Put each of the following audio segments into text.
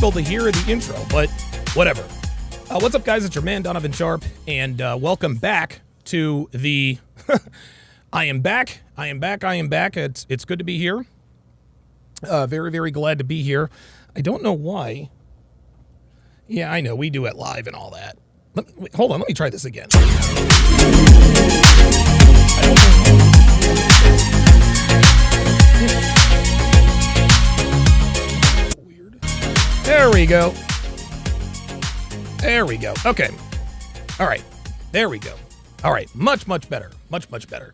struggle to hear the intro, but whatever. What's up, guys? It's your man, Donovan Sharpe, and welcome back to the... I am back. It's good to be here. Very, very glad to be here. I don't know why. Yeah, I know. We do it live and all that. Hold on. Let me try this again. Weird. There we go. Okay. All right. There we go. All right. Much better. Much better.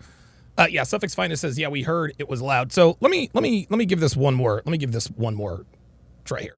Yeah, Suffix Finest says, yeah, we heard it was loud. So let me give this one more. Let me give this one more try here.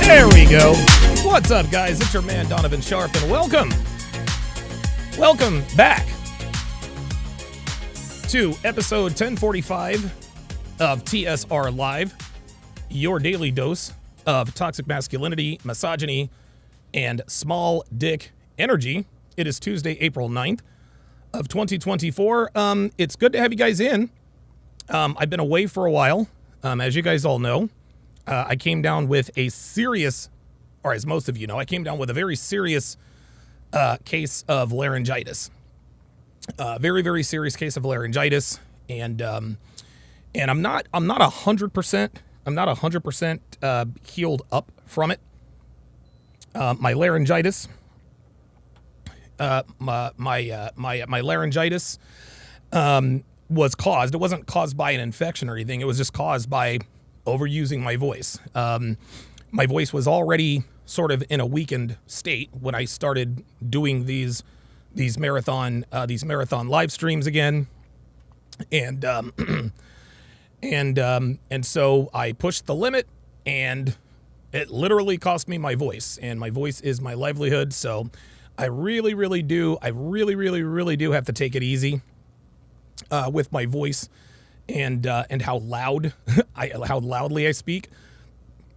There we go. What's up, guys? It's your man, Donovan Sharpe, and welcome back to episode 1045 of TSR Live, your daily dose of toxic masculinity, misogyny, and small dick energy. It is Tuesday, April 9th of 2024. It's good to have you guys in. I've been away for a while, as you guys all know. I came down with a serious, or as most of you know, I came down with a very serious case of laryngitis. Very, very serious case of laryngitis, and I'm not 100% healed up from it. My laryngitis, my laryngitis was caused. It wasn't caused by an infection or anything. It was just caused by overusing my voice. My voice was already sort of in a weakened state when I started doing these marathon live streams again, and so I pushed the limit, and it literally cost me my voice, and my voice is my livelihood. So I really do have to take it easy with my voice. And how loudly I speak,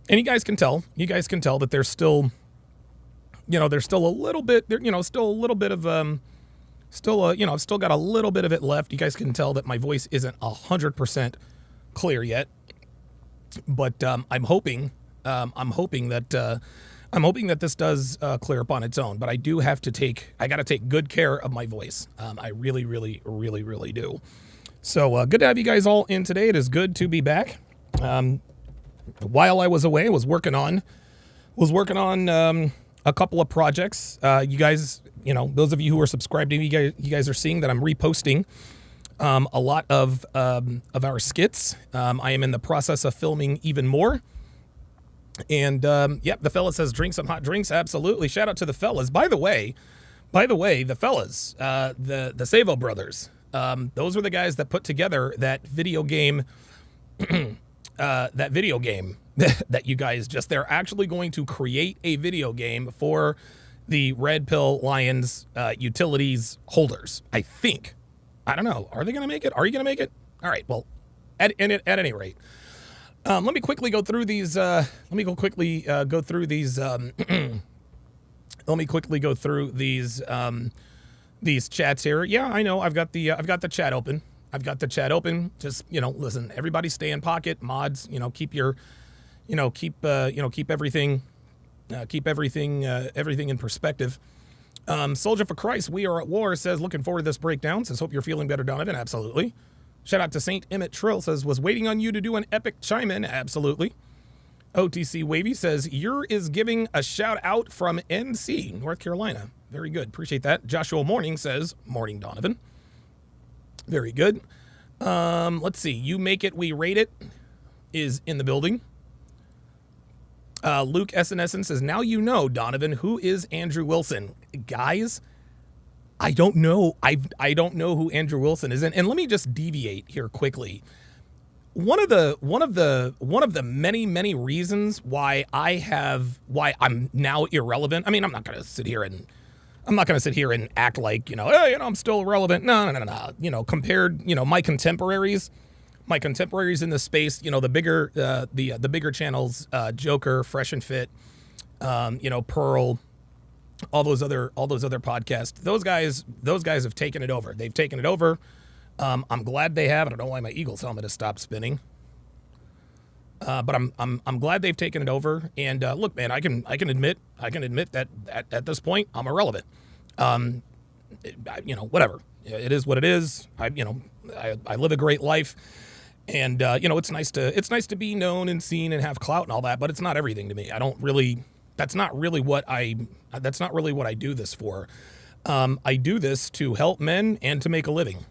and you guys can tell that there's still a little bit there, I've still got a little bit of it left. You guys can tell that my voice isn't 100% clear yet, but I'm hoping that this does clear up on its own. But I got to take good care of my voice. I really do. So good to have you guys all in today. It is good to be back. While I was away, I was working on a couple of projects. You guys, those of you who are subscribed to me, you guys are seeing that I'm reposting a lot of our skits. I am in the process of filming even more. And yep, the fella says drink some hot drinks. Absolutely. Shout out to the fellas. By the way, the fellas, the Savo brothers. Those are the guys that put together that video game, that you guys they're actually going to create a video game for the Red Pill Lions utilities holders. I think. I don't know. Are they going to make it? Are you going to make it? All right. Well, at any rate, let me quickly go through these. These chats here. Yeah, I know. I've got the chat open. Just, listen, everybody stay in pocket. Mods, keep everything in perspective. Soldier for Christ, we are at war, says, looking forward to this breakdown. Says, hope you're feeling better, Donovan. Absolutely. Shout out to Saint Emmett Trill, says, was waiting on you to do an epic chime in. Absolutely. OTC Wavy says, is giving a shout out from NC, North Carolina. Very good. Appreciate that. Joshua Morning says, morning, Donovan. Very good. Let's see. You make it, we rate it is in the building. Luke SNSN says, now you know, Donovan, who is Andrew Wilson. Guys, I don't know. I don't know who Andrew Wilson is. And let me just deviate here quickly. One of the many reasons why I'm now irrelevant. I mean, I'm not going to sit here and act like, hey, I'm still relevant. No. Compared, my contemporaries in the space, the bigger channels, Joker, Fresh and Fit, Pearl, all those other podcasts. Those guys have taken it over. They've taken it over. I'm glad they have. I don't know why my Eagles helmet has stopped spinning. But I'm glad they've taken it over. And look, man, I can admit that at this point I'm irrelevant. Whatever. It is what it is. I live a great life, and it's nice to be known and seen and have clout and all that. But it's not everything to me. That's not really what I do this for. I do this to help men and to make a living.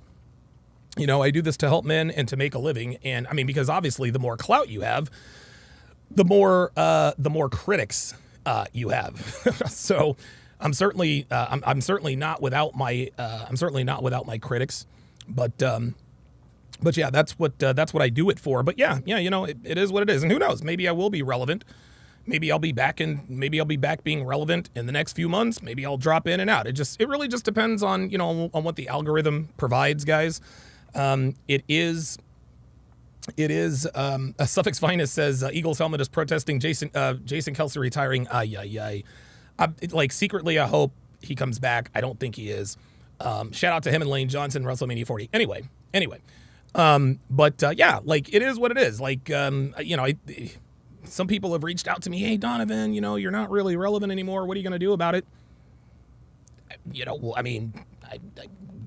I do this to help men and to make a living. And I mean, because obviously the more clout you have, the more critics you have. So I'm certainly not without my critics, but yeah, that's what I do it for. But yeah, it is what it is. And who knows, maybe I will be relevant. Maybe I'll be back being relevant in the next few months. Maybe I'll drop in and out. It really just depends on, on what the algorithm provides, guys. It is a Suffix Finest says Eagles helmet is protesting Jason Kelce retiring. Secretly, I hope he comes back. I don't think he is. Shout out to him and Lane Johnson, WrestleMania 40. Anyway. Yeah, it is what it is. Some people have reached out to me. Hey, Donovan, you're not really relevant anymore. What are you going to do about it? I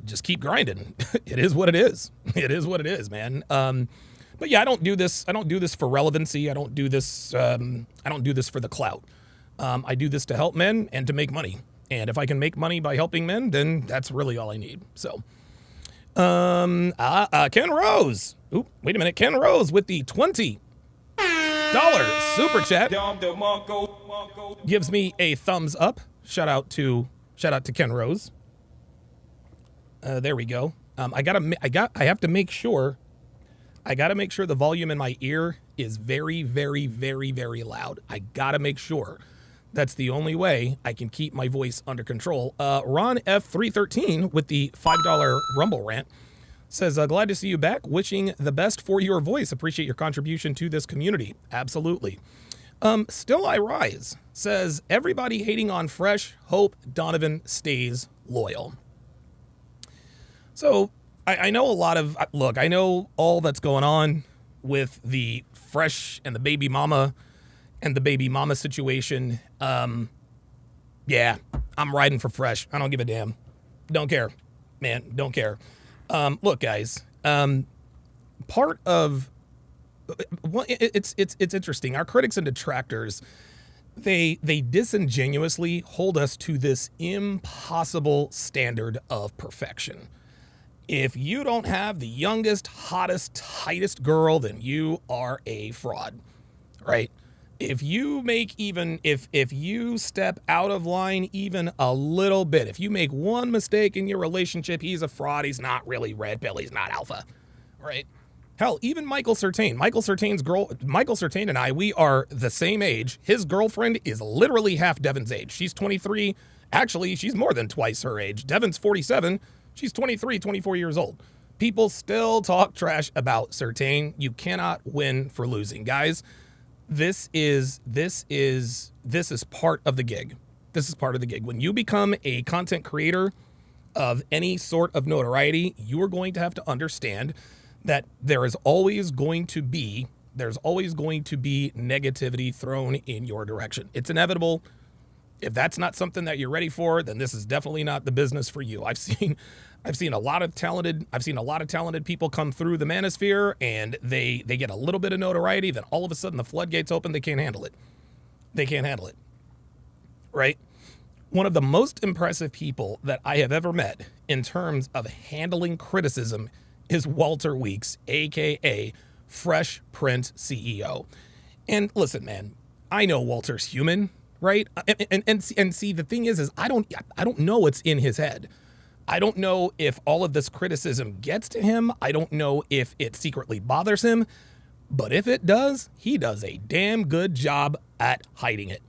just keep grinding. It is what it is. It is what it is, man. But yeah, I don't do this for relevancy. I don't do this for the clout. I do this to help men and to make money. And if I can make money by helping men, then that's really all I need. So, Ken Rose. Oop, wait a minute. Ken Rose with the $20 super chat gives me a thumbs up. Shout out to Ken Rose. There we go. I have to make sure the volume in my ear is very, very, very, very loud. I gotta make sure. That's the only way I can keep my voice under control. Ron F313 with the $5 Rumble rant says, glad to see you back. Wishing the best for your voice. Appreciate your contribution to this community. Absolutely. Still I Rise says, everybody hating on Fresh. Hope Donovan stays loyal. So I know I know all that's going on with the Fresh and the baby mama situation. Yeah, I'm riding for Fresh. I don't give a damn. Don't care, man. Don't care. Look, guys, part of, well, it's interesting. Our critics and detractors, they disingenuously hold us to this impossible standard of perfection. If you don't have the youngest, hottest, tightest girl, then you are a fraud, right? If you if you step out of line even a little bit, if you make one mistake in your relationship, he's a fraud. He's not really red pill. He's not alpha, right? Hell, even Michael Surtain and I, we are the same age. His girlfriend is literally half Devon's age. She's 23. Actually, she's more than twice her age. Devon's 47. She's 23, 24 years old. People still talk trash about Surtain. You cannot win for losing, guys. This is part of the gig. This is part of the gig. When you become a content creator of any sort of notoriety, you are going to have to understand that there's always going to be negativity thrown in your direction. It's inevitable. If that's not something that you're ready for, then this is definitely not the business for you. I've seen a lot of talented people come through the manosphere, and they get a little bit of notoriety, then all of a sudden the floodgates open. They can't handle it. Right? One of the most impressive people that I have ever met in terms of handling criticism is Walter Weeks, aka Fresh Print CEO. And listen, man, I know Walter's human, right? And see, the thing is I don't know what's in his head. I don't know if all of this criticism gets to him. I don't know if it secretly bothers him. But if it does, he does a damn good job at hiding it.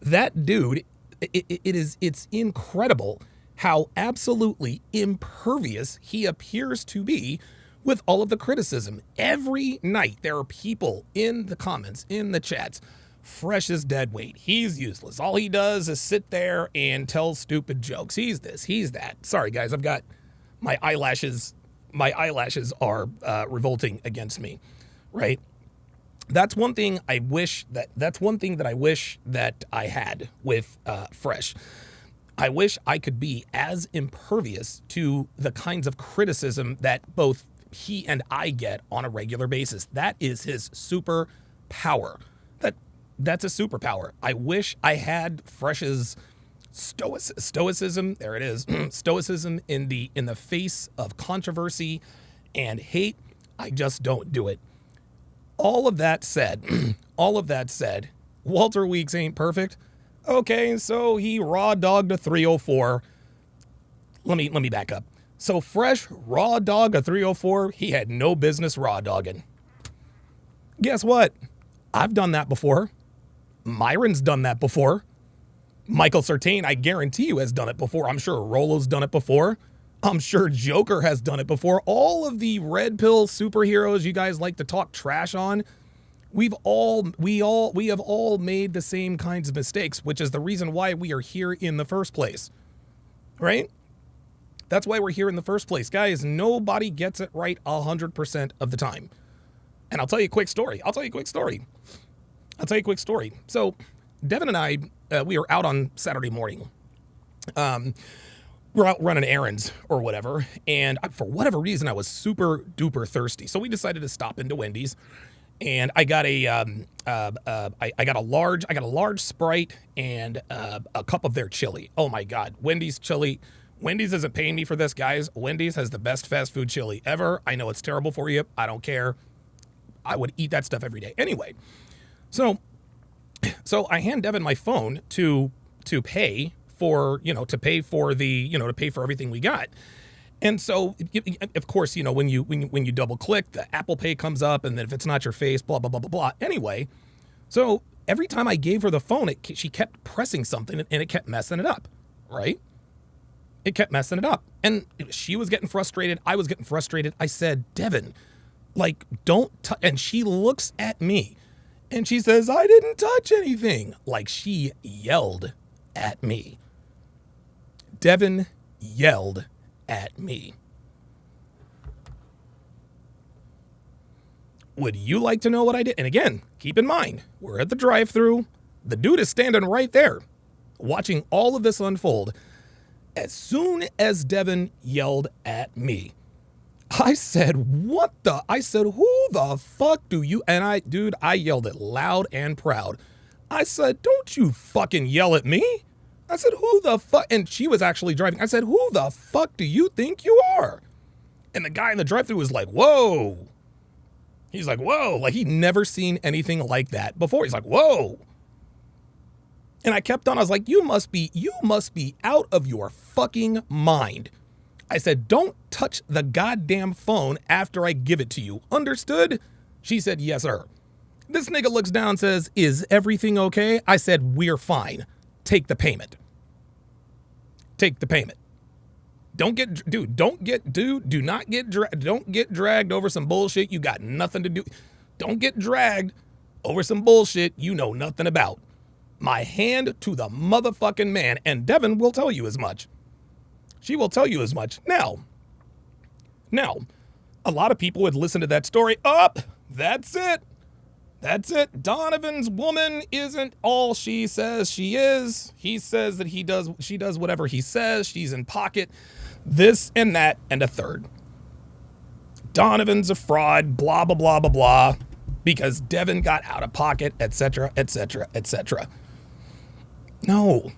That dude, it's incredible how absolutely impervious he appears to be with all of the criticism. Every night there are people in the comments, in the chats, Fresh is dead weight. He's useless. All he does is sit there and tell stupid jokes. He's this, he's that. Sorry guys, I've got my eyelashes are revolting against me, right? That's one thing I wish that I had with Fresh. I wish I could be as impervious to the kinds of criticism that both he and I get on a regular basis. That is his superpower. That's a superpower. I wish I had Fresh's stoicism. There it is. Stoicism in the face of controversy and hate. I just don't do it. All of that said, Walter Weeks ain't perfect. Okay, so he raw dogged a 304. Let me back up. So Fresh raw dog a 304. He had no business raw dogging. Guess what? I've done that before. Myron's done that before. Michael Certain, I guarantee you, has done it before. I'm sure Rolo's done it before. I'm sure Joker has done it before. All of the red pill superheroes you guys like to talk trash on, we have all made the same kinds of mistakes, which is the reason why we are here in the first place. Right? That's why we're here in the first place. Guys, nobody gets it right 100% of the time. And I'll tell you a quick story. So Devon and I, we were out on Saturday morning. We're out running errands or whatever. And for whatever reason, I was super duper thirsty. So we decided to stop into Wendy's. And I got a large Sprite and a cup of their chili. Oh my God, Wendy's chili. Wendy's isn't paying me for this, guys. Wendy's has the best fast food chili ever. I know it's terrible for you. I don't care. I would eat that stuff every day. Anyway, so I hand Devon my phone to pay for, to pay for everything we got. And so, of course, when you double click, the Apple Pay comes up, and then if it's not your face, blah, blah, blah, blah, blah. Anyway, so every time I gave her the phone, she kept pressing something, and it kept messing it up, right? It kept messing it up. And she was getting frustrated. I was getting frustrated. I said, Devon, don't touch. And she looks at me, and she says, I didn't touch anything. Like, she yelled at me. Devon yelled at me. Would you like to know what I did? And again, keep in mind, we're at the drive-thru. The dude is standing right there, watching all of this unfold. As soon as Devon yelled at me, I said, who the fuck do you? And I yelled it loud and proud. I said, don't you fucking yell at me. I said, who the fuck? And she was actually driving. I said, who the fuck do you think you are? And the guy in the drive-thru was like, whoa. He's like, whoa. Like, he'd never seen anything like that before. He's like, whoa. And I kept on. I was like, you must be out of your fucking mind. I said, don't touch the goddamn phone after I give it to you. Understood? She said, yes, sir. This nigga looks down and says, is everything okay? I said, we're fine. Take the payment. Take the payment. Do not get dragged over some bullshit you got nothing to do. Don't get dragged over some bullshit you know nothing about. My hand to the motherfucking man. And Devon will tell you as much. She will tell you as much. Now, a lot of people would listen to that story. That's it. Donovan's woman isn't all she says she is. He says that she does whatever he says. She's in pocket. This and that and a third. Donovan's a fraud, blah, blah, blah, blah, blah, because Devon got out of pocket, etc., etc., etc. No,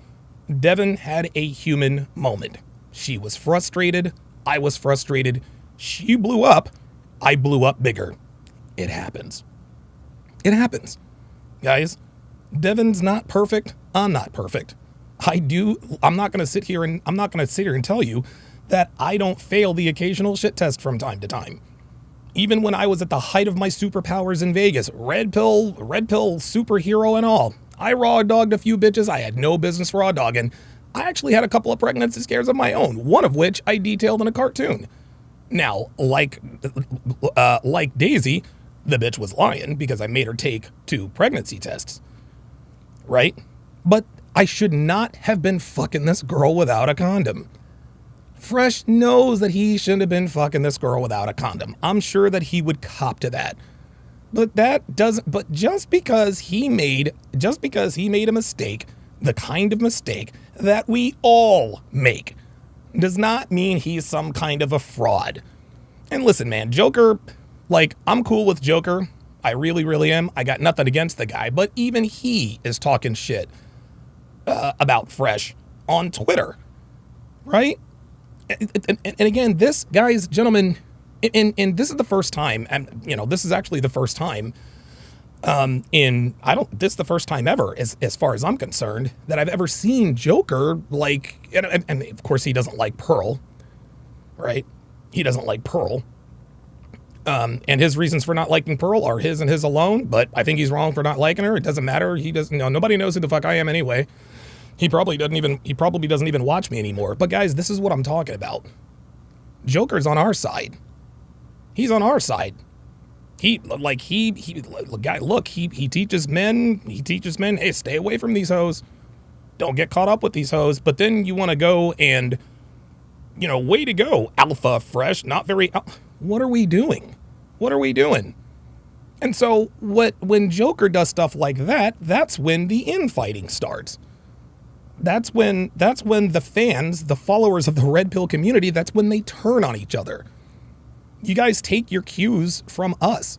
Devon had a human moment. She was frustrated. I was frustrated. She blew up. I blew up bigger. It happens. It happens. Guys, Devon's not perfect. I'm not perfect. I'm not going to sit here and tell you that I don't fail the occasional shit test from time to time. Even when I was at the height of my superpowers in Vegas, red pill superhero and all, I raw dogged a few bitches I had no business raw dogging. I actually had a couple of pregnancy scares of my own, one of which I detailed in a cartoon. Now, like Daisy, the bitch was lying because I made her take 2 pregnancy tests, right? But I should not have been fucking this girl without a condom. Fresh knows that he shouldn't have been fucking this girl without a condom. I'm sure that he would cop to that. But just because he made a mistake, the kind of mistake that we all make, does not mean he's some kind of a fraud. And listen, man, Joker, like, I'm cool with Joker. I really, really am. I got nothing against the guy, but even he is talking shit about Fresh on Twitter, right? And again, this, guys, gentlemen, and this is the first time, and this is actually the first time this is the first time ever, as far as I'm concerned, that I've ever seen Joker, like, and of course he doesn't like Pearl, right? He doesn't like Pearl. And his reasons for not liking Pearl are his and his alone, but I think he's wrong for not liking her. It doesn't matter. He doesn't, nobody knows who the fuck I am anyway. He probably doesn't even watch me anymore. But guys, this is what I'm talking about. Joker's on our side. He's on our side. He teaches men, hey, stay away from these hoes. Don't get caught up with these hoes. But then you want to go and, way to go, Alpha Fresh, not very, what are we doing? What are we doing? And so when Joker does stuff like that, that's when the infighting starts. That's when the fans, the followers of the Red Pill community, that's when they turn on each other. You guys take your cues from us.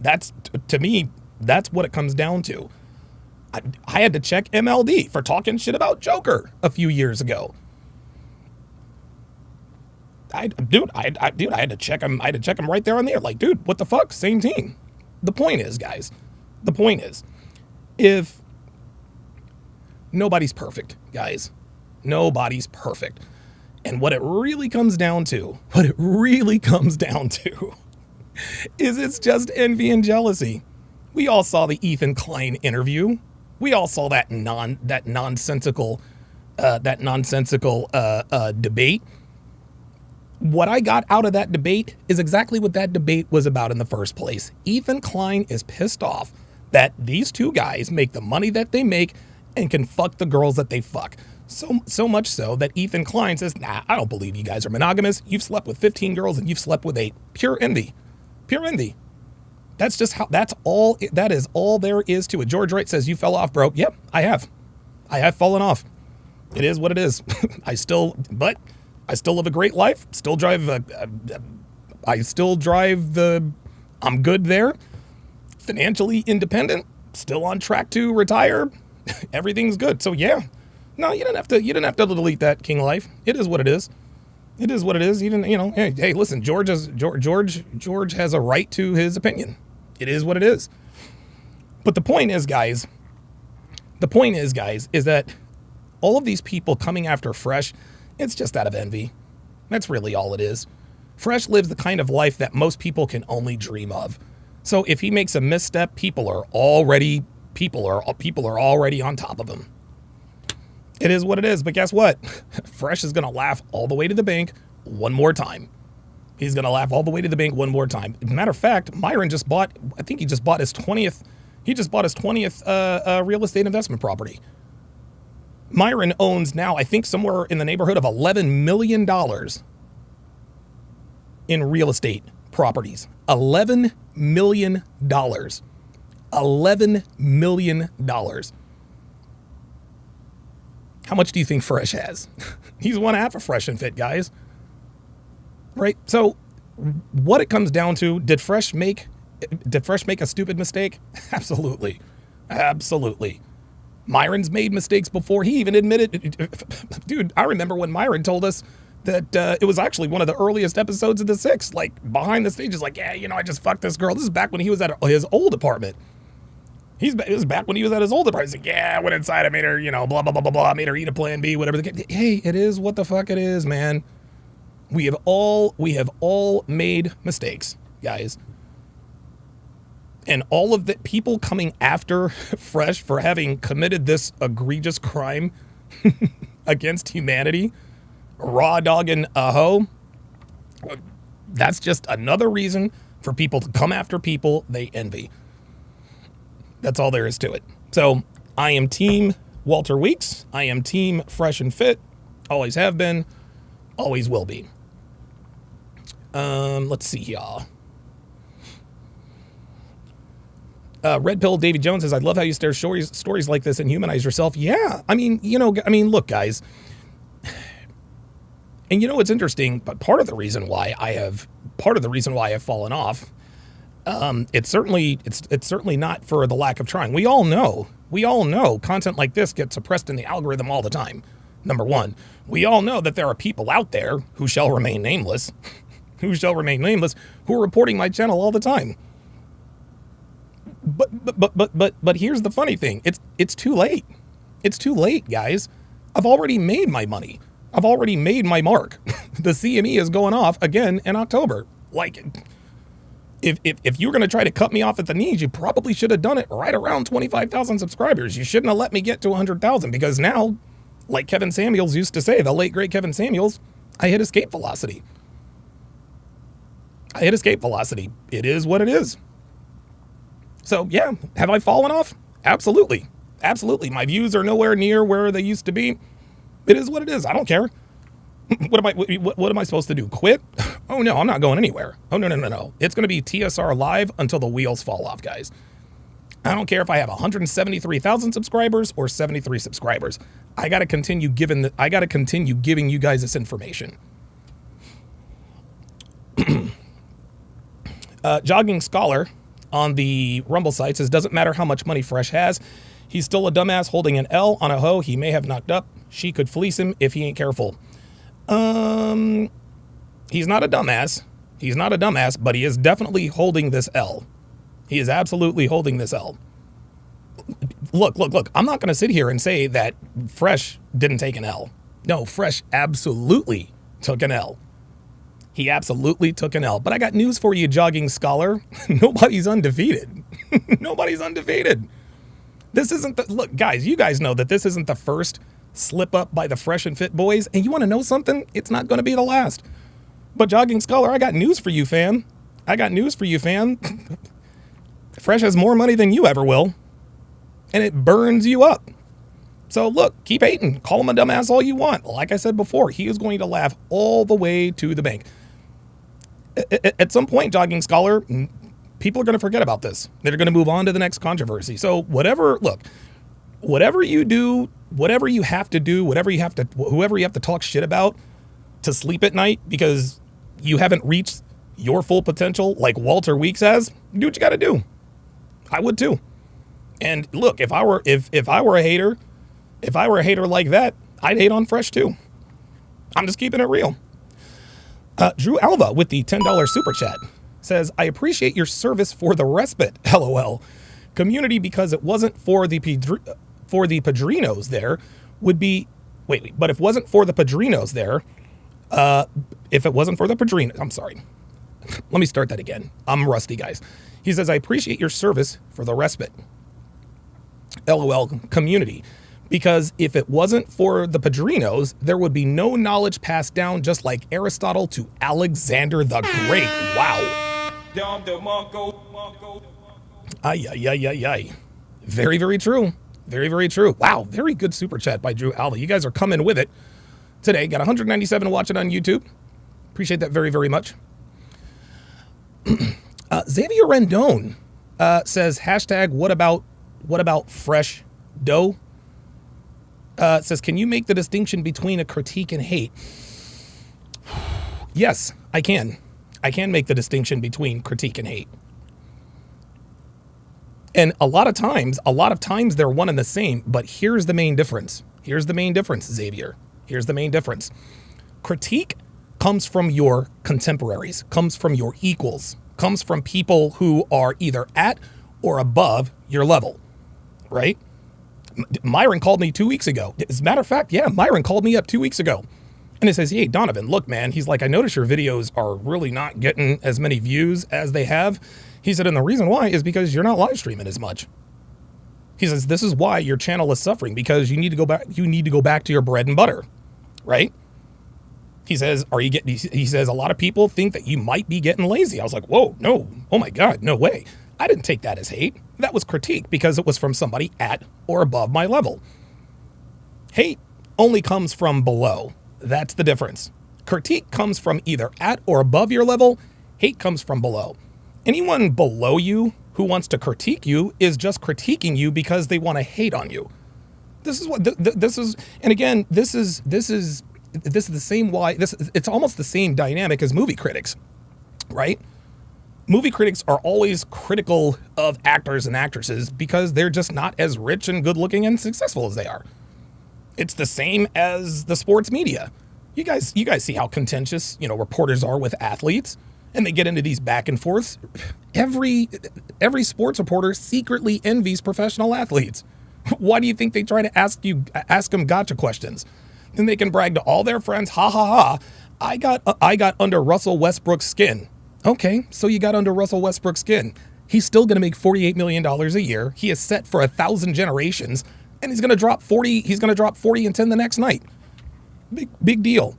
That's, to me, that's what it comes down to. I had to check MLD for talking shit about Joker a few years ago. I had to check him. I had to check him right there on there. Like, dude, what the fuck? Same team. The point is, guys, if nobody's perfect, guys, nobody's perfect. And what it really comes down to is it's just envy and jealousy. We all saw the Ethan Klein interview. We all saw that nonsensical debate. What I got out of that debate is exactly what that debate was about in the first place. Ethan Klein is pissed off that these two guys make the money that they make and can fuck the girls that they fuck. So much so that Ethan Klein says, nah, I don't believe you guys are monogamous. You've slept with 15 girls and you've slept with 8. Pure envy. That's just how, that is all there is to it. George Wright says, you fell off, bro. Yep, I have fallen off. It is what it is. I still live a great life. Still drive I'm good there. Financially independent. Still on track to retire. Everything's good. So yeah. No, you didn't have to delete that, King Life. It is what it is. It is what it is. You didn't, hey, listen, George has a right to his opinion. It is what it is. But the point is, guys, is that all of these people coming after Fresh, it's just out of envy. That's really all it is. Fresh lives the kind of life that most people can only dream of. So if he makes a misstep, people are already on top of him. It is what it is. But guess what? Fresh is going to laugh all the way to the bank one more time. He's going to laugh all the way to the bank one more time. Matter of fact, Myron just bought his 20th real estate investment property. Myron owns now, I think, somewhere in the neighborhood of $11 million in real estate properties. $11 million. $11 million. How much do you think Fresh has? He's one half of Fresh and Fit, guys. Right? So what it comes down to, did Fresh make a stupid mistake? Absolutely. Myron's made mistakes before. He even admitted, dude, I remember when Myron told us that it was actually one of the earliest episodes of The Six, like behind the stage is like, yeah, I just fucked this girl. This is back when he was at his old apartment. It was back when he was at his older price. Like, yeah, I went inside. I made her, blah, blah, blah, blah, blah. I made her eat a Plan B, whatever. Hey, it is what the fuck it is, man. We have all made mistakes, guys. And all of the people coming after Fresh for having committed this egregious crime against humanity, raw dogging a hoe, that's just another reason for people to come after people they envy. That's all there is to it. So I am team Walter Weeks. I am team Fresh and Fit. Always have been, always will be. Let's see, y'all. Red Pill Davy Jones says, I love how you share stories like this and humanize yourself. Yeah, look, guys. And it's interesting, but part of the reason why I have fallen off, it's certainly not for the lack of trying. We all know content like this gets suppressed in the algorithm all the time. Number one, we all know that there are people out there who shall remain nameless, who are reporting my channel all the time. But here's the funny thing. It's too late. It's too late, guys. I've already made my money. I've already made my mark. The CME is going off again in October. Like, if you're going to try to cut me off at the knees, you probably should have done it right around 25,000 subscribers. You shouldn't have let me get to 100,000, because now, like Kevin Samuels used to say, the late great Kevin Samuels, I hit escape velocity. It is what it is. So yeah, have I fallen off? Absolutely. My views are nowhere near where they used to be. It is what it is. I don't care. What am I supposed to do? Quit? Oh no, I'm not going anywhere. Oh no. It's going to be TSR live until the wheels fall off, guys. I don't care if I have 173,000 subscribers or 73 subscribers. I got to continue giving you guys this information. Jogging Scholar on the Rumble site says, doesn't matter how much money Fresh has. He's still a dumbass holding an L on a hoe he may have knocked up. She could fleece him if he ain't careful. He's not a dumbass, but he is definitely holding this L. He is absolutely holding this L. Look. I'm not going to sit here and say that Fresh didn't take an L. No, Fresh absolutely took an L. He absolutely took an L. But I got news for you, Jogging Scholar. Nobody's undefeated. Nobody's undefeated. This isn't look, guys, you guys know that this isn't the first slip up by the Fresh and Fit boys. And you want to know something? It's not going to be the last. But Jogging Scholar, I got news for you, fam. Fresh has more money than you ever will. And it burns you up. So look, keep hating. Call him a dumbass all you want. Like I said before, he is going to laugh all the way to the bank. At some point, Jogging Scholar, people are going to forget about this. They're going to move on to the next controversy. So whatever you do, whatever you have to do, whoever you have to talk shit about to sleep at night because you haven't reached your full potential like Walter Weeks has, do what you got to do. I would too. And look, if I were a hater like that, I'd hate on Fresh too. I'm just keeping it real. Drew Alva with the $10 super chat says, I appreciate your service for the respite, LOL. Community, because it wasn't for the Padrinos there would be, but if it wasn't for the Padrinos there, I'm sorry. Let me start that again. I'm rusty, guys. He says, I appreciate your service for the respite, LOL, community. Because if it wasn't for the Padrinos, there would be no knowledge passed down, just like Aristotle to Alexander the Great. Wow. Ay. Very, very true. Very, very true. Wow. Very good super chat by Drew Alva. You guys are coming with it today. Got 197 watching on YouTube. Appreciate that very, very much. Xavier Rendon says, hashtag what about fresh dough? Says, can you make the distinction between a critique and hate? Yes, I can. I can make the distinction between critique and hate. And a lot of times they're one and the same, but here's the main difference. Xavier. Here's the main difference. Critique comes from your contemporaries, comes from your equals, comes from people who are either at or above your level. right? Myron called me 2 weeks ago. As a matter of fact, yeah, Myron called me up 2 weeks ago. And it says, hey, Donovan, look, man. He's like, I notice your videos are really not getting as many views as they have. He said, and the reason why is because you're not live streaming as much. He says, this is why your channel is suffering, because you need to go back. You need to go back to your bread and butter, right? He says, he says, a lot of people think that you might be getting lazy. I was like, whoa, no. Oh my God, no way. I didn't take that as hate. That was critique because it was from somebody at or above my level. Hate only comes from below. That's the difference. Critique comes from either at or above your level. Hate comes from below. Anyone below you who wants to critique you is just critiquing you because they want to hate on you. This is what this is. And again, this is the same why it's almost the same dynamic as movie critics, right? Movie critics are always critical of actors and actresses because they're just not as rich and good looking and successful as they are. It's the same as the sports media. You guys see how contentious, reporters are with athletes, and they get into these back and forths. Every sports reporter secretly envies professional athletes. Why do you think they try to ask them gotcha questions? Then they can brag to all their friends, ha ha ha, I got under Russell Westbrook's skin. Okay, so you got under Russell Westbrook's skin. He's still going to make $48 million a year. He is set for 1,000 generations, and he's going to drop 40. He's going to drop 40 and 10 the next night. Big deal.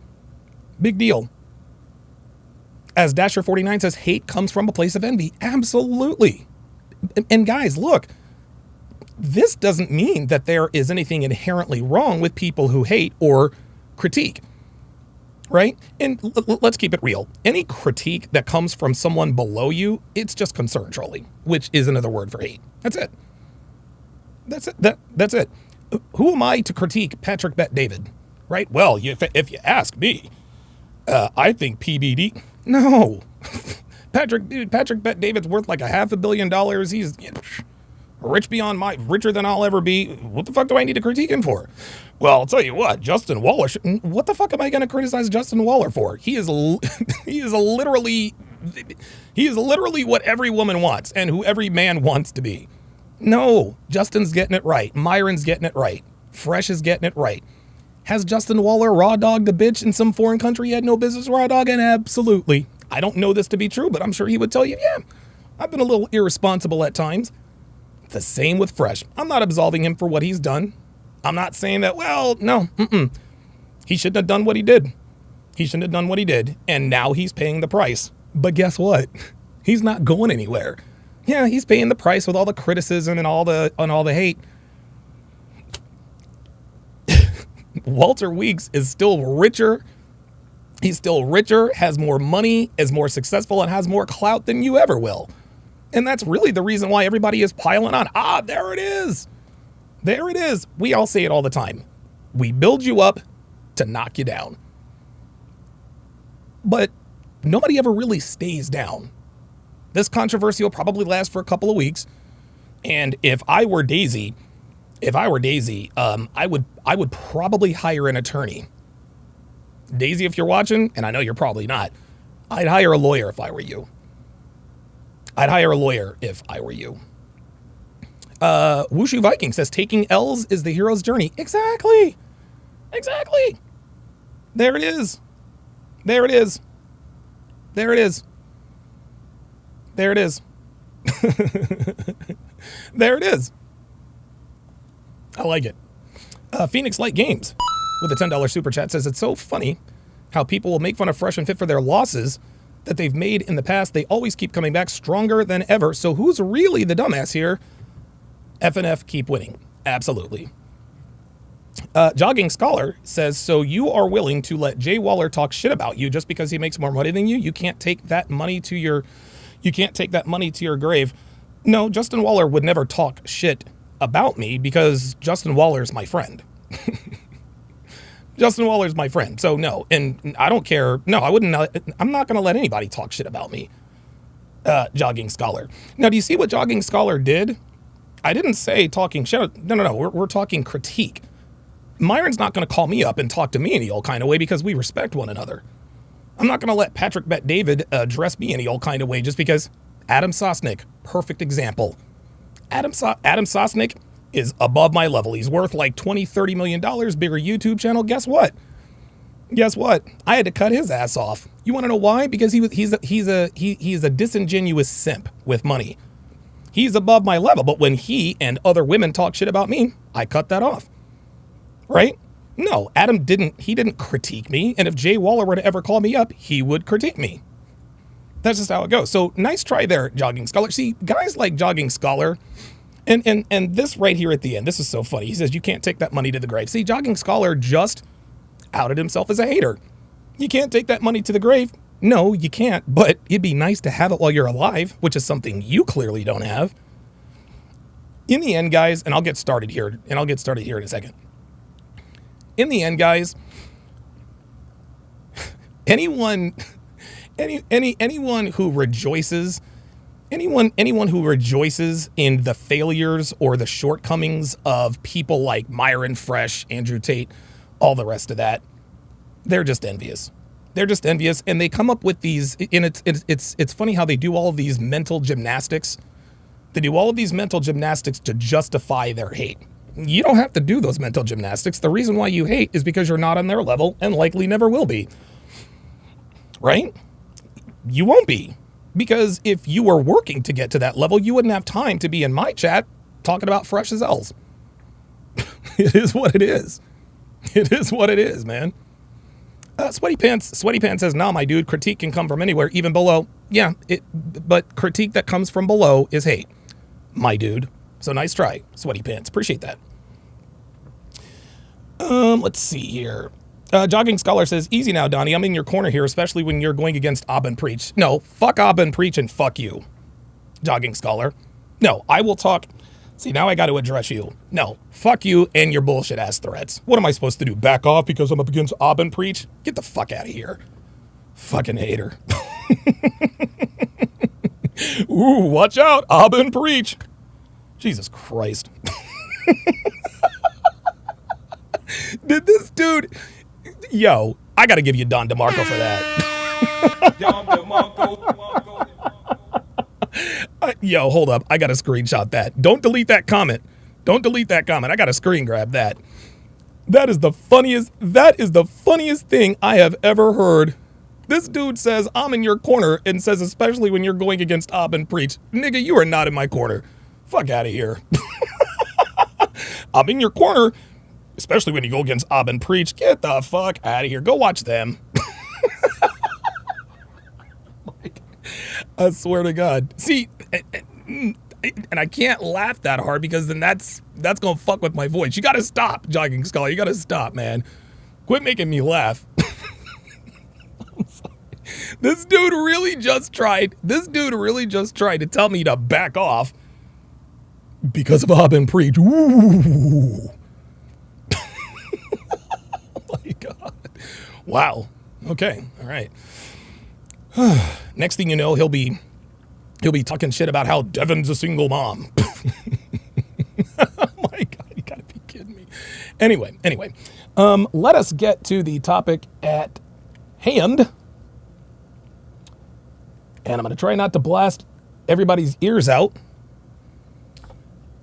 Big deal. As Dasher49 says, hate comes from a place of envy. Absolutely. And guys, look, this doesn't mean that there is anything inherently wrong with people who hate or critique. Right? And let's keep it real. Any critique that comes from someone below you, it's just concern trolling, which is another word for hate. That's it. That's it. Who am I to critique Patrick Bet David? Right? Well, if you ask me, I think PBD. No. Patrick Bet David's worth like $500 million. He's richer than I'll ever be. What the fuck do I need to critique him for? Well, I'll tell you what, Justin Waller. What the fuck am I going to criticize Justin Waller for? He is literally what every woman wants and who every man wants to be. No, Justin's getting it right. Myron's getting it right. Fresh is getting it right. Has Justin Waller raw dogged a bitch in some foreign country he had no business raw dogging? Absolutely. I don't know this to be true, but I'm sure he would tell you, yeah, I've been a little irresponsible at times. The same with Fresh. I'm not absolving him for what he's done. I'm not saying that, well, no, he shouldn't have done what he did. He shouldn't have done what he did, and now he's paying the price. But guess what? He's not going anywhere. Yeah, he's paying the price with all the criticism and all the hate. Walter Weeks is still richer. He's still richer, has more money, is more successful, and has more clout than you ever will. And that's really the reason why everybody is piling on. There it is. There it is. We all say it all the time. We build you up to knock you down. But nobody ever really stays down. This controversy will probably last for a couple of weeks. And if I were Daisy, I would probably hire an attorney. Daisy, if you're watching, and I know you're probably not, I'd hire a lawyer if I were you. Wushu Viking says, taking L's is the hero's journey. Exactly. There it is. There it is. I like it. Phoenix Light Games with a $10 super chat says, it's so funny how people will make fun of Fresh and Fit for their losses that they've made in the past. They always keep coming back stronger than ever. So who's really the dumbass here? FNF keep winning. Absolutely. Jogging Scholar says, so you are willing to let Jay Waller talk shit about you just because he makes more money than you? You can't take that money to your grave. No, Justin Waller would never talk shit about me because Justin Waller's my friend. Justin Waller's my friend. So no, and I don't care. No, I'm not going to let anybody talk shit about me. Jogging Scholar. Now, do you see what Jogging Scholar did? I didn't say talking shit. No. We're talking critique. Myron's not going to call me up and talk to me any old kind of way because we respect one another. I'm not going to let Patrick Bet David address me any old kind of way just because Adam Sosnick, perfect example. Adam Sosnick is above my level. He's worth like $20-30 million, bigger YouTube channel. Guess what? Guess what? I had to cut his ass off. You want to know why? Because he's a disingenuous simp with money. He's above my level, but when he and other women talk shit about me, I cut that off. Right? No, Adam didn't critique me, and if Jay Waller were to ever call me up, he would critique me. That's just how it goes. So nice try there, Jogging Scholar. See, guys like Jogging Scholar, and this right here at the end, this is so funny. He says you can't take that money to the grave. See, Jogging Scholar just outed himself as a hater. You can't take that money to the grave. No, you can't, but it'd be nice to have it while you're alive, which is something you clearly don't have. In the end, guys, and I'll get started here in a second. In the end, guys, anyone who rejoices in the failures or the shortcomings of people like Myron Fresh, Andrew Tate, all the rest of that, they're just envious. They're just envious, and they come up with these, and it's funny how they do all of these mental gymnastics. They do all of these mental gymnastics to justify their hate. You don't have to do those mental gymnastics. The reason why you hate is because you're not on their level and likely never will be. Right? You won't be. Because if you were working to get to that level, you wouldn't have time to be in my chat talking about fresh as L's. It is what it is. It is what it is, man. Sweaty Pants says, nah, my dude, critique can come from anywhere, even below. Yeah, but critique that comes from below is hate, my dude. So nice try, Sweaty Pants. Appreciate that. Let's see here. Jogging Scholar says, easy now, Donnie. I'm in your corner here, especially when you're going against Ab and Preach. No, fuck Ab and Preach and fuck you, Jogging Scholar. No, I will talk. See, now I got to address you. No, fuck you and your bullshit ass threats. What am I supposed to do? Back off because I'm up against Ab and Preach? Get the fuck out of here. Fucking hater. Ooh, watch out. Ab and Preach. Jesus Christ. Did this dude... Yo, I got to give you Don DeMarco for that. Don DeMarco. Yo, hold up. I got to screenshot that. Don't delete that comment. Don't delete that comment. I got to screen grab that. That is the funniest thing I have ever heard. This dude says, I'm in your corner, and says, especially when you're going against Ab and Preach. Nigga, you are not in my corner. Fuck out of here. I'm in your corner, especially when you go against Ab and Preach. Get the fuck out of here. Go watch them. I swear to God. See, and I can't laugh that hard because then that's going to fuck with my voice. You got to stop, Jogging Scholar. You got to stop, man. Quit making me laugh. I'm sorry. This dude really just tried to tell me to back off because of Ab and Preach. Ooh. Oh my God. Wow. Okay. All right. Next thing you know, he'll be talking shit about how Devon's a single mom. Oh my God, you gotta be kidding me. Anyway, let us get to the topic at hand. And I'm gonna try not to blast everybody's ears out.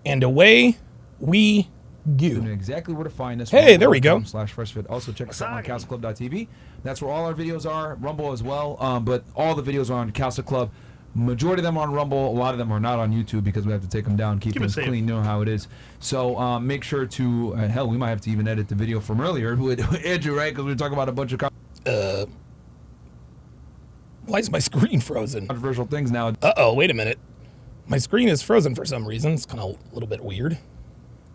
And away we go. Exactly where to find us. Hey, there we go. /freshfit. Also check us out on castleclub.tv. That's where all our videos are. Rumble as well. But all the videos are on Castle Club. Majority of them are on Rumble. A lot of them are not on YouTube because we have to take them down, keep things clean, know how it is. So make sure to, hell, we might have to even edit the video from earlier with Andrew, right? Because we were talking about a bunch of why is my screen frozen? Controversial things now. Uh-oh, wait a minute. My screen is frozen for some reason. It's kind of a little bit weird.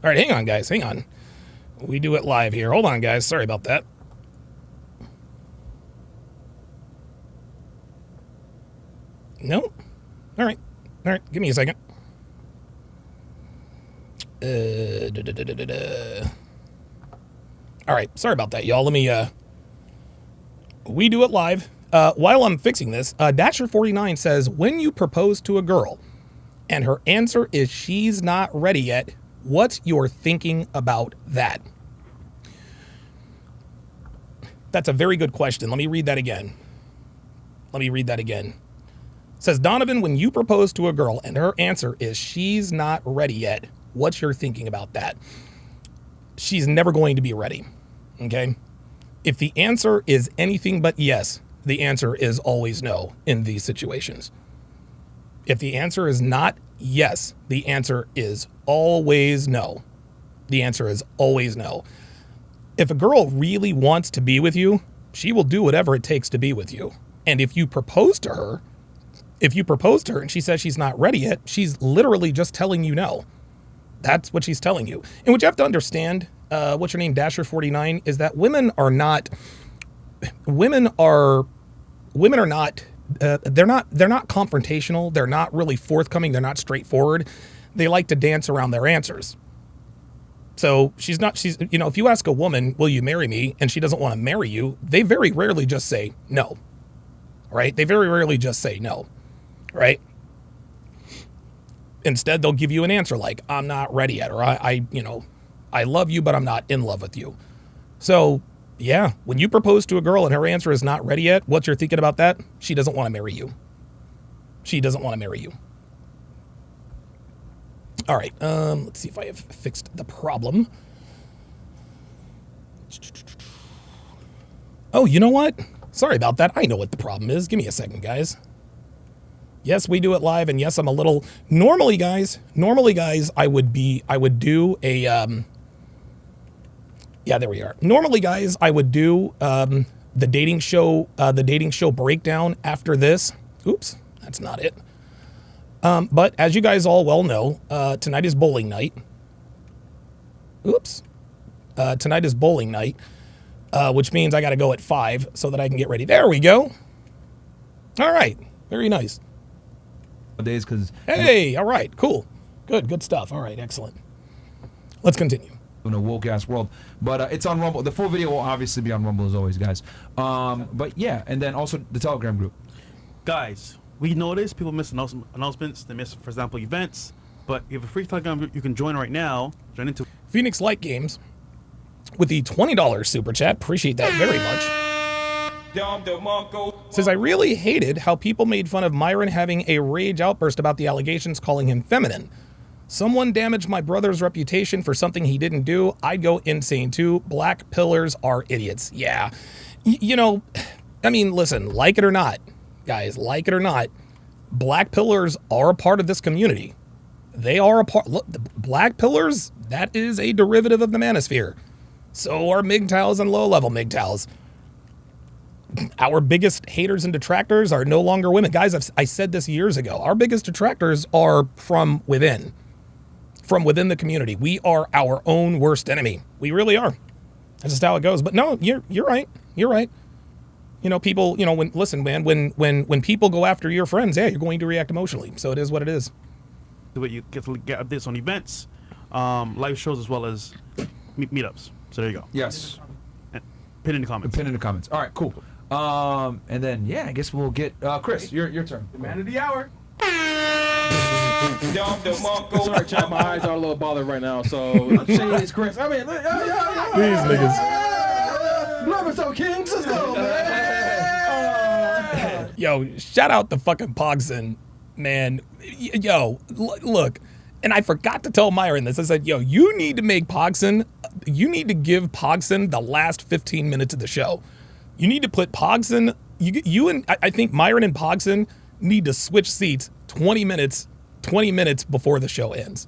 All right, hang on, guys. Hang on. We do it live here. Hold on, guys. Sorry about that. No? All right. Give me a second. All right. Sorry about that, y'all. Let me, we do it live. While I'm fixing this, Dasher49 says, when you propose to a girl and her answer is she's not ready yet, what's your thinking about that? That's a very good question. Let me read that again. It says, Donovan, when you propose to a girl and her answer is she's not ready yet, what you're thinking about that. She's never going to be ready, okay? If the answer is anything but yes, the answer is always no in these situations. If the answer is not yes, the answer is always no. The answer is always no. If a girl really wants to be with you, she will do whatever it takes to be with you. And if you propose to her and she says she's not ready yet, she's literally just telling you no. That's what she's telling you. And what you have to understand, what's your name, Dasher49, is that women are not confrontational. They're not really forthcoming. They're not straightforward. They like to dance around their answers. So if you ask a woman, will you marry me? And she doesn't want to marry you, they very rarely just say no, right? They very rarely just say no, right? Instead, they'll give you an answer like, I'm not ready yet, or I love you, but I'm not in love with you. So yeah, when you propose to a girl and her answer is not ready yet, what you're thinking about that? She doesn't want to marry you. She doesn't want to marry you. All right, let's see if I have fixed the problem. Oh, you know what? Sorry about that. I know what the problem is. Give me a second, guys. Yes, we do it live, and yes, I'm a little... Normally, guys, I would do a... Yeah, there we are. Normally, guys, I would do the dating show breakdown after this. Oops, that's not it. But as you guys all well know, tonight is bowling night. Oops. Tonight is bowling night, which means I got to go at 5 so that I can get ready. There we go. All right. Very nice. Days, because hey, all right, cool. Good stuff. All right, excellent. Let's continue. In a woke-ass world. But it's on Rumble. The full video will obviously be on Rumble as always, guys. But yeah, and then also the Telegram group. Guys, we notice people miss announcements. They miss, for example, events. But if you have a free Telegram group, you can join right now. Join into Phoenix Light Games with the $20 super chat. Appreciate that very much. Says, I really hated how people made fun of Myron having a rage outburst about the allegations, calling him feminine. Someone damaged my brother's reputation for something he didn't do. I'd go insane too. Black pillars are idiots. Yeah. Listen, like it or not, guys, like it or not, black pillars are a part of this community. They are a part. Look, the black pillars, that is a derivative of the manosphere. So are MGTOWs and low-level MGTOWs. Our biggest haters and detractors are no longer women. Guys, I said this years ago. Our biggest detractors are from within the community. We are our own worst enemy. We really are. That's just how it goes. But no, you're right. You're right. People, when people go after your friends, yeah, you're going to react emotionally. So it is what it is. the way you get updates on events, live shows, as well as meetups. So there you go. Yes. And pin in the comments. Pin in the comments. All right, cool. And then, yeah, I guess we'll get Chris. Your turn. The man of the hour. Sorry, chat. My eyes are a little bothered right now. So, jeez, Chris. I mean, these niggas. Love it, so Kings. Let's go, man. Yo, shout out to fucking Pogson, man. Yo, look. And I forgot to tell Myron this. I said, yo, you need to make Pogson, you need to give Pogson the last 15 minutes of the show. You need to put Pogson, you and I think Myron and Pogson need to switch seats 20 minutes before the show ends.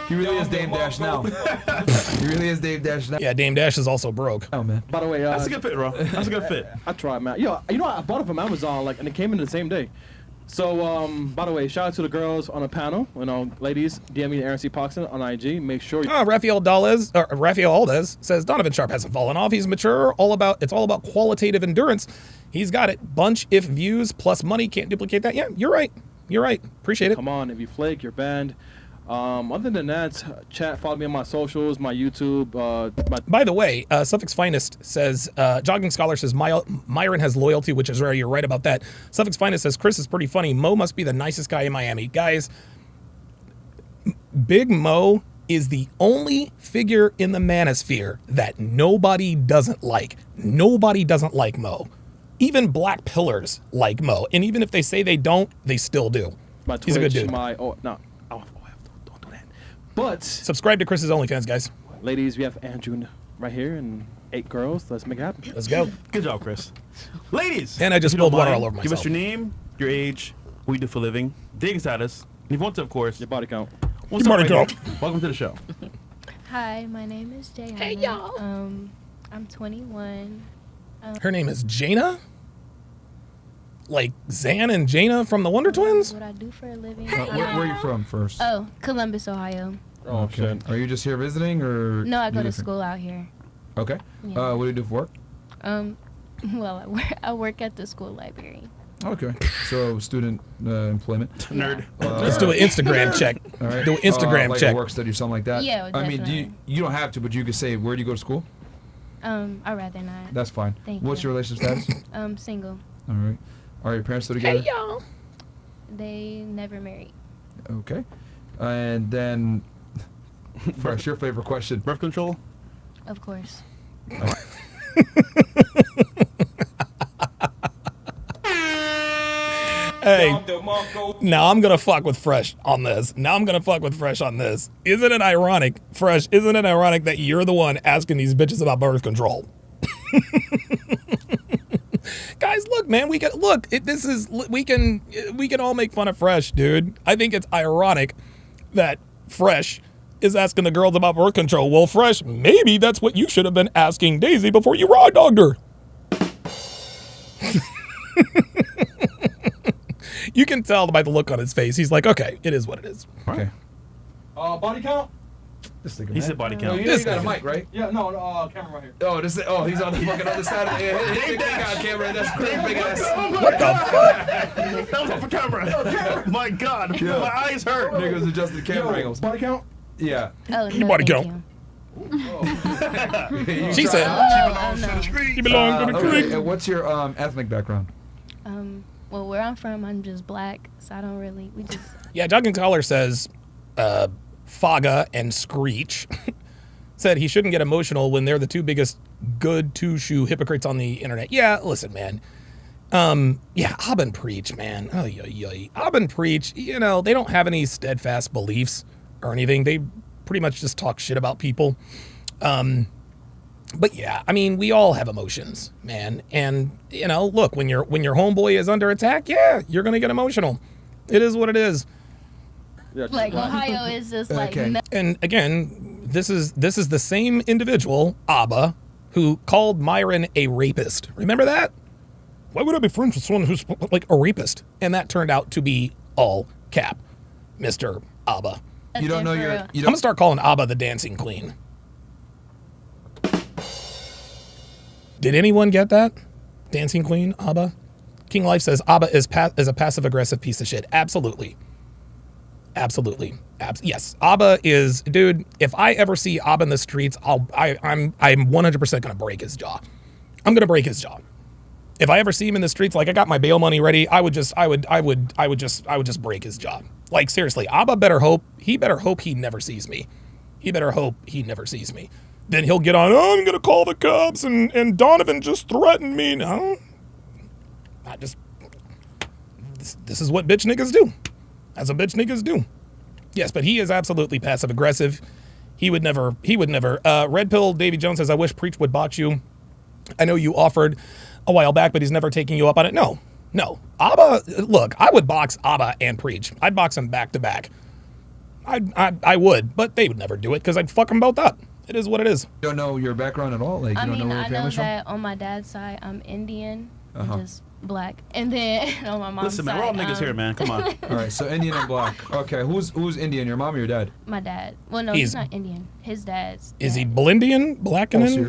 He really is Dame Dash now. He really is Dame Dash now. Yeah, Dame Dash is also broke. Oh, man. By the way, that's a good fit, bro. That's a good fit. I tried, man. Yo, I bought it from Amazon, and it came in the same day. So, by the way, shout out to the girls on the panel. Ladies, DM me Aaron C. Poxon on IG. Make sure you... Rafael Aldez says, Donovan Sharpe hasn't fallen off. He's mature. It's all about qualitative endurance. He's got it. Bunch if views plus money can't duplicate that. Yeah, you're right. You're right. Appreciate it. Come on. If you flake, you're banned. Other than that, chat, follow me on my socials, my YouTube. By the way, Suffix Finest says, Jogging Scholar says, Myron has loyalty, which is rare. You're right about that. Suffix Finest says, Chris is pretty funny. Mo must be the nicest guy in Miami. Guys, Big Mo is the only figure in the manosphere that nobody doesn't like. Nobody doesn't like Mo. Even black pillars like Mo. And even if they say they don't, they still do. My Twitch, he's a good dude. But Subscribe to Chris's OnlyFans, guys. ladies, we have Andrew right here and 8 girls. Let's make it happen. Let's go. Good job, Chris. Ladies. And I just if you don't spilled water mind, all over Give us myself. your name, your age, what you do for a living, dating status. And if you want to, of course. Your body count. We'll Your start body right count. here. Welcome to the show. Hi, my name is Jayana. Hey, y'all. I'm 21. Her name is Jaina? Like Zan and Jaina from the Wonder Twins? What I do for a living. Where are you from first? Oh, Columbus, Ohio. Oh, Okay. shit. Are you just here visiting or? No, I go to different? school out here. Okay. Yeah. What do you do for work? Well, I work at the school library. Okay. So student employment. Nerd. Let's do an Instagram check. All right. Do an Instagram like check. a work study or something like that. Yeah, I mean, definitely. you don't have to, but you could say, where do you go to school? I'd rather not. That's fine. Thank What's you. your relationship status? Single. All right. Are your parents still together? y'all. They never married. Okay. And then, Fresh, your favorite question. Birth control. Of course. Hey, now I'm gonna fuck with Fresh on this. Isn't it ironic, Fresh? Isn't it ironic that you're the one asking these bitches about birth control? Guys, look, man, we can all make fun of Fresh, dude. I think it's ironic that Fresh is asking the girls about birth control. Well, Fresh, maybe that's what you should have been asking Daisy before you raw dogged her. You can tell by the look on his face. He's like, okay, it is what it is. Okay. Body count? This nigga, He man. said body Oh, count. you know you got a nigga. mic, right? Yeah, no, camera right here. Oh, he's on the fucking other side of the He got a camera. That's crazy. Big ass. What the fuck? That was off the camera. My God. Yeah. My eyes hurt. Niggas adjusted the camera angles. Body count? Yeah. Oh, Your no, body thank count. you. She said, Oh, no. you belong to the Okay. creek. And what's your ethnic background? Well, where I'm from, I'm just black, so I don't really. We just. Yeah, Jogging Collar says Faga and Screech said he shouldn't get emotional when they're the two biggest good two-shoe hypocrites on the internet. Yeah, listen, man. Yeah, Abba and Preach, man. Abba and Preach, you know, they don't have any steadfast beliefs or anything. They pretty much just talk shit about people. But yeah, I mean, we all have emotions, man. And, you know, look, when your homeboy is under attack, yeah, you're going to get emotional. It is what it is. Yeah, Like, Ohio is just like. Okay. And again, this is the same individual, Abba, who called Myron a rapist. Remember that? Why would I be friends with someone who's like a rapist? And that turned out to be all cap, Mr. Abba. You don't know your. You I'm don't, gonna start calling Abba the dancing queen. Did anyone get that? Dancing queen, Abba? King Life says Abba is a passive aggressive piece of shit. Absolutely. Yes, Abba is, dude. If I ever see Abba in the streets, I'm 100% gonna break his jaw. I'm gonna break his jaw. If I ever see him in the streets, like I got my bail money ready, I would just break his jaw. Like seriously, Abba better hope he never sees me. He better hope he never sees me. Then he'll get on, oh, I'm gonna call the cops and Donovan just threatened me. No. This is what bitch niggas do. That's what bitch niggas do. Yes, but he is absolutely passive aggressive. He would never. Red Pill Davy Jones says, I wish Preach would bot you. I know you offered a while back, but he's never taking you up on it. No. Abba, look, I would box Abba and Preach. I'd box them back to back. I would, but they would never do it because I'd fuck them both up. It is what it is. don't know your background at all. Like you I don't know mean, where your I know family's from. that on my dad's side, I'm Indian Uh-huh. and just black. And then on my mom's Listen, man, side, we're all niggas here, man. Come on. All right, so Indian and black. Okay, who's Indian? Your mom or your dad? My dad. Well, no, He's- he's not Indian. His dad's. Is he dad. Blindian? Black and Oh, so your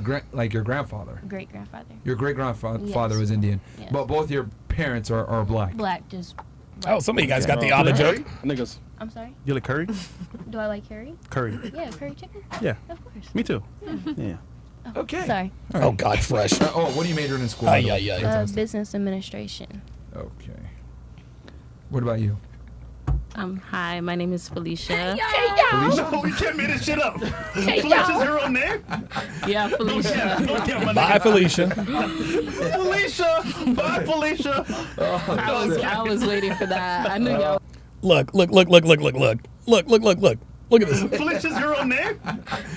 your grandfather. Great grandfather. Your great grandfather Yes. was Indian, Yes. but both your parents are black. Black, just. Oh, some of you guys got the Yeah. Abba joke. Niggas. I'm sorry. You like curry? Do I like curry? Curry. Yeah, curry chicken. Yeah. Of course. Me too. Yeah. Okay. Sorry. Oh God, Fresh. What are you majoring in school? by the way? Ay, ay, ay. Fantastic. Business administration. Okay. What about you? Hi, my name is Felicia. Felicia? No, we can't make this shit up. Felicia's her own name? Yeah, Felicia. Yeah, Bye, Felicia. Felicia. Bye, Felicia. I was waiting for that. I knew y'all. Look. Look at this. Felicia's your own name?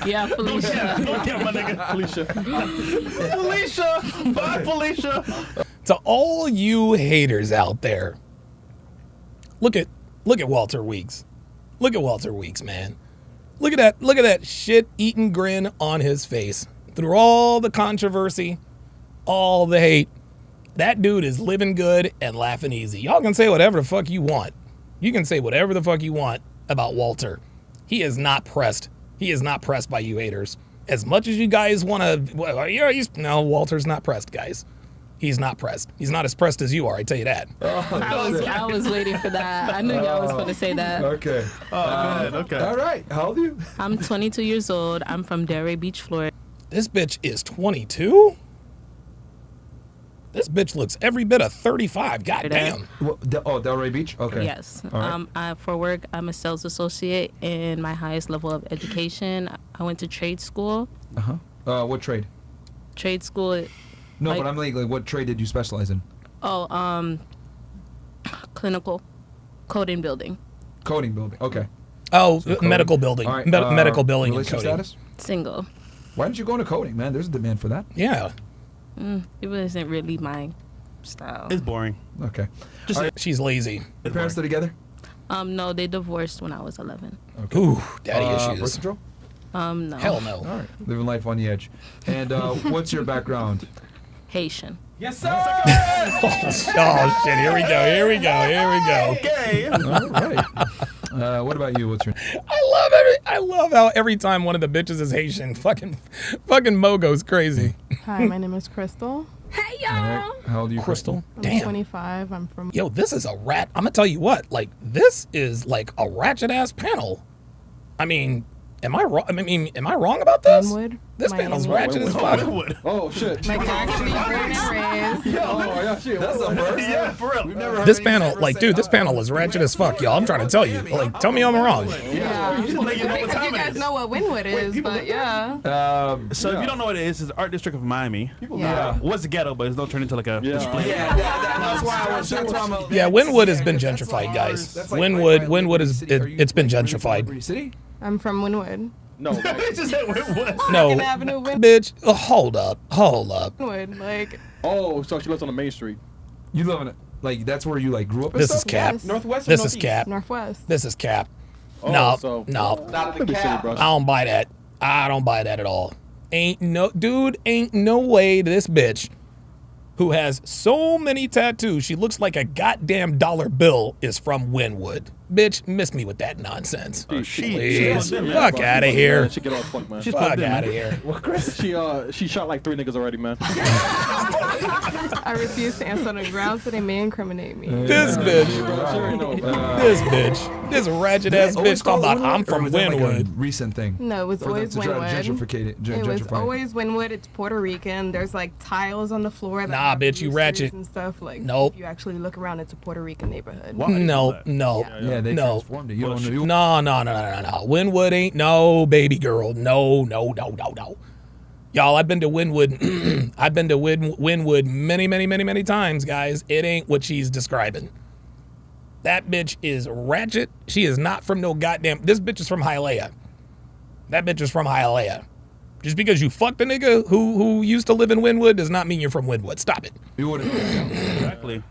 Yeah, Felicia. Yeah, my nigga. Felicia. Felicia. Bye, Felicia. To all you haters out there, look at Walter Weeks. Look at Walter Weeks, man. Look at that shit-eating grin on his face. Through all the controversy, all the hate, that dude is living good and laughing easy. Y'all can say whatever the fuck you want. You can say whatever the fuck you want about Walter. He is not pressed. He is not pressed by you haters. As much as you guys want to, no, Walter's not pressed, guys. He's not pressed. He's not as pressed as you are, I tell you that. I was waiting for that. I knew y'all was going to say that. Okay. Okay. All right. How old are you? I'm 22 years old. I'm from Delray Beach, Florida. This bitch is 22? This bitch looks every bit of 35. God damn. Delray Beach? Okay. Yes. All right. For work, I'm a sales associate in my highest level of education. I went to trade school. What trade? Trade school. No, Like- but I'm like, what trade did you specialize in? Clinical coding building. Coding building. Okay. Oh, coding. medical building. All right. Medical billing and relationship coding. status? Single. Why didn't you go into coding, man? There's a demand for that. Yeah. It wasn't really my style. It's boring. Okay. She's lazy. Your parents still together? No, they divorced when I was 11. Okay. Ooh, daddy Birth issues. control? No. Hell no. All right. Living life on the edge. And what's your background? Haitian. Yes, sir. Oh shit! Here we go. Okay. All right. What about you? What's your? I love how every time one of the bitches is Haitian, fucking Mo goes crazy. Hi, my name is Crystal. Hey, All y'all. right. How old are you, Crystal. I'm Damn. 25. I'm from. Yo, this is a rat. I'm gonna tell you what. Like, this is like a ratchet ass panel. I mean, am I wrong? am I wrong about this? Winwood, This Miami. panel's ratchet as fuck. Oh, shit. Like actually born and raised. Oh, yeah, shit. That's the first. Yeah, for real. We've never heard This anyone panel, ever like, say, dude, this panel is ratchet as fuck, y'all. I'm trying to tell you. Like, tell me I'm wrong. Yeah. You let you know what Because time you it guys is. know what Winwood is, people but live yeah. So if you don't know what it is, it's the art district of Miami. Yeah. What's the ghetto, but it's don't turn into like a display. Yeah, that's why I was. That's why I'm. Yeah, Winwood has been gentrified, guys. That's like Winwood right by Liberty is City. Are you it's been like, Liberty gentrified. City? I'm from Winwood. No, like, It just said what it was. No, Second Avenue, bitch. Hold up. Winwood. Like, oh, so she lives on the main street. You live in it. Like that's where you like grew up. And This stuff? is cap. Yes. Northwest or This is northeast? cap. Northwest. This is cap. Oh, No, so, no. Not the cap. I don't buy that. I don't buy that at all. Ain't no way this bitch who has so many tattoos, she looks like a goddamn dollar bill, is from Winwood. Bitch, miss me with that nonsense. Please. Fuck out of here. She get all fucked, man. Fuck out of here. Well, Chris, she shot like 3 niggas already, man. I refuse to answer on the grounds that they may incriminate me. This bitch. She already know. This bitch. This ratchet ass bitch talking about I'm from Or was that like a Winwood. recent thing. No, it was For them always to try to Winwood. gentrify it. It was gentrify it. always Winwood. It's Puerto Rican. There's like tiles on the floor. that Nah, have bitch, you roosters ratchet. and stuff. Like, Nope. if you actually look around, it's a Puerto Rican neighborhood. No. Yeah, they No. transformed it. You don't know. No. Winwood ain't no baby girl. No. Y'all, I've been to Winwood. I've been to Winwood many times, guys. It ain't what she's describing. That bitch is ratchet. She is not from no goddamn. This bitch is from Hialeah. That bitch is from Hialeah. Just because you fucked a nigga who used to live in Winwood does not mean you're from Winwood. Stop it. You wouldn't. Exactly.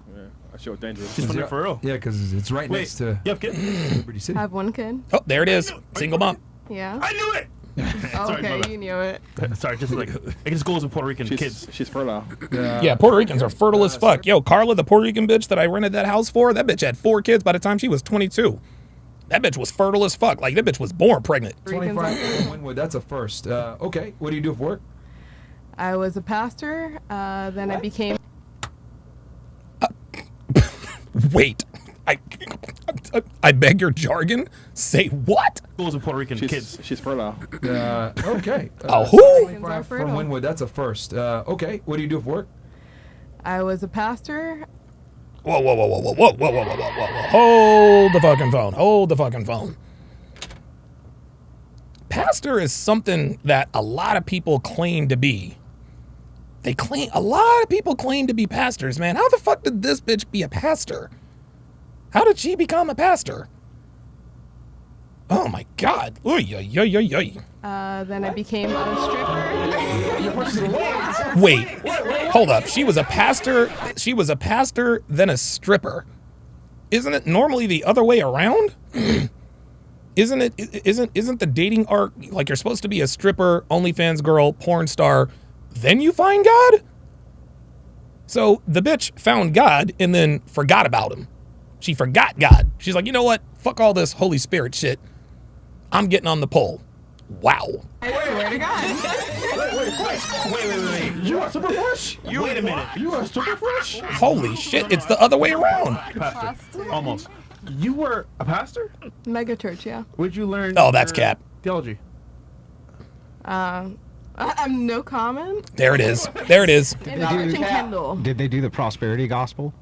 That shit was dangerous. She's from there for real. Yeah, because it's right Wait, next to you have kids? Liberty City. I have one kid. Oh, there it is. Single mom. Yeah. I knew it. Sorry, Okay, brother. you knew it. Sorry, just like it just goes with Puerto Rican kids. She's fertile. Yeah, Puerto Ricans are fertile as fuck. Yo, Carla, the Puerto Rican bitch that I rented that house for, that bitch had 4 kids by the time she was 22. That bitch was fertile as fuck. Like, that bitch was born pregnant. 25 in Winwood. That's a first. Okay, what do you do for work? I was a pastor. Then I became. Wait. I beg your jargon? Say what? Goes with Puerto Rican kids. She's fertile. Okay. Oh, who? 25 from Winwood. That's a first. Okay, what do you do for work? I was a pastor. Whoa. Hold the fucking phone. Pastor is something that a lot of people claim to be. A lot of people claim to be pastors, man. How the fuck did this bitch be a pastor? How did she become a pastor? Oh my God. Oy, oy, oy, oy, oy. Then I became a stripper. Wait, hold up. She was a pastor. She was a pastor, then a stripper. Isn't it normally the other way around? Isn't the dating arc like you're supposed to be a stripper, OnlyFans girl, porn star, then you find God? So the bitch found God and then forgot about him. She forgot God. She's like, you know what? Fuck all this Holy Spirit shit. I'm getting on the pole. Wow. I swear to God. Wait. You are super fresh? Wait a minute. You are super fresh? Holy shit, it's the other way around. Pastor. Almost. You were a pastor? Mega church, yeah. Where'd you learn Oh, that's your cap. theology? I'm no comment. There it is. There it is. In the church in Kendall. Did they do the prosperity gospel?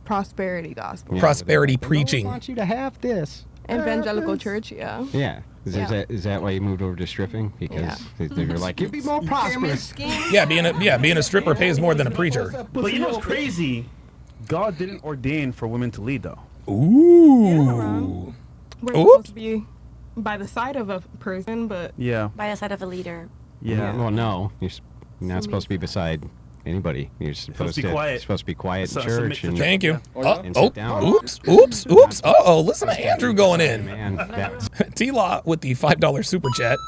Prosperity gospel. Yeah. Prosperity The Lord preaching. wants you to have this. Evangelical church, yeah. Yeah. Is that why you moved over to stripping? Because they were like, you'd be more prosperous. Yeah, being a stripper pays more than a preacher. But you know what's crazy? God didn't ordain for women to lead, though. Ooh. We're Oops. supposed to be by the side of a person, but Yeah. By the side of a leader. Yeah. Well, no. You're not supposed to be beside anybody. You're supposed to be quiet. You're supposed to be quiet in So- church. submit to And, Thank you. And sit down. Oops. Uh-oh, listen to Andrew going in. Man, that's T-Law with the $5 super chat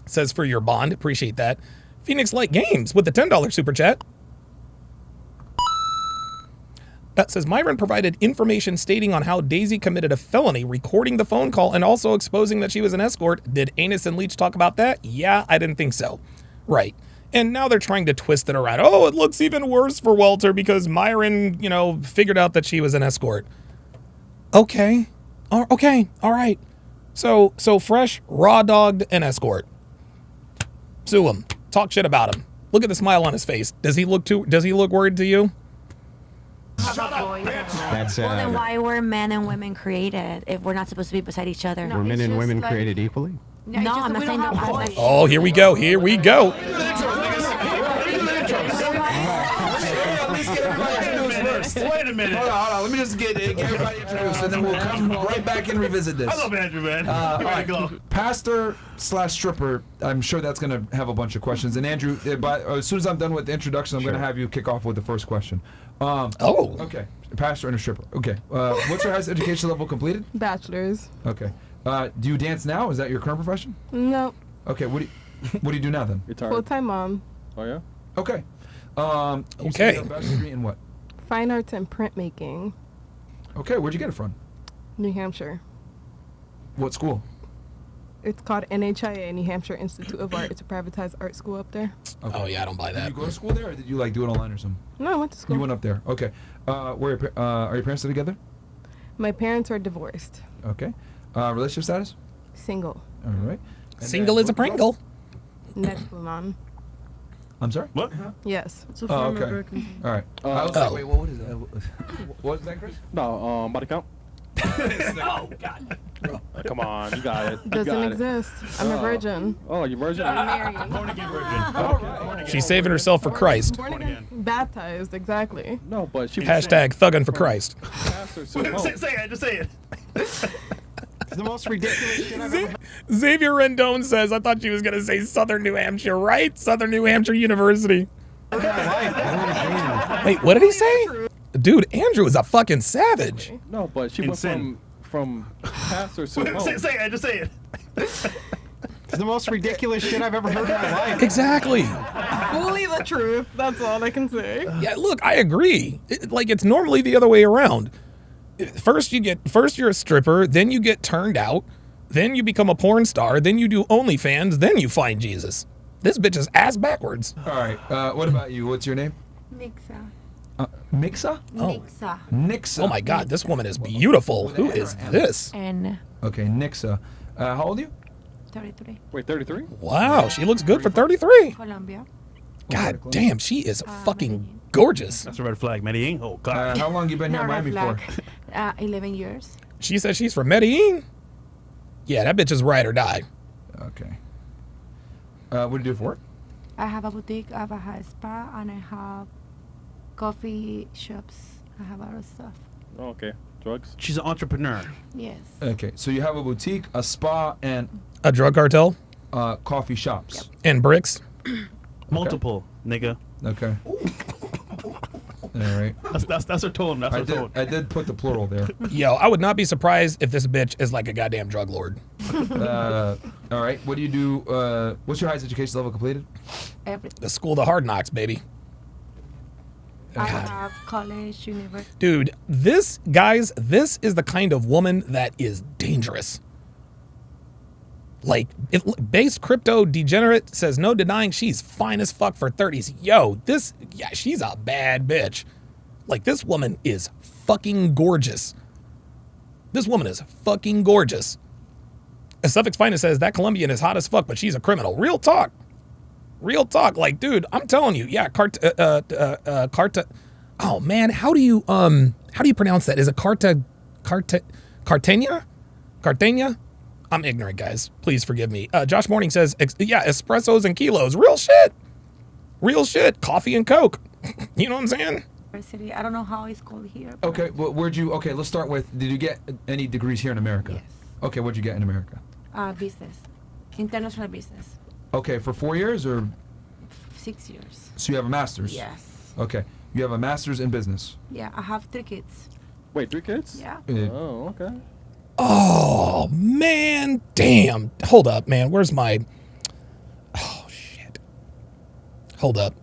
says for your bond, appreciate that. Phoenix Light Games with the $10 super chat. That says Myron provided information stating on how Daisy committed a felony, recording the phone call and also exposing that she was an escort. Did Anus and Leach talk about that? Yeah, I didn't think so. Right. And now they're trying to twist it around. Oh, it looks even worse for Walter because Myron, figured out that she was an escort. Okay. Okay. All right. So Fresh raw dogged an escort. Sue him. Talk shit about him. Look at the smile on his face. Does he look worried to you? that's Well, then why were men and women created if we're not supposed to be beside each other? were men and women created equally? No, I'm not saying that. Oh, here we go. Here we go. Wait a minute. Hold on. Let me just get everybody introduced, and then we'll come right back and revisit this. I love Andrew, man. All Here I right. go. Pastor/stripper. I'm sure that's going to have a bunch of questions. And Andrew, as soon as I'm done with the introduction, I'm going to have you kick off with the first question. Okay. Pastor and a stripper. Okay. What's your highest education level completed? bachelor's. Okay. Do you dance now? Is that your current profession? No. Okay. What do you do now then? Full-time mom. Oh, yeah? Okay. You Okay. said you have a bachelor's degree in what? Fine arts and printmaking. Okay. Where'd you get it from? New Hampshire. What school? It's called NHIA, New Hampshire Institute of Art. It's a privatized art school up there. Okay. Oh yeah, I don't buy Did that. you go to school there, or did you do it online or something? No, I went to school. You went up there. Okay. Are your parents still together? My parents are divorced. Okay. Relationship status? Single. All right. And Single then is a work Pringle. Next one. I'm sorry? What? Yes. Oh, okay. All right. I was like, wait, what is that? What is that, Chris? No, body count. Oh God. Come on, you got it. Doesn't exist. I'm a virgin. Oh, you virgin? I'm married. Born again virgin. She's saving herself for Christ. Born again. Baptized, exactly. No, but she Hashtag thuggin' for Christ. pastor. So, Say it. Just say it. It's the most ridiculous shit I've ever heard. Xavier Rendon says, I thought she was going to say Southern New Hampshire, right? Southern New Hampshire University. Wait, what did he say? Dude, Andrew is a fucking savage. no, but she Insane. went from pastor to home. Say it. Just say it. It's the most ridiculous shit I've ever heard in my life. Exactly. Fully the truth. That's all I can say. Yeah, look, I agree. It's normally the other way around. First you're a stripper, then you get turned out, then you become a porn star, then you do OnlyFans, then you find Jesus. This bitch is ass backwards. All right. What about you? What's your name? Mixa. Mixa? Mixa. Nixa. Oh my God, this woman is beautiful. Who is this? And Okay, Nixa. How old are you? 33. Wait, 33? Wow, she looks good for 33. Colombia. God damn, she is fucking gorgeous. That's a red flag, Medellin. Oh, God. How long you been here in Miami for? 11 years. She says she's from Medellin. Yeah, that bitch is ride or die. Okay. What do you do for work? I have a boutique, I have a spa, and I have coffee shops. I have a lot of stuff. Oh, okay. Drugs. She's an entrepreneur. Yes. Okay, so you have a boutique, a spa, and A drug cartel coffee shops. and bricks. Multiple, nigga. Okay. All right. That's her tone. That's her tone. I did put the plural there. Yo, I would not be surprised if this bitch is like a goddamn drug lord. All right. What do you do? What's your highest education level completed? Everything. The school of the hard knocks, baby. I have college, university. Dude, this is the kind of woman that is dangerous. Like, base crypto degenerate says no denying she's fine as fuck for 30s. Yo, she's a bad bitch. Like, this woman is fucking gorgeous. This woman is fucking gorgeous. As Suffix Finest says, that Colombian is hot as fuck, but she's a criminal. Real talk. Real talk. Like, dude, I'm telling you, yeah, oh man, how do you pronounce that? Is it Cartagena? Cartagena? I'm ignorant, guys. Please forgive me. Josh Morning says, yeah, espressos and kilos. Real shit. Real shit. Coffee and Coke. You know what I'm saying? University. I don't know how it's called here. Okay, well, okay, let's start with, did you get any degrees here in America? Yes. Okay, what'd you get in America? Business. International business. Okay, for 4 years or? 6 years. So you have a master's? Yes. Okay, you have a master's in business? Yeah, I have 3 kids. Wait, 3 kids? Yeah. Oh, okay. Oh, man. Damn. Hold up, man. Where's my... Oh, shit. Hold up.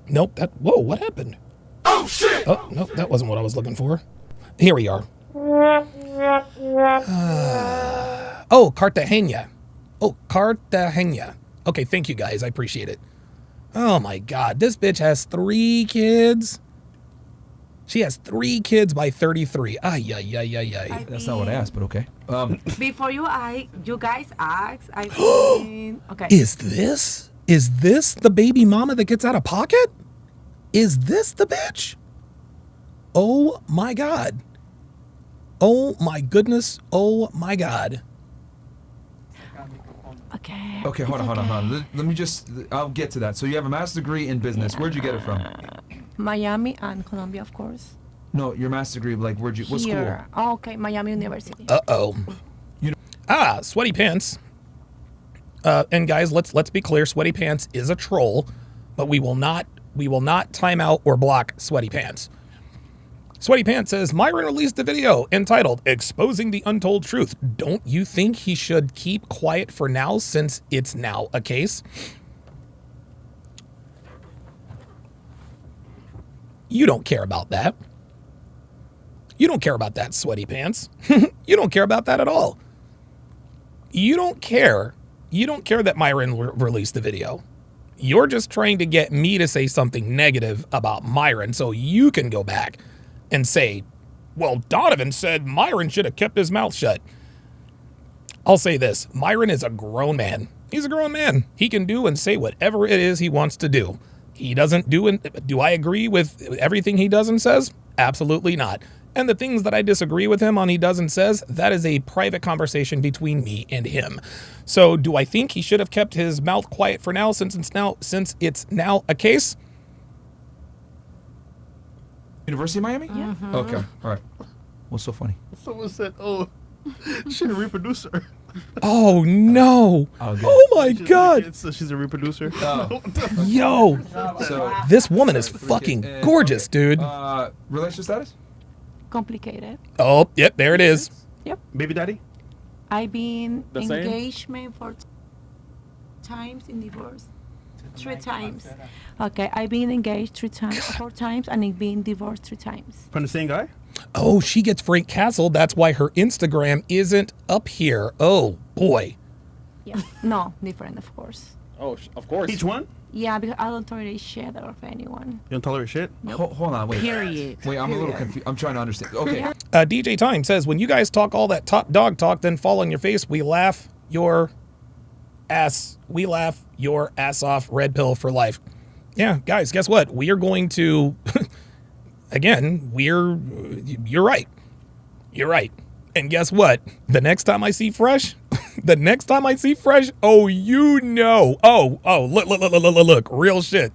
Nope. Whoa, what happened? Oh, shit! Oh, nope. That wasn't what I was looking for. Here we are. Oh, Cartagena. Oh, Cartagena. Okay, thank you, guys. I appreciate it. Oh, my God. This bitch has 3 kids. She has 3 kids by 33. Ay, ay, ay, ay, ay. That's not what I asked, but okay. Before you guys ask, I think... Okay. Is this the baby mama that gets out of pocket? Is this the bitch? Oh, my God. Oh, my goodness. Oh, my God. Okay. Okay, hold on. Let me just, I'll get to that. So you have a master's degree in business. Where'd you get it from? Miami and Colombia, of course. No, your master's degree, like, what school? Here. Oh, okay, Miami University. You know. Sweaty Pants. And guys, let's be clear. Sweaty Pants is a troll, but we will not time out or block Sweaty Pants. Sweaty Pants says, Myron released a video entitled Exposing the Untold Truth. Don't you think he should keep quiet for now since it's now a case? You don't care about that. You don't care about that, Sweaty Pants. You don't care about that at all. You don't care. You don't care that Myron released the video. You're just trying to get me to say something negative about Myron so you can go back and say, well, Donovan said Myron should have kept his mouth shut. I'll say this. Myron is a grown man. He's a grown man. He can do and say whatever it is he wants to do. He doesn't do and do I agree with everything he does and says? Absolutely not. And the things that I disagree with him on he does and says, that is a private conversation between me and him. So do I think he should have kept his mouth quiet for now since it's now a case? University of Miami? Yeah. Okay, all right. What's so funny? Someone said, "Oh, she's a reproducer." Oh no! Okay. Oh my God! So she's a reproducer. Yo, So, this woman is fucking gorgeous, dude. Relationship status? Complicated. Oh, yep, there it is. Baby daddy. I've been The same? engagement 4 times in divorce. 3 times. Okay, I've been engaged 4 times and I've been divorced 3 times. From the same guy. Oh, she gets Frank Castle. That's why her Instagram isn't up here. Oh boy. Yeah. No, different, of course. Oh, of course. Each one. Yeah, because I don't tolerate shit of anyone. You don't tolerate shit. Hold on, wait. Period. Wait, I'm a little confused. I'm trying to understand. Okay. DJ Time says, when you guys talk all that top dog talk, then fall on your face, we laugh your ass. We laugh your ass off. Red pill for life. Yeah, guys, guess what? We are going to, again, you're right. You're right. And guess what? The next time I see Fresh, oh, you know. Oh, look, real shit.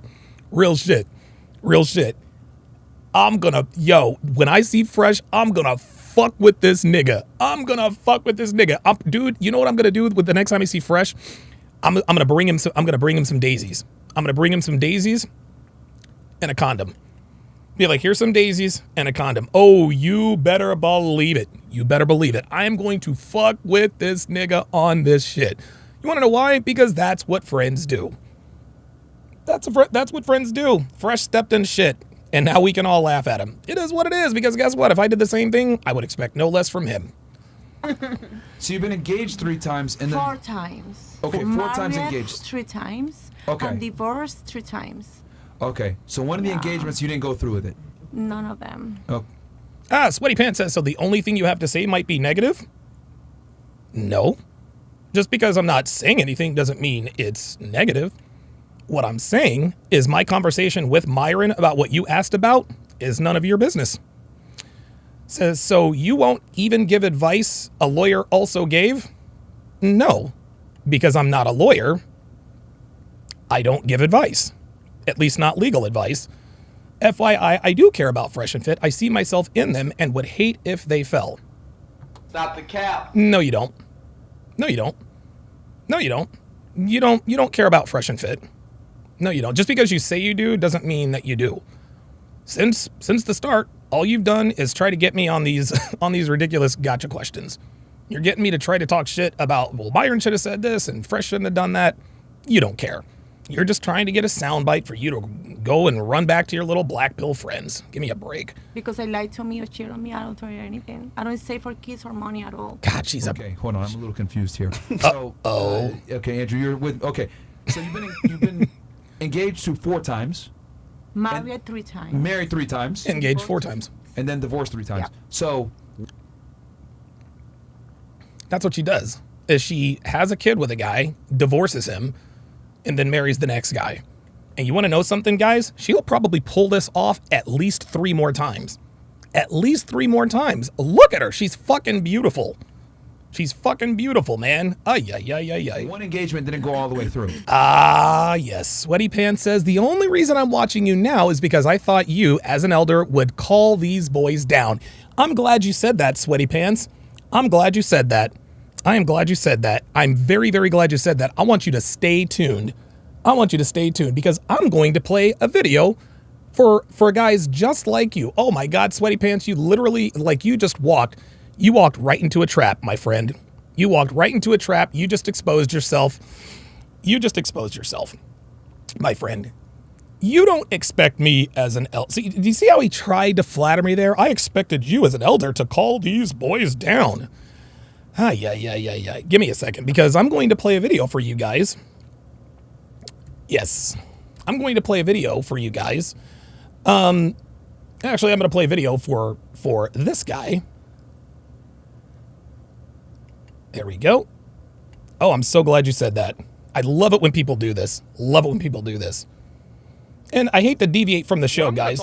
when I see Fresh, I'm gonna fuck with this nigga. Dude, you know what I'm gonna do with the next time I see Fresh? I'm gonna bring him some daisies. I'm gonna bring him some daisies and a condom. Be like, here's some daisies and a condom. Oh, you better believe it. I am going to fuck with this nigga on this shit. You want to know why? Because that's what friends do. That's what friends do. Fresh stepped in shit, and now we can all laugh at him. It is what it is, because guess what? If I did the same thing, I would expect no less from him. So you've been engaged 3 times and then 4 times. Okay, 4 times Married engaged. 3 times. Okay. And divorced 3 times. Okay, so one of the engagements you didn't go through with it. None of them. Oh, Sweaty Pants says, so the only thing you have to say might be negative? No. Just because I'm not saying anything doesn't mean it's negative. What I'm saying is my conversation with Myron about what you asked about is none of your business. Says, so you won't even give advice a lawyer also gave? No, because I'm not a lawyer. I don't give advice, at least not legal advice. FYI, I do care about Fresh and Fit. I see myself in them and would hate if they fell. Stop the cap. No, you don't. You don't care about Fresh and Fit. No, you don't. Just because you say you do doesn't mean that you do. Since the start, all you've done is try to get me on these ridiculous gotcha questions. You're getting me to try to talk shit about, well, Byron should have said this and Fresh shouldn't have done that. You don't care. You're just trying to get a soundbite for you to go and run back to your little black pill friends. Give me a break. Because I lied to me or cheat on me, I don't tell you anything. I don't say for kids or money at all. God, she's okay. Hold on, I'm a little confused here. So, okay, Andrew, you're with. Okay, so you've been engaged to 4 times. Married 3 times. Married 3 times. Engaged 4 times. And then divorced 3 times. Yeah. So that's what she does. Is she has a kid with a guy, divorces him, and then marries the next guy. And you want to know something, guys? She'll probably pull this off at least 3 more times. At least 3 more times. Look at her. She's fucking beautiful. She's fucking beautiful, man. Ay. One engagement didn't go all the way through. Yes. Sweaty Pants says, the only reason I'm watching you now is because I thought you, as an elder, would call these boys down. I'm glad you said that, Sweaty Pants. I'm glad you said that. I am glad you said that. I'm very, very glad you said that. I want you to stay tuned. Because I'm going to play a video for guys just like you. Oh my God, Sweaty Pants, you literally, you walked right into a trap, my friend. You walked right into a trap. You just exposed yourself. My friend. You don't expect me as an elder. See, do you see how he tried to flatter me there? I expected you as an elder to call these boys down. Yeah. Give me a second, because I'm going to play a video for you guys. Yes, I'm going to play a video for you guys. Actually, I'm going to play a video for this guy. There we go. Oh, I'm so glad you said that. I love it when people do this. And I hate to deviate from the show, guys.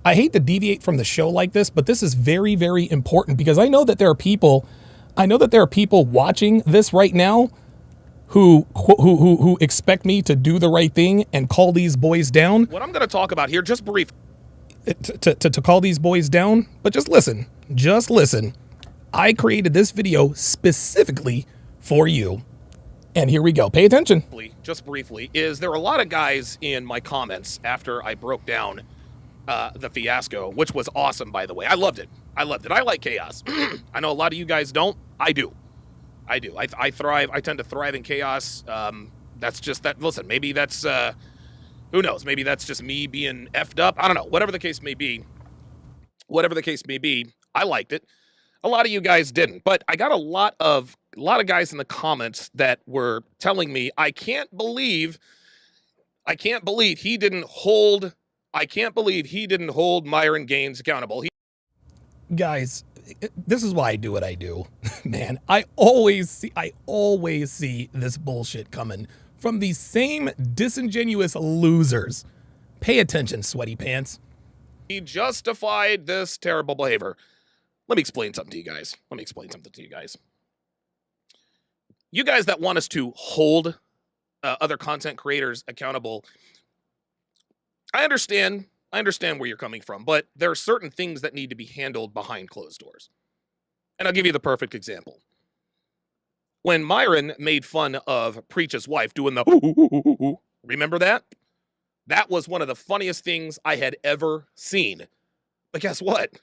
I hate to deviate from the show like this, but this is very, very important, because I know that there are people watching this right now who expect me to do the right thing and call these boys down. What I'm going to talk about here, just brief, to call these boys down, but just listen. I created this video specifically for you. And here we go. Pay attention. Just briefly, there are a lot of guys in my comments after I broke down the fiasco, which was awesome, by the way. I loved it. I like chaos. I know a lot of you guys don't. I do. I thrive. I tend to thrive in chaos. That's just that. Listen, maybe that's, who knows? Maybe that's just me being effed up. I don't know. Whatever the case may be, I liked it. A lot of you guys didn't, but I got a lot of guys in the comments that were telling me, I can't believe he didn't hold Myron Gaines accountable. Guys, this is why I do what I do, man. I always see this bullshit coming from these same disingenuous losers. Pay attention, Sweaty Pants. He justified this terrible behavior. Let me explain something to you guys. You guys that want us to hold other content creators accountable, I understand I understand where you're coming from, but there are certain things that need to be handled behind closed doors. And I'll give you the perfect example. When Myron made fun of Preach's wife doing the remember that? That was one of the funniest things I had ever seen. But guess what?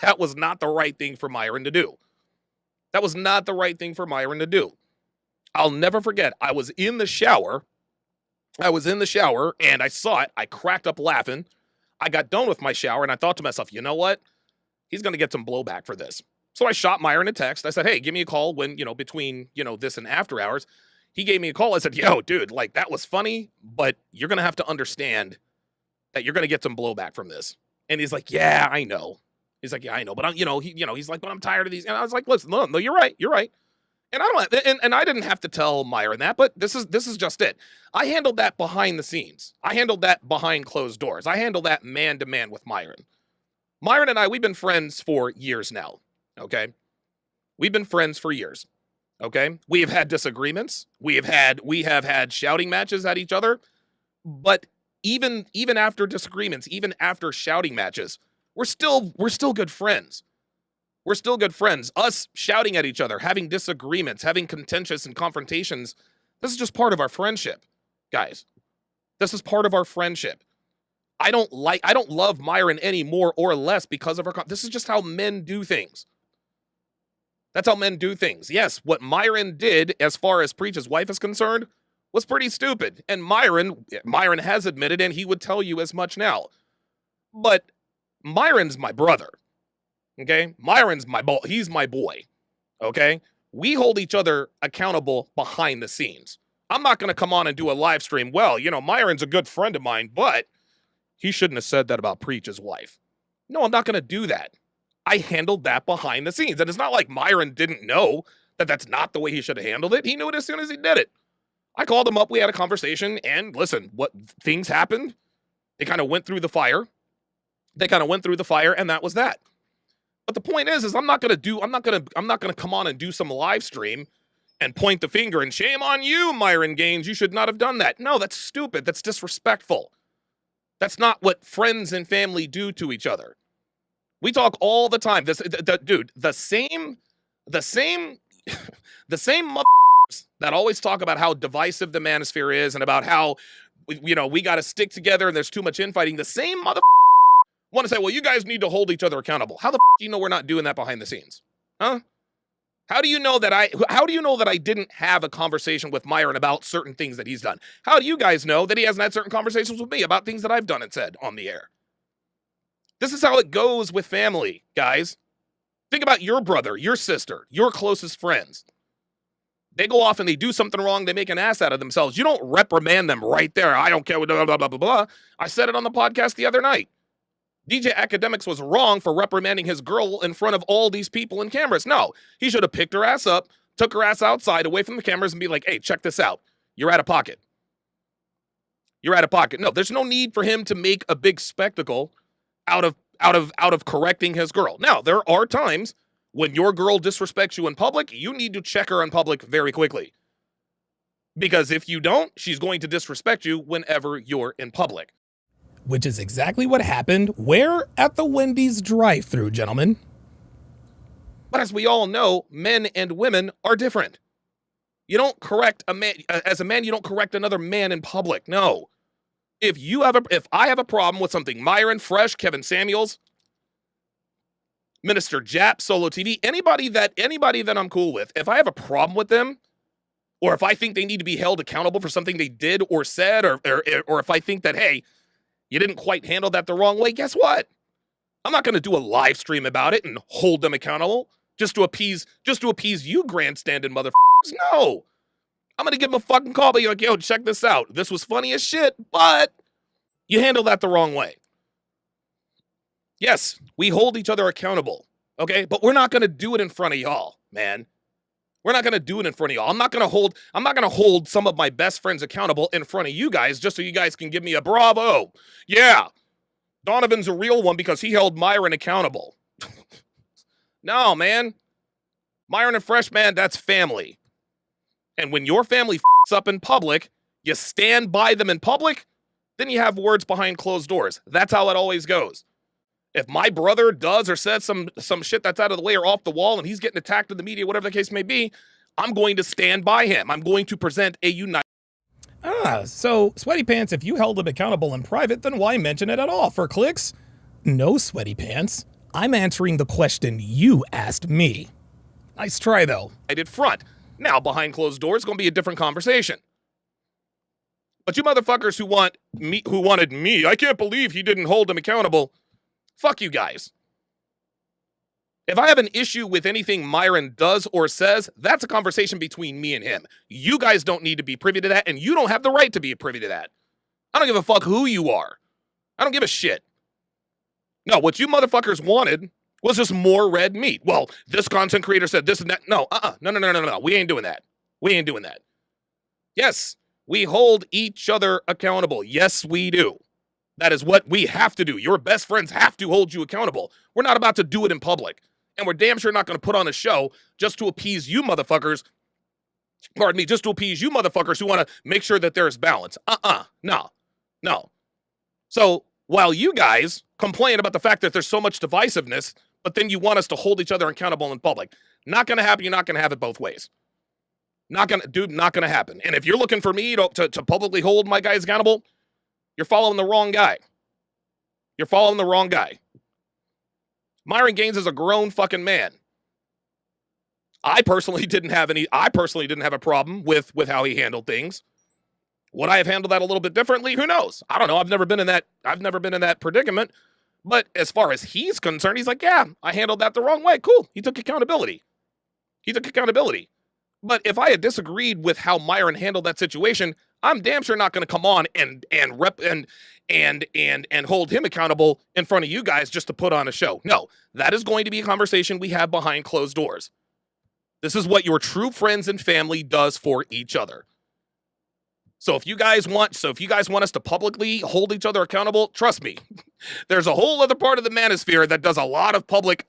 That was not the right thing for Myron to do. That was not the right thing for Myron to do. I'll never forget. I was in the shower and I saw it. I cracked up laughing. I got done with my shower and I thought to myself, you know what? He's going to get some blowback for this. So I shot Myron a text. I said, hey, give me a call when, between, this and after hours. He gave me a call. I said, yo, dude, like that was funny, but you're going to have to understand that you're going to get some blowback from this. And he's like, yeah, I know. He's like, yeah, I know. But I'm, he's like, but I'm tired of these. And I was like, listen, no, you're right. You're right. And I didn't have to tell Myron that, but this is just it. I handled that behind the scenes. I handled that behind closed doors. I handled that man to man with Myron. Myron and I, we've been friends for years now. Okay. We've been friends for years. Okay. We have had disagreements. We have had shouting matches at each other. But even after disagreements, even after shouting matches, we're still good friends. We're still good friends. Us shouting at each other, having disagreements, having contentious and confrontations. This is just part of our friendship, guys. This is part of our friendship. I don't love Myron any more or less because of this is just how men do things. That's how men do things. Yes, what Myron did as far as Preach's wife is concerned was pretty stupid. And Myron has admitted, and he would tell you as much now. But Myron's my brother. Okay? Myron's he's my boy. Okay? We hold each other accountable behind the scenes. I'm not going to come on and do a live stream. Well, Myron's a good friend of mine, but he shouldn't have said that about Preach's wife. No, I'm not going to do that. I handled that behind the scenes. And it's not like Myron didn't know that that's not the way he should have handled it. He knew it as soon as he did it. I called him up. We had a conversation. And listen, what things happened, they kind of went through the fire. And that was that. But the point is I'm not going to come on and do some live stream and point the finger and shame on you, Myron Gaines. You should not have done that. No, that's stupid. That's disrespectful. That's not what friends and family do to each other. We talk all the time. The same motherfuckers that always talk about how divisive the manosphere is and about how, we got to stick together and there's too much infighting. The same motherfuckers want to say, well, you guys need to hold each other accountable. How the do you know we're not doing that behind the scenes? Huh? How do you know that I didn't have a conversation with Myron about certain things that he's done? How do you guys know that he hasn't had certain conversations with me about things that I've done and said on the air? This is how it goes with family, guys. Think about your brother, your sister, your closest friends. They go off and they do something wrong. They make an ass out of themselves. You don't reprimand them right there. I don't care. Blah, blah, blah, blah, blah. I said it on the podcast the other night. DJ Academics was wrong for reprimanding his girl in front of all these people and cameras. No, he should have picked her ass up, took her ass outside away from the cameras and be like, hey, check this out. You're out of pocket. You're out of pocket. No, there's no need for him to make a big spectacle out of correcting his girl. Now, there are times when your girl disrespects you in public, you need to check her in public very quickly. Because if you don't, she's going to disrespect you whenever you're in public. Which is exactly what happened where? At the Wendy's drive-thru, gentlemen. But as we all know, men and women are different. You don't correct a man, as a man, you don't correct another man in public. No. If I have a problem with something, Myron, Fresh, Kevin Samuels, Minister Jap, Solo TV, anybody that I'm cool with, if I have a problem with them, or if I think they need to be held accountable for something they did or said, or if I think that, hey, you didn't quite handle that the wrong way, guess what? I'm not going to do a live stream about it and hold them accountable just to appease you grandstanding motherfuckers. No. I'm going to give them a fucking call, but you're like, yo, check this out. This was funny as shit, but you handled that the wrong way. Yes, we hold each other accountable, okay? But we're not going to do it in front of y'all, man. We're not going to do it in front of y'all. I'm not going to hold some of my best friends accountable in front of you guys just so you guys can give me a bravo. Yeah, Donovan's a real one because he held Myron accountable. No, man. Myron and Fresh, man, that's family. And when your family f***s up in public, you stand by them in public, then you have words behind closed doors. That's how it always goes. If my brother does or says some shit that's out of the way or off the wall and he's getting attacked in the media, whatever the case may be, I'm going to stand by him. I'm going to present a united. So Sweaty Pants, if you held him accountable in private, then why mention it at all? For clicks? No, Sweaty Pants. I'm answering the question you asked me. Nice try, though. I did front. Now, behind closed doors, it's going to be a different conversation. But you motherfuckers who wanted me, I can't believe he didn't hold him accountable. Fuck you guys. If I have an issue with anything Myron does or says, that's a conversation between me and him. You guys don't need to be privy to that, and you don't have the right to be privy to that. I don't give a fuck who you are. I don't give a shit. No, what you motherfuckers wanted was just more red meat. Well, this content creator said this and that. No, no. We ain't doing that. We ain't doing that. Yes, we hold each other accountable. Yes, we do. That is what we have to do. Your best friends have to hold you accountable. We're not about to do it in public. And we're damn sure not going to put on a show just to appease you motherfuckers. Pardon me, just to appease you motherfuckers who want to make sure that there's balance. No. So while you guys complain about the fact that there's so much divisiveness, but then you want us to hold each other accountable in public, not going to happen. You're not going to have it both ways. Not going to happen. And if you're looking for me to publicly hold my guys accountable, you're following the wrong guy. You're following the wrong guy. Myron Gaines is a grown fucking man. I personally didn't have a problem with how he handled things. Would I have handled that a little bit differently? Who knows? I don't know. I've never been in that predicament. But as far as he's concerned, he's like, yeah, I handled that the wrong way. Cool. He took accountability. But if I had disagreed with how Myron handled that situation, I'm damn sure not going to come on and hold him accountable in front of you guys just to put on a show. No, that is going to be a conversation we have behind closed doors. This is what your true friends and family does for each other. So if you guys want us to publicly hold each other accountable, trust me, there's a whole other part of the manosphere that does a lot of public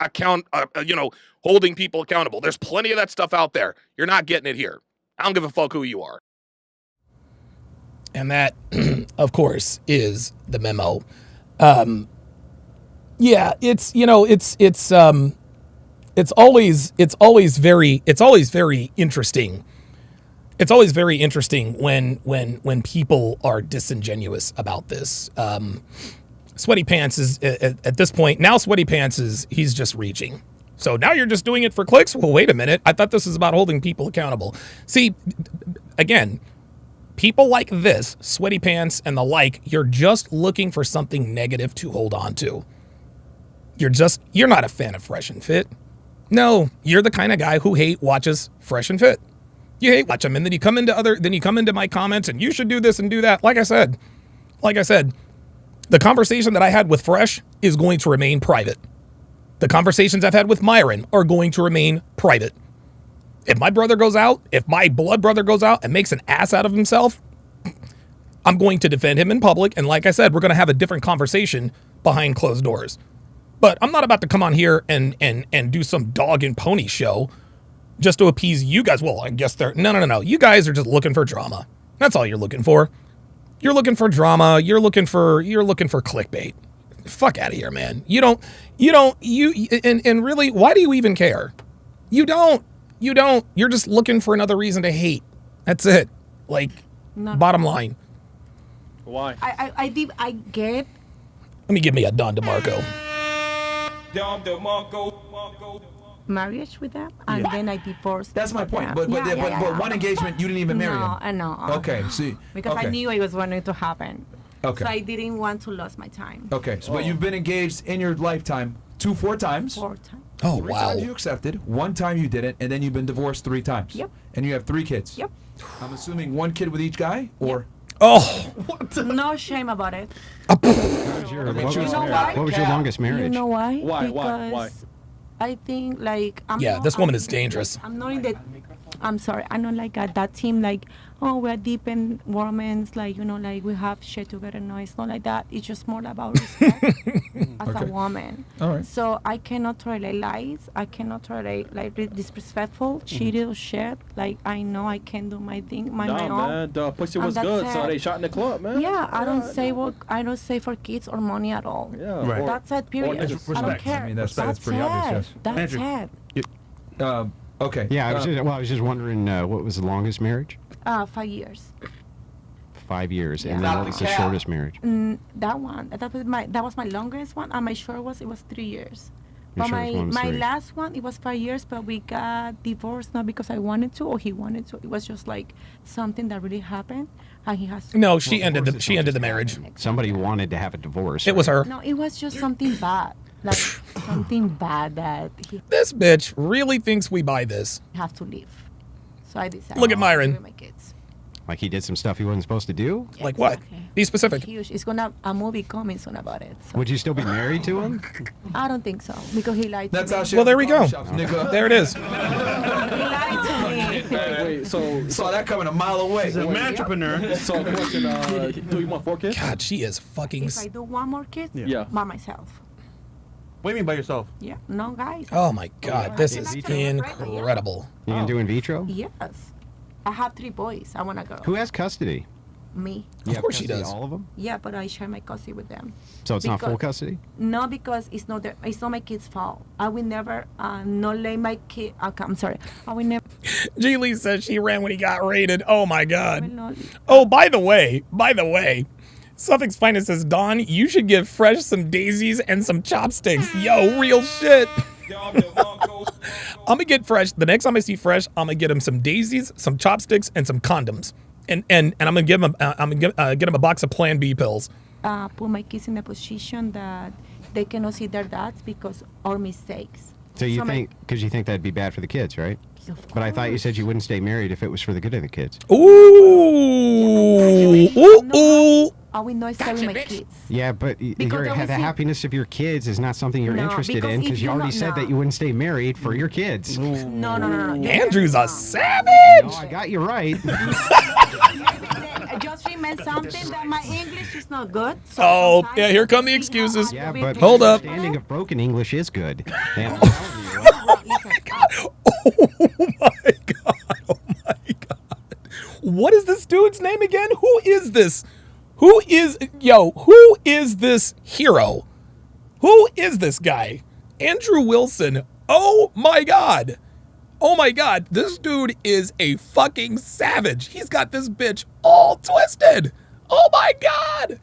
holding people accountable. There's plenty of that stuff out there. You're not getting it here. I don't give a fuck who you are. And that, of course, is the memo. It's always very interesting. It's always very interesting when people are disingenuous about this. Sweaty Pants is at this point now. Sweaty Pants he's just reaching. So now you're just doing it for clicks. Well, wait a minute. I thought this was about holding people accountable. See, again, people like this, Sweaty Pants and the like, you're just looking for something negative to hold on to. You're not a fan of Fresh and Fit. No, you're the kind of guy who watches Fresh and Fit. You hate watch them, and then you come into my comments and you should do this and do that. Like I said, the conversation that I had with Fresh is going to remain private. The conversations I've had with Myron are going to remain private. If my blood brother goes out and makes an ass out of himself, I'm going to defend him in public. And like I said, we're going to have a different conversation behind closed doors. But I'm not about to come on here and do some dog and pony show just to appease you guys. Well, I guess no. You guys are just looking for drama. That's all you're looking for. You're looking for drama. You're looking for clickbait. Fuck out of here, man. And really, why do you even care? You don't. You're just looking for another reason to hate. That's it. Bottom line. Why? I get. Let me give me a Don DeMarco. Marriage with them, and then I divorced. That's my point. But one engagement, you didn't even marry him. No. Okay, see. Because I knew it was going to happen. Okay. So I didn't want to lose my time. Okay, so but you've been engaged in your lifetime 4 times. 4 times. Oh, Three wow. times you accepted, 1 time you didn't, and then you've been divorced 3 times. Yep. And you have 3 kids. Yep. I'm assuming 1 kid with each guy, or? Yep. Oh. No shame about it. What was your longest marriage? You know why? Why? Because Why? I think this woman is dangerous. I'm not in the I'm sorry, I don't like that team, like, oh, we're deep in romance, like, like we have shit together. No, it's not like that. It's just more about respect as a woman. All right. So I cannot tolerate lies. I cannot tolerate, like, disrespectful, cheated shit. Like, I know I can do my thing, my own. Man, the pussy was good, so they shot in the club, man. Yeah, I don't say for kids or money at all. Yeah, right. That's it, period. I don't care. I mean, that's pretty obvious, That's it. Okay. Yeah, I was just wondering, what was the longest marriage? 5 years. 5 years, Yeah. and then what was the shortest marriage? That one. That was my longest one, and my short was 3 years. Your But shortest one was my 3. last one, it was 5 years, but we got divorced not because I wanted to or he wanted to. It was just like something that really happened, and he has to. No, she ended the marriage. Somebody wanted to have a divorce. It was her. No, it was just something bad, like something bad that he This bitch really thinks we buy this. have to leave. So I decided. Look at to Myron. leave my kids. Like he did some stuff he wasn't supposed to do? Like what? Be specific. Huge. It's gonna a movie coming soon about it. So. Would you still be married to him? I don't think so because he lied to That's me. how she. Well, there we go. Nigga. There it is. He lied to me. Wait, so Saw that coming a mile away. He's an entrepreneur. So question, do you want 4 kids? God, she is fucking. If I do one more kid, Yeah. by myself. What do you mean by yourself? Yeah, no guys. Oh my God, this is Yeah. incredible. You can do in vitro? Yes. I have 3 boys. I want a girl. Who has custody? Me. You Of have course she custody does. of all of them? Yeah, but I share my custody with them. So it's not full Because- custody? No, because it's not my kid's fault. I will never not let my kid. Okay, I'm sorry. I will never. G Lee says she ran when he got raided. Oh my I will God. not, Oh, by the way, Suffolk's Finest says, Don, you should give Fresh some daisies and some chopsticks. Yo, real shit. I'm gonna get Fresh. The next time I see Fresh, I'm gonna get him some daisies, some chopsticks, and some condoms. And I'm gonna give him get him a box of Plan B pills. put my kids in a position that they cannot see their dads because our mistakes. So you my- think, because you think that'd be bad for the kids, right? Of But I thought you course. said you wouldn't stay married if it was for the good of the kids. Ooh. I will not stay with my kids. Yeah, but Because the happiness of your kids is not something you're No, interested because in if because you you're already not- said no. that you wouldn't stay married for your kids. No. Andrew's a savage. No, I got you right. I just remember something that my English is not good. So Oh, sometimes yeah, here come the I excuses. Yeah, be but Hold up. understanding of broken English is good. And I'm Oh my God. What is this dude's name again? Who is this? Who is this hero? Who is this guy? Andrew Wilson. Oh my God. Oh my God. This dude is a fucking savage. He's got this bitch all twisted. Oh my God.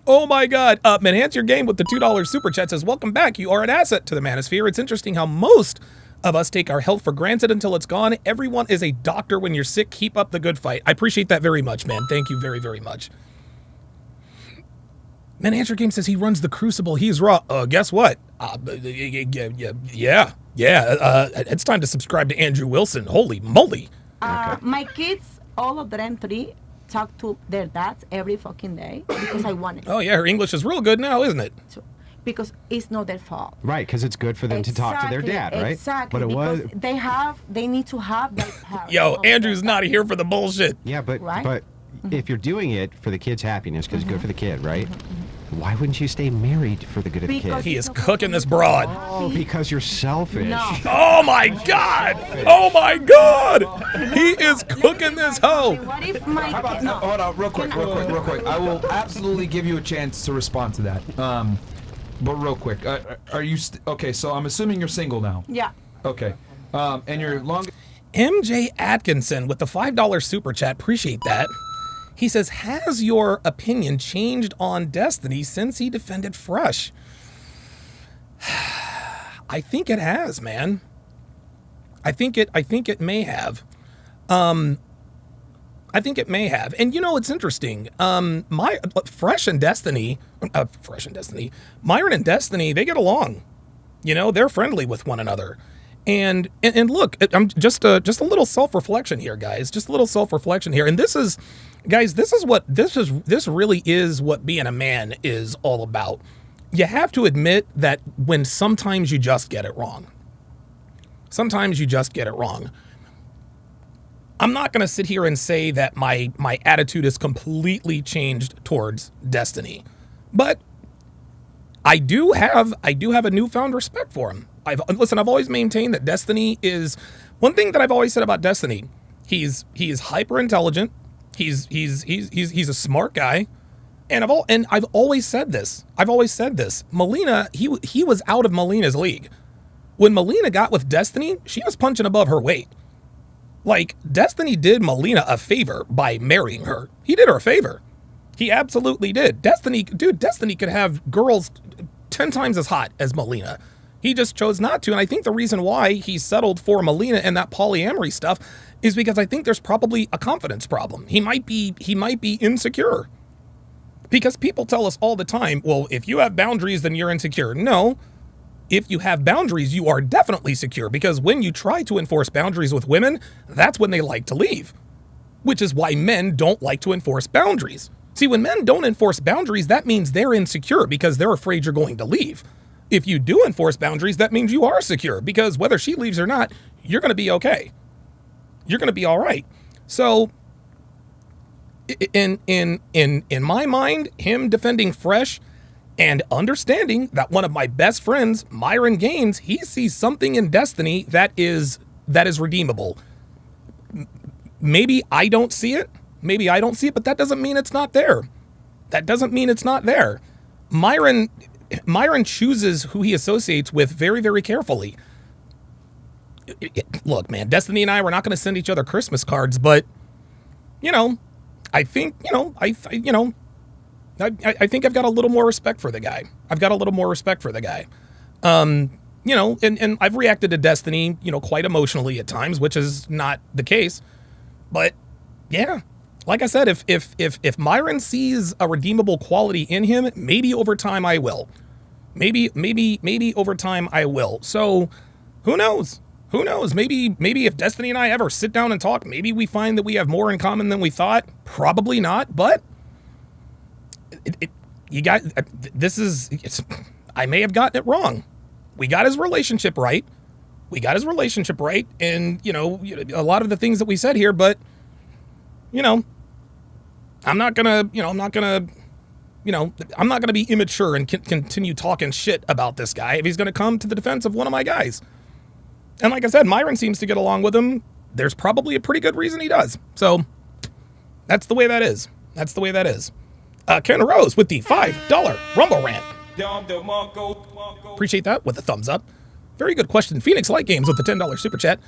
Oh my God. Enhance your game with the $2 super chat says, welcome back. You are an asset to the manosphere. It's interesting how most of us take our health for granted until it's gone. Everyone is a doctor when you're sick. Keep up the good fight. I appreciate that very much, man. Thank you very, very much. Man, Answer Game says he runs the Crucible. He's raw. Guess what? Yeah. It's time to subscribe to Andrew Wilson. Holy moly. My kids, all of them 3, talk to their dads every fucking day because I want it. Oh, yeah. Her English is real good now, isn't it? to. Because it's not their fault. right, because it's good for them to talk to their dad, right? Exactly. But it was. Because they need to have that power. Yo, of Andrew's their not dad. here for the bullshit. Yeah, but Right? if you're doing it for the kid's happiness, because it's good for the kid, right? Why wouldn't you stay married for the good of the Because kid? He is it's not cooking for this them to be broad. Oh, happy. because you're selfish. No. Oh my God! Oh my God! He is cooking this hoe. What if my How about, kid, no. hold on, real quick. I will absolutely give you a chance to respond to that. But real quick, are you okay? So I'm assuming you're single now. Yeah. Okay. And your longest. MJ Atkinson with the $5 super chat. Appreciate that. He says, has your opinion changed on Destiny since he defended Fresh? I think it has, man. I think it may have. I think it may have. And you know, it's interesting. My Fresh and Destiny, Myron and Destiny, they get along. You know, they're friendly with one another. And look, I'm just a little self-reflection here, guys. Just a little self-reflection here. And this is, guys, this really is what being a man is all about. You have to admit that when sometimes you just get it wrong. Sometimes you just get it wrong. I'm not going to sit here and say that my attitude is completely changed towards Destiny, but I do have a newfound respect for him. I've always maintained that Destiny is one thing that I've always said about Destiny. He is hyper intelligent. He's a smart guy. And I've always said this. Melina, he was out of Melina's league. When Melina got with Destiny, she was punching above her weight. Like, Destiny did Melina a favor by marrying her. He did her a favor. He absolutely did. Destiny could have girls 10 times as hot as Melina. He just chose not to. And I think the reason why he settled for Melina and that polyamory stuff is because I think there's probably a confidence problem. He might be insecure. Because people tell us all the time, well, if you have boundaries, then you're insecure. No. If you have boundaries, you are definitely secure, because when you try to enforce boundaries with women, that's when they like to leave, which is why men don't like to enforce boundaries. See, when men don't enforce boundaries, that means they're insecure because they're afraid you're going to leave. If you do enforce boundaries, that means you are secure, because whether she leaves or not, you're going to be okay. You're going to be all right. So in my mind, him defending Fresh and understanding that one of my best friends, Myron Gaines, he sees something in Destiny that is redeemable. Maybe I don't see it. But that doesn't mean it's not there. Myron chooses who he associates with very, very carefully. Look, man, Destiny and I, we're not going to send each other Christmas cards, but, I think, I think I've got a little more respect for the guy. And I've reacted to Destiny, quite emotionally at times, which is not the case. But yeah, like I said, if Myron sees a redeemable quality in him, maybe over time I will. Maybe over time I will. So who knows? Maybe if Destiny and I ever sit down and talk, maybe we find that we have more in common than we thought. Probably not, but I may have gotten it wrong. We got his relationship right. And, a lot of the things that we said here, but, I'm not gonna be immature and continue talking shit about this guy if he's gonna come to the defense of one of my guys. And like I said, Myron seems to get along with him. There's probably a pretty good reason he does. So that's the way that is. Ken Rose with the $5 Rumble Rant. Appreciate that with a thumbs up. Very good question. Phoenix Light Games with the $10 super chat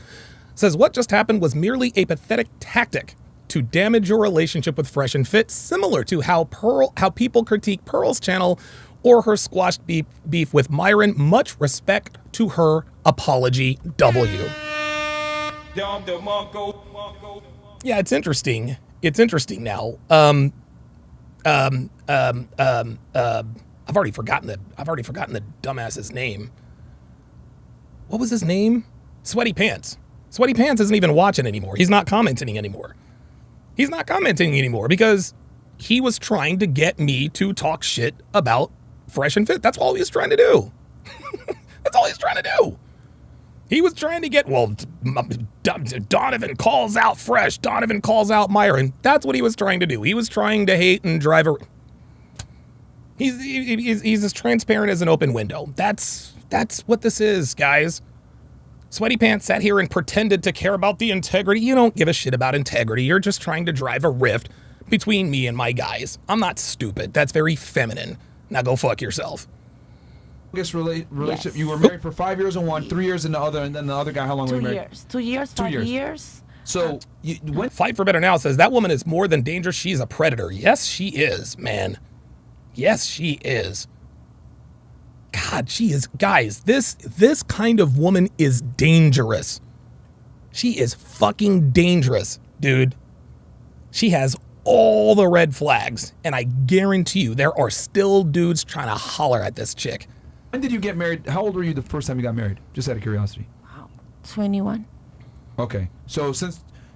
says, what just happened was merely a pathetic tactic to damage your relationship with Fresh and Fit, similar to how people critique Pearl's channel or her squashed beef with Myron. Much respect to her. Apology, W. Yeah, it's interesting. Now. I've already forgotten the dumbass's name. What was his name? Sweaty Pants. Sweaty Pants isn't even watching anymore. He's not commenting anymore because he was trying to get me to talk shit about Fresh and Fit. That's all he was trying to do. He was trying to get, Donovan calls out Fresh. Donovan calls out Myron. That's what he was trying to do. He was trying to hate and drive a... He's as transparent as an open window. That's what this is, guys. Sweaty Pants sat here and pretended to care about the integrity. You don't give a shit about integrity. You're just trying to drive a rift between me and my guys. I'm not stupid. That's very feminine. Now go fuck yourself. Relationship. Yes. You were married for 5 years in one, 3 years in the other, and then the other guy, how long were you married? 2 years. 5 years. So when Fight for Better Now says that woman is more than dangerous. She's a predator. Yes, she is, man. Yes, she is. God, she is. Guys, this kind of woman is dangerous. She is fucking dangerous, dude. She has all the red flags, and I guarantee you there are still dudes trying to holler at this chick. When did you get married? How old were you the first time you got married? Just out of curiosity. Wow. 21. Okay. So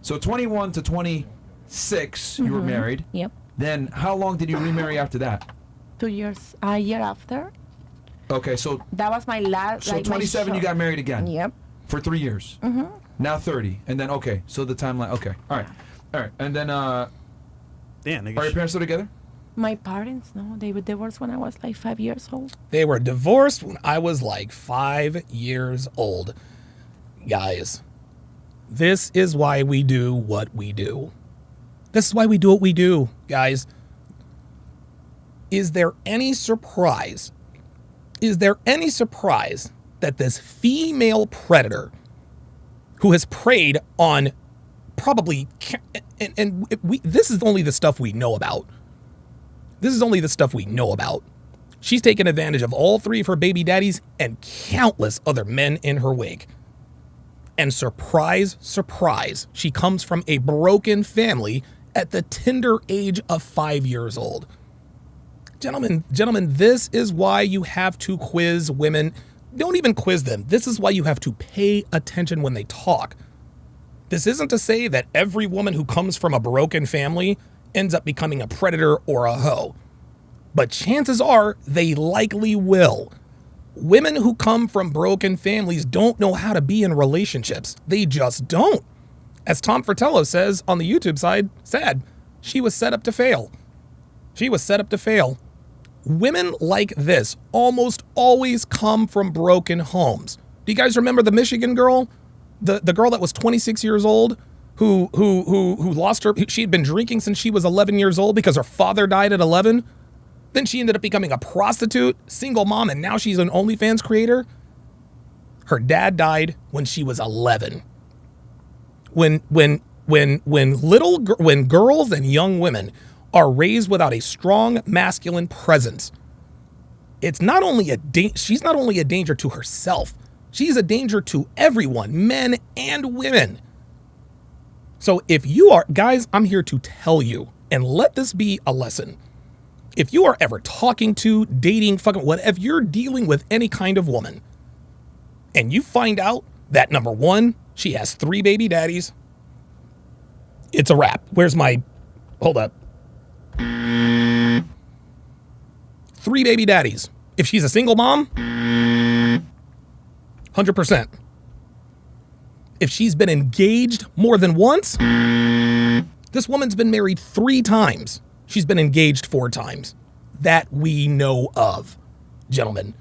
21 to 26, you were married. Yep. Then how long did you remarry after that? 2 years. A year after. Okay, so That was my last. so 27 you got married again. Yep. For 3 years. Now 30, and then okay. So the timeline. Okay. All right. And then Damn, are your parents still together? My parents, no, they were divorced when I was like 5 years old. They were divorced when I was like 5 years old. Guys, this is why we do what we do. This is why we do what we do, guys. Is there any surprise? Is there any surprise that this female predator who has preyed on probably, this is only the stuff we know about. This is only the stuff we know about. She's taken advantage of all 3 of her baby daddies and countless other men in her wake. And surprise, surprise, she comes from a broken family at the tender age of 5 years old. Gentlemen, this is why you have to quiz women. Don't even quiz them. This is why you have to pay attention when they talk. This isn't to say that every woman who comes from a broken family ends up becoming a predator or a hoe. But chances are they likely will. Women who come from broken families don't know how to be in relationships. They just don't. As Tom Fratello says on the YouTube side, sad, she was set up to fail. She was set up to fail. Women like this almost always come from broken homes. Do you guys remember the Michigan girl? The girl that was 26 years old who lost her, she had been drinking since she was 11 years old because her father died at 11. Then she ended up becoming a prostitute, single mom, and now she's an OnlyFans creator. Her dad died when she was 11. When girls and young women are raised without a strong masculine presence, it's not only she's not only a danger to herself, she's a danger to everyone, men and women. So if you are, guys, I'm here to tell you, and let this be a lesson. If you are ever talking to, dating, fucking whatever, if you're dealing with any kind of woman, and you find out that number 1, she has 3 baby daddies, it's a wrap. Hold up. 3 baby daddies. If she's a single mom, 100%. If she's been engaged more than once, this woman's been married 3 times. She's been engaged 4 times. That we know of. Gentlemen,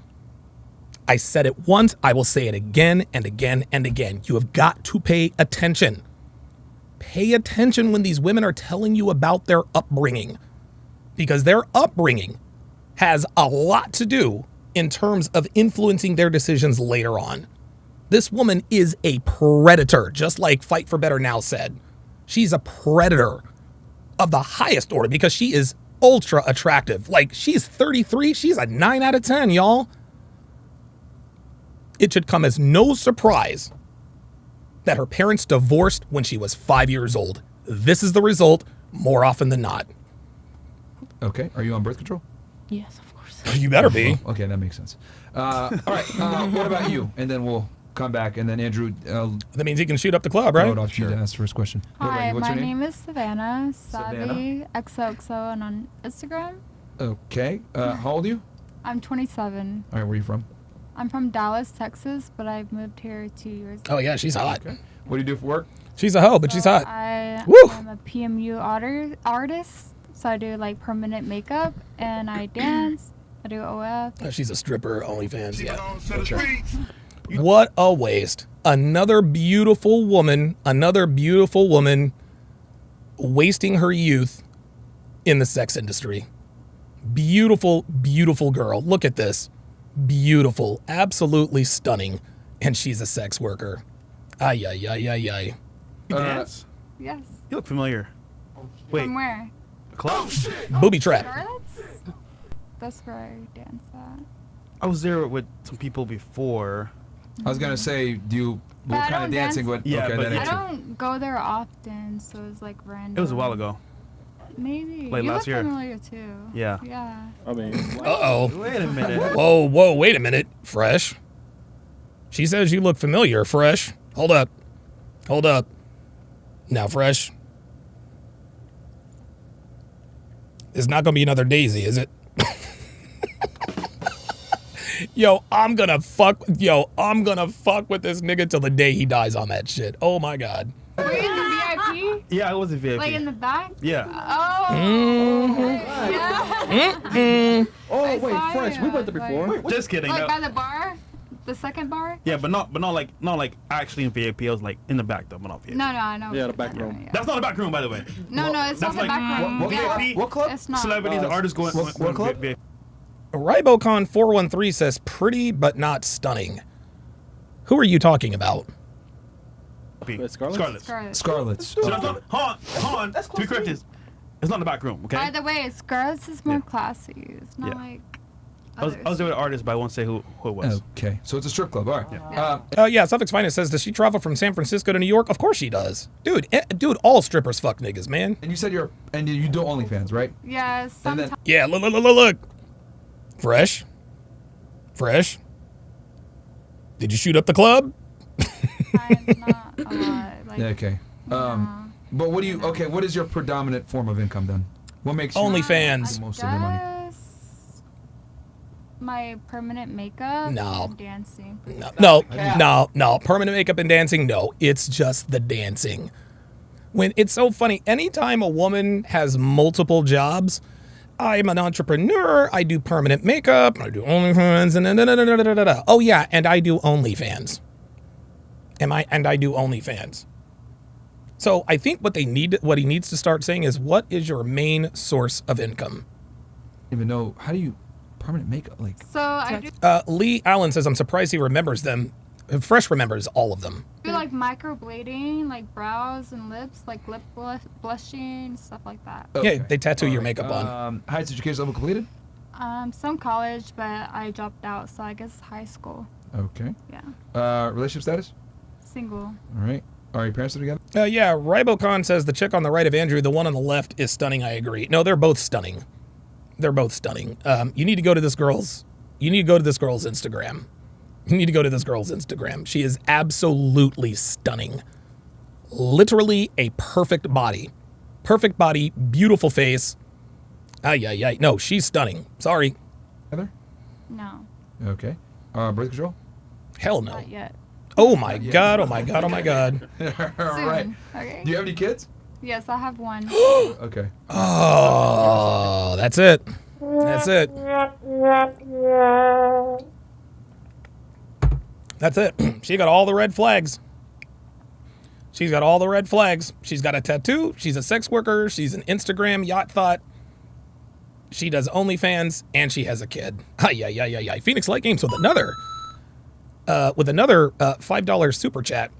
I said it once, I will say it again and again and again. You have got to pay attention. Pay attention when these women are telling you about their upbringing, because their upbringing has a lot to do in terms of influencing their decisions later on. This woman is a predator, just like Fight for Better Now said. She's a predator of the highest order because she is ultra attractive. Like, she's 33, she's a 9 out of 10, y'all. It should come as no surprise that her parents divorced when she was 5 years old. This is the result more often than not. Okay, are you on birth control? Yes, of course. You better be. Okay, that makes sense. All right, what about you? And then we'll come back, and then Andrew. That means he can shoot up the club, right? No, not sure. Ask first question. Hi, What's my your name is Savannah. Savannah. Savvy XOXO and on Instagram. Okay, how old are you? I'm 27. All right, where are you from? I'm from Dallas, Texas, but I've moved here 2 years ago. Oh yeah, she's hot. Okay. What do you do for work? She's a hoe, but she's hot. I Woo! am a PMU artist, so I do like permanent makeup, and I dance. I do OF. Oh, she's a stripper, OnlyFans, yeah. Okay. What a waste. Another beautiful woman wasting her youth in the sex industry. Beautiful, beautiful girl. Look at this. Beautiful, absolutely stunning. And she's a sex worker. Ay, ay, ay, ay, ay. You dance? Yes. You look familiar. Wait. From where? Club? Booby trap. Charlotte's? That's where I dance at. I was there with some people before. I was gonna say, what I kind of don't dancing? dance- But Yeah, okay, but that I ain't true. don't go there often, so it's like random. It was a while ago. Maybe. Like you last look year. familiar too. Yeah. Yeah. I mean, Uh-oh. Wait a minute. Whoa, wait a minute. Fresh. She says you look familiar, Fresh. Hold up. Now, Fresh. It's not going to be another Daisy, is it? Yo, I'm gonna fuck with this nigga till the day he dies on that shit. Oh my god. Were you in the VIP? Yeah, I was a VIP. Like in the back? Yeah. Oh. Mm-hmm. Oh wait, Fresh. We went there before. Just kidding. Like no. by the bar? The second bar? Yeah, but not like actually in VIP. I was like in the back though, but not VIP. No, I know. Yeah, the back room. Yeah. That's not the back room, by the way. No, it's not That's the like back room. what Yeah. VIP? What club? It's not. Celebrities and artists going. what club? VIP. Ribocon413 says pretty but not stunning. Who are you talking about? Scarlet? Scarlet's. So that's not, hold on. To be correct, it's not in the back room, okay? By the way, Scarlett's is more Yeah. classy. It's not Yeah. like I was others. there with an artist, but I won't say who it was. Okay, so it's a strip club. All right. Yeah. Suffix Finest says, does she travel from San Francisco to New York? Of course she does. Dude, all strippers fuck niggas, man. And you said you do OnlyFans, right? Yeah, And sometimes. then, Yeah, look. Fresh. Did you shoot up the club? Not a lot. Like, okay. But what is your predominant form of income then? What makes you OnlyFans. most of your money? Just my permanent makeup No. and dancing. No. Permanent makeup and dancing, no. It's just the dancing. When it's so funny, anytime a woman has multiple jobs, I'm an entrepreneur, I do permanent makeup, I do OnlyFans, and da-da-da-da-da-da-da. Oh yeah, and I do OnlyFans. I do OnlyFans. So I think what he needs to start saying is, what is your main source of income? Even though, how do you permanent makeup like? So I do Lee Allen says, I'm surprised he remembers them. Fresh remembers all of them. like microblading, like brows and lips, like lip blushing, stuff like that. Yeah, they tattoo your makeup on. Highest education level completed? Some college, but I dropped out, so I guess high school. Okay. Yeah. Relationship status? Single. All right. Are your parents still together? Yeah, Ribocon says the chick on the right of Andrew, the one on the left is stunning. I agree. No, they're both stunning. You need to go to this girl's Instagram. She is absolutely stunning. Literally a perfect body. Beautiful face. No, she's stunning. Sorry. Heather? No. Okay. Birth control? Hell no. Not yet. Oh my god. All right. Okay. Do you have any kids? Yes, I have one. Okay. Oh, that's it. She got all the red flags. She's got a tattoo. She's a sex worker. She's an Instagram yacht thought. She does OnlyFans, and she has a kid. Phoenix Light Games with another $5 super chat.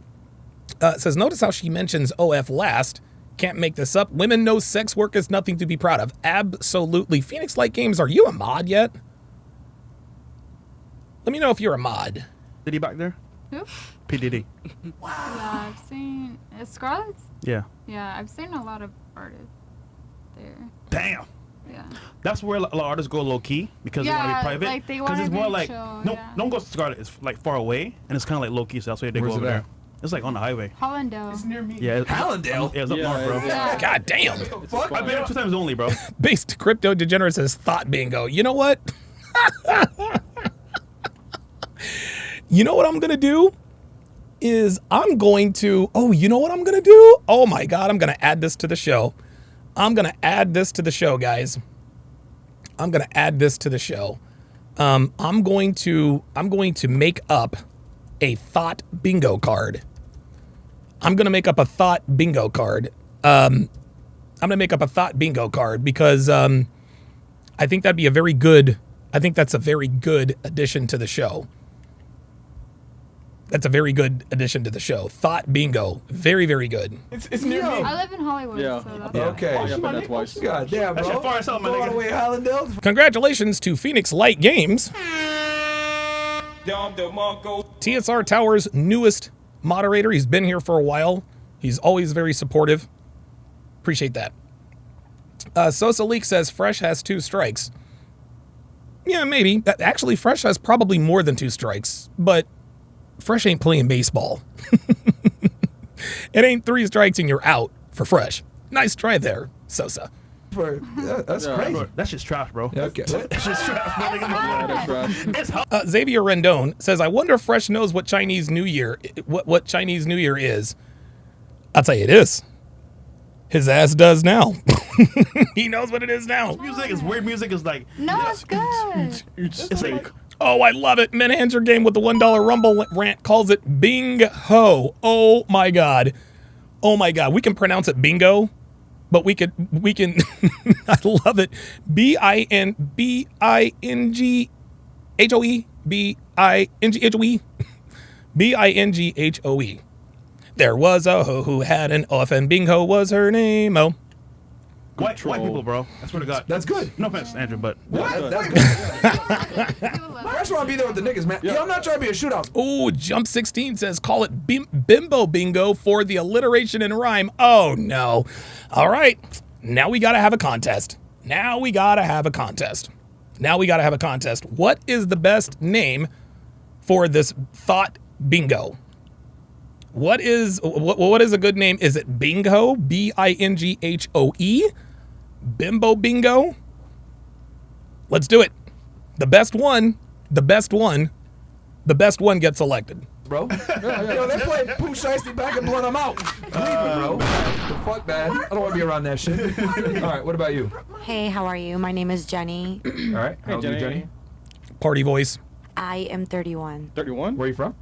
Says, notice how she mentions OF last. Can't make this up. Women know sex work is nothing to be proud of. Absolutely. Phoenix Light Games, are you a mod yet? Let me know if you're a mod. Did he back there? Who? PDD. Yeah, I've seen Scarlett's. Yeah. Yeah, I've seen a lot of artists there. Damn. Yeah. That's where a lot of artists go low key because they want to be private. Like they want to it's be more like chill, no yeah. one goes to Scarlet. It's like far away and it's kind of like low key. So that's why they Where's go over it there. at? It's like on the highway. Hollandale. It's near me. Yeah. Hallandale? Yeah, it's up north, bro. Yeah. God damn. I've been there 2 times only, bro. Based Crypto Degenerate says thought bingo. You know what? You know what I'm going to do? You know what I'm going to do? Oh my God, I'm going to add this to the show. I'm going to add this to the show, guys. I'm going to make up a thought bingo card. I'm going to make up a thought bingo card. Because I think that's a very good addition to the show. Thought bingo. Very, very good. It's near me. I live in Hollywood, so that's Okay. Yeah, I've been there twice. God damn, bro. That's your far south, my Go all nigga. the way Hallandale. Congratulations to Phoenix Light Games, TSR Tower's newest moderator. He's been here for a while. He's always very supportive. Appreciate that. Sosa Leak says Fresh has 2 strikes. Yeah, maybe. Actually, Fresh has probably more than 2 strikes, but Fresh ain't playing baseball. It ain't 3 strikes and you're out for Fresh. Nice try there, Sosa. for that's crazy. Bro, that shit's trash, bro. Yeah, okay. That shit's trash. Bro. That's trash. It's hot. Xavier Rendon says, "I wonder if Fresh knows what Chinese New Year is." I'll tell you, it is. His ass does now. He knows what it is now. Music is weird. Music is like No, it's good. it's like Oh, I love it. Manhanger Game with the $1 Rumble rant calls it Bing-ho. Oh my god. Oh my god. We can pronounce it bingo, but we can I love it. B-I-N-G-H-O-E. B-I-N-G-H-O-E. B-I-N-G-H-O-E. There was a hoe who had an off and Bing-ho was her name. Oh. white people, bro. I swear to God. That's good. No offense, Andrew, but What? That's good. Fresh want to be there with the niggas, man. Yo, I'm not trying to be a shootout. Ooh, Jump 16 says, call it Bimbo Bingo for the alliteration and rhyme. Oh, no. All right. Now we got to have a contest. What is the best name for this thought bingo? What is a good name? Is it Bingo? B-I-N-G-H-O-E? Bimbo Bingo? Let's do it. The best one gets elected. Bro. Yo, they play Pooh Shiesty back and blood them out. Leave it, bro. The fuck, man. I don't want to be around that shit. All right, what about you? Hey, how are you? My name is Jenny. All right, how old are you, Jenny? Party voice. I am 31. 31? Where are you from?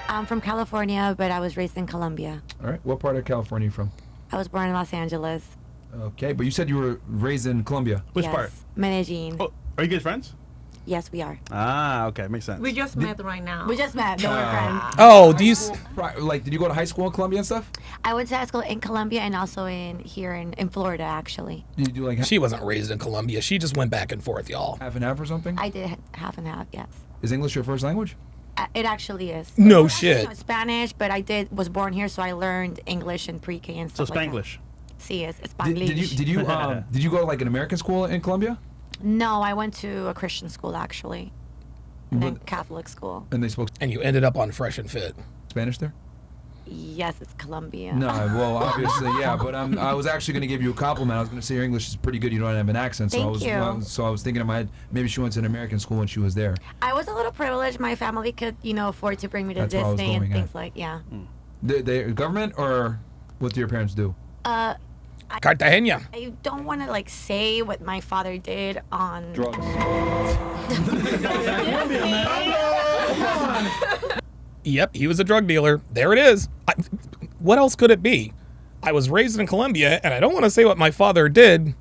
I'm from California, but I was raised in Colombia. All right, what part of California are you from? I was born in Los Angeles. Okay, but you said you were raised in Colombia. Which Yes, part? Medellin. Oh, are you guys friends? Yes, we are. Ah, okay, makes sense. We just met right now. We just met, but we're friends. Oh, do you... Like, did you go to high school in Colombia and stuff? I went to high school in Colombia and also here in Florida, actually. Did you do like She wasn't raised in Colombia. She just went back and forth, y'all. half and half or something? I did half and half, yes. Is English your first language? It actually is. No Well, shit. actually, no, Spanish, but was born here, so I learned English and pre-K and So stuff like Spanglish. that. Sí, es Did Spanglish. you go to like an American school in Colombia? No, I went to a Christian school, actually. And then But- Catholic school. And they spoke And you ended up on Fresh and Fit. Spanish there? Yes, it's Colombia. No, well, obviously, yeah. But I was actually going to give you a compliment. I was going to say your English is pretty good. You don't have an accent. So Thank I was, you. So I was thinking in my head, maybe she went to an American school when she was there. I was a little privileged. My family could, afford to bring me to That's what I was Disney and going at. things like, yeah. The government, or what do your parents do? Cartagena. I don't want to say what my father did on Drugs. Yep, he was a drug dealer. There it is. What else could it be? I was raised in Colombia, and I don't want to say what my father did.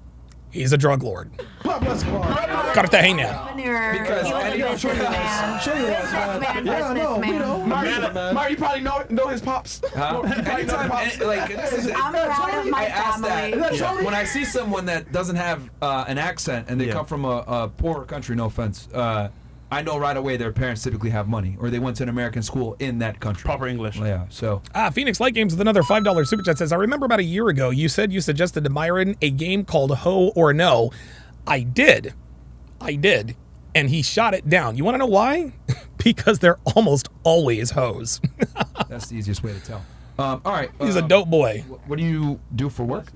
He's a drug lord. Cartagena. Because he was a businessman. Businessman. Mario, you probably know his pops. Huh? Anytime, this is, I'm proud of my I asked family. that when I see someone that doesn't have an accent and they come from a poor country, no offense, I know right away their parents typically have money or they went to an American school in that country. Proper English. Yeah, so. Phoenix Light Games with another $5 super chat says, I remember about a year ago you said you suggested to Myron a game called Ho or No. I did. And he shot it down. You want to know why? Because they're almost always hoes. That's the easiest way to tell. All right. He's a dope boy. What do you do for work?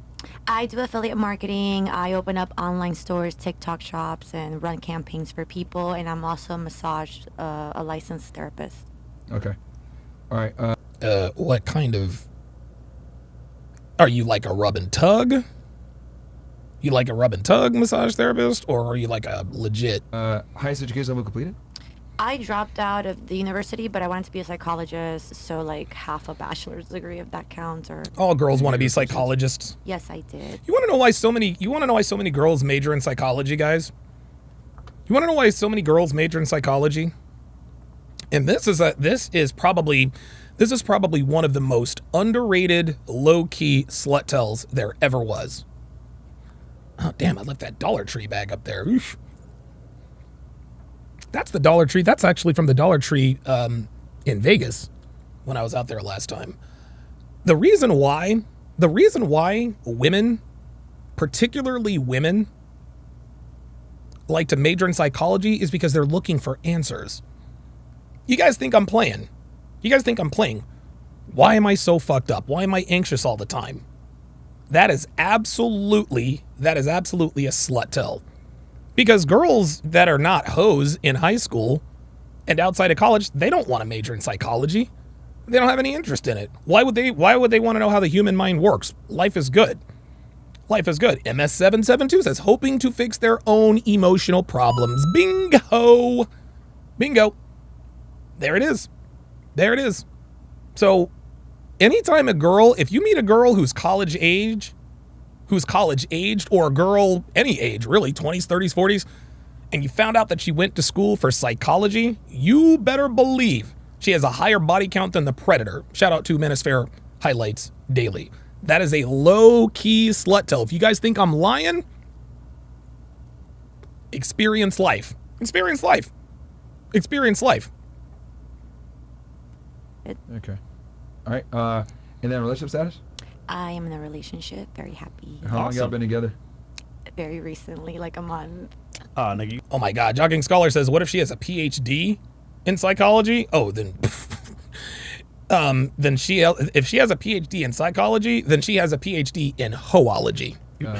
I do affiliate marketing. I open up online stores, TikTok shops, and run campaigns for people. And I'm also a licensed therapist. Okay. All right. What kind of... Are you like a rub and tug? You like a rub and tug massage therapist? Or are you like a legit... highest education level completed? I dropped out of the university, but I wanted to be a psychologist, so half a bachelor's degree, if that counts. Or All girls want to be psychologists. yes, I did. You want to know why so many girls major in psychology, guys? You want to know why so many girls major in psychology? And this is probably one of the most underrated low-key slut tells there ever was. Oh damn, I left that Dollar Tree bag up there. Oof. That's the Dollar Tree. That's actually from the Dollar Tree in Vegas when I was out there last time. The reason why women, particularly women, like to major in psychology is because they're looking for answers. You guys think I'm playing. Why am I so fucked up? Why am I anxious all the time? That is absolutely a slut tell. Because girls that are not hoes in high school and outside of college, they don't want to major in psychology. They don't have any interest in it. Why would they want to know how the human mind works? Life is good. Life is good. MS772 says, hoping to fix their own emotional problems. Bingo. Bingo. There it is. There it is. So anytime if you meet a girl who's college aged, or a girl any age, really, 20s, 30s, 40s, and you found out that she went to school for psychology, you better believe she has a higher body count than the Predator. Shout out to Manosphere Highlights Daily. That is a low-key slut tell. If you guys think I'm lying, experience life. Experience life. Experience life. Okay. All right. And then relationship status? I am in a relationship. Very happy. How long y'all been together? Very recently, like a month. Oh my God. Jogging Scholar says, what if she has a PhD in psychology? Oh, then... if she has a PhD in psychology, then she has a PhD in hoology. You're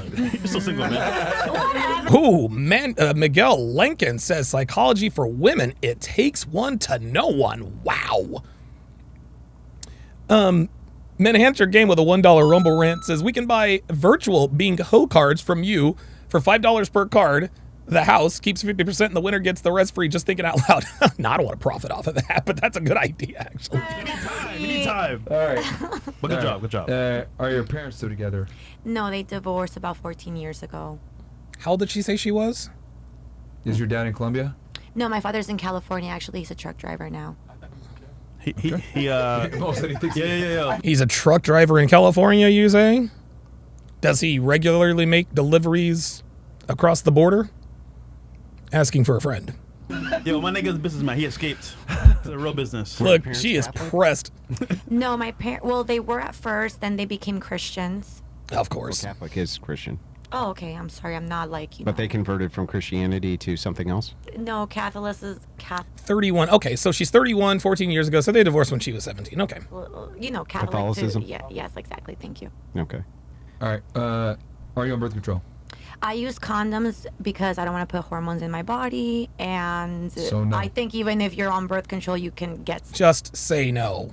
still single, man. Ooh, man, Miguel Lincoln says psychology for women, it takes one to know one. Wow. Manhunter Game with a $1 Rumble rant says we can buy virtual being hoe cards from you for $5 per card. The house keeps 50% and the winner gets the rest free. Just thinking out loud. No, I don't want to profit off of that, but that's a good idea, actually. We need time. All right. But good job. Good job. Are your parents still together? No, they divorced about 14 years ago. How old did she say she was? Is your dad in Colombia? No, my father's in California. Actually, he's a truck driver now. Yeah. He's a truck driver in California, you say? Does he regularly make deliveries across the border? Asking for a friend. Yo, my nigga's a businessman. He escaped to the real business. Look, she is pressed. No, my parents, well, they were at first, then they became Christians. Of course. Well, Catholic is Christian. Oh, okay. I'm sorry. I'm not like, But they converted from Christianity to something else? No, Catholic is Catholic. 31. Okay, so she's 31, 14 years ago, so they divorced when she was 17. Okay. Catholic. Catholicism? Yeah, yes, exactly. Thank you. Okay. All right. Are you on birth control? I use condoms because I don't want to put hormones in my body, and So no. I think even if you're on birth control, you can get. Just say no.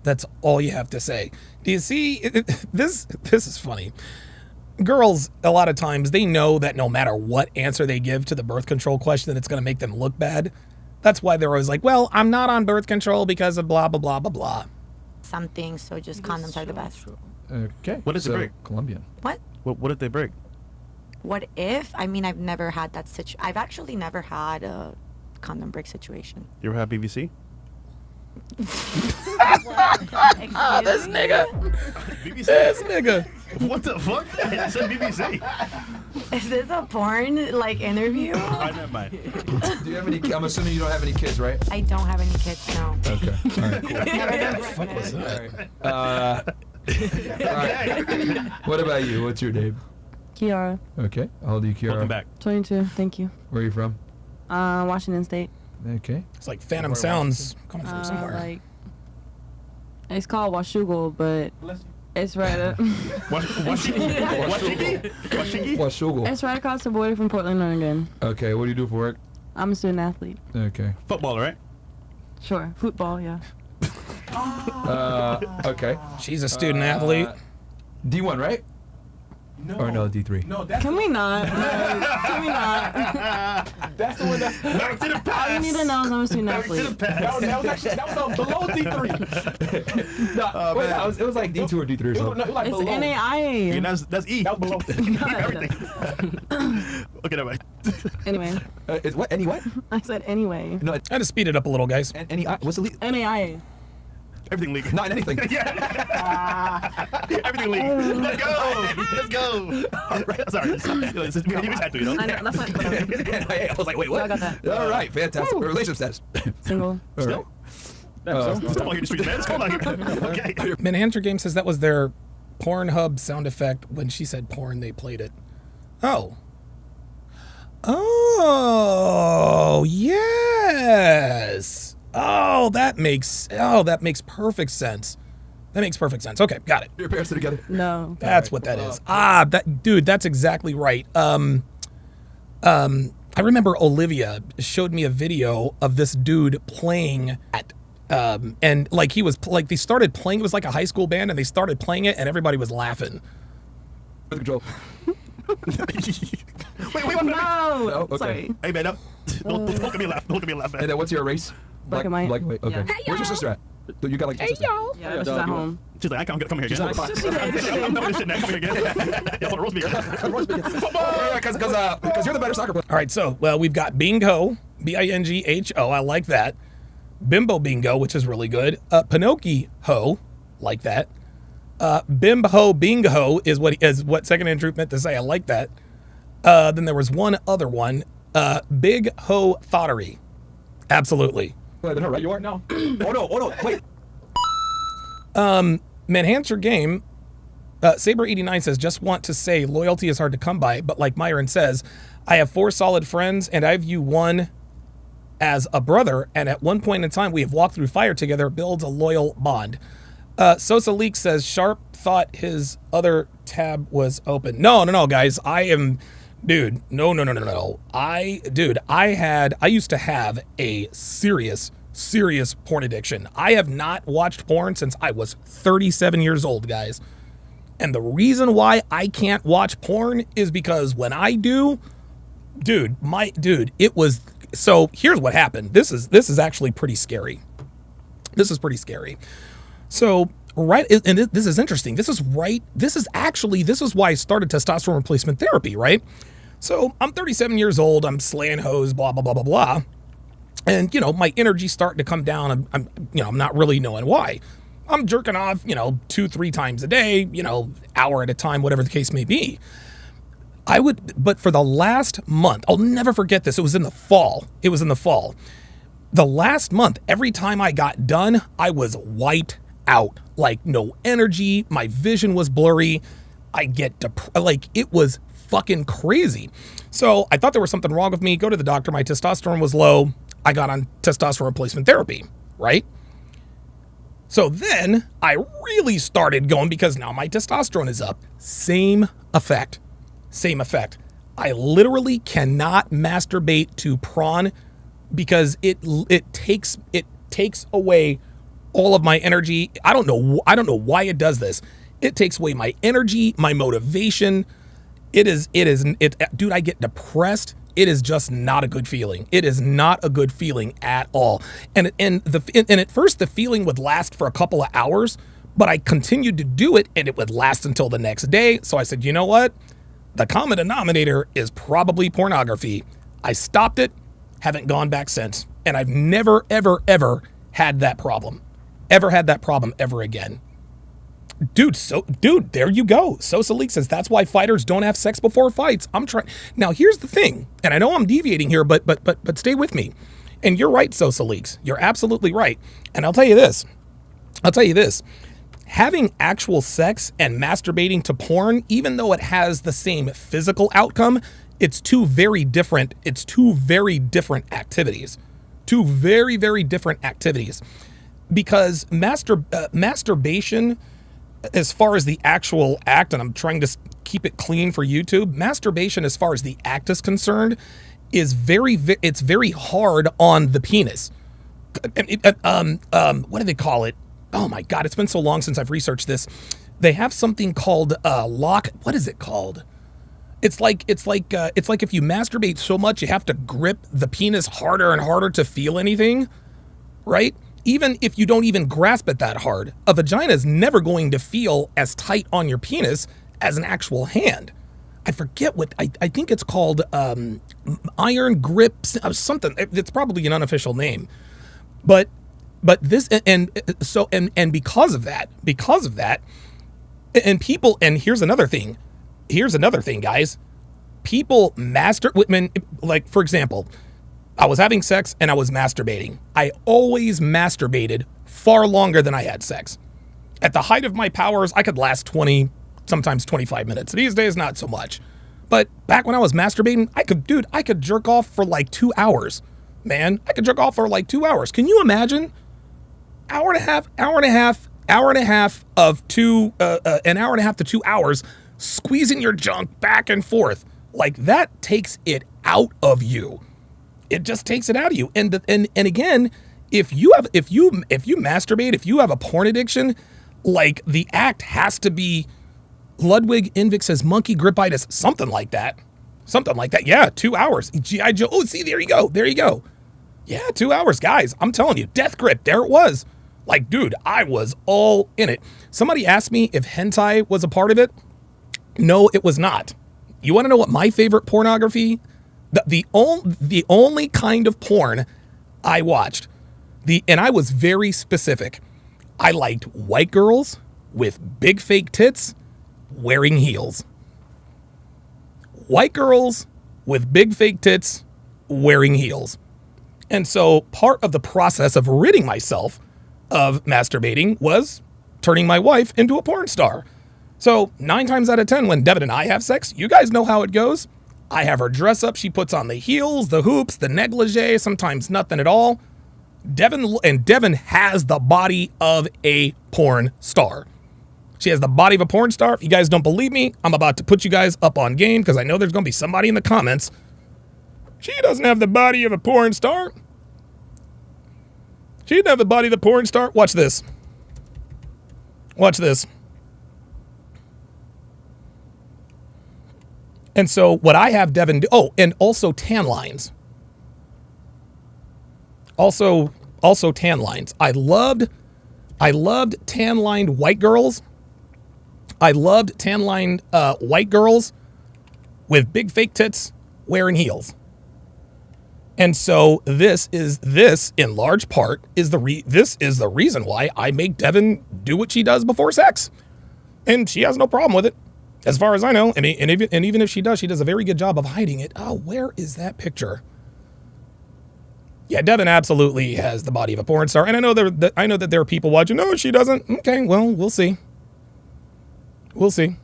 That's all you have to say. Do you see? This is funny. Girls, a lot of times, they know that no matter what answer they give to the birth control question, it's going to make them look bad. That's why they're always like, well, I'm not on birth control because of blah, blah, blah, blah, blah. Something, so just condoms are the best. Okay. What did they break? Colombian. What? What did they break? What if? I mean, I've never had that situation. I've actually never had a condom break situation. You ever had BBC? This nigga. BBC? This nigga. What the fuck? I said BBC. Is this a porn interview? I never mind. Do you have any? I'm assuming you don't have any kids, right? I don't have any kids, no. Okay. All right. Cool. What was that? All right. What about you? What's your name? Kiara. Okay. How old are you, Kiara? Welcome back. 22. Thank you. Where are you from? Washington State. Okay. It's like Phantom Sounds coming from somewhere. It's called Washougal, but it's right up. Washougal. It's right across the border from Portland, Oregon. Okay. What do you do for work? I'm a student athlete. Okay. Football, right? Sure. Football, yeah. Okay. She's a student athlete. D1, right? No. Or no, D3? No, that's Can we not? Can we not? That's the one that's Back to the past. All you need to know is I'm a student Back to the athlete. past. that was below D3. No, wait, it was like D2 or D3 or it was, something. no, it was like It's below. NAIA. Okay, that's E. That was below. Everything. Okay, never mind. Anyway. It's what? Any what? I said anyway. No, I had to speed it up a little, guys. any. What's the lead? NAIA. Everything legal. Not anything. Everything legal. Let's go. Let's go. Sorry. You just had to, you know? I know, that's fine. I was like, wait, what? I got that. All right, fantastic. Relationship status. Single. All right. Let's come on here, street man. Let's come on here. Okay. Manhunter Game says that was their Pornhub sound effect. When she said porn, they played it. Oh. Oh, yes. Oh, that makes perfect sense. That makes perfect sense. Okay, got it. Your parents are together? No. That's what that is. Dude, that's exactly right. I remember Olivia showed me a video of this dude playing at, and like he was like they started playing. It was like a high school band, and they started playing it, and everybody was laughing. Control. wait. No. Okay. Sorry. Hey, man, don't look at me laugh. Don't look at me laugh, man. And then what's your race? Black and white. Black and white. Okay. Yeah. Where's your sister at? You got like a sister? Yeah, she's at home. She's like, I can't come here again. She's like, I'm doing this shit now. Come here again. Yeah, want to roast me again. Yeah, because you're the better soccer player. All right, so well, we've got Bingo, Bingho. I like that. Bimbo Bingo, which is really good. Pinocchio, like that. Bimbo Bingo is what second and truth meant to say. I like that. Then there was one other one. Big Ho Thottery. Absolutely. Wait, right? You are now. Oh no, wait. Enhance your game. Saber89 says, just want to say loyalty is hard to come by, but like Myron says, I have 4 solid friends and I view one as a brother, and at one point in time we have walked through fire together, builds a loyal bond. Sosa Leak says Sharpe thought his other tab was open. No, guys. I am, dude. No. I used to have a serious porn addiction. I have not watched porn since I was 37 years old, guys. And the reason why I can't watch porn is because when I do, it was, so here's what happened. This is actually pretty scary. This is pretty scary. So, right, and this is interesting. This is why I started testosterone replacement therapy, right? So I'm 37 years old. I'm slaying hoes, blah, blah, blah, blah, blah. And, my energy's starting to come down. I'm not really knowing why. I'm jerking off, 2-3 times a day, hour at a time, whatever the case may be. But for the last month, I'll never forget this. It was in the fall. The last month, every time I got done, I was wiped out. Like, no energy. My vision was blurry. I get it was fucking crazy. So I thought there was something wrong with me. Go to the doctor. My testosterone was low. I got on testosterone replacement therapy, right? So then I really started going because now my testosterone is up. Same effect. I literally cannot masturbate to prawn because it takes away all of my energy. I don't know why it does this. It takes away my energy, my motivation. Dude, I get depressed. It is just not a good feeling. It is not a good feeling at all. And at first the feeling would last for a couple of hours, but I continued to do it and it would last until the next day. So I said, you know what? The common denominator is probably pornography. I stopped it, haven't gone back since. And I've never, ever had that problem. Ever again. Dude, there you go. Sosa Leak says that's why fighters don't have sex before fights. I'm trying. Now, here's the thing, and I know I'm deviating here, but stay with me. And you're right, Sosa Leaks. You're absolutely right. And I'll tell you this. Having actual sex and masturbating to porn, even though it has the same physical outcome, it's two very different activities. Two very, very different activities. Because masturbation, as far as the actual act, and I'm trying to keep it clean for YouTube, masturbation as far as the act is concerned is it's very hard on the penis. What do they call it? Oh my God, it's been so long since I've researched this. They have something called lock. What is it called? It's like if you masturbate so much, you have to grip the penis harder and harder to feel anything, right? Even if you don't even grasp it that hard, a vagina is never going to feel as tight on your penis as an actual hand. I forget what, I think it's called iron grips, something. It's probably an unofficial name. But this, and because of that, and people, and here's another thing, guys. People like, for example, I was having sex and I was masturbating. I always masturbated far longer than I had sex. At the height of my powers, I could last 20, sometimes 25 minutes. These days, not so much. But back when I was masturbating, I could jerk off for like 2 hours. Man, I could jerk off for like 2 hours. Can you imagine? Hour and a half hour and a half to 2 hours squeezing your junk back and forth. Like, that takes it out of you. It just takes it out of you. And again, if you masturbate, if you have a porn addiction, like, the act has to be Ludwig Invik says monkey gripitis, something like that. Something like that. Yeah, 2 hours. G.I. Joe. Oh, see, there you go. There you go. Yeah, 2 hours, guys. I'm telling you, death grip. There it was. Like, dude, I was all in it. Somebody asked me if hentai was a part of it. No, it was not. You want to know what my favorite pornography? The only kind of porn I watched. And I was very specific. I liked white girls with big fake tits wearing heels. White girls with big fake tits wearing heels. And so part of the process of ridding myself of masturbating was turning my wife into a porn star. So 9 times out of 10, when Devon and I have sex, you guys know how it goes. I have her dress up. She puts on the heels, the hoops, the negligee, sometimes nothing at all. Devon has the body of a porn star. She has the body of a porn star. If you guys don't believe me, I'm about to put you guys up on game because I know there's going to be somebody in the comments. She doesn't have the body of a porn star. She didn't have the body of the porn star. Watch this. Watch this. And so what I have Devon do, oh, and also tan lines. Also tan lines. I loved tan lined white girls. I loved tan lined white girls with big fake tits wearing heels. And so this in large part is the reason why I make Devon do what she does before sex. And she has no problem with it. As far as I know, and even if she does a very good job of hiding it. Oh, where is that picture? Yeah, Devon absolutely has the body of a porn star, and I know that there are people watching. No, she doesn't. Okay, well, we'll see. We'll see.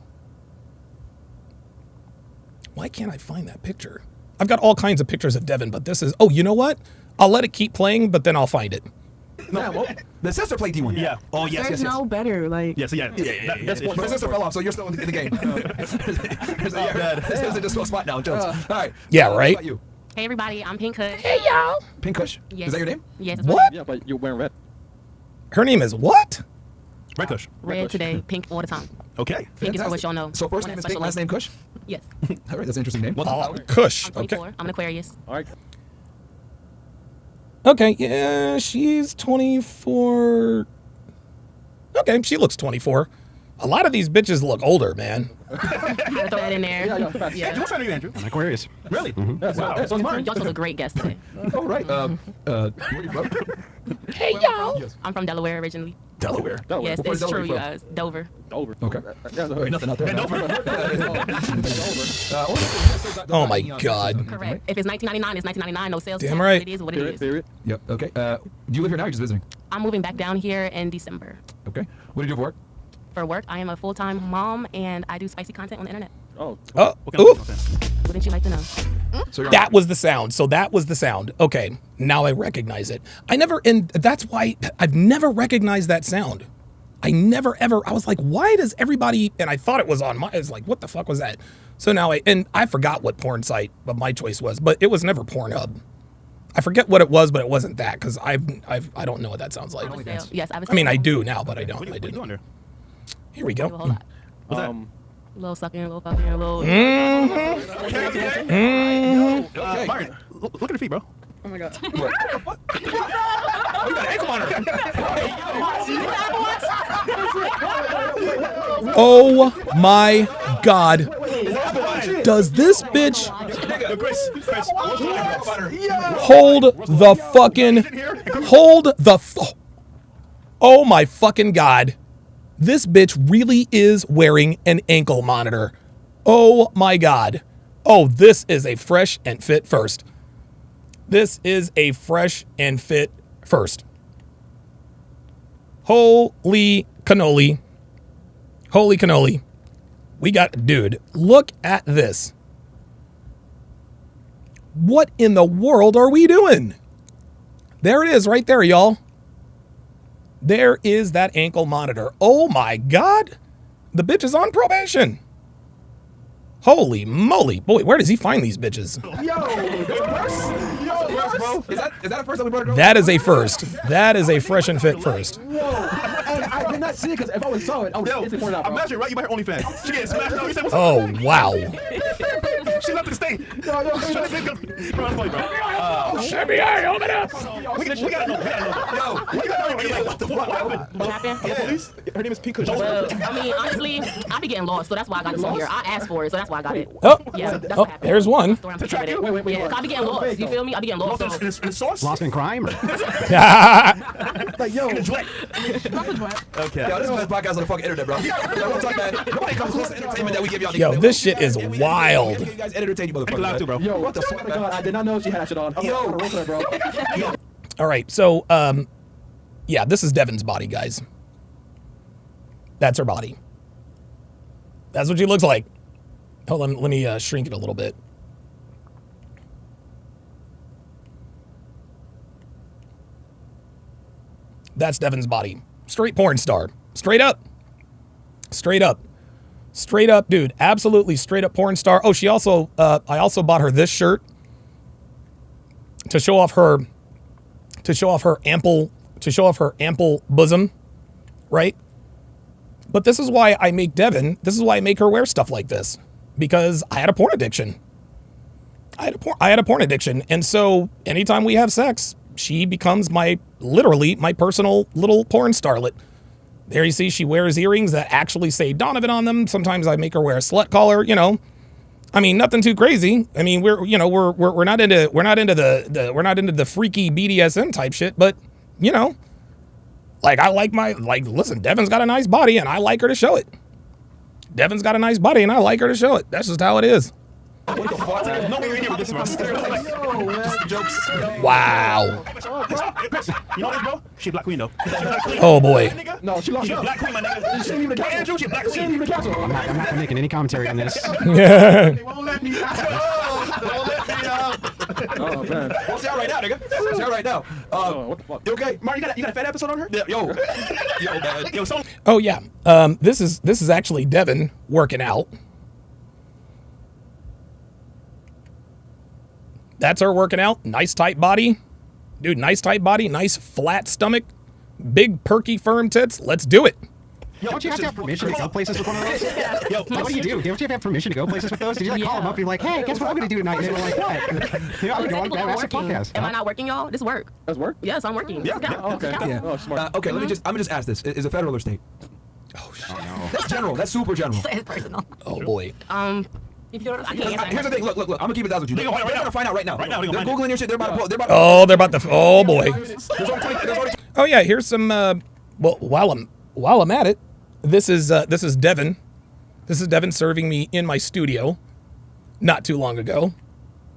Why can't I find that picture? I've got all kinds of pictures of Devon, but this is. Oh, you know what? I'll let it keep playing, but then I'll find it. No, well, the sister played D1. Yeah. Oh, yes, There's no better. Like. Yes, yeah. My sister fell off, so you're still in the game. This is just a spot now, Jones. All right. Yeah, right. How about you? Hey everybody, I'm Pink Kush. Hey y'all. Pink Kush? Yes. Is that your name? Yes. What? Yeah, but you're wearing red. Her name is what? Red Kush. Red today, pink all the time. Okay. Pink is for what y'all know. So first name is Pink, last name Kush? Yes. All right, that's an interesting name. Kush. I'm 24. I'm an Aquarius. All right. Okay, yeah, she's 24. Okay, she looks 24. A lot of these bitches look older, man. Throw that in there. Yeah, fast. Yeah, what's your name, Andrew? I'm Aquarius. Really? Wow. So Y'all chose a great guest today. All right. Where are you from? Hey y'all. I'm from Delaware originally. Delaware. Yes, What part it's of Delaware true, are you you guys. Dover. Dover. Okay. Wait, nothing out there. Oh my God. Correct. If it's $19.99, it's $19.99. No sales Damn tax. right. It is what it is. Period. Yep. Okay. Do you live here now or are you just visiting? I'm moving back down here in December. Okay. What do you do for work? For work, I am a full-time mom, and I do spicy content on the internet. Oh. Oh, What kind ooh. of content? Wouldn't you like to know? So you're That was the sound. So that was the sound. Okay, now I recognize it. That's why I've never recognized that sound. I never ever, I was like, why does everybody, and I thought it was on my, I was like, what the fuck was that? So now I forgot what porn site but my choice was, but it was never Pornhub. I forget what it was, but it wasn't that because I don't know what that sounds like. Yes, I mean, I do now, but I don't. What are you doing there? Here we A go. whole lot. What's that? A little sucking, a little fucking, a little. Martin, look at her feet, bro. Oh my god. Oh, you got an ankle monitor. Oh my God. Does this bitch hold the oh my fucking God. This bitch really is wearing an ankle monitor. Oh my God. Oh, this is a fresh and fit first. This is a fresh and fit first. Holy cannoli. Holy cannoli. We got, dude, look at this. What in the world are we doing? There it is right there, y'all. There is that ankle monitor. Oh my God. The bitch is on probation. Holy moly. Boy, where does he find these bitches? Bro. Is that a first time we brought it? That is a first. That is a fresh and fit first. Whoa. And I did not see it because if I would saw it, I would instantly point it out, bro. Imagine, right? You might have OnlyFans. She getting smashed out. You said, what's Oh, wow. She left the state. No, Bro, that's funny, bro. FBI, open up. We gotta know. Yo, we gotta know. What the fuck? What happened? Police? Her name is Pink Well, I mean, honestly, I be getting lost, so that's why I got this on here. I asked for it, so that's why I got it. Oh, Yeah, that's oh, what happened. there's one. Wait, yeah, I be getting lost. You feel me? I be getting lost. in the source? Lost in crime? Or? Like, yo. Okay. Yo, this is the best podcast on the fucking internet, bro. Don't talk bad. Nobody comes close to entertainment that we give y'all. Yo, this shit is wild. You guys entertain you, motherfuckers. Bro. Yo, what the fuck? Oh my God, I did not know she had that shit on. Yo. Bro. All right, so, yeah, this is Devon's body, guys. That's her body. That's what she looks like. Hold on, let me shrink it a little bit. That's Devon's body. Straight porn star. Straight up. Straight up. Straight up, dude. Absolutely straight up porn star. Oh, she also, I also bought her this shirt to show off her ample bosom, right? But this is why I make Devon, this is why I make her wear stuff like this, because I had a porn addiction. I had a porn addiction. And so anytime we have sex, she becomes literally my personal little porn starlet. There you see, she wears earrings that actually say Donovan on them. Sometimes I make her wear a slut collar, you know. I mean, nothing too crazy. I mean, we're not into the freaky BDSM type shit, but you know, like listen, Devon's got a nice body and I like her to show it. Devon's got a nice body and I like her to show it. That's just how it is. What the fuck? No, we're here with this, bro. Jokes. Wow. You know this, bro? She Black Queen, though. Oh boy. No, she lost. She Black Queen, my nigga. She didn't even cancel. Andrew, she Black She didn't Queen. even cancel. I'm not making any commentary on this. Yeah. They won't let me out. Don't let me out. Oh man. We'll see how right now, nigga. We'll see how right now. What the fuck? You okay? Mark, you got a fat episode on her? Yeah, yo, man. Yo, so Oh yeah. This is actually Devon working out. That's her working out. Nice tight body. Dude, nice tight body, nice flat stomach, big perky firm tits. Let's do it. Yo, don't you have to have permission to go places with one of those? Yo, What do you do? Don't you have to have permission to go places with those? Did you like call them up and be like, hey, guess what I'm going to do tonight? And they were like, what? You know, I'm going to go on a podcast. Am I not working, y'all? This work. That's work? Yes, I'm working. Yeah. Oh, okay. Yeah. Oh, smart. Okay, I'm gonna just ask this: is it federal or state? Oh shit. That's general. That's super general. It's personal. Oh boy. If you don't, I can't answer. Here's the thing. Look. I'm gonna keep it down with you. They're gonna find out right now. Right now, They're googling your shit. They're about to pull. Oh, they're about to. Oh boy. There's only Oh yeah. Here's some. Well, while I'm at it, this is Devon. This is Devon serving me in my studio, not too long ago.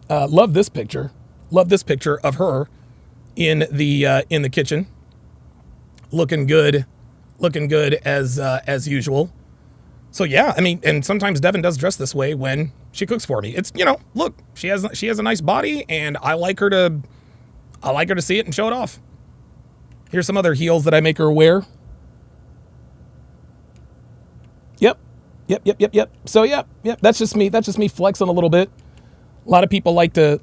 Love this picture. Love this picture of her in the kitchen, looking good as usual. So yeah, I mean, and sometimes Devon does dress this way when she cooks for me. It's, you know, look, she has a nice body, and I like her to see it and show it off. Here's some other heels that I make her wear. Yep. So yep. That's just me flexing a little bit. A lot of people like to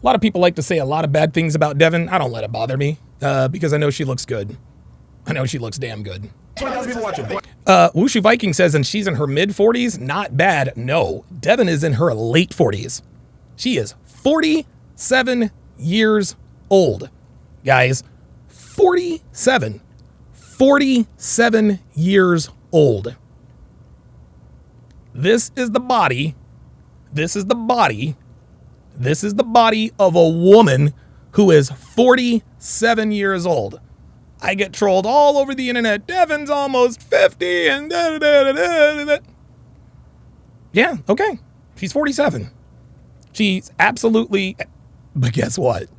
say a lot of bad things about Devon. I don't let it bother me because I know she looks good. I know she looks damn good. 20,000 people watching. Wushu Viking says, and she's in her mid-40s. Not bad. No, Devon is in her late 40s. She is 47 years old, guys. 47 years old. This is the body of a woman who is 47 years old. I get trolled all over the internet. Devon's almost 50 and da-da-da-da-da-da. Yeah, okay. She's 47. She's absolutely, but guess what?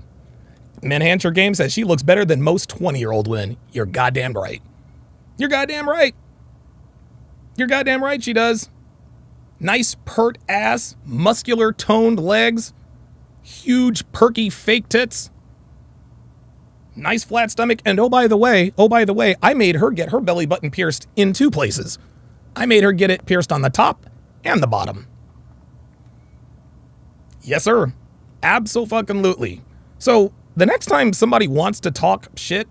Manhancher Game says she looks better than most 20-year-old women. You're goddamn right. You're goddamn right. You're goddamn right she does. Nice pert ass, muscular toned legs, huge perky fake tits. Nice flat stomach. And oh, by the way, I made her get her belly button pierced in 2 places. I made her get it pierced on the top and the bottom. Yes, sir. Abso-fucking-lutely. So the next time somebody wants to talk shit,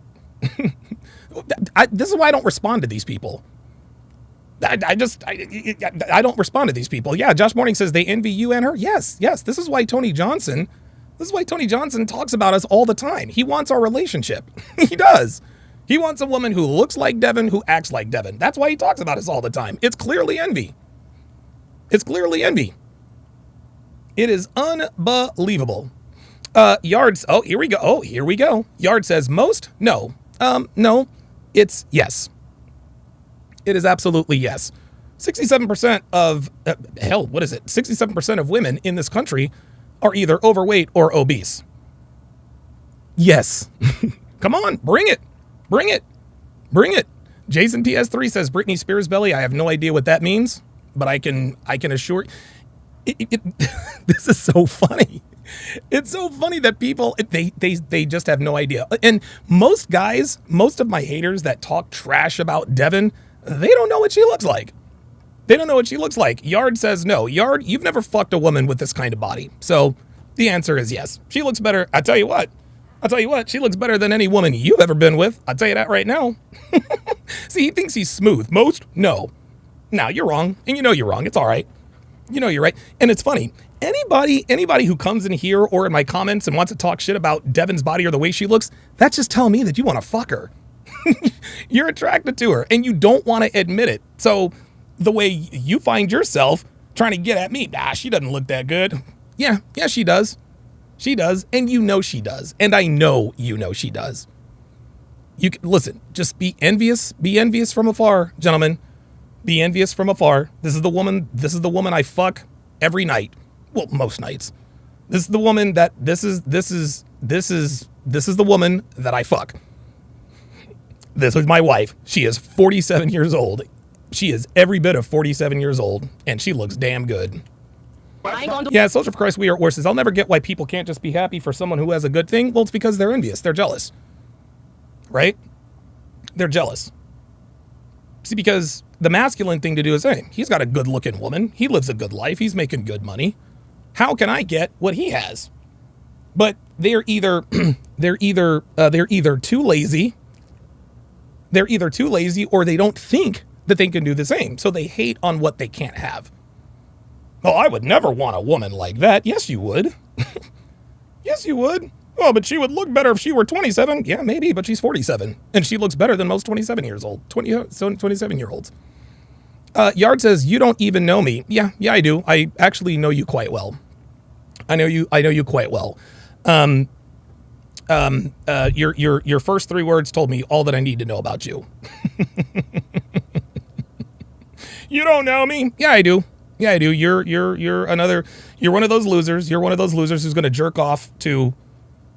this is why I don't respond to these people. I don't respond to these people. Yeah, Josh Morning says they envy you and her. Yes. This is why Tony Johnson talks about us all the time. He wants our relationship. He does. He wants a woman who looks like Devon, who acts like Devon. That's why he talks about us all the time. It's clearly envy. It is unbelievable. Yards. Oh, here we go. Yard says most. No. No. It's yes. It is absolutely yes. 67% of, 67% of women in this country are either overweight or obese. Yes. Come on, bring it. Jason TS3 says Britney Spears belly. I have no idea what that means, but I can assure this is so funny. It's so funny that people, they just have no idea. And most of my haters that talk trash about Devon, they don't know what she looks like. Yard says no. Yard, you've never fucked a woman with this kind of body. So the answer is yes. She looks better. I tell you what, she looks better than any woman you've ever been with. I'll tell you that right now. See, he thinks he's smooth. Most? No. No, you're wrong. And you know you're wrong. It's all right. You know you're right. And it's funny. Anybody who comes in here or in my comments and wants to talk shit about Devon's body or the way she looks, that's just telling me that you want to fuck her. You're attracted to her and you don't want to admit it. So the way you find yourself trying to get at me, she doesn't look that good. Yeah, she does. She does. And you know she does. And I know you know she does. You can, listen, just be envious from afar, gentlemen. Be envious from afar. This is the woman I fuck every night. Well, most nights. This is the woman that this is the woman that I fuck. This is my wife. She is 47 years old. She is every bit of 47 years old, and she looks damn good. Yeah, Soldier for Christ, we are horses. I'll never get why people can't just be happy for someone who has a good thing. Well, it's because they're envious. They're jealous. Right? They're jealous. See, because the masculine thing to do is, hey, he's got a good-looking woman. He lives a good life. He's making good money. How can I get what he has? But they're either too lazy. They're either too lazy or they don't think that they can do the same. So they hate on what they can't have. Oh, I would never want a woman like that. Yes, you would. Yes, you would. Oh, but she would look better if she were 27. Yeah, maybe, but she's 47. And she looks better than most 27-year-olds. Yard says, you don't even know me. Yeah, I do. I actually know you quite well. I know you quite well. Your first 3 words told me all that I need to know about you. You don't know me? Yeah, I do. You're one of those losers. You're one of those losers who's going to jerk off to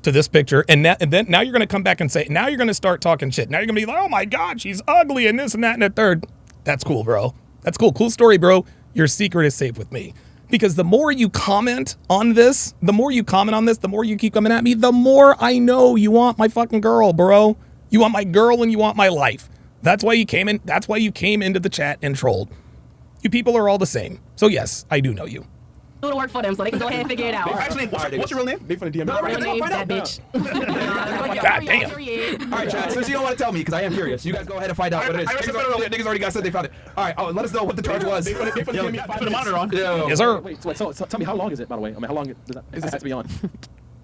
this picture. And then now you're going to come back and say, now you're going to start talking shit. Now you're going to be like, oh my God, she's ugly and this and that and a third. That's cool, bro. That's cool. Cool story, bro. Your secret is safe with me. Because the more you comment on this, the more you keep coming at me, the more I know you want my fucking girl, bro. You want my girl and you want my life. That's why you came in. That's why you came into the chat and trolled. You people are all the same. So yes, I do know you. Do the work for them so they can go ahead and figure it out. Actually, what's your real name? They finna DM My real name, that bitch. God damn. All right, chat. Since you don't want to tell me, because I am curious, you guys go ahead and find out what it is. Niggas already said they found it. All right, let us know what the charge was. They finna give me put the monitor on. Yes, sir. Wait, so tell me, how long is it, by the way? I mean, how long does this have to be on?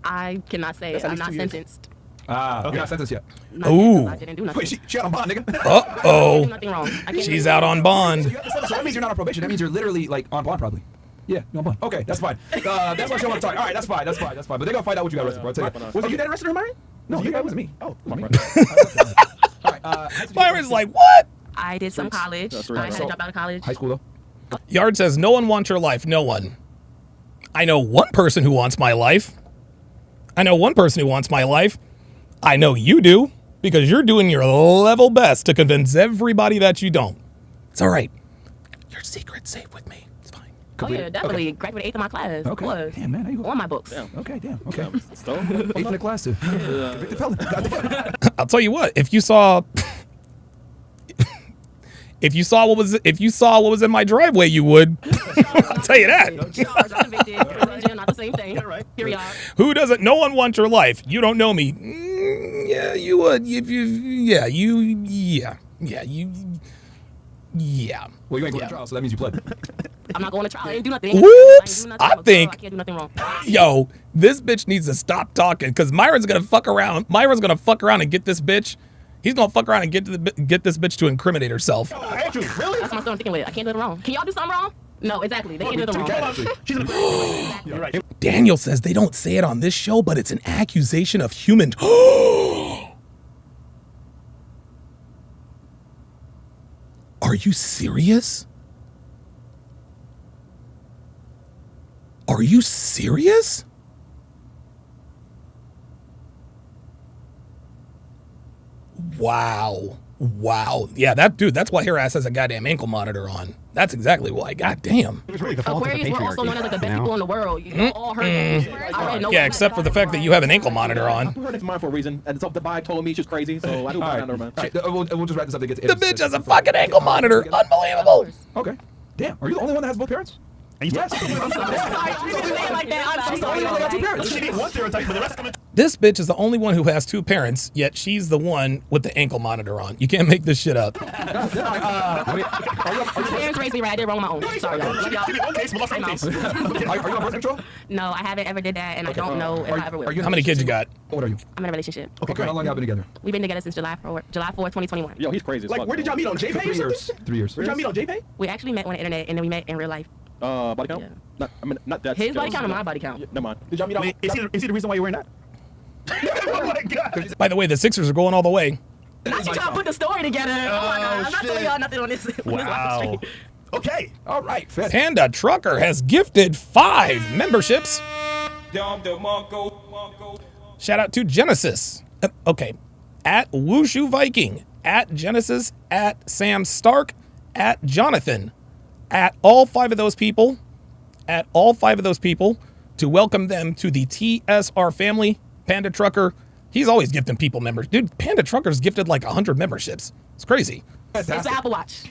I cannot say. I'm not sentenced. Okay. You're not sentenced yet. Ooh. I didn't do nothing. Wait, she out on bond, nigga. Uh-oh. Nothing wrong. She's out on bond. So that means you're not on probation. That means you're literally like on bond, probably. Yeah, you're on bond. Okay, that's fine. That's why she want to talk. All right, that's fine. But they're gonna find out what you got arrested for. I'll tell you. Was it you that arrested her, Mary? No, you guys was me. Oh, me. All right. Byron's like, what? I did some college. I had to drop out of college. High school though. Yard says, no one wants your life. No one. I know one person who wants my life. I know you do, because you're doing your level best to convince everybody that you don't. It's all right. Your secret's safe with me. It's fine. Oh yeah, definitely. Graduated 8th in my class. Okay. Was. Damn, man. How you go? On my books. Okay, damn. Okay. So, 8th in the class too. Convicted felon. Goddamn. I'll tell you what. If you saw what was in my driveway, you would. I'll tell you that. Not the same thing. Right. Period. Who doesn't? No one wants your life. You don't know me. Yeah, you would. If you. Yeah, you. Yeah. Yeah, you. Yeah. Well, you ain't going to trial, so that means you pled. I'm not going to trial. I didn't do nothing. Whoops. I think. I can't do nothing wrong. Yo, this bitch needs to stop talking because Myron's gonna fuck around. Myron's gonna fuck around and get this bitch. He's gonna fuck around and get this bitch to incriminate herself. Andrew, really? That's what I'm thinking with. I can't do it wrong. Can y'all do something wrong? No, exactly. They can't do it wrong. You're right. Daniel says they don't say it on this show, but it's an accusation of human. Are you serious? Are you serious? Wow. Wow. Yeah, that's why her ass has a goddamn ankle monitor on. That's exactly why. Goddamn. It was really the fault of the Aquarius, we're also known as like the best people in the world. You all heard that. Yeah, except for the fact that you have an ankle monitor on. I heard it's mine for a reason, and it's up to buy told me she's crazy, so I do buy her, man. All right, we'll just wrap this up to get to The bitch has a fucking ankle monitor. Unbelievable. Okay. Damn. Are you the only one that has both parents? Yes. I'm sorry. I didn't say it like that. I'm so sorry. I got two parents. She needs one stereotype, but the rest coming. This bitch is the only one who has two parents, yet she's the one with the ankle monitor on. You can't make this shit up. My parents raised me right. I did wrong on my own. Sorry, y'all. Are you on birth control? No, I haven't ever did that, and I don't know if I ever will. How many kids you got? What are you? I'm in a relationship. Okay, how long y'all been together? We've been together since July 4th, 2021. Yo, he's crazy as fuck. Like, where did y'all meet on JPay? 3 years. 3 years. Where did y'all meet on JPay? We actually met on the internet, and then we met in real life. Body count? Yeah. Not, I mean, not that. His body count or my body count? Yeah, never mind. Did y'all meet on? Wait, is he the reason why you're wearing that? Oh my God. By the way, the Sixers are going all the way. Not you trying to put the story together. Oh my God. I'm not telling y'all nothing on this. Wow. Okay. All right. Fair. Panda Trucker has gifted 5 memberships. Shout out to Genesis. Okay. At Wushu Viking. At Genesis. At Sam Stark. At Jonathan. At all 5 of those people. At all 5 of those people. To welcome them to the TSR family. Panda Trucker. He's always gifting people members. Dude, Panda Trucker's gifted like 100 memberships. It's crazy. It's an Apple Watch.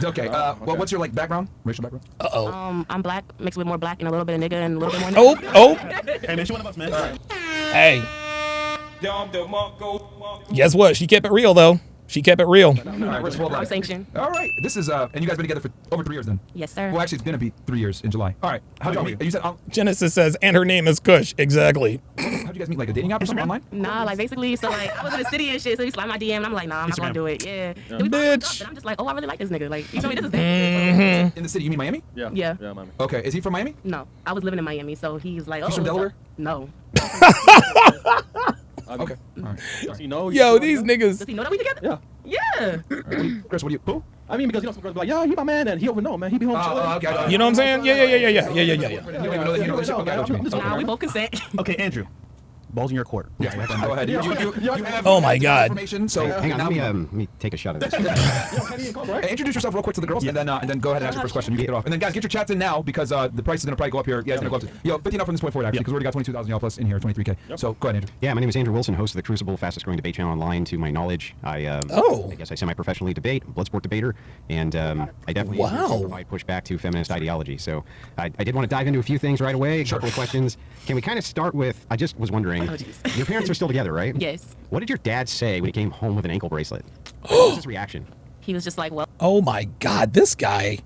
Okay. Well, what's your background? Racial background? I'm black, mixed with more black and a little bit of nigga and a little bit more nigga. Oh. Hey, man, she one of us, man. Hey. Guess what? She kept it real, though. She kept it real. All right, let's hold on. I'm sanctioned. All right. This is, and you guys been together for over 3 years then? Yes, sir. Well, actually, it's going to be 3 years in July. All right. How'd y'all meet? You said, Genesis says, and her name is Kush. Exactly. how'd you guys meet? Like a dating app or something online? Nah, like basically, so like I was in the city and shit, so he slid my DM and I'm like, nah, I'm not gonna do it. Yeah. Then we Bitch. up, and I'm just like, oh, I really like this nigga. Like, you told me this is that. In the city, you mean Miami? Yeah. Yeah. Yeah, Miami. Okay. Is he from Miami? No, I was living in Miami, so he's like, oh. He's from what's Delaware? up? No. Okay. All right. Does he know? Yo, these niggas. Does he know that we together? Yeah. Yeah. Chris, what do you? Who? I mean, because you know some girls be like, yo, he my man, and he don't know, man. He be home chilling. Okay. You know what I'm saying? Yeah. You don't even know that you know this shit? Okay, I know what you mean. Nah, we both consent. Okay, Andrew. Balls in your court. Yeah, go ahead. You have Oh my God. information, so Hang on, let me take a shot of this. introduce yourself real quick to the girls, and then go ahead and ask your first question. You kick it off, and then guys, get your chats in now because the price is gonna probably go up here. Yeah, it's gonna go up. Yo, 15 up from this point forward actually, because we already got 22,000 y'all plus in here, 23K. So go ahead, Andrew. Yeah, my name is Andrew Wilson, host of the Crucible, fastest growing debate channel online to my knowledge. I guess I semi-professionally debate, bloodsport debater, and I definitely provide pushback to feminist ideology. So I did want to dive into a few things right away, a couple of questions. Can we kind of start with, I just was wondering, your parents are still together, right? Yes. What did your dad say when he came home with an ankle bracelet? What was his reaction? He was just like, well. Oh my God, this guy.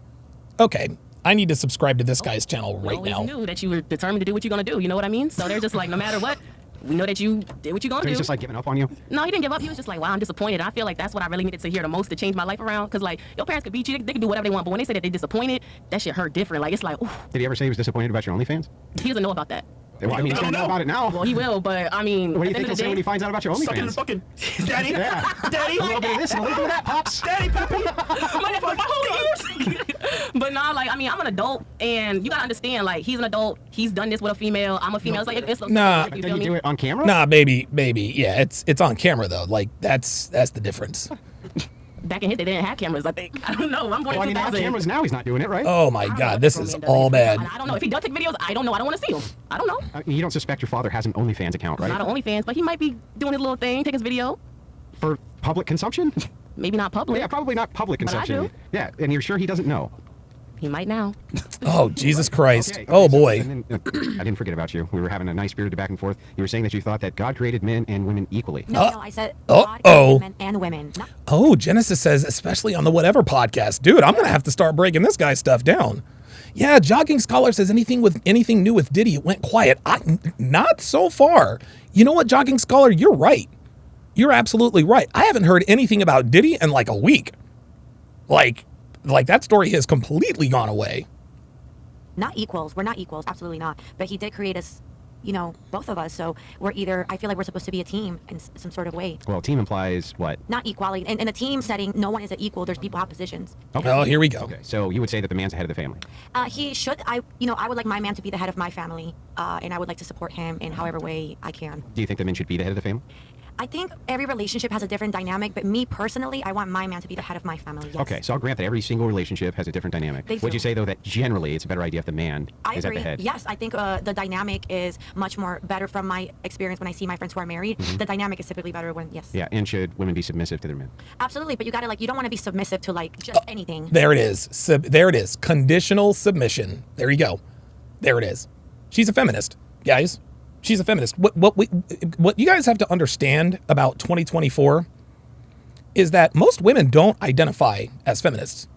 Okay, I need to subscribe to this guy's channel right always now. knew that you were determined to do what you're gonna do. You know what I mean? So they're just like, no matter what, we know that you did what you're gonna So do. he's just like giving up on you? No, he didn't give up. He was just like, wow, I'm disappointed. I feel like that's what I really needed to hear the most to change my life around. Because, like, your parents could beat you. They can do whatever they want. But when they say that they're disappointed, that shit hurt different. Like, it's like, ooh. Did he ever say he was disappointed about your OnlyFans? He doesn't know about that. Well, I mean, he's going to know about it now. Well, he will, but, I mean, What do you think he'll say when he finds out about your OnlyFans? Sucking and fucking. Daddy. Yeah. Daddy. A little bit of this and a little bit of that, Pops. Daddy, Pappy. my whole ears. But nah, like, I mean, I'm an adult, and you gotta understand, like, he's an adult. He's done this with a female. I'm a female. It's like, it's Nah. you Did feel you me? do it on camera? Nah, baby. Yeah, it's on camera though. Like that's the difference. back in his day, they didn't have cameras, I think. I don't know. I'm born Well, I in mean, they have 2000. cameras now. He's not doing it, right? Oh my God, this is all bad. I don't know. If he does take videos, I don't know. I don't want to see them. I don't know. You don't suspect your father has an OnlyFans account, right? Not an OnlyFans, but he might be doing his little thing, take his video. For public consumption? Maybe not public. Yeah, probably not public But I consumption. do. Yeah, and you're sure he doesn't know? He might now. Oh, Jesus Christ. Okay, Oh, so- boy. and then, I didn't forget about you. We were having a nice spirited back and forth. You were saying that you thought that God created men and women equally. No, I said God created men and women. Not Oh, Genesis says, especially on the Whatever podcast. Dude, I'm going to have to start breaking this guy's stuff down. Yeah, Jogging Scholar says anything new with Diddy, it went quiet. Not so far. You know what, Jogging Scholar? You're right. You're absolutely right. I haven't heard anything about Diddy in like a week. Like that story has completely gone away. not equals. We're not equals. Absolutely not. But he did create us, you know, both of us. So we're either, I feel like we're supposed to be a team in some sort of way. Well, team implies what? Not equality. In a team setting, no one is an equal. There's people have positions. Okay. Oh, here we go. Okay, so you would say that the man's the head of the family. He should. I would like my man to be the head of my family, and I would like to support him in however way I can. Do you think the men should be the head of the family? I think every relationship has a different dynamic, but me personally, I want my man to be the head of my family. Yes. Okay, so I'll grant that every single relationship has a different dynamic. They Would do. you say, though, that generally it's a better idea if the man I is agree. at the head? Yes, I think the dynamic is much more better from my experience when I see my friends who are married. Mhm. The dynamic is typically better when, yes. Yeah, and should women be submissive to their men? Absolutely, but you gotta you don't want to be submissive to just anything. There it is. There it is. Conditional submission. There you go. There it is. She's a feminist, guys. She's a feminist. What you guys have to understand about 2024 is that most women don't identify as feminists,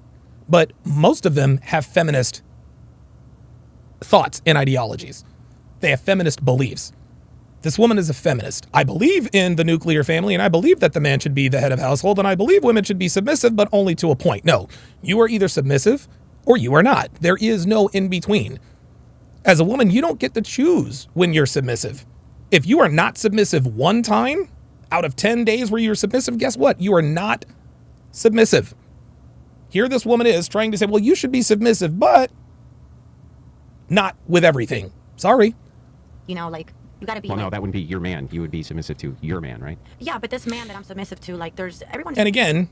but most of them have feminist thoughts and ideologies. They have feminist beliefs. This woman is a feminist. I believe in the nuclear family, and I believe that the man should be the head of household, and I believe women should be submissive, but only to a point. No, you are either submissive or you are not. There is no in between. As a woman, you don't get to choose when you're submissive. If you are not submissive one time out of 10 days where you're submissive, guess what? You are not submissive. Here this woman is trying to say, well, you should be submissive, but not with everything. Sorry. You know, you gotta be. Well, no, that wouldn't be your man. You would be submissive to your man, right? Yeah, but this man that I'm submissive to, there's everyone. And again,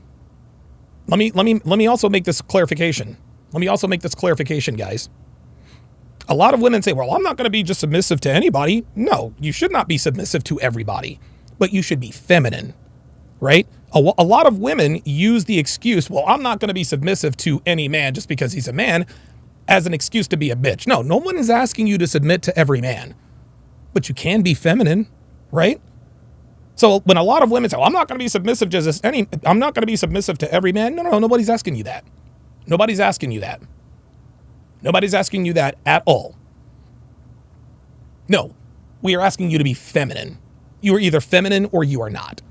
let me also make this clarification. Guys. A lot of women say, well, I'm not going to be just submissive to anybody. No, you should not be submissive to everybody, but you should be feminine, right? A lot of women use the excuse, well, I'm not going to be submissive to any man just because he's a man, as an excuse to be a bitch. No one is asking you to submit to every man, but you can be feminine, right? So when a lot of women say, well, I'm not going to be submissive I'm not going to be submissive to every man. No, nobody's asking you that. Nobody's asking you that. Nobody's asking you that at all. No, we are asking you to be feminine. You are either feminine or you are not.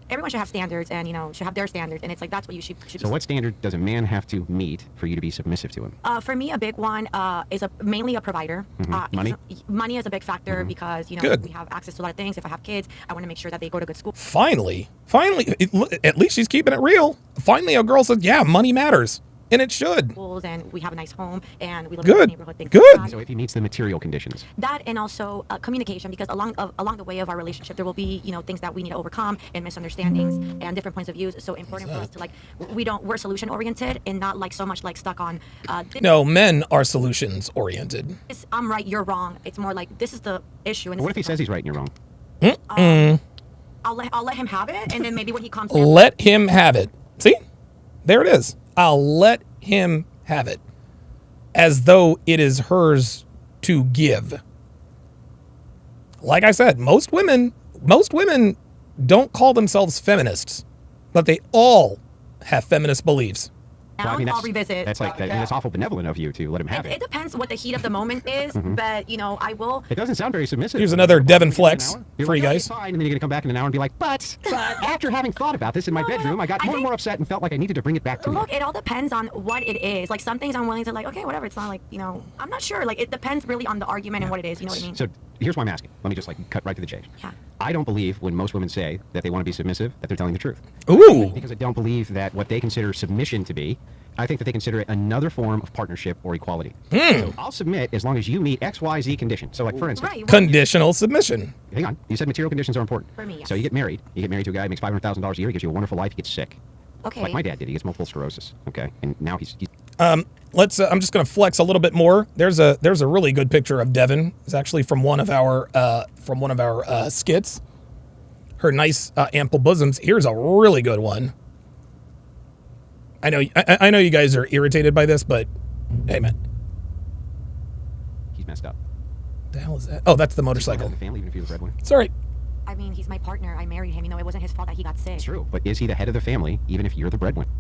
Everyone should have standards, and should have their standards, and it's that's what you should. So what standard does a man have to meet for you to be submissive to him? For me, a big one is mainly a provider. Mm-hmm. Money? Money is a big factor Mm-hmm. because Good. we have access to a lot of things. If I have kids, I want to make sure that they go to good school. Finally, at least she's keeping it real. Finally, a girl said, yeah, money matters. And it should. Schools, and we have a nice home, and we live in a Good. neighborhood. Things Good. like So if he meets the material conditions. that, and also communication, because along the way of our relationship, there will be things that we need to overcome and misunderstandings and different points of views. So important for us to we're solution oriented and not so much stuck on. No, men are solutions oriented. I'm right, you're wrong. It's more this is the issue. And What if he says he's right and you're wrong? I'll let him have it, and then maybe when he comes. Let him have it. See? There it is. I'll let him have it. As though it is hers to give. Like I said, most women don't call themselves feminists, but they all have feminist beliefs. Well, I mean, I'll revisit. That's that's awful benevolent of you to let him have It depends what the heat of the moment is, Mhm. but I will. It doesn't sound very submissive. Here's another Devon flex You're for you like, "Oh, guys. it's fine," and then you're gonna come back in an hour and be like, but after having thought about this in my bedroom, I got more and more upset and felt like I needed to bring it back to Look, you. it all depends on what it is. Some things I'm willing to okay, whatever. It's not I'm not sure. It depends really on the argument and what it is. You know what I mean? So here's why I'm asking. Let me just cut right to the chase. Yeah. I don't believe when most women say that they want to be submissive that they're telling the truth. Ooh. Because I don't believe that what they consider submission to be, I think that they consider it another form of partnership or equality. So I'll submit as long as you meet X, Y, Z conditions. So for instance, Conditional submission. hang on, you said material conditions are important. For me, yes. So you get married to a guy who makes $500,000 a year, he gives you a wonderful life, he gets sick. Okay. Like my dad did. He gets multiple sclerosis. Okay, and now he's Let's. I'm just gonna flex a little bit more. There's a really good picture of Devon. It's actually from one of our skits. Her nice ample bosoms. Here's a really good one. I know you guys are irritated by this, but hey, man, he's messed up. The hell is that? Oh, that's the motorcycle. The family, even if he was the breadwinner. Sorry. I mean, he's my partner. I married him. You know, it wasn't his fault that he got sick. It's true, but is he the head of the family, even if you're the breadwinner?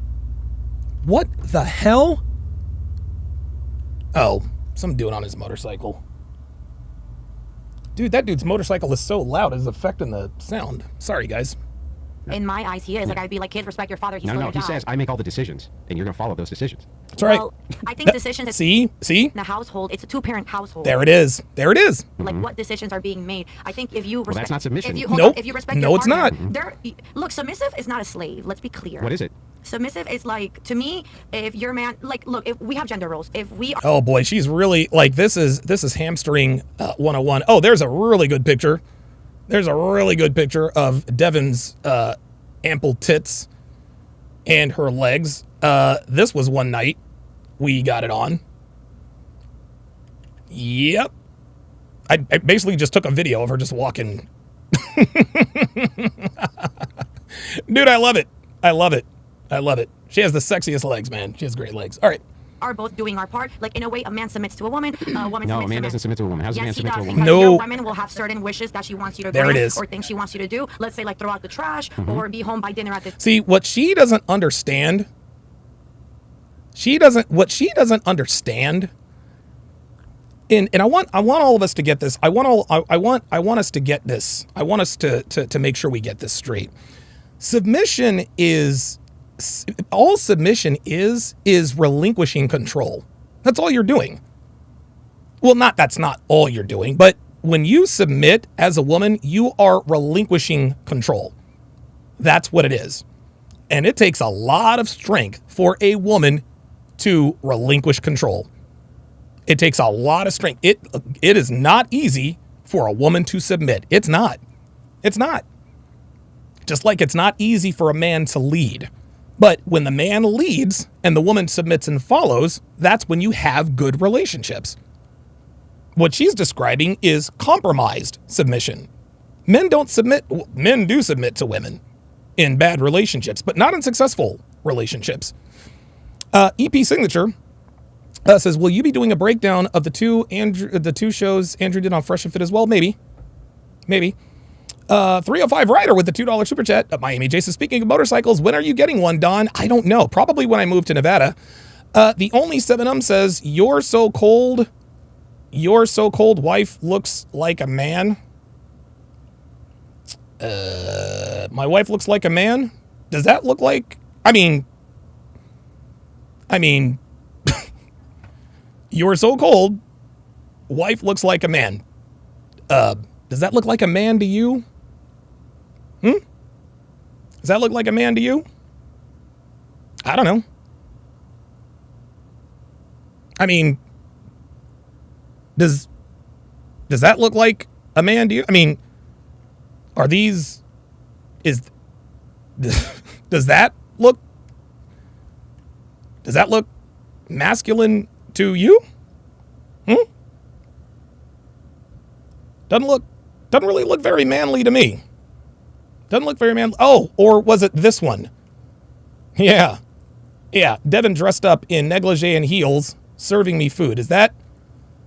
What the hell? Oh, some dude on his motorcycle. Dude, that dude's motorcycle is so loud, it's affecting the sound. Sorry, guys. In my eyes, he is. Like, I'd be like, kids, respect your father. He's still No, your he dad. says, I make all the decisions, and you're going to follow those decisions. That's right. Well, I think decisions... See? In the household, it's a two-parent household. There it is. There it is. Like, what decisions are being made? I think if you respect... Well, that's not submission. If you, Nope. if you respect No, your it's partner, not. There, look, submissive is not a slave. Let's be clear. What is it? Submissive is like, to me, if your man... Like, look, if we have gender roles. If we are... Oh, boy, she's really... Like, this is hamstring 101. Oh, there's a really good picture. There's a really good picture of Devon's ample tits and her legs. This was one night we got it on. Yep. I basically just took a video of her just walking. Dude, I love it. I love it. I love it. She has the sexiest legs, man. She has great legs. All right. Are both doing our part. Like, in a way, a man submits to a woman, a woman No, submits a man to doesn't submit to a woman. How does a man Yes, he submit to a does. woman? Because No. your woman will have certain wishes that she wants you to There it grant is. or things she wants you to do. Let's say, like, throw out the trash or be home by dinner at the... See, what she doesn't understand, and I want all of us to get this. I want us to get this. I want us to make sure we get this straight. Submission is relinquishing control. That's all you're doing. Well, that's not all you're doing, but when you submit as a woman, you are relinquishing control. That's what it is. And it takes a lot of strength for a woman to relinquish control. It takes a lot of strength. It is not easy for a woman to submit. It's not. It's not. Just like it's not easy for a man to lead. But when the man leads and the woman submits and follows, that's when you have good relationships. What she's describing is compromised submission. Men don't submit. Men do submit to women in bad relationships, but not in successful relationships. EP Signature says, will you be doing a breakdown of the two shows Andrew did on Fresh and Fit as well? Maybe. 305 Rider with the $2 super chat. Miami Jason, speaking of motorcycles, when are you getting one, Don? I don't know. Probably when I move to Nevada. The only 7M says, you're so cold. Your so-called wife looks like a man. My wife looks like a man. Does that look like? I mean, you're so cold. Wife looks like a man. Does that look like a man to you? Does that look like a man to you? I don't know. I mean, does that look like a man to you? I mean, does that look masculine to you? Doesn't really look very manly to me. Doesn't look very manly. Oh, or was it this one? Yeah. Devon dressed up in negligee and heels, serving me food. Is that?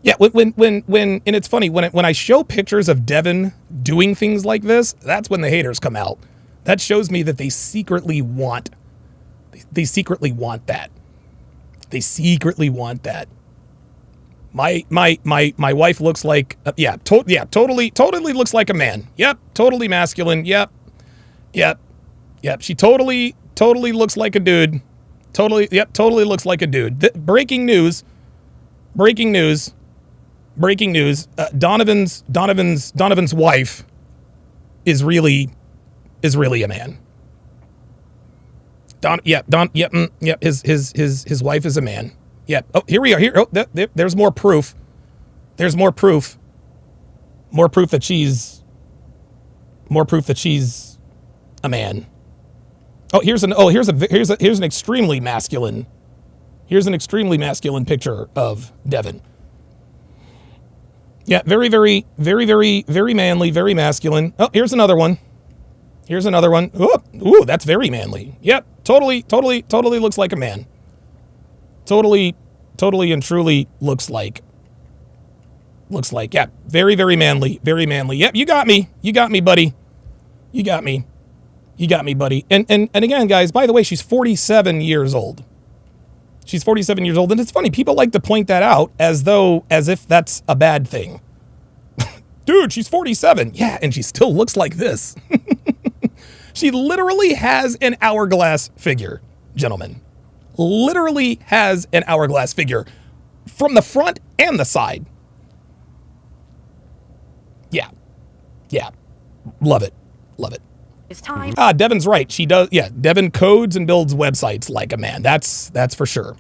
Yeah. When and it's funny when I show pictures of Devon doing things like this, that's when the haters come out. That shows me that they secretly want that. They secretly want that. My wife looks like totally looks like a man. Yep, totally masculine. Yep. She totally looks like a dude. Totally looks like a dude. Breaking news. Donovan's wife is really a man. His wife is a man. Yeah. Oh, here we are. Here. Oh, there's more proof. There's more proof. More proof that she's a man. Oh, here's an extremely masculine. Here's an extremely masculine picture of Devon. Yeah, very, very, very, very, very manly, very masculine. Oh, here's another one. Here's another one. Ooh, that's very manly. Yep, totally looks like a man. Totally and truly looks like, yeah, very, very manly, very manly. Yep, you got me, buddy. You got me, buddy. And again, guys, by the way, she's 47 years old. She's 47 years old, and it's funny, people like to point that out as if that's a bad thing. Dude, she's 47. Yeah, and she still looks like this. She literally has an hourglass figure, gentlemen. Literally has an hourglass figure from the front and the side. Yeah. Love it. It's time. Devon's right. She does. Yeah, Devon codes and builds websites like a man. That's for sure.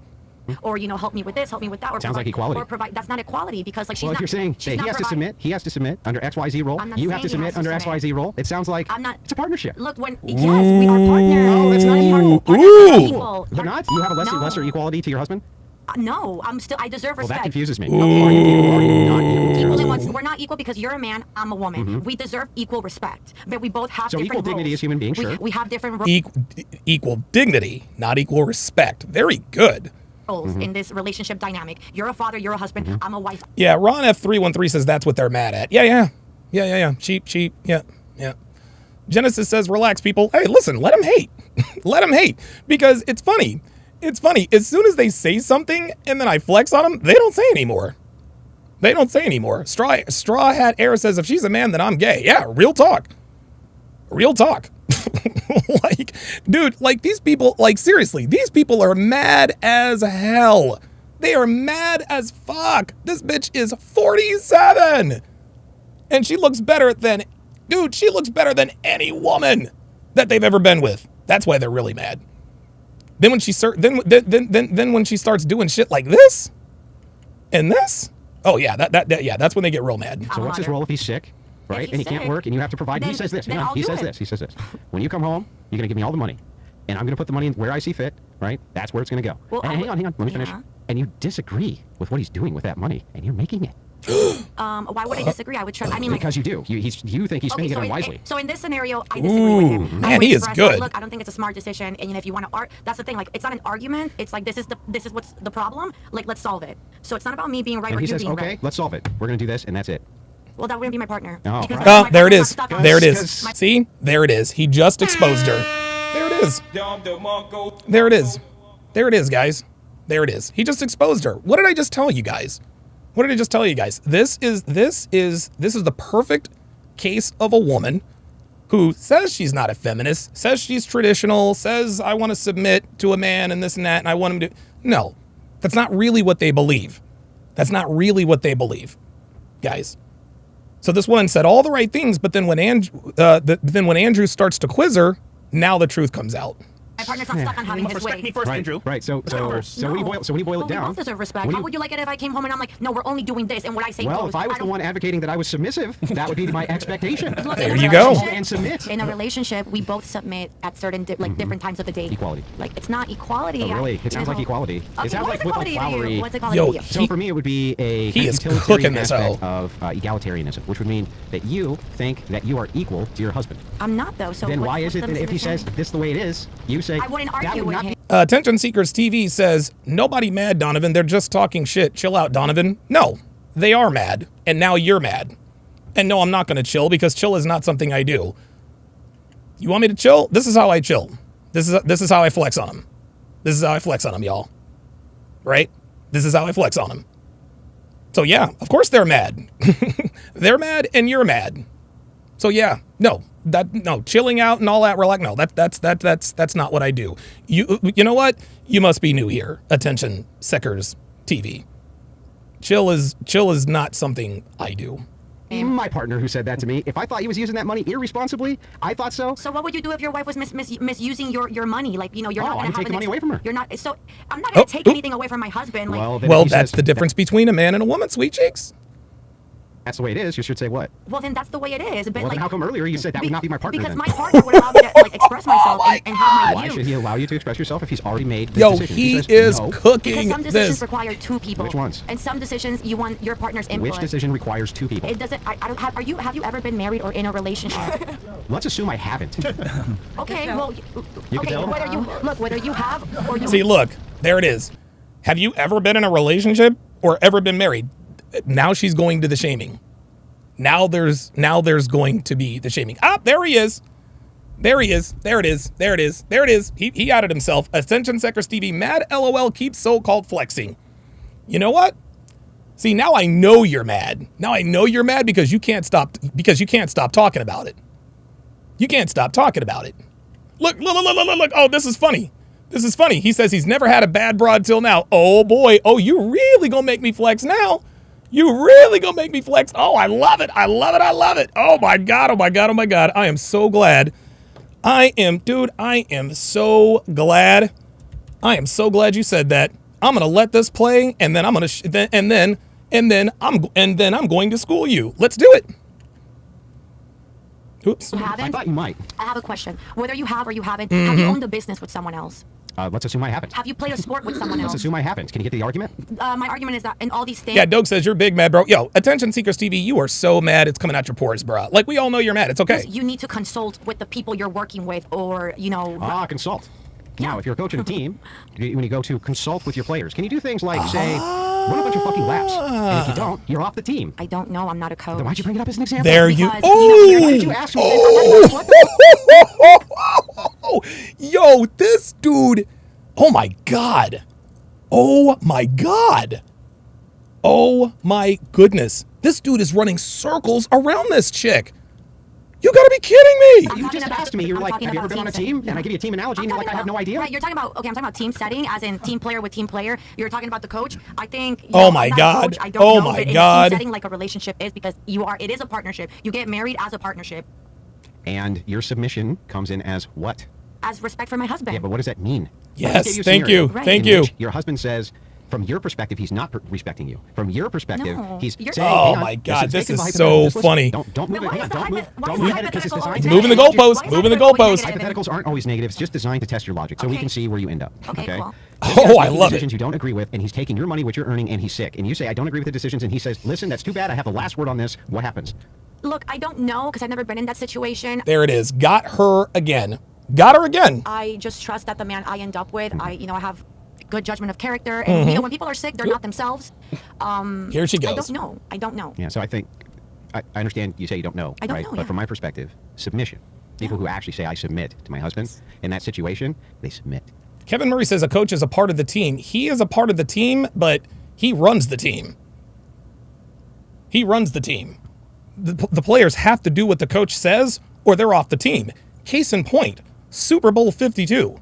Or, help me with this, help me with that. Or sounds like equality. Or provide. That's not equality because, like, she's well, not. if you're saying that he has to submit under XYZ role, you have to submit under XYZ role. It sounds like it's a partnership. Look, yes, we are partners. Oh, that's not equal. Ooh. They're not? You have a lesser equality to your husband? No, I deserve respect. Well, that confuses me. Are you not equal? We're not equal because you're a man, I'm a woman. Mm-hmm. We deserve equal respect, but we both have different equal dignity roles. as human beings, sure. We have different roles. Equal dignity, not equal respect. Very good. In this relationship dynamic. You're a father, you're a husband, I'm a wife. Yeah, Ron F313 says that's what they're mad at. Yeah. Yeah. Genesis says, relax, people. Hey, listen, let them hate. Let them hate. Because it's funny. As soon as they say something and then I flex on them, they don't say anymore. Straw Hat Air says, if she's a man, then I'm gay. Yeah, real talk. Like, dude, like these people, like seriously, these people are mad as hell. They are mad as fuck. This bitch is 47. And she looks better than any woman that they've ever been with. That's why they're really mad. Then when she when she starts doing shit like this and this, oh yeah, that's when they get real mad. So what's his role if he's sick? Right, and he can't work, and you have to provide. He says this. He says this. When you come home, you're gonna give me all the money, and I'm gonna put the money in where I see fit. Right, that's where it's gonna go. Well, and hang on, let me finish. And you disagree with what he's doing with that money, and you're making it. Why would I disagree? I would try. I mean, because you do. You think he's spending it unwisely. So in this scenario, I disagree with him. Man, he is good. Look, I don't think it's a smart decision. And if you want to that's the thing. Like, it's not an argument. It's like this is what's the problem. Like, let's solve it. So it's not about me being right or you being right. Okay, let's solve it. We're gonna do this, and that's it. Well, that wouldn't be my partner. Oh, there it is. There it is. See? There it is. He just exposed her. There it is. There it is. There it is, guys. There it is. He just exposed her. What did I just tell you guys? This is the perfect case of a woman who says she's not a feminist, says she's traditional, says I want to submit to a man and this and that, and I want him to. No, that's not really what they believe. Guys. So this woman said all the right things, but then when Andrew starts to quiz her, now the truth comes out. My partner's not stuck on having his way. Respect me first, Andrew. Right. So when you boil it down, we both deserve respect. How would you like it if I came home and I'm like, no, we're only doing this, and what I say well, goes? If I was the one advocating that I was submissive, that would be my expectation. Look, there you go. And submit. In a relationship, we both submit at certain different times of the day. Equality. Like, it's not equality. Oh, really? It sounds like equality. Okay, it sounds like equality flowery. What's equality to you? So for me, it would be a utilitarian aspect of egalitarianism, which would mean that you think that you are equal to your husband. I'm not, though. So then why is it that if he says this is the way it is, you say I wouldn't argue with him. Attention Seekers TV says, nobody mad, Donovan. They're just talking shit. Chill out, Donovan. No, they are mad. And now you're mad. And no, I'm not going to chill because chill is not something I do. You want me to chill? This is how I chill. This is how I flex on them. This is how I flex on them, y'all. Right? This is how I flex on them. So yeah, of course they're mad. They're mad and you're mad. So yeah, no, chilling out and all that. We're like, no, that's not what I do. You know what? You must be new here. Attention, Seekers TV. Chill is not something I do. My partner who said that to me. If I thought he was using that money irresponsibly, I thought so. So what would you do if your wife was misusing your money? Like, you're not going to take the money away from her. You're not. So I'm not going to take anything away from my husband. Like, well, that's the difference between a man and a woman, sweet cheeks. that's the way it is, you should say what? Well, then that's the way it is. But Well, then how come earlier you said that would not be my partner Because then? my partner would allow me to like express myself and have my Why views. should he allow you to express yourself if he's already made the Yo, decision? he says is no. cooking Because some decisions this. require two people. Which ones? And some decisions you want your partner's input. Which decision requires two people? It doesn't. I don't have. Have you ever been married or in a relationship? Let's assume I haven't. Okay. Well. You can Okay. tell. Whether you have or you. See, look, there it is. Have you ever been in a relationship or ever been married? Now she's going to the shaming. Now there's going to be the shaming. Ah, there he is. There he is. There it is. There it is. There it is. He outed himself. Attention Secker Stevie, mad LOL keeps so-called flexing. You know what? See, now I know you're mad. Now I know you're mad because you can't stop talking about it. You can't stop talking about it. Look. Oh, this is funny. This is funny. He says he's never had a bad broad till now. Oh boy. Oh, you really gonna make me flex now? You really gonna make me flex? Oh, I love it. I love it. I love it. Oh my God. Oh my God. Oh my God. I am so glad. I am so glad. I am so glad you said that. I'm gonna let this play, and then I'm gonna I'm going to school you. Let's do it. Oops. I thought you might. I have a question. Whether you have or you haven't, have you owned a business with someone else? Let's assume I haven't. Have you played a sport with someone else? Let's assume I haven't. Can you get the argument? My argument is that in all these things. Yeah, Doug says you're big mad, bro. Yo, attention seekers TV, you are so mad it's coming out your pores, bro. Like, we all know you're mad. It's okay. You need to consult with the people you're working with, or consult. Now, if you're coaching a team, when you go to consult with your players, can you do things like say, run a bunch of fucking laps? And if you don't, you're off the team. I don't know. I'm not a coach. Then why'd you bring it up as an example? There you. Because, Oh! Why did you ask me? Yo, this dude. Oh my God. Oh my God. Oh my goodness. This dude is running circles around this chick. You gotta be kidding me. You just asked me. You're like, have you ever been on a team? And I give you a team analogy, and you're like, I have no idea. Right, you're talking about, okay, I'm talking about team setting, as in team player with team player. You're talking about the coach. I think. Oh my God. I don't Oh know, my but God. team setting like a relationship is, because it is a partnership. You get married as a partnership. And your submission comes in as what? As respect for my husband. Yeah, but what does that mean? Yes, thank you. Right. Thank in you. which your husband says, from your perspective, he's not respecting you. From your perspective, No, he's you're- saying, Oh hang on, my God, this taken is by so hypothetical. Just listen. funny. Don't move it. Hang on, don't move it because it's designed. Moving the goalposts. Moving the goalposts. Hypotheticals aren't always negative. It's just designed to test your logic, so we can see where you end up. Okay, cool. Oh, I love it. Decisions you don't agree with, and he's taking your money, which you're earning, and he's sick. And you say, I don't agree with the decisions, and he says, listen, that's too bad. I have the last word on this. What happens? Look, I don't know, because I've never been in that situation. There it is. Got her again. Got her again. I just trust that the man I end up with, I have good judgment of character, and when people are sick, they're not themselves. Here she goes. I don't know. Yeah, so I think, I understand you say you don't know, I don't right? know, But yeah. from my perspective, submission. People who actually say, I submit to my husband, in that situation, they submit. Kevin Murray says a coach is a part of the team. He is a part of the team, but he runs the team. He runs the team. The players have to do what the coach says, or they're off the team. Case in point, Super Bowl 52.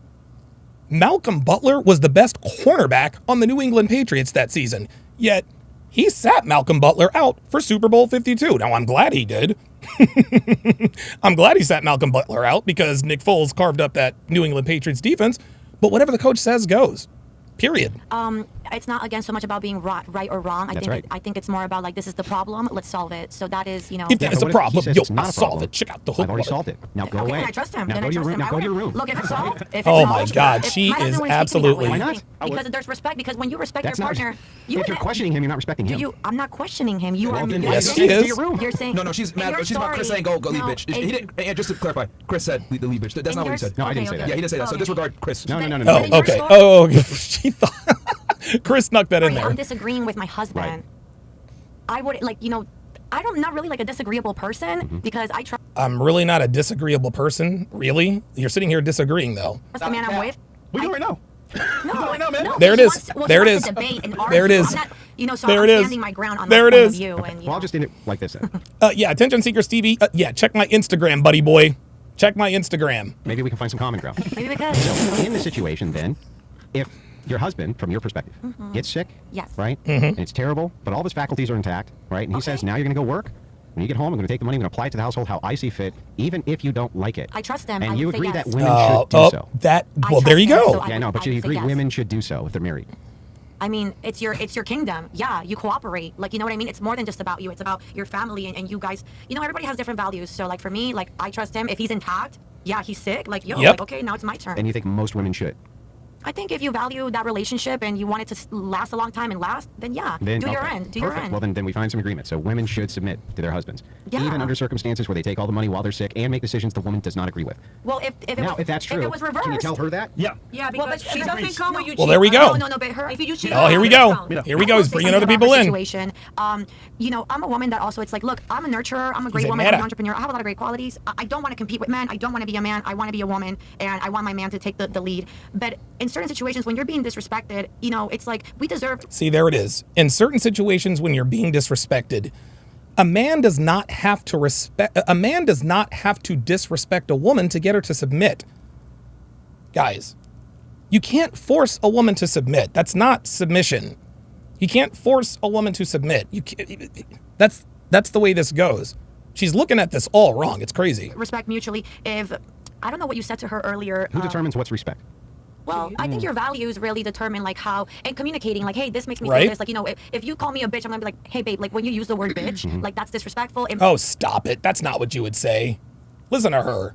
Malcolm Butler was the best cornerback on the New England Patriots that season, yet he sat Malcolm Butler out for Super Bowl 52. Now, I'm glad he did. I'm glad he sat Malcolm Butler out because Nick Foles carved up that New England Patriots defense, but whatever the coach says goes. Period. It's not, again, so much about being right or wrong. I think it's more about, like, this is the problem, let's solve it. So that is, If there's a problem, I'll solve it. Check out the hook. I've already solved it. Now go away. I trust him. Now Then go I to your trust room. him. Now go to your room. Look, if it's solved, Oh my God, she is absolutely. Why not? Because there's respect. Because when you respect That's your not. partner, If you're questioning him, you're not respecting him. I'm not questioning him. You are. Yes, she is. You're saying. No, she's mad. She's about Chris saying go leave, bitch. He didn't. And just to clarify, Chris said the leave, bitch. That's not what he said. No, I didn't say that. Yeah, he didn't say that. So disregard Chris. No. Oh, okay. Oh, okay. She thought Chris snuck that in there. I'm disagreeing with my husband. Right. I would I'm not really like a disagreeable person because I trust I'm really not a disagreeable person. Really? You're sitting here disagreeing, though. the man I'm with. We do right now. No, There it is. There it is. There it is. So There I'm it is. standing my ground on There my it point is. of view. And, Well, I'll just end it like this then. Yeah, attention seeker Stevie. Yeah, check my Instagram, buddy boy. Check my Instagram. Maybe we can find some common ground. Maybe because. So in the situation then, if your husband, from your perspective, gets sick, Yes. right? And it's terrible, but all of his faculties are intact, right? And he says, now you're going to go work. When you get home, I'm going to take the money, I'm going to apply it to the household how I see fit, even if you don't like it. I trust him. And I you would say agree yes. that women should do so. That. I Well, there you trust him, go. so Yeah, I know, but you I would say agree yes. women should do so if they're married. I mean, it's your kingdom. Yeah, you cooperate. Like, you know what I mean? It's more than just about you. It's about your family and you guys. You know, everybody has different values. So, like, for me, like, I trust him. If he's intact, yeah, he's sick. Like, yo, like, okay, now it's my turn. And you think most women should? I think if you value that relationship and you want it to last a long time and last, then yeah, do your end. Do your end. Well, then we find some agreement. So women should submit to their husbands, even under circumstances where they take all the money while they're sick and make decisions the woman does not agree with. Well, if that's true, if it was reversed, can you tell her that? Yeah. Yeah, because she doesn't come when you cheat. Well, there we go. No, but her. If you cheat, here we go. Here we go. He's bringing other people in. Situation. You know, I'm a woman that also, it's like, look, I'm a nurturer. I'm a great woman. I'm an entrepreneur. I have a lot of great qualities. I don't want to compete with men. I don't want to be a man. I want to be a woman, and I want my man to take the lead. But in certain situations, when you're being disrespected, you know, it's like we deserve. See, there it is. In certain situations, when you're being disrespected, a man does not have to disrespect a woman to get her to submit. Guys, you can't force a woman to submit. That's not submission. You can't force a woman to submit. You can't, that's the way this goes. She's looking at this all wrong. It's crazy. Respect mutually. If I don't know what you said to her earlier. Who determines what's respect? Well, I think your values really determine like how, and communicating like, hey, this makes me feel this. Like, you know, if you call me a bitch, I'm gonna be like, hey, babe, like when you use the word bitch, like that's disrespectful. Oh, stop it. That's not what you would say. Listen to her.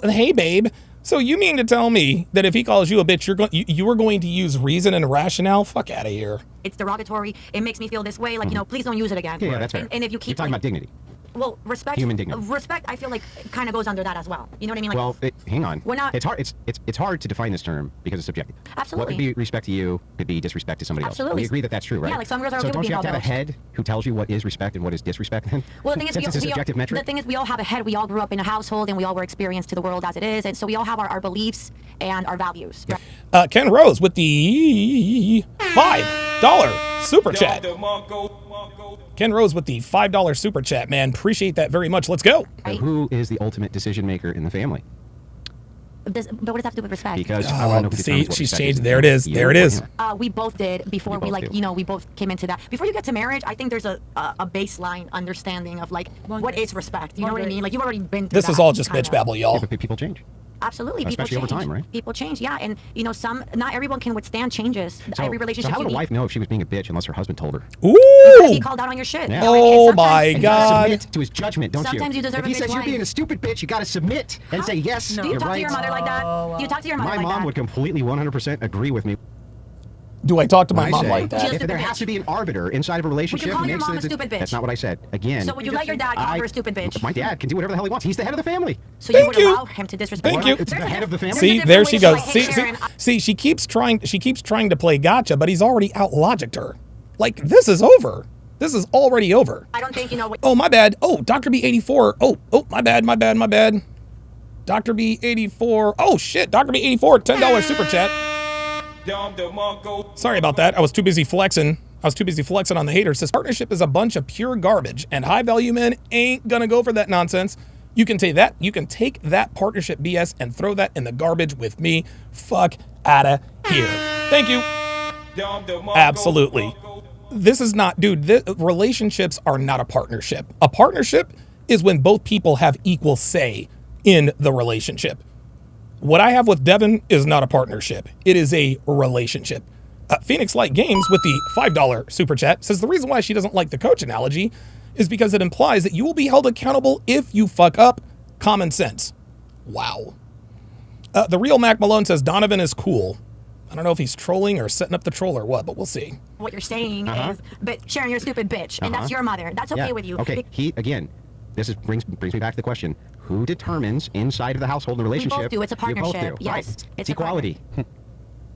Hey, babe. So you mean to tell me that if he calls you a bitch, you are going to use reason and rationale? Fuck out of here. It's derogatory. It makes me feel this way. Like, you know, please don't use it again. Yeah, that's fair. And if you keep You're talking about dignity. Well, respect. Human dignity. Respect, I feel like kind of goes under that as well. You know what I mean? Like, well, hang on. We're not. It's hard. It's hard to define this term because it's subjective. Absolutely. What could be respect to you could be disrespect to somebody else. Absolutely. We agree that that's true, right? Yeah, like some girls are so okay don't with you have to have a being head who tells you what is respect and what is disrespect? Then? Well, the thing is, it's a subjective metric. The thing is, we all have a head. We all grew up in a household, and we all were experienced to the world as it is, and so we all have our beliefs and our values. Yeah. Ken Rose with the $5 super chat. Ken Rose with the $5 super chat, man. Appreciate that very much. Let's go. So who is the ultimate decision maker in the family? But what does that have to do with respect? Because I want to know who see, she's changed. There it is. There it is. We both did before we like, you know, we both came into that. Before you get to marriage, I think there's a baseline understanding of like what is respect. You know what I mean? Like you've already been through This is all just bitch babble, y'all. Yeah, but people change. Absolutely, especially people change. over time, right? People change, yeah, and you know, not everyone can withstand changes. So, every relationship. So how would a unique. wife know if she was being a bitch unless her husband told her? Ooh! He called out on your shit. Yeah. Oh my God! You submit to his judgment, don't Sometimes you deserve if he a bitch says you're wife. being a stupid bitch, you got to submit and say yes. Do you talk to your mother like that? Do you talk to your mother like that? My mom would completely 100% agree with me. Do I talk to my mom like that? If there has to be an arbiter inside of a relationship, would you call your mom a stupid bitch? That's not what I said. Again. So would you let your dad call her a stupid bitch? My dad can do whatever the hell he wants. He's the head of the family. So you would allow him to disrespect? Thank you. It's the head of the family. See, there she goes. See, she keeps trying to play gotcha, but he's already out-logicked her. Like, this is over. This is already over. I don't think you know what. Oh, my bad. Oh, Dr. B84. Oh, my bad. Dr. B84. Oh, shit. Dr. B84, $10 super chat. Sorry about that. I was too busy flexing on the haters. This partnership is a bunch of pure garbage, and high-value men ain't gonna go for that nonsense. You can take that partnership BS and throw that in the garbage with me. Fuck outta here. Thank you. Absolutely. This is not, dude, relationships are not a partnership. A partnership is when both people have equal say in the relationship. What I have with Devon is not a partnership. It is a relationship. Phoenix Light Games with the $5 super chat says the reason why she doesn't like the coach analogy is because it implies that you will be held accountable if you fuck up. Common sense. Wow. The real Mac Malone says Donovan is cool. I don't know if he's trolling or setting up the troll or what, but we'll see. What you're saying is, but Sharon, you're a stupid bitch, and that's your mother. That's okay with you. Okay, brings me back to the question. Who determines inside of the household and relationship? We both do. It's a partnership. You both do. Yes, Right. it's equality.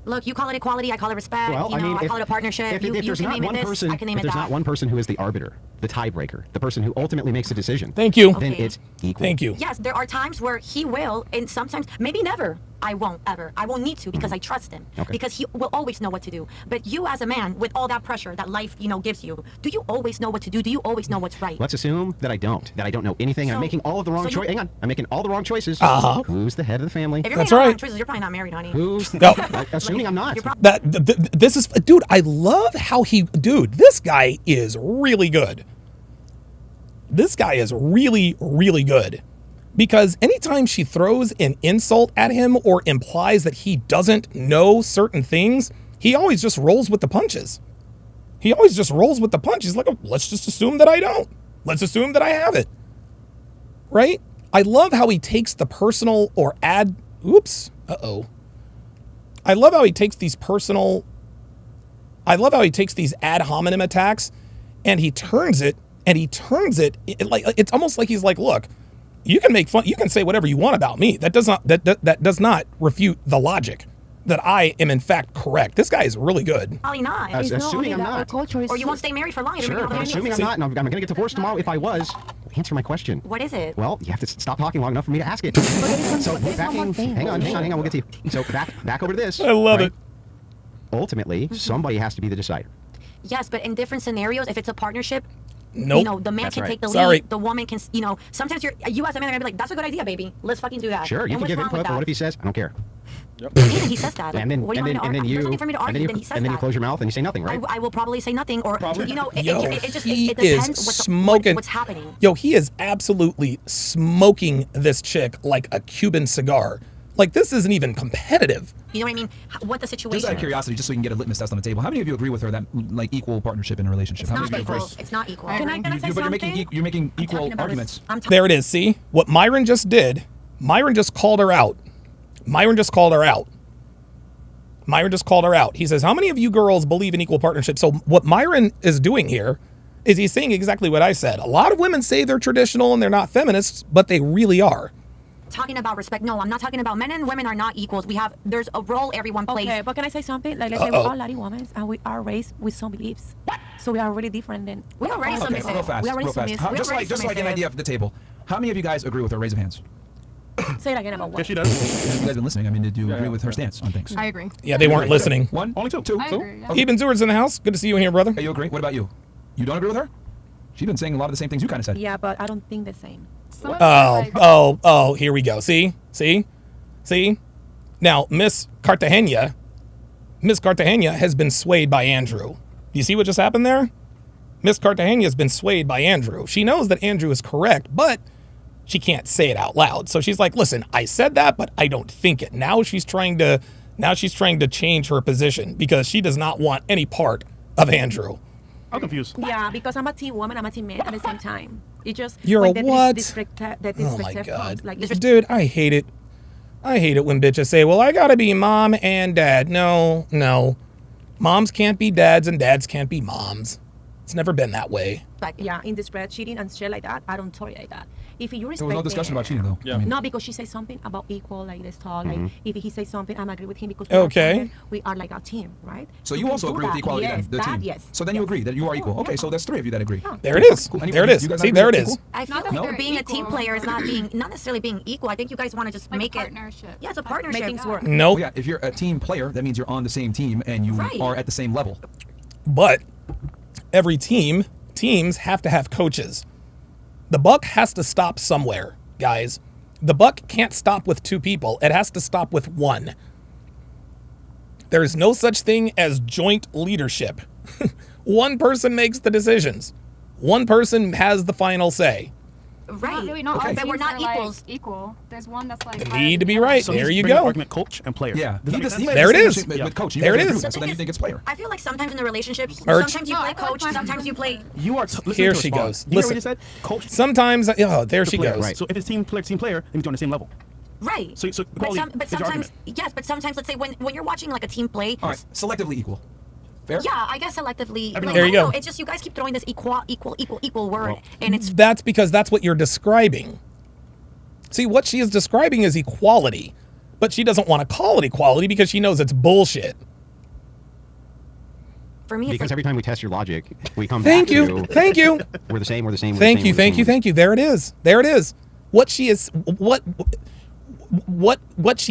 Look, you call it equality, I call it respect. Well, I call it a partnership. If you there's can not name one it this, person, I can name if it there's that. not one person who is the arbiter, the tiebreaker, the person who ultimately makes the decision. Thank you. Then it's equal. Thank you. Yes, there are times where he will, and sometimes, maybe never. I won't ever. I won't need to because I trust him. Okay. Because he will always know what to do. But you as a man, with all that pressure that life, gives you, do you always know what to do? Do you always know what's right? Let's assume that I don't know anything, and I'm making all of the wrong choices. Hang on, I'm making all the wrong choices. Who's the head of the family? If you're making all the wrong choices, you're probably not married, honey. Assuming I'm not. This is, dude, I love how this guy is really good. This guy is really, really good. Because anytime she throws an insult at him or implies that he doesn't know certain things, he always just rolls with the punches. He always just rolls with the punches. He's like, oh, let's just assume that I don't. Let's assume that I have it. Right? I love how he takes the personal or ad. Oops. Uh-oh. I love how he takes these ad hominem attacks and he turns it like it's almost like he's like, look, you can make fun, you can say whatever you want about me. That does not refute the logic that I am in fact correct. This guy is really good. Probably not. Assuming I'm not. Or you won't stay married for long. Sure, but assuming I'm not, and I'm going to get divorced tomorrow if I was. Answer my question. What is it? Well, you have to stop talking long enough for me to ask it. So hang on, we'll get to you. So back over to this. I love it. Ultimately, somebody has to be the decider. Yes, but in different scenarios, if it's a partnership, nope. You know, the man can take the lead. The woman can, you know, sometimes you as a man are gonna be like, that's a good idea, baby. Let's fucking do that. Sure, you can give input, but what if he says, I don't care? Yep. He says that. And then what do you want me to argue? For me to argue, then he says that. And then you close your mouth and you say nothing, right? I will probably say nothing, or you know, it he depends what's happening. Yo, he is absolutely smoking this chick like a Cuban cigar. Like, this isn't even competitive. You know what I mean? What the situation Just out of curiosity, just so we can get a litmus test on the table, how many of you agree with her that, like, equal partnership in a relationship? It's not equal. It's not equal. Can I say but something? you're making equal arguments. There it is. See? What Myron just did, Myron just called her out. Myron just called her out. He says, how many of you girls believe in equal partnership? So what Myron is doing here is he's saying exactly what I said. A lot of women say they're traditional and they're not feminists, but they really are. Talking about respect. No, I'm not talking about men and women are not equals. There's a role everyone plays. Okay, but can I say something? Like, let's say we're all Latin women and we are raised with some beliefs. So we are really different than... We are already submissive. Real fast. Just like an idea for the table. How many of you guys agree with her? Raise of hands. Say it again about what? Yes, she does. You guys been listening. I mean, did you agree with her stance on things? I agree. Yeah, they weren't listening. One? Only two? I agree, yeah. Eben Zeward's in the house. Good to see you in here, brother. Hey, you agree? What about you? You don't agree with her? She's been saying a lot of the same things you kind of said. Yeah, but I don't think the same. Here we go. See? Now, Miss Cartagena has been swayed by Andrew. You see what just happened there? Miss Cartagena has been swayed by Andrew. She knows that Andrew is correct, but she can't say it out loud. So she's like, listen, I said that, but I don't think it. Now she's trying to change her position because she does not want any part of Andrew. I'm confused. Yeah, because I'm a teen woman, I'm a teen man at the same time. It just You're a what? Oh my God. Like, dude, I hate it. I hate it when bitches say, well, I gotta be mom and dad. No. Moms can't be dads and dads can't be moms. It's never been that way. Like, yeah, in this spread, cheating and shit like that, I don't tolerate that. If you respect there was no discussion about cheating, though. Yeah. No, because she says something about equal, like this talk. Like, if he says something, I'm agree with him because we are like a team, right? So you also agree with the equality of the team? Yes. So then you agree that you are equal. Okay, so there's three of you that agree. Yeah. There it is. Cool. There it is. See, there it is. I feel like being a team player is not necessarily being equal. I think you guys want to just Like make a partnership. it. Yeah, it's a partnership. Make things work. Nope. Well, yeah, if you're a team player, that means you're on the same team and you are at the same level. But every teams have to have coaches. The buck has to stop somewhere, guys. The buck can't stop with two people. It has to stop with one. There is no such thing as joint leadership. One person makes the decisions. One person has the final say. Right. No, Okay. but we're not equals. Equal. There's one that's like. Need to be right. So There he's you bringing go. Argument coach and player. Yeah. Does that make sense? There it is. With coach. You There guys it agree is. with that, so then you think it's player. I feel like sometimes in the relationships, Merch. sometimes you play coach, sometimes you play. You are listening Here to she respond. goes. You hear what Listen. you said? Coach. Sometimes, there she player, goes. Right. So if it's team player, then you're on the same level. Right. So but equality is your sometimes, argument. yes, but sometimes, let's say when you're watching like a team play. All right, selectively equal. Fair? Yeah, I guess selectively. Like, There you go. It's just you guys keep throwing this equal word, and it's That's because that's what you're describing. See, what she is describing is equality, but she doesn't want to call it equality because she knows it's bullshit. for me. Because every time we test your logic, we come Thank back you. to Thank you. we're the same. We're the same. Thank you. There it is. There it is. What she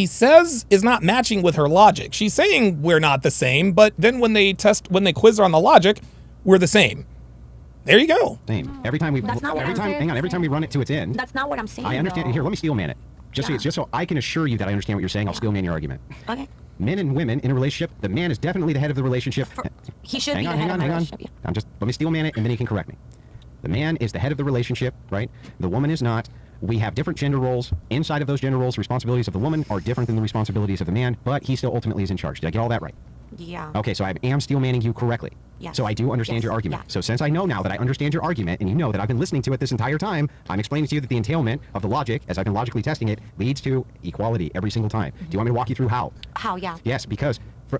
says is not matching with her logic. She's saying we're not the same, but then when they quiz her on the logic, we're the same. There you go. Same. Every time we run it to its end. That's not what I'm saying. I understand. Though. Here, let me steel man it. Just so I can assure you that I understand what you're saying. I'll steel man your argument. Okay. Men and women in a relationship, the man is definitely the head of the relationship. He should hang be on, the hang head on, of the hang on. relationship. Yeah. Let me steel man it, and then he can correct me. The man is the head of the relationship, right? The woman is not. We have different gender roles. Inside of those gender roles, responsibilities of the woman are different than the responsibilities of the man, but he still ultimately is in charge. Did I get all that right? Yeah. Okay, so I am steel manning you correctly. Yes. So I do understand your argument. So since I know now that I understand your argument, and you know that I've been listening to it this entire time, I'm explaining to you that the entailment of the logic, as I've been logically testing it, leads to equality every single time. Do you want me to walk you through how? How, yeah. Yes, because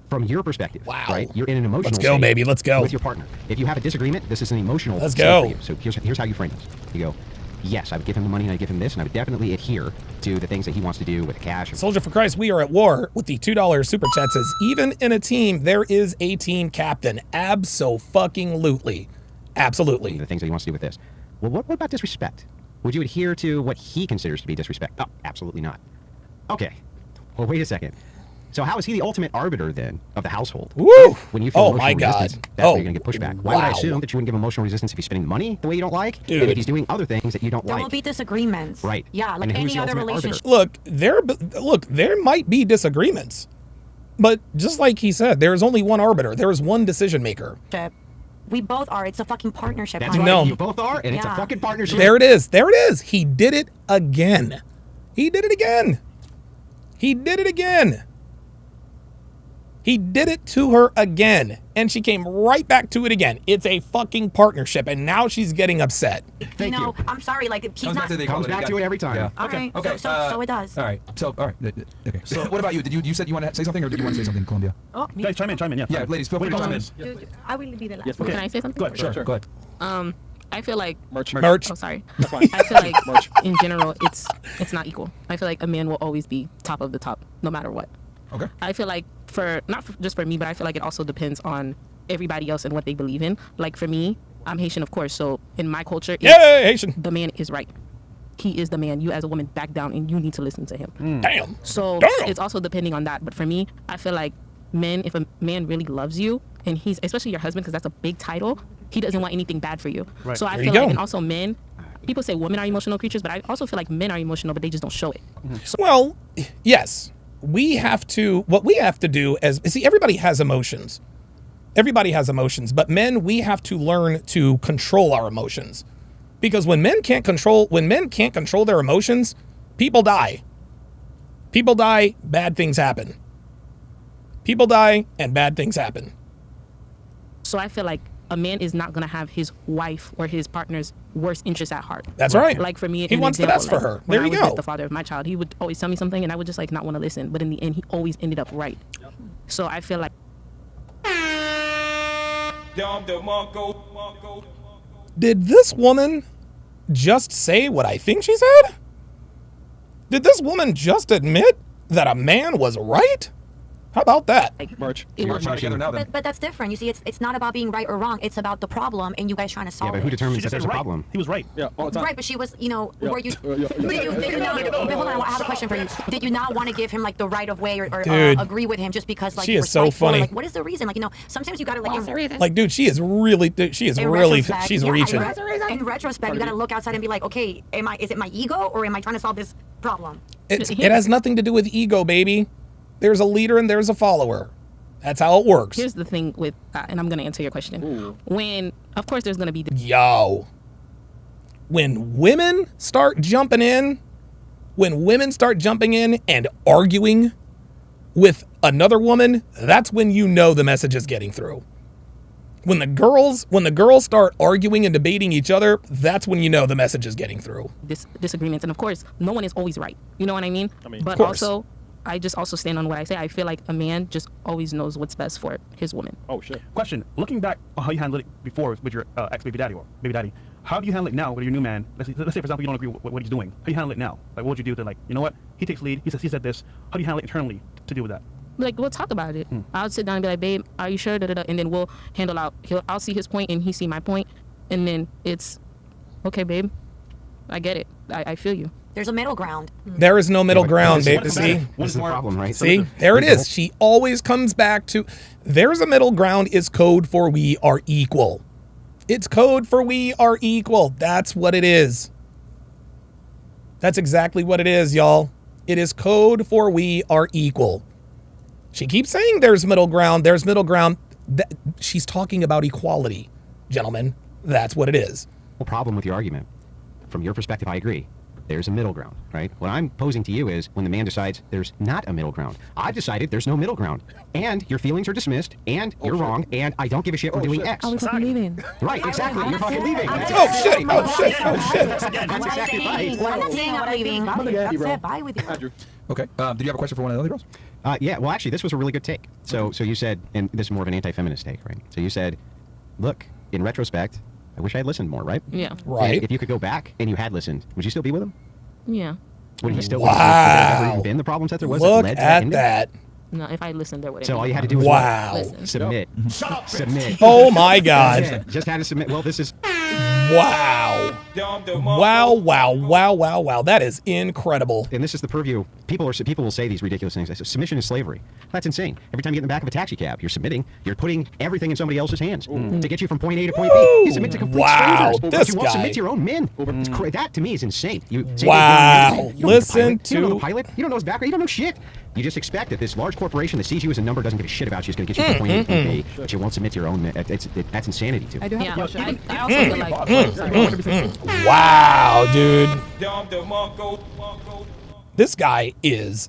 from your perspective, right, you're in an emotional Let's go, state baby. Let's go. with your partner. If you have a disagreement, this is an emotional Let's state go. for you. So here's how you frame this. You go, yes, I would give him the money and I'd give him this, and I would definitely adhere to the things that he wants to do with the cash. Soldier for Christ, we are at war with the $2 super chat says, even in a team, there is a team captain. Abso-fucking-lutely. Absolutely. The things that he wants to do with this. Well, what about disrespect? Would you adhere to what he considers to be disrespect? Oh, absolutely not. Okay. Well, wait a second. So how is he the ultimate arbiter then of the household? Woo! When you feel Oh, emotional my God. resistance, that's where you're gonna get pushback. Why would I wow. assume that you wouldn't give emotional resistance if he's spending money the way you don't like, Dude. and if he's doing other things that you don't There like? will be disagreements. Right. Yeah, like And who's any the other ultimate arbiter? relationship. Look, there might be disagreements. But just like he said, there is only one arbiter. There is one decision maker. We both are. It's a fucking partnership. That's honey. right. No. You both are, and it's a Yeah. fucking partnership. There it is. There it is. He did it again. He did it again. He did it again. He did it to her again, and she came right back to it again. It's a fucking partnership, and now she's getting upset. Thank you. I'm sorry. Like he's Comes not. back to the Comes equality. back to it every time. Yeah. All right. Okay. So it does. All right. So all right. Okay. So what about you? Did you said you want to say something, or did you want to say something, Columbia? Oh, me. Guys, chime in, yeah. Yeah, ladies, feel free to chime in. I will be the last. Yes, Can I say something? Go ahead. Sure. Go ahead. I feel like Merch. Oh, sorry. That's fine. I feel like Merch. in general, it's not equal. I feel like a man will always be top of the top, no matter what. Okay. I feel like just for me, but I feel like it also depends on everybody else and what they believe in. Like for me, I'm Haitian, of course. So in my culture, Yay, Haitian. the man is right. He is the man. You as a woman back down, and you need to listen to him. Damn. So Damn. it's also depending on that. But for me, I feel like if a man really loves you, and he's especially your husband, because that's a big title, he doesn't want anything bad for you. Right. So I There feel you like, go. and also men, people say women are emotional creatures, but I also feel like men are emotional, but they just don't show it. Well, yes. What we have to do see, everybody has emotions. Everybody has emotions, but men, we have to learn to control our emotions. Because when men can't control their emotions, people die. People die, bad things happen. People die and bad things happen. So I feel like a man is not gonna have his wife or his partner's worst interest at heart. That's right. Like for me, He an wants the example, best for like, her. when There you I was go. with the father of my child, he would always tell me something, and I would just like not want to listen. But in the end, he always ended up right. So I feel like Did this woman just say what I think she said? Did this woman just admit that a man was right? How about that? Merch. it You're was trying together now then. But that's different. You see, it's not about being right or wrong. It's about the problem and you guys trying to Yeah, solve but who it. determines that just there's said a right. problem? He was right. Yeah, all the time. Right, but she was, Yeah. were you? Yeah, yeah. Did you not? Okay, hold on. I have a question for you. Did you not want to give him like the right of way or Dude. agree with him just because like She you is were so spiteful? funny. Like, what is the reason? Like sometimes you gotta like. Like, dude, she is really she's In reaching. retrospect, in retrospect, you gotta look outside and be like, okay, is it my ego or am I trying to solve this problem? It has nothing to do with ego, baby. There's a leader and there's a follower. That's how it works. here's the thing with and I'm gonna answer your question. When of course there's gonna be the Yo. When women start jumping in and arguing with another woman, that's when you know the message is getting through. When the girls start arguing and debating each other, that's when you know the message is getting through. disagreements, and of course no one is always right. You know what I mean? But Of course. also I just also stand on what I say. I feel like a man just always knows what's best for his woman. Oh shit. Question: looking back on how you handled it before with your ex-baby daddy or baby daddy, how do you handle it now with your new man? Let's say, for example, you don't agree with what he's doing. How do you handle it now? Like, what would you do to, like, you know what? He takes lead. He said this. How do you handle it internally to deal with that? Like, we'll talk about it. I'll sit down and be like, babe, are you sure? Da-da-da. And then we'll handle out. I'll see his point and he see my point, and then it's okay, babe. I get it. I feel you. There's a middle ground. There is no middle ground, babe. See? This is the problem, right? See? There it is. She always comes back to there's a middle ground is code for we are equal. It's code for we are equal. That's what it is. That's exactly what it is, y'all. It is code for we are equal. She keeps saying there's middle ground. There's middle ground. She's talking about equality, gentlemen. That's what it is. Well, problem with your argument. From your perspective, I agree. there's a middle ground, right? What I'm posing to you is when the man decides there's not a middle ground. I've decided there's no middle ground. And your feelings are dismissed, and you're wrong, and I don't give a shit. We're doing X. I was fucking leaving. Right, exactly. You're fucking leaving. Oh shit! Oh shit! Oh shit! That's exactly right. I'm not saying I'm leaving. That's it. Bye with you. Andrew. Okay. Did you have a question for one of the other girls? Yeah, well, actually, this was a really good take. So you said, and this is more of an anti-feminist take, right? So you said, look, in retrospect, I wish I had listened more, right? Yeah. Right. If you could go back and you had listened, would you still be with him? Yeah. Would you still? Wow. Would there ever even been the problems that there was? Look that led to at ending? that. No, if I listened, there would have. So all you had to do was Wow. Listen. submit. Submit. Oh my God. Just had to submit. Well, this is. Wow. Wow, wow, wow, wow, wow. That is incredible. And this is the purview. People will say these ridiculous things. They say, submission is slavery. That's insane. Every time you get in the back of a taxi cab, you're submitting. You're putting everything in somebody else's hands to get you from point A to point B. You submit to complete strangers. But you won't submit to your own men. That to me is insane. Wow. Listen to. You don't know to. pilot. You don't know his background. You don't know shit. You just expect that this large corporation that sees you as a number doesn't give a shit about you is going to get you from point A to point B, but you won't submit to your own. That's insanity too. I do have a question. I also feel like. Wow, dude. This guy is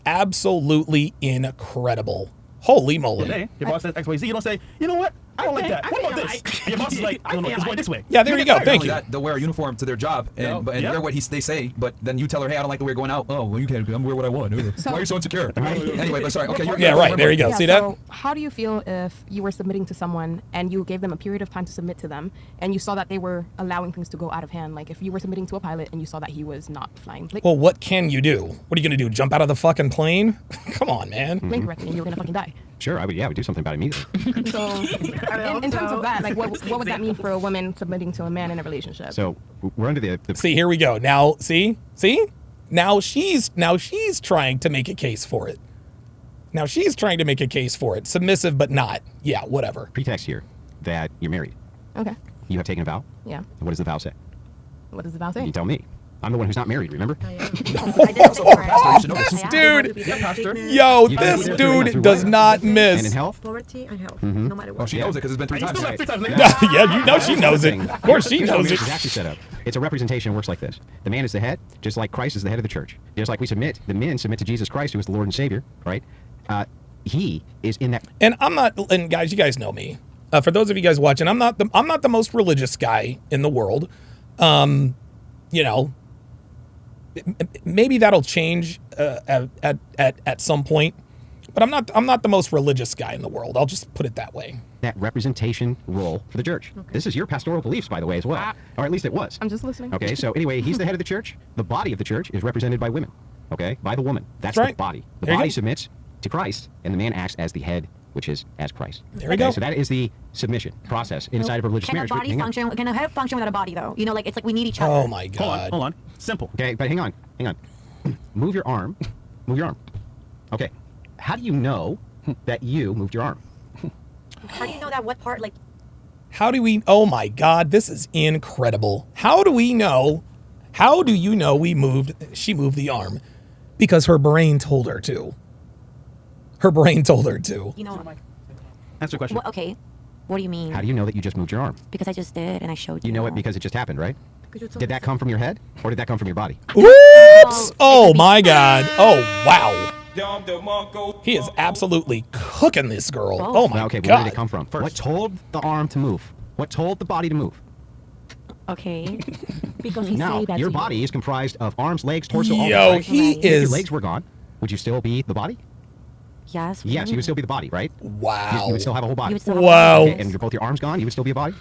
absolutely incredible. Holy moly. Today, your boss says XYZ, you don't say, you know what? I don't like that. What about this? And your boss is like, I don't know, it's going this way. Yeah, there you go. Thank you. They'll wear a uniform to their job and wear what they say, but then you tell her, hey, I don't like the way you're going out. Oh, well, you can't. I'm wear what I want. Why are you so insecure? Anyway, but sorry. Okay. Yeah, right. There you go. See that? So how do you feel if you were submitting to someone and you gave them a period of time to submit to them and you saw that they were allowing things to go out of hand? Like if you were submitting to a pilot and you saw that he was not flying. Like, Well, what can you do? What are you going to do? Jump out of the fucking plane? Come on, man. plane correctly and you're going to fucking die. Sure, I would. Yeah, I would do something about it immediately. So in terms of that, like what would that mean for a woman submitting to a man in a relationship? So we're under the See, here we go. Now, see? Now she's trying to make a case for it. Submissive, but not. Yeah, whatever. pretext here that you're married. Okay. You have taken a vow. Yeah. And what does the vow say? What does the vow say? You tell me. I'm the one who's not married, remember? Dude, yo, this dude does not miss. And in health? Poverty and health. No matter what. Well, she knows it because it's been 3 times. Yeah, you know she knows it. Of course she Here's how knows marriage it. is actually set up. It's a representation. It works like this. The man is the head, just like Christ is the head of the church. Just like the men submit to Jesus Christ, who is the Lord and Savior, right? He is in that. And I'm not. And guys, you guys know me. For those of you guys watching, I'm not the most religious guy in the world. You know, maybe that'll change at some point. But I'm not the most religious guy in the world. I'll just put it that way. That representation role for the church. Okay. This is your pastoral beliefs, by the way, as well. Or at least it was. I'm just listening. Okay, so anyway, he's the head of the church. The body of the church is represented by women. Okay, by the woman. That's right. the body. The There you body go. submits to Christ, and the man acts as the head, which is as Christ. There we go. So that is the submission process inside of a religious Can a marriage. body function? Can a head function without a body though? You know, like it's like we need each other. Oh my God. Hold on. Simple. Okay, but hang on. Move your arm. Move your arm. Okay. How do you know that you moved your arm? How do you know that? What part? Like. How do we? Oh my God, this is incredible. How do we know? How do you know she moved the arm? Because her brain told her to. Her brain told her to. You know. Answer the question. Well, okay. What do you mean? How do you know that you just moved your arm? Because I just did and I showed you. You know it because it just happened, right? Did that come from your head or did that come from your body? Oops! Oh my God. Oh wow. He is absolutely cooking this girl. Oh my okay, God. where did it come from? What told the arm to move? What told the body to move? Okay. Because he Now, said that your to you. body is comprised of arms, legs, torso, all Yo, right? he If is. your legs were gone, would you still be the body? Yes. Yes, you would still be the body, right? Wow. You would still have a whole body. You would still have Wow. Okay, and both your arms gone, you would still be a body?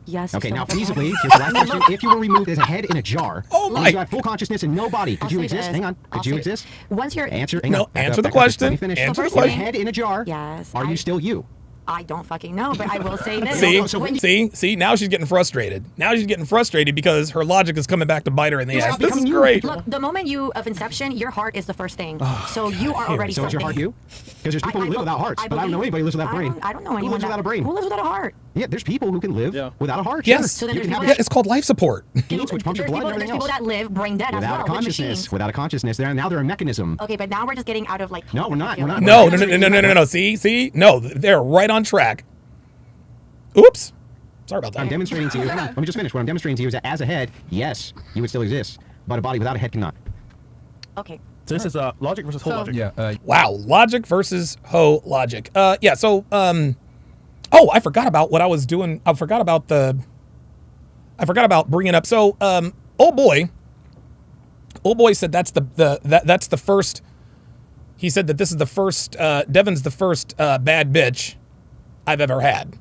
Yes. Okay, you now still have a feasibly, body. here's the last question. If you were removed as a head in a jar, Oh my- you have full consciousness and no body, could I'll you say exist? this. Hang on. I'll Could you say- exist? Once you're. Answer. No, Back answer up, the back up, just let question. me finish. Answer the If you're a question. head in a jar, Yes. are you still you? I don't fucking know, but I will say this. See, now she's getting frustrated. Now she's getting frustrated because her logic is coming back to bite her in the ass. This is great. Look, the moment you of inception, your heart is the first thing. So you are already So is your heart something. you? Because there's people who live without hearts, but I don't know anybody who lives without a brain. I don't know Who anyone lives without a brain? Who lives without a heart? Yeah, there's people who can live without a heart. Yes. Sure. So then You there's can have people Yeah, it's called life support. genes which pump your blood and There's everything people else. that live brain dead as Without well. a with consciousness, machines. without a consciousness, now they're a mechanism. Okay, but now we're just getting out of like. No, we're not. We're not. No. See, no, they're right on track. Oops. Sorry about that. I'm demonstrating to you. Hang on, let me just finish. What I'm demonstrating to you is that as a head, yes, you would still exist. but a body without a head cannot. Okay. So this is logic versus whole logic. Yeah. Wow, logic versus hoe logic. Yeah. So, oh, I forgot about what I was doing. I forgot about bringing up. So, old boy said that's the first. He said that this is the first. Devon's the first bad bitch I've ever had.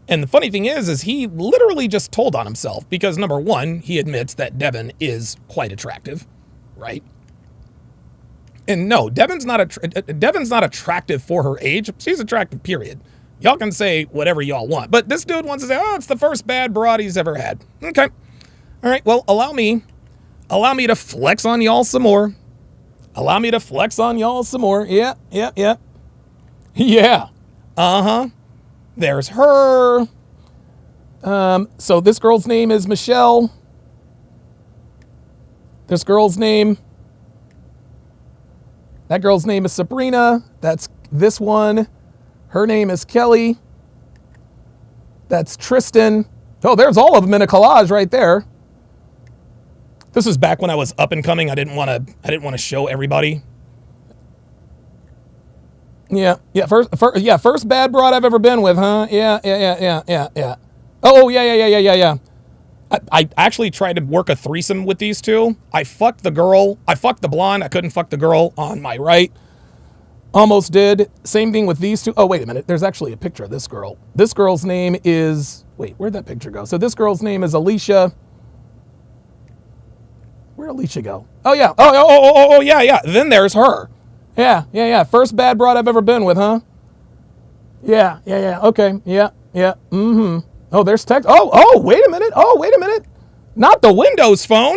And the funny thing is he literally just told on himself because number one, he admits that Devon is quite attractive, right? And no, Devon's not attractive for her age. She's attractive, period. Y'all can say whatever y'all want, but this dude wants to say, oh, it's the first bad broad he's ever had. Okay. All right. Well, allow me to flex on y'all some more. Yeah. Yeah. Uh-huh. There's her. So this girl's name is Michelle. That girl's name is Sabrina. That's this one. Her name is Kelly. That's Tristan. Oh, there's all of them in a collage right there. This is back when I was up and coming. I didn't want to show everybody. Yeah. First bad broad I've ever been with, huh? Yeah. Oh, yeah. I actually tried to work a threesome with these two. I fucked the girl. I fucked the blonde. I couldn't fuck the girl on my right. Almost did. Same thing with these two. Oh, wait a minute. There's actually a picture of this girl. This girl's name is... Wait, where'd that picture go? So this girl's name is Alicia. Where'd Alicia go? Oh, yeah. Oh, yeah. Then there's her. Yeah. First bad broad I've ever been with, huh? Yeah. Okay. Yeah. Mm-hmm. Oh, there's text. Oh, wait a minute. Not the Windows phone.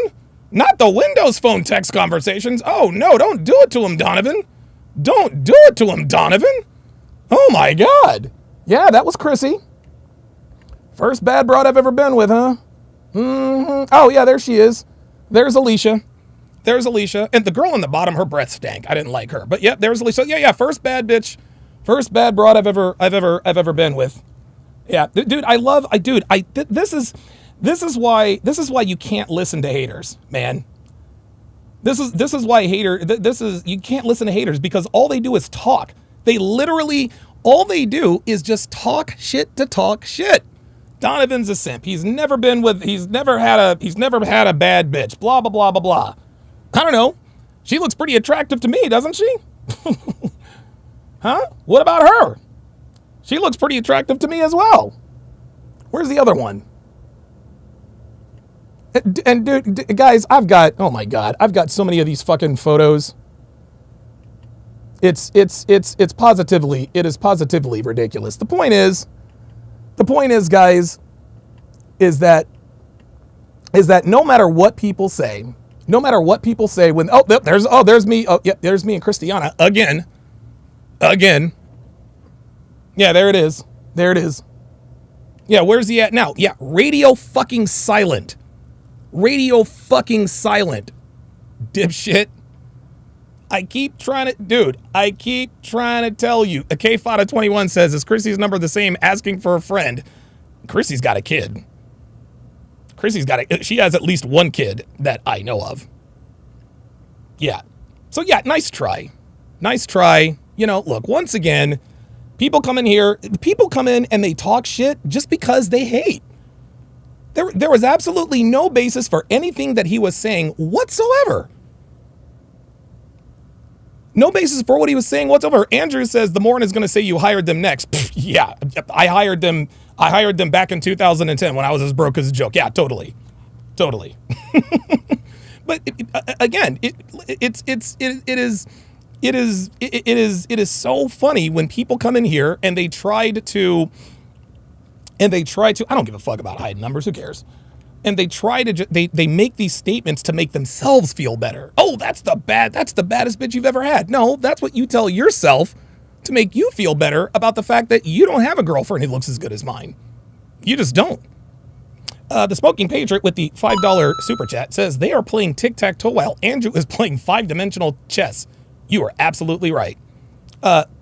Text conversations. Oh, no, don't do it to him, Donovan. Oh, my God. Yeah, that was Chrissy. First bad broad I've ever been with, huh? Mm-hmm. Oh, yeah, there she is. There's Alicia. And the girl on the bottom, her breath stank. I didn't like her. But, yeah, there's Alicia. Yeah, first bad broad I've ever been with. Yeah, dude, this is why you can't listen to haters, man. This is why you can't listen to haters because all they do is talk. All they do is just talk shit to talk shit. Donovan's a simp. He's never had a bad bitch. Blah blah blah blah blah. I don't know. She looks pretty attractive to me, doesn't she? Huh? What about her? She looks pretty attractive to me as well. Where's the other one? And dude, guys, I've got so many of these fucking photos. It is positively ridiculous. The point is, guys, is that no matter what people say when there's me and Christiana again. Yeah, there it is. Yeah, where's he at now? Yeah, radio fucking silent. Dipshit. I keep trying to tell you. A K-Fada21 says, is Chrissy's number the same? Asking for a friend. Chrissy's got a kid. She has at least one kid that I know of. Yeah. So yeah, nice try. You know, look, once again, people come in and they talk shit just because they hate. There was absolutely no basis for anything that he was saying whatsoever. No basis for what he was saying whatsoever. Andrew says the Morin is going to say you hired them next. Pfft, yeah, I hired them back in 2010 when I was as broke as a joke. Yeah, totally. But again, it is so funny when people come in here and they try to I don't give a fuck about hiding numbers, who cares? And they they make these statements to make themselves feel better. Oh, that's the baddest bitch you've ever had. No, that's what you tell yourself to make you feel better about the fact that you don't have a girlfriend who looks as good as mine. You just don't. The Smoking Patriot with the $5 super chat says they are playing tic-tac-toe while Andrew is playing 5-dimensional chess. You are absolutely right.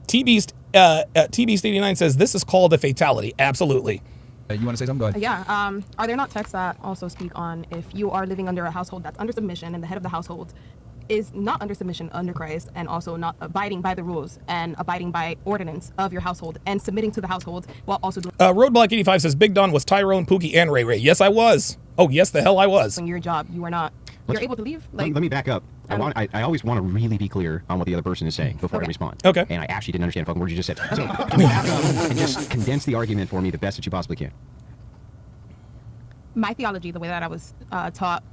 T-Beast 89 says this is called a fatality. Absolutely. You want to say something? Go ahead. Yeah. Are there not texts that also speak on if you are living under a household that's under submission and the head of the household is not under submission under Christ and also not abiding by the rules and abiding by ordinance of your household and submitting to the household while also doing Roadblock 85 says Big Don was Tyrone, Pookie, and Ray Ray. Yes, I was. Oh, yes, the hell I was. your job. You are not. You're able to leave. Let me back up. I always want to really be clear on what the other person is saying before I respond. Okay. And I actually didn't understand a fucking word you just said. So can you back up and just condense the argument for me the best that you possibly can? My theology, the way that I was taught,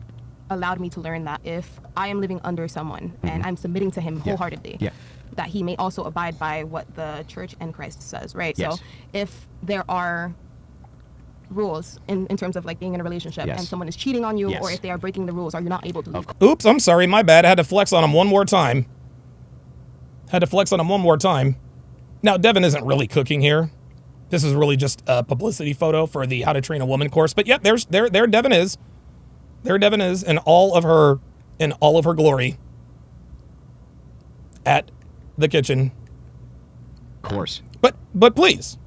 allowed me to learn that if I am living under someone and I'm submitting to him wholeheartedly, that he may also abide by what the church and Christ says, right? Yes. So if there are rules in terms of like being in a relationship and someone is cheating on you or if they are breaking the rules, are you not able to leave? Oops, I'm sorry, my bad. I had to flex on him one more time. Now, Devon isn't really cooking here. This is really just a publicity photo for the How to Train a Woman course. But yep, there Devon is. There Devon is in all of her glory at the kitchen. Of course. But please.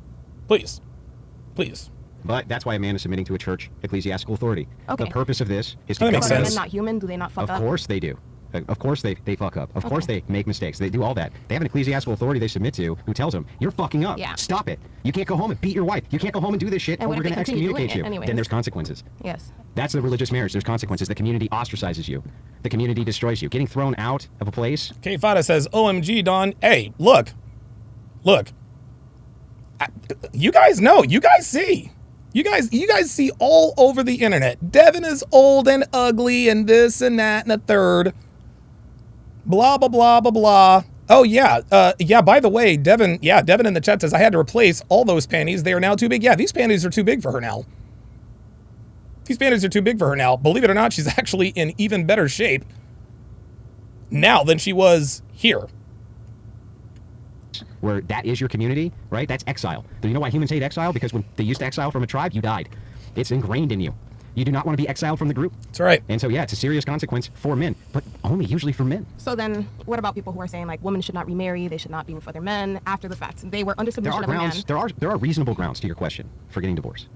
But that's why a man is submitting to a church ecclesiastical authority. Okay. The purpose of this is to That makes govern. sense. Are men not human? Do they not fuck up? Of course they do. Of course they fuck up. Of course they make mistakes. They do all that. They have an ecclesiastical authority they submit to who tells them, you're fucking up. Yeah. Stop it. You can't go home and beat your wife. You can't go home and do this shit And or what we're if going to they continue excommunicate doing you. it anyways? Then there's consequences. Yes. That's the religious marriage. There's consequences. The community ostracizes you. The community destroys you. Getting thrown out of a place. K Fada says, OMG, Don. Hey, look. You guys know. You guys see. You guys see all over the internet. Devon is old and ugly and this and that and a third. Blah, blah, blah, blah, blah. Oh, yeah. By the way, Devon in the chat says, I had to replace all those panties. They are now too big. Yeah, these panties are too big for her now. Believe it or not, she's actually in even better shape now than she was here. Where that is your community, right? That's exile. Do you know why humans hate exile? Because when they used to exile from a tribe, you died. It's ingrained in you. You do not want to be exiled from the group. That's right. And so, yeah, it's a serious consequence for men, but only usually for men. So then, what about people who are saying like women should not remarry, they should not be with other men after the fact? They were under submission of a man. There are reasonable grounds to your question for getting divorced.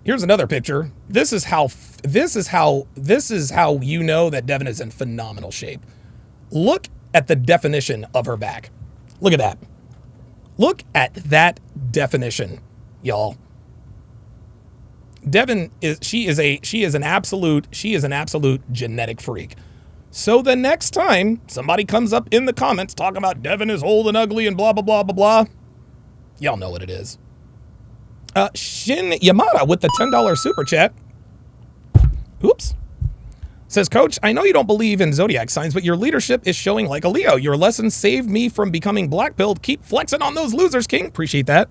Here's another picture. This is how you know that Devon is in phenomenal shape. Look at the definition of her back. Look at that. Look at that definition, y'all. Devon is an absolute genetic freak. So the next time somebody comes up in the comments talking about Devon is old and ugly and blah blah blah blah blah, y'all know what it is. Shin Yamada with the $10 super chat. Oops. Says, Coach, I know you don't believe in zodiac signs, but your leadership is showing like a Leo. Your lesson saved me from becoming black-pilled. Keep flexing on those losers, King. Appreciate that.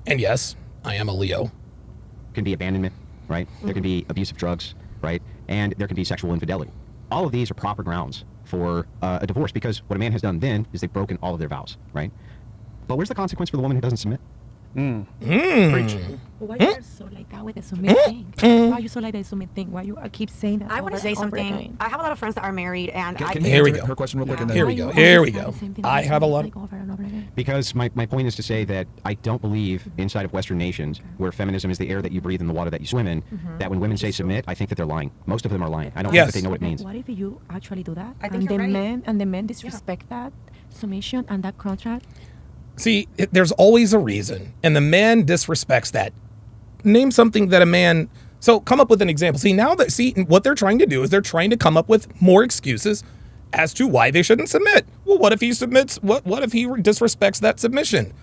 And yes, I am a Leo. Can be abandonment, right? There can be abuse of drugs, right? And there can be sexual infidelity. All of these are proper grounds for a divorce because what a man has done then is they've broken all of their vows, right? But where's the consequence for the woman who doesn't submit? Preach. Why you are so like that with the submit thing? Why are you so like that submit thing? Why you keep saying that? I want to say something. I have a lot of friends that are married, and Here we go. Her question real quick. And then Here we go. I have a lot. Because my point is to say that I don't believe inside of Western nations where feminism is the air that you breathe and the water that you swim in, that when women say submit, I think that they're lying. Most of them are lying. I don't think that they know what it means. What if you actually do that? I think you're right. And the men disrespect that submission and that contract? See, there's always a reason, and the man disrespects that. Name something that a man... So come up with an example. See, what they're trying to do is they're trying to come up with more excuses as to why they shouldn't submit. Well, what if he submits? What if he disrespects that submission?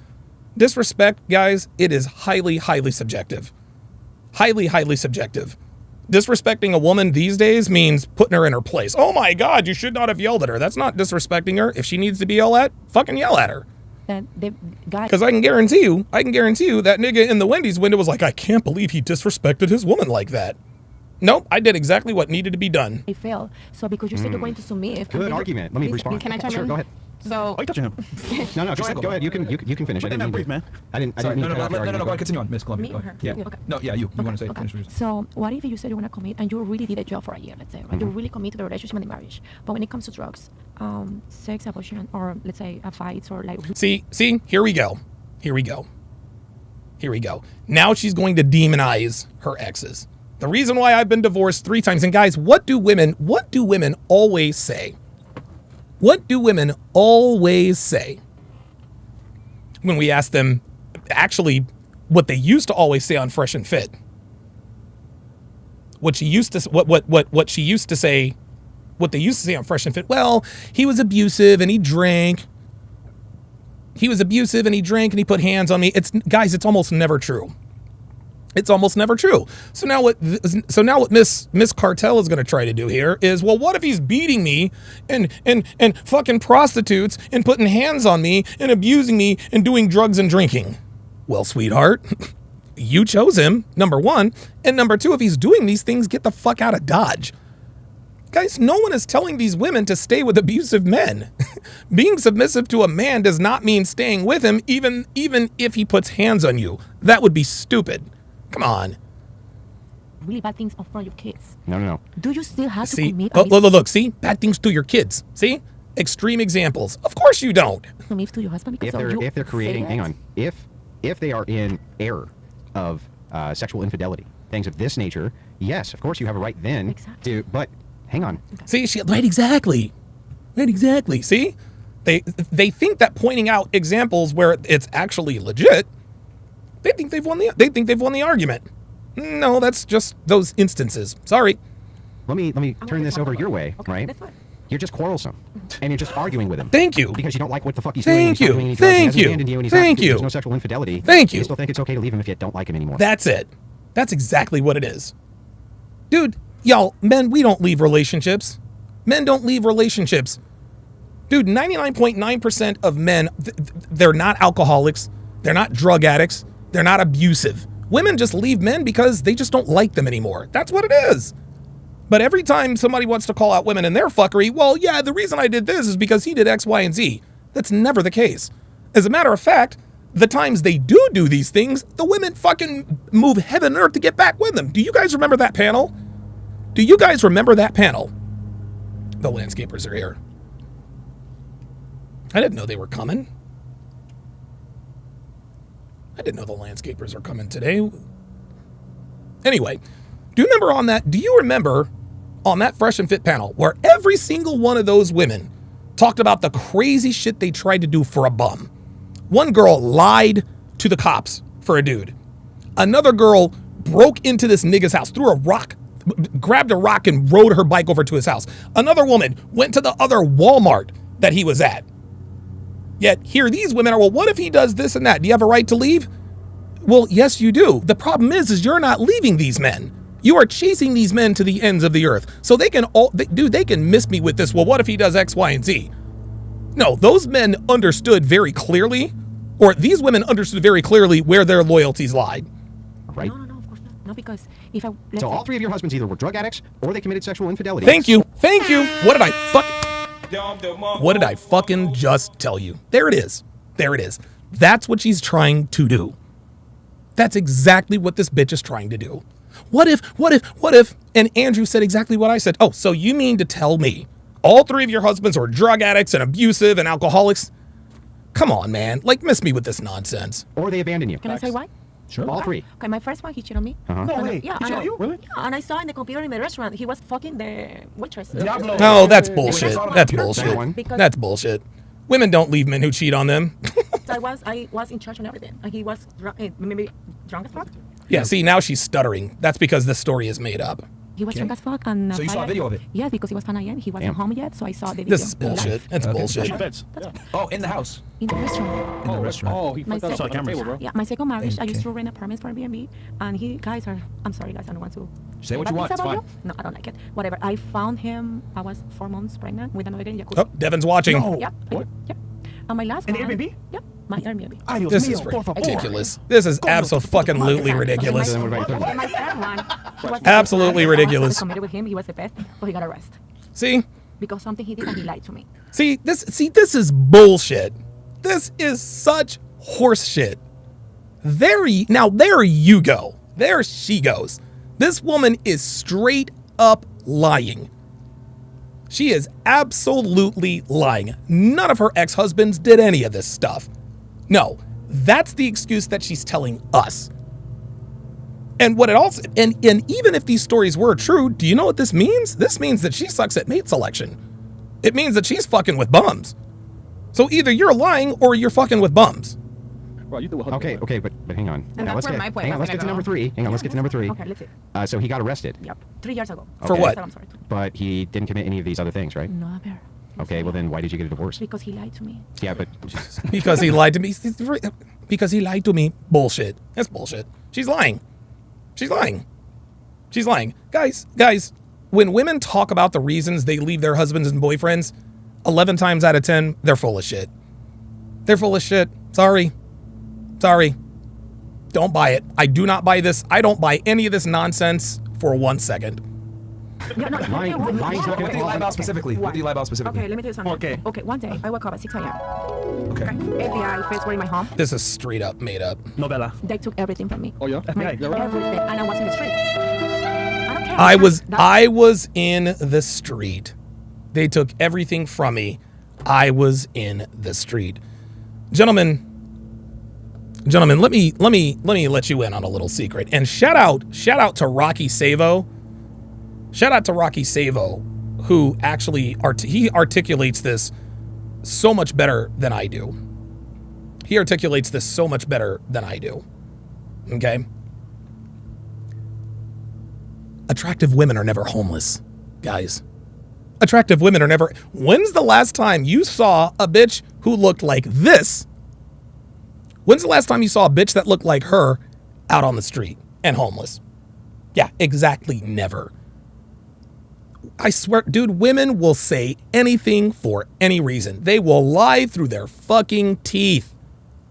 Disrespect, guys, it is highly, highly subjective. Highly, highly subjective. Disrespecting a woman these days means putting her in her place. Oh my God, you should not have yelled at her. That's not disrespecting her. If she needs to be yelled at, fucking yell at her. Because I can guarantee you that nigga in the Wendy's window was like, I can't believe he disrespected his woman like that. Nope, I did exactly what needed to be done. I failed. So because you said you're going to submit. Good argument. Let me respond. Can I chime in? Sure, go ahead. So, are you touching him? No, go ahead. You can finish. I didn't mean to. I didn't mean to. No, go ahead. Continue on, Miss Columbia. Go ahead. Yeah. Okay. No, yeah, you want to say finish. So what if you said you want to commit and you really did a job for a year, let's say, right? You really commit to the relationship and the marriage. But when it comes to drugs, sex, abortion, or let's say fights or like... See, here we go. Here we go. Now she's going to demonize her exes. The reason why I've been divorced 3 times. And guys, what do women always say? What do women always say? When we ask them, actually, what they used to always say on Fresh and Fit. What they used to say on Fresh and Fit, well, he was abusive and he drank. He was abusive and he drank and he put hands on me. Guys, it's almost never true. It's almost never true. So now what Miss Cartel is going to try to do here is, well, what if he's beating me and fucking prostitutes and putting hands on me and abusing me and doing drugs and drinking? Well, sweetheart, you chose him, number 1. And number 2, if he's doing these things, get the fuck out of Dodge. Guys, no one is telling these women to stay with abusive men. Being submissive to a man does not mean staying with him, even if he puts hands on you. That would be stupid. Come on. Really bad things in front of your kids. No. Do you still have to See, commit? look, see? Bad things to your kids. See? Extreme examples. Of course you don't. Commit to your husband because if they're creating, hang on. If they are in error of sexual infidelity, things of this nature, yes, of course you have a right then to, but hang on. See, right, exactly. See? They think that pointing out examples where it's actually legit, they think they've won the argument. No, that's just those instances. Sorry. Let me turn this over your way, right? You're just quarrelsome, and you're just arguing with him. Thank you. Because you don't like what the fuck he's doing. Thank you. There's no sexual infidelity. Thank you. You still think it's okay to leave him if you don't like him anymore. That's it. That's exactly what it is. Dude, y'all, men, we don't leave relationships. Men don't leave relationships. Dude, 99.9% of men, they're not alcoholics. They're not drug addicts. They're not abusive. Women just leave men because they just don't like them anymore. That's what it is. But every time somebody wants to call out women and their fuckery, well, yeah, the reason I did this is because he did X, Y, and Z. That's never the case. As a matter of fact, the times they do these things, the women fucking move heaven and earth to get back with them. Do you guys remember that panel? Do you guys remember that panel? The landscapers are here. I didn't know they were coming. I didn't know the landscapers are coming today. Anyway, do you remember on that Fresh and Fit panel where every single one of those women talked about the crazy shit they tried to do for a bum? One girl lied to the cops for a dude. Another girl broke into this nigga's house, threw a rock, grabbed a rock and rode her bike over to his house. Another woman went to the other Walmart that he was at. Yet here these women are, well, what if he does this and that? Do you have a right to leave? Well, yes, you do. The problem is you're not leaving these men. You are chasing these men to the ends of the earth. So they can miss me with this. Well, what if he does X, Y, and Z? No, those men understood very clearly, or these women understood very clearly where their loyalties lied. Right? No, of course not. No, because if I... So all 3 of your husbands either were drug addicts or they committed sexual infidelity. Thank you. What did I fucking just tell you? There it is. That's what she's trying to do. That's exactly what this bitch is trying to do. What if, and Andrew said exactly what I said. Oh, so you mean to tell me all 3 of your husbands are drug addicts and abusive and alcoholics? Come on, man. Miss me with this nonsense. Or they abandon you. Can I say why? Sure. All 3. Okay, my first one, he cheated on me. Uh-huh. No way. Yeah, He cheated on you? Really? Yeah, and I saw in the computer in the restaurant, he was fucking the waitress. No, that's bullshit. That's bullshit. Because That's bullshit. Women don't leave men who cheat on them. I was in charge on everything, and he was maybe drunk as fuck. Yeah, see, now she's stuttering. That's because the story is made up. He was drunk as fuck, and So you saw a video of it? Yes, because he was 10 a.m. He wasn't home yet, so I saw the video. This is bullshit. That's bullshit. Oh, in the house. In the restaurant. In the restaurant. Oh, he fucked up on the table, bro. Yeah, my second marriage, I used to rent apartments for Airbnb, and I'm sorry guys, I don't want to. Say what you want, it's fine. No, I don't like it. Whatever. I found him, I was 4 months pregnant with another guy in jacuzzi. Oh, Devon's watching. No. Yep. What? Yep. And my last In one. Airbnb? Yep. My Airbnb. Adios This mío, is por favor. ridiculous. This is absolutely ridiculous. Then what about your third one? My third one. he was Absolutely the best. ridiculous. I was committed with him. He was the best, but he got arrested See? because something he did and he lied to me. See, this is bullshit. This is such horse shit. There you go. There she goes. This woman is straight up lying. She is absolutely lying. None of her ex-husbands did any of this stuff. No, That's the excuse that she's telling us. And what it also, and even if these stories were true, do you know what this means? This means that she sucks at mate selection. It means that she's fucking with bums. So either you're lying or you're fucking with bums. Okay, but hang on. And Now that's let's where get, my point hang on, was let's get to gonna number go. 3. Hang on, let's get to number 3. Okay, let's see. So he got arrested. Yep. 3 years ago. For what? I'm sorry. But he didn't commit any of these other things, right? No, Abel. Okay, well then why did you get a divorce? Because he lied to me. Yeah, but Because he lied to me. Because he lied to me. Bullshit. That's bullshit. She's lying. She's lying. She's lying. Guys, when women talk about the reasons they leave their husbands and boyfriends, 11 times out of 10, they're full of shit. They're full of shit. Sorry. Don't buy it. I do not buy this. I don't buy any of this nonsense for 1 second. What did he lie about specifically? What did he lie about specifically? Okay, let me tell you something. Okay, one day I woke up at 6 a.m. Okay. FBI first were in my home. This is straight up made up. No, Bella. They took everything from me. Oh, yeah? FBI, Everything. And I was in the street. I don't care. I was in the street. They took everything from me. I was in the street. Gentlemen, let me let you in on a little secret. And shout out to Rocky Savo. Shout out to Rocky Savo, who actually he articulates this so much better than I do. He articulates this so much better than I do. Okay? Attractive women are never homeless, guys. Attractive women are never... When's the last time you saw a bitch who looked like this? When's the last time you saw a bitch that looked like her out on the street and homeless? Yeah, exactly never. I swear, dude, women will say anything for any reason. They will lie through their fucking teeth.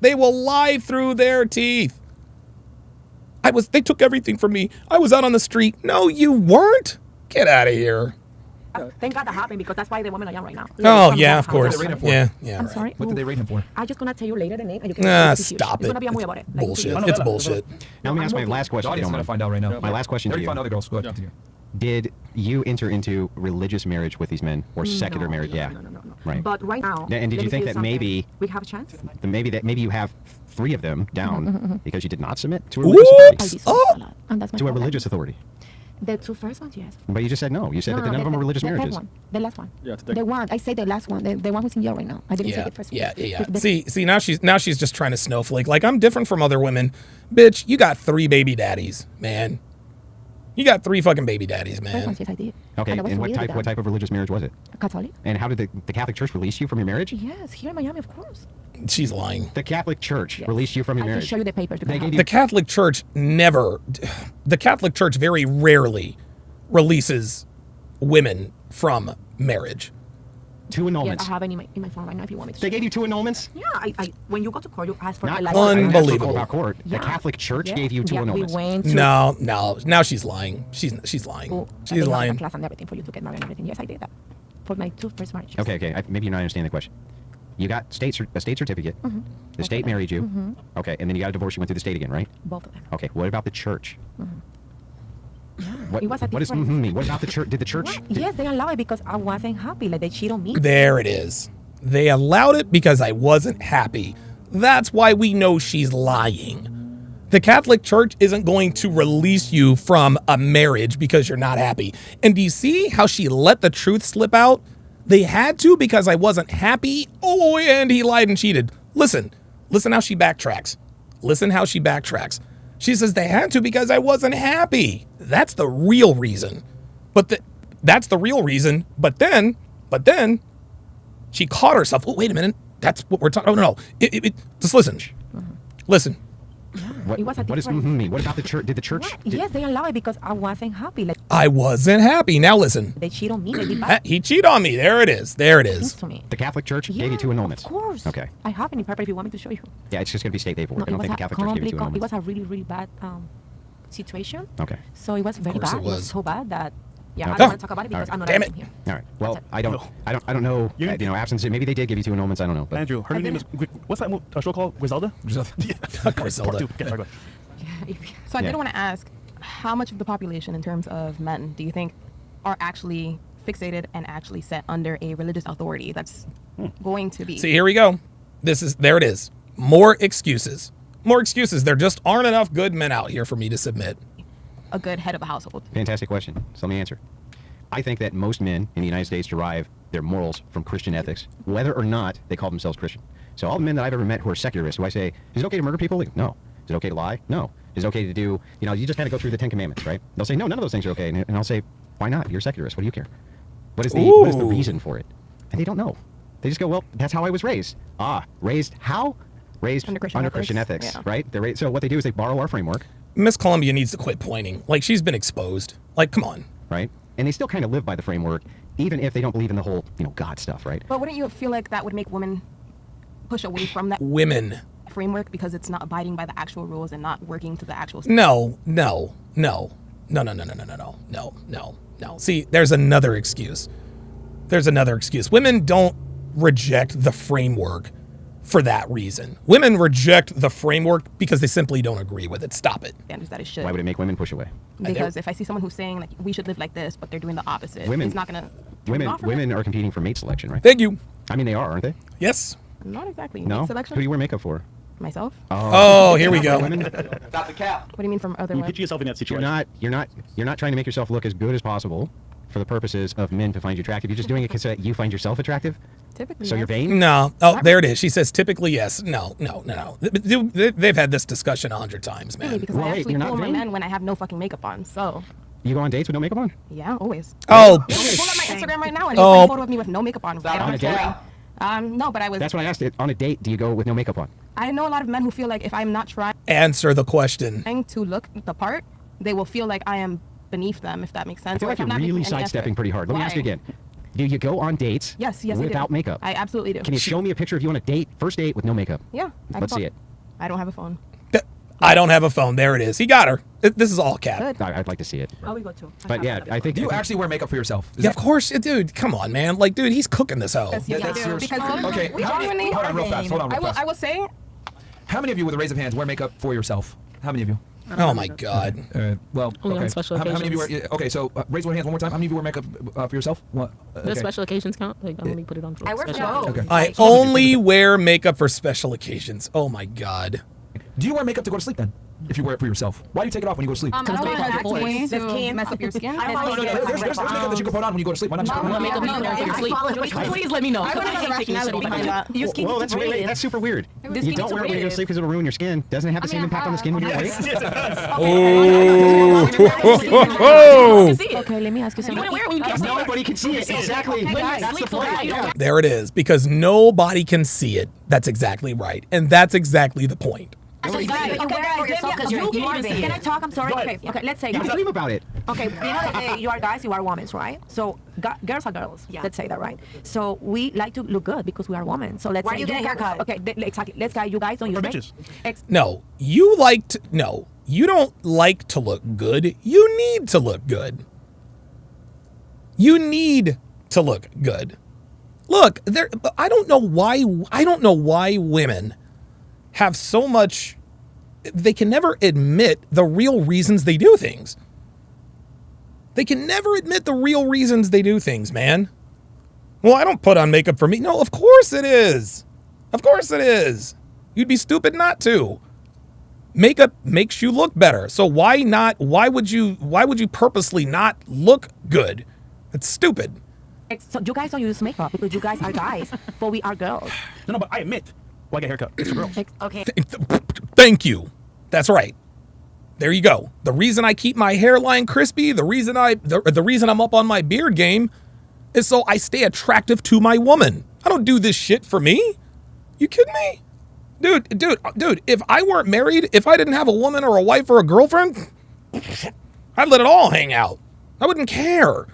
They will lie through their teeth. They took everything from me. I was out on the street. No, you weren't. Get out of here. Thank God that happened because that's why the women are young right now. Oh, yeah, of course. Yeah, I'm sorry. What did they rate him for? I'm just going to tell you later the name and you can stop It's it. going to be a movie about it. Bullshit. It's bullshit. now let me ask my last question. The audience is going to find out right now. My last question to They you. already found out the girls. Go ahead, continue. Did you enter into religious marriage with these men or secular marriage? Yeah. No. Right. But right now, And did you think that maybe we have a chance? maybe you have 3 of them down because you did not submit to a religious authority? And that's my To a problem. religious authority. The 2 first ones, yes. But you just said no. You said that none of them are religious the third marriages. one, the last one. Yeah, the one. I say the last one. The one who's in jail right now. I didn't say it first. Yeah. See, now she's just trying to snowflake. Like, I'm different from other women. Bitch, you got 3 baby daddies, man. You got 3 fucking baby daddies, man. Yes, I did. Okay, and what type of religious marriage was it? Catholic. And how did the Catholic Church release you from your marriage? Yes, here in Miami, of course. She's lying. The Catholic Church released you from your I can marriage. show you the papers. The Catholic Church the Catholic Church very rarely releases women from marriage. 2 annulments. Yes, I have it in my phone right now if you want me to. They gave you 2 annulments? Yeah, I when you go to court, you ask for Not a court. license. Unbelievable. About court. The Catholic Church gave you 2 annulments. We went to No. Now she's lying. She's lying. She's they have lying. a class and everything for you to get married and everything. Yes, I did that for my 2 first marriages. Okay. Maybe you're not understanding the question. You got a state certificate. The state married you. Okay, and then you got a divorce. You went through the state again, right? Both of them. Okay. What about the church? It was a what is difference. me? What about the church? Did the church? Yes, they allowed it because I wasn't happy. Like they cheat on me. There it is. They allowed it because I wasn't happy. That's why we know she's lying. The Catholic Church isn't going to release you from a marriage because you're not happy. And do you see how she let the truth slip out? They had to because I wasn't happy. Oh, and he lied and cheated. Listen how she backtracks. Listen how she backtracks. She says they had to because I wasn't happy. That's the real reason. That's the real reason. But then she caught herself. Oh, wait a minute. That's what we're talking. Oh, no. Just listen. Listen. What is me? What about the church? Did the church? Yes, they allowed it because I wasn't happy. Like I wasn't happy. Now listen. They cheat on me. They did bad. He cheated on me. There it is. To me. The Catholic Church gave you 2 annulments. Of course. Okay. I have any paper if you want me to show you. Yeah, it's just going to be state paperwork. I don't think the Catholic Church gave you 2 annulments. It was a really, really bad situation. Okay. So it was very bad. It was so bad that I Okay. don't want to talk about it because I'm not Damn here. All right. Well, I don't know. Absence. Maybe they did give you 2 annulments. I don't know. But Andrew, her name is what's that show called? Griselda. Griselda. Part 2. Okay, sorry, go ahead. So I did want to ask, how much of the population in terms of men do you think are actually fixated and actually set under a religious authority that's going to be... See, here we go. There it is. More excuses. More excuses. There just aren't enough good men out here for me to submit. A good head of a household? Fantastic question. So let me answer. I think that most men in the United States derive their morals from Christian ethics, whether or not they call themselves Christian. So all the men that I've ever met who are secularists, who I say, is it okay to murder people? Like, no. Is it okay to lie? No. Is it okay to do, you just kind of go through the 10 Commandments, right? They'll say, no, none of those things are okay. And I'll say, why not? You're a secularist. What do you care? What is the reason for it? And they don't know. They just go, well, that's how I was raised. Raised how? Raised under Christian ethics, right? So what they do is they borrow our framework. Miss Columbia needs to quit pointing. Like, she's been exposed. Like, come on. Right? And they still kind of live by the framework, even if they don't believe in the whole, God stuff, right? But wouldn't you feel like that would make women push away from that framework because it's not abiding by the actual rules and not working to the actual No. See, there's another excuse. Women don't reject the framework for that reason. Women reject the framework because they simply don't agree with it. Stop it. Standards that it should. Why would it make women push away? Because if I see someone who's saying like we should live like this, but they're doing the opposite, it's not gonna. Women are competing for mate selection, right? Thank you. I mean, they are, aren't they? Yes. Not exactly. No. Mate selection. Who do you wear makeup for? Myself. Oh, here we go. Stop the cap. What do you mean from other women? Put yourself in that situation. You're not trying to make yourself look as good as possible for the purposes of men to find you attractive. You're just doing it so that you find yourself attractive. Typically. So you're vain? No. Oh, there it is. She says typically yes. No. They've had this discussion 100 times, man. Really, because I actually pull my men when I have no fucking makeup on. So. You go on dates with no makeup on? Yeah, always. Oh. Pull up my Instagram right now and there's a photo of me with no makeup on. Right on a date? No, but I was. That's what I asked. On a date, do you go with no makeup on? I know a lot of men who feel like if I'm not trying Answer the question. to look the part, they will feel like I am beneath them, if that makes sense. I feel like you're really sidestepping pretty hard. Let me ask you again. Do you go on dates yes, without makeup? I absolutely do. Can you show me a picture of you on a date, first date with no makeup? Yeah. Let's see it. I don't have a phone. I don't have a phone. There it is. He got her. This is all cap. I'd like to see it. Oh, we go too. But yeah, I think. Do you actually wear makeup for yourself? Yeah, of course, dude. Come on, man. Like, dude, he's cooking this hoe. Yes, I do. Because okay, hold on real fast. I will say. How many of you, with a raise of hands, wear makeup for yourself? How many of you? Oh my God. Well, only okay. on special How many of you occasions. wear? Okay, so raise your hands one more time. How many of you wear makeup for yourself? What? Does special occasions count? Like, I only put it on for I wear special both. occasions. I only wear makeup for special occasions. Oh my God. Do you wear makeup to go to sleep then? If you wear it for yourself, why do you take it off when you go to sleep? I don't want to mess up your skin. There's makeup that you can put on when you go to sleep. Why not just put it on? Makeup you wear for your sleep. Please let me know. I want to have rationality behind that. Well, that's super weird. You don't wear it when you go to sleep because it'll ruin your skin. Doesn't it have the same impact on the skin when you're awake? Okay, let me ask you something. Nobody can see it. Exactly. That's the point. There it is. Because nobody can see it. That's exactly right. And that's exactly the point. Can I talk? I'm sorry. Okay, let's say. Dream about it. Okay, you are guys, you are women, right? So girls are girls. Yeah. Let's say that, right? So we like to look good because we are women. So let's say you get a haircut? Okay, exactly. Let's say you guys don't use makeup. No, you don't like to look good. You need to look good. You need to look good. Look, I don't know why women have so much, they can never admit the real reasons they do things. They can never admit the real reasons they do things, man. Well, I don't put on makeup for me. No, of course it is. Of course it is. You'd be stupid not to. Makeup makes you look better. So why would you purposely not look good? It's stupid. So you guys don't use makeup because you guys are guys, but we are girls. No, but I admit. Why get a haircut? It's for girls. Okay. Thank you. That's right. There you go. The reason I keep my hairline crispy, the reason I'm up on my beard game is so I stay attractive to my woman. I don't do this shit for me. You kidding me? Dude, if I weren't married, if I didn't have a woman or a wife or a girlfriend, I'd let it all hang out. I wouldn't care.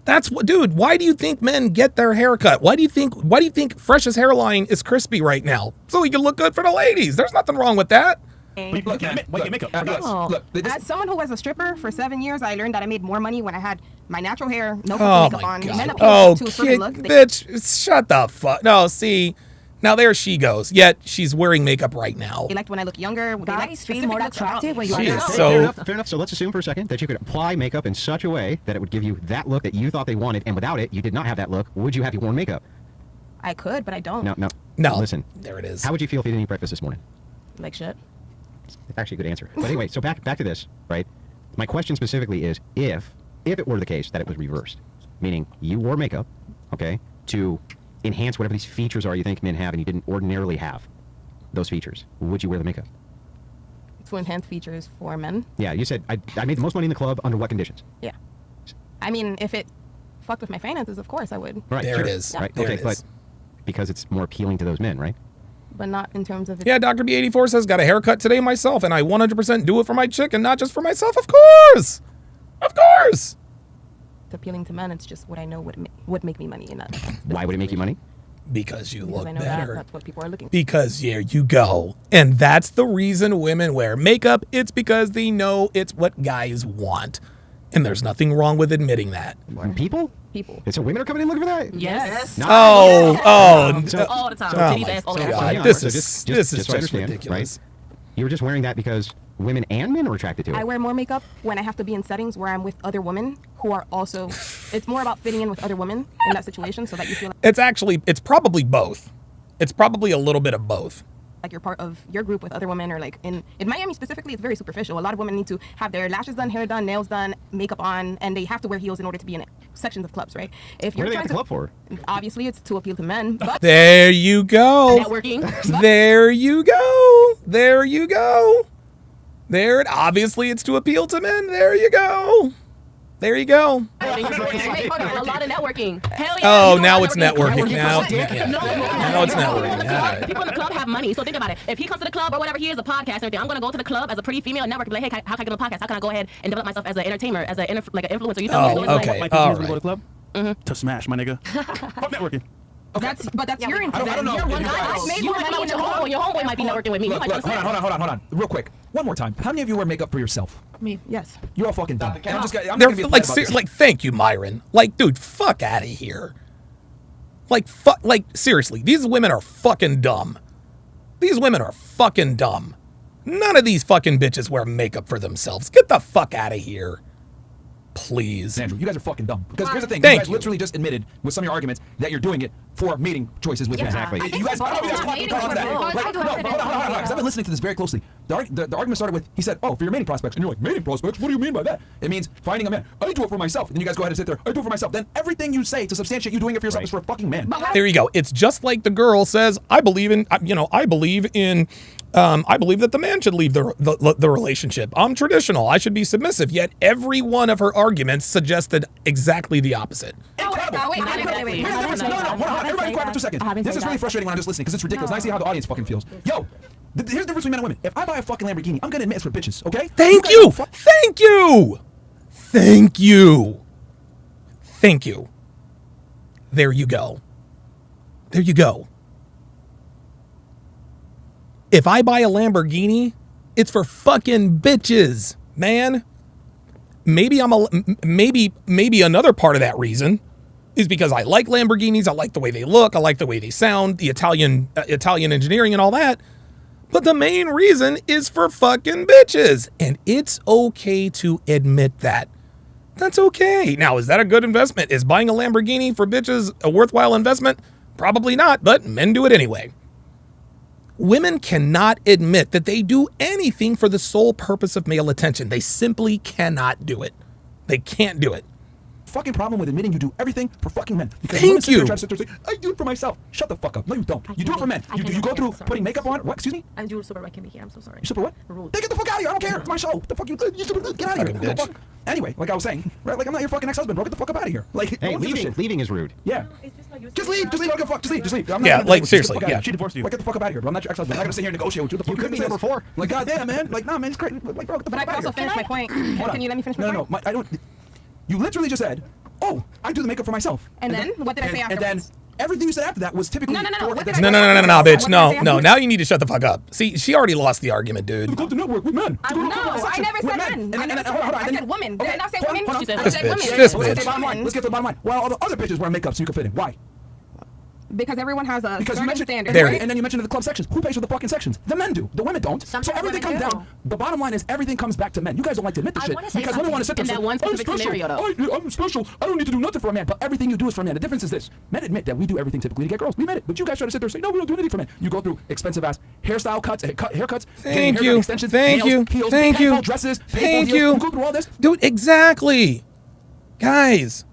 That's what, dude, why do you think men get their hair cut? Why do you think Fresh's hairline is crispy right now? So he can look good for the ladies. There's nothing wrong with that. Look, as someone who was a stripper for 7 years, I learned that I made more money when I had my natural hair, no makeup on. Bitch, shut the fuck. No, see, now there she goes. Yet she's wearing makeup right now. They liked when I look younger. Guys feel more attractive when you are younger. Fair enough. So let's assume for a second that you could apply makeup in such a way that it would give you that look that you thought they wanted, and without it, you did not have that look. Would you have worn makeup? I could, but I don't. No. No. Listen. There it is. How would you feel if you didn't eat breakfast this morning? Like shit. It's actually a good answer. But anyway, so back to this, right? My question specifically is if it were the case that it was reversed, meaning you wore makeup, okay, to enhance whatever these features are you think men have and you didn't ordinarily have those features, would you wear the makeup? To enhance features for men. Yeah, you said I made the most money in the club under what conditions? Yeah. I mean, if it fucked with my finances, of course I would. Right, there sure. it is. Right, There okay, it is. but because it's more appealing to those men, right? But not in terms of. Yeah, Dr. B84 says, got a haircut today myself, and I 100% do it for my chick and not just for myself. Of course. Of course. It's appealing to men. It's just what I know would make me money in that. Why would it make you money? Because you look I know better. that's what people are looking for. Because there you go. And that's the reason women wear makeup. It's because they know it's what guys want. And there's nothing wrong with admitting that. People? People. So women are coming in looking for that? Yes. No. Oh. All the time. Oh Titties, my ass, all the God. time. This So is just so I understand, ridiculous. Right? You were just wearing that because women and men are attracted to it. I wear more makeup when I have to be in settings where I'm with other women who are also. It's more about fitting in with other women in that situation, so that you feel It's probably both. It's probably a little bit of both. like you're part of your group with other women, or like in Miami specifically, it's very superficial. A lot of women need to have their lashes done, hair done, nails done, makeup on, and they have to wear heels in order to be in sections of clubs, right? If What you're are they trying at the club for? Obviously, it's to appeal to men. But There you go. Networking. There you go. There you go. Obviously it's to appeal to men. There you go. There you go. A lot of networking. Hell yeah. Oh, You know now a lot it's of networking. Now No. it's networking. Yeah. People in the club have money, so think about it. If he comes to the club or whatever, he has a podcast and everything. I'm gonna go to the club as a pretty female and network and be like, hey, how can I get on a podcast? How can I go ahead and develop myself as an entertainer, as an like an influencer? You feel me? So it's okay. My All people right. go to the club to smash, my nigga. Fuck networking. that's your intent. I don't know. You're one You guy. guys- Maybe You might be with your homeboy. Your homeboy might be networking with me. You Look, might look, hold on. Real quick. One more time. How many of you wear makeup for yourself? Me. Yes. You're all fucking dumb. And I'm just gonna They're be like, upset about this. thank you, Myron. Like, dude, fuck out of here. Like, seriously, these women are fucking dumb. These women are fucking dumb. None of these fucking bitches wear makeup for themselves. Get the fuck out of here. Please. Andrew, you guys are fucking dumb. Because here's the thing. Thank you guys you. literally just admitted with some of your arguments that you're doing it for mating choices with men. Exactly. You guys, I don't know if you guys caught on to that. Like, no, hold on. Because I've been listening to this very closely. The argument started with, he said, oh, for your mating prospects. And you're like, mating prospects? What do you mean by that? It means finding a man. I do it for myself. And then you guys go ahead and sit there. I do it for myself. Then everything you say to substantiate you doing it for yourself is for a fucking man. There you go. It's just like the girl says, I believe that the man should leave the relationship. I'm traditional. I should be submissive. Yet every one of her arguments suggested exactly the opposite. Wait. Everybody quiet for 2 seconds. This is really frustrating when I'm just listening because it's ridiculous. And I see how the audience fucking feels. Yo, here's the difference between men and women. If I buy a fucking Lamborghini, I'm gonna admit it's for bitches, okay? Thank you. There you go. If I buy a Lamborghini, it's for fucking bitches, man. Maybe another part of that reason is because I like Lamborghinis. I like the way they look. I like the way they sound, the Italian engineering and all that. But the main reason is for fucking bitches. And it's okay to admit that. That's okay. Now, is that a good investment? Is buying a Lamborghini for bitches a worthwhile investment? Probably not, but men do it anyway. Women cannot admit that they do anything for the sole purpose of male attention. They simply cannot do it. They can't do it. Fucking problem with admitting you do everything for fucking men. Because Thank you. Try to sit there and say, I do it for myself. Shut the fuck up. No, you don't. You do it for men. You go through putting makeup on. What? Excuse me? I'm doing super right. Can be here. I'm so sorry. You super what? Rude. Then get the fuck out of here. I don't care. It's my show. What the fuck you super, get out of here. Fucking bitch. Anyway, like I was saying, right? Like I'm not your fucking ex-husband, bro. Get the fuck up out of here. Like, Hey, no one gives a shit. leaving is rude. Yeah. Just leave. I don't give a fuck. Just leave. I'm not Yeah, gonna like, negotiate. seriously, Get the fuck out of yeah. here. She divorced you. Like, get the fuck up out of here, bro. I'm not your ex-husband. I'm not gonna sit here and negotiate with you. What the fuck You could be number 4. Like, goddamn, man. Like, nah, man, it's crazy. Like, bro, get the But I fuck can out of also here. finish my point. Hold on. Can you let me finish my No, point? I don't. You literally just said, "Oh, I do the makeup for myself." And then what did I say And then afterwards? everything you said after that was typically. No. for- What did I No, say? bitch. What did I say No. afterwards? Now you need to shut the fuck up. See, she already lost the argument, dude. Go to network with men. No, I never said men. I said women. Did I not say women? Hold on. She said This women. bitch. This Let's get to bitch. the bottom line. Let's get to the bottom line. Well, all the other bitches wear makeup so you can fit in. Why? Because everyone has a because you certain mentioned standard, there, right? and then you mentioned the club sections. Who pays for the fucking sections? The men do. The women don't. Sometimes so everything women comes do. down. The bottom line is everything comes back to men. You guys don't like to admit this I shit wanna say because women want to sit there In and that say, one specific I'm special. scenario, though. I'm special. I don't need to do nothing for a man. But everything you do is for a man. The difference is this: men admit that we do everything typically to get girls. We admit it. But you guys try to sit there and say, no, we don't do anything for men. You go through expensive ass hairstyle cuts, haircuts, getting haircut extensions, nails, heels, headphones, dresses, Thank heels. you. You go through all this. Dude, exactly. Guys,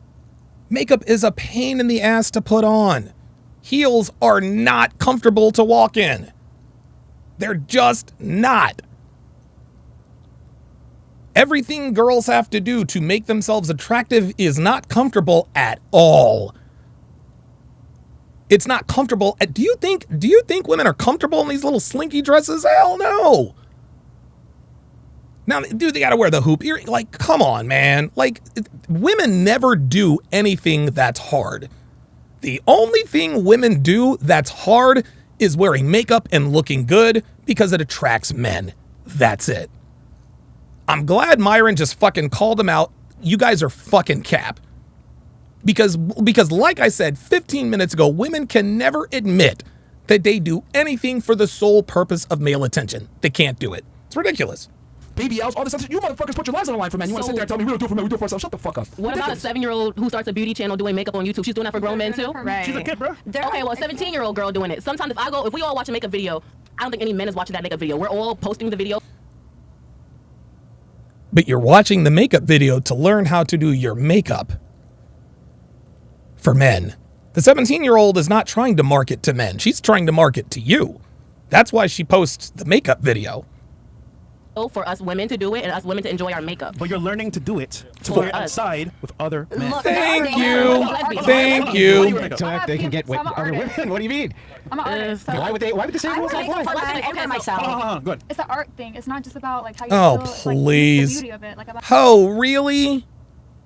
makeup is a pain in the ass to put on. Heels are not comfortable to walk in. They're just not. Everything girls have to do to make themselves attractive is not comfortable at all. It's not comfortable. Do you think women are comfortable in these little slinky dresses? Hell no. Now, dude, they gotta wear the hoop. You're like, come on, man. Like, women never do anything that's hard. The only thing women do that's hard is wearing makeup and looking good because it attracts men. That's it. I'm glad Myron just fucking called him out. You guys are fucking cap. Because like I said 15 minutes ago, women can never admit that they do anything for the sole purpose of male attention. They can't do it. It's ridiculous. BBLs, all this stuff. You motherfuckers put your lives on the line for men. You want to sit there and tell me we don't do it for men, we do it for ourselves. Shut the fuck up. What about a 7-year-old who starts a beauty channel doing makeup on YouTube? She's doing that for grown men too? Right. She's a kid, bro. Okay, well, a 17-year-old girl doing it. Sometimes if we all watch a makeup video, I don't think any men is watching that makeup video. We're all posting the video. But you're watching the makeup video to learn how to do your makeup for men. The 17-year-old is not trying to market to men. She's trying to market to you. That's why she posts the makeup video. For us women to do it and us women to enjoy our makeup. But you're learning to do it to For wear it us. outside with other men. Thank you. Thank you. So that they can get with other women. What do you mean? I'm an artist. So Why would they say rules like apply? for men and myself. Good. it's an art thing. It's not just about like how you Oh, feel. It's, like, please. the beauty of it. Like about Oh, really?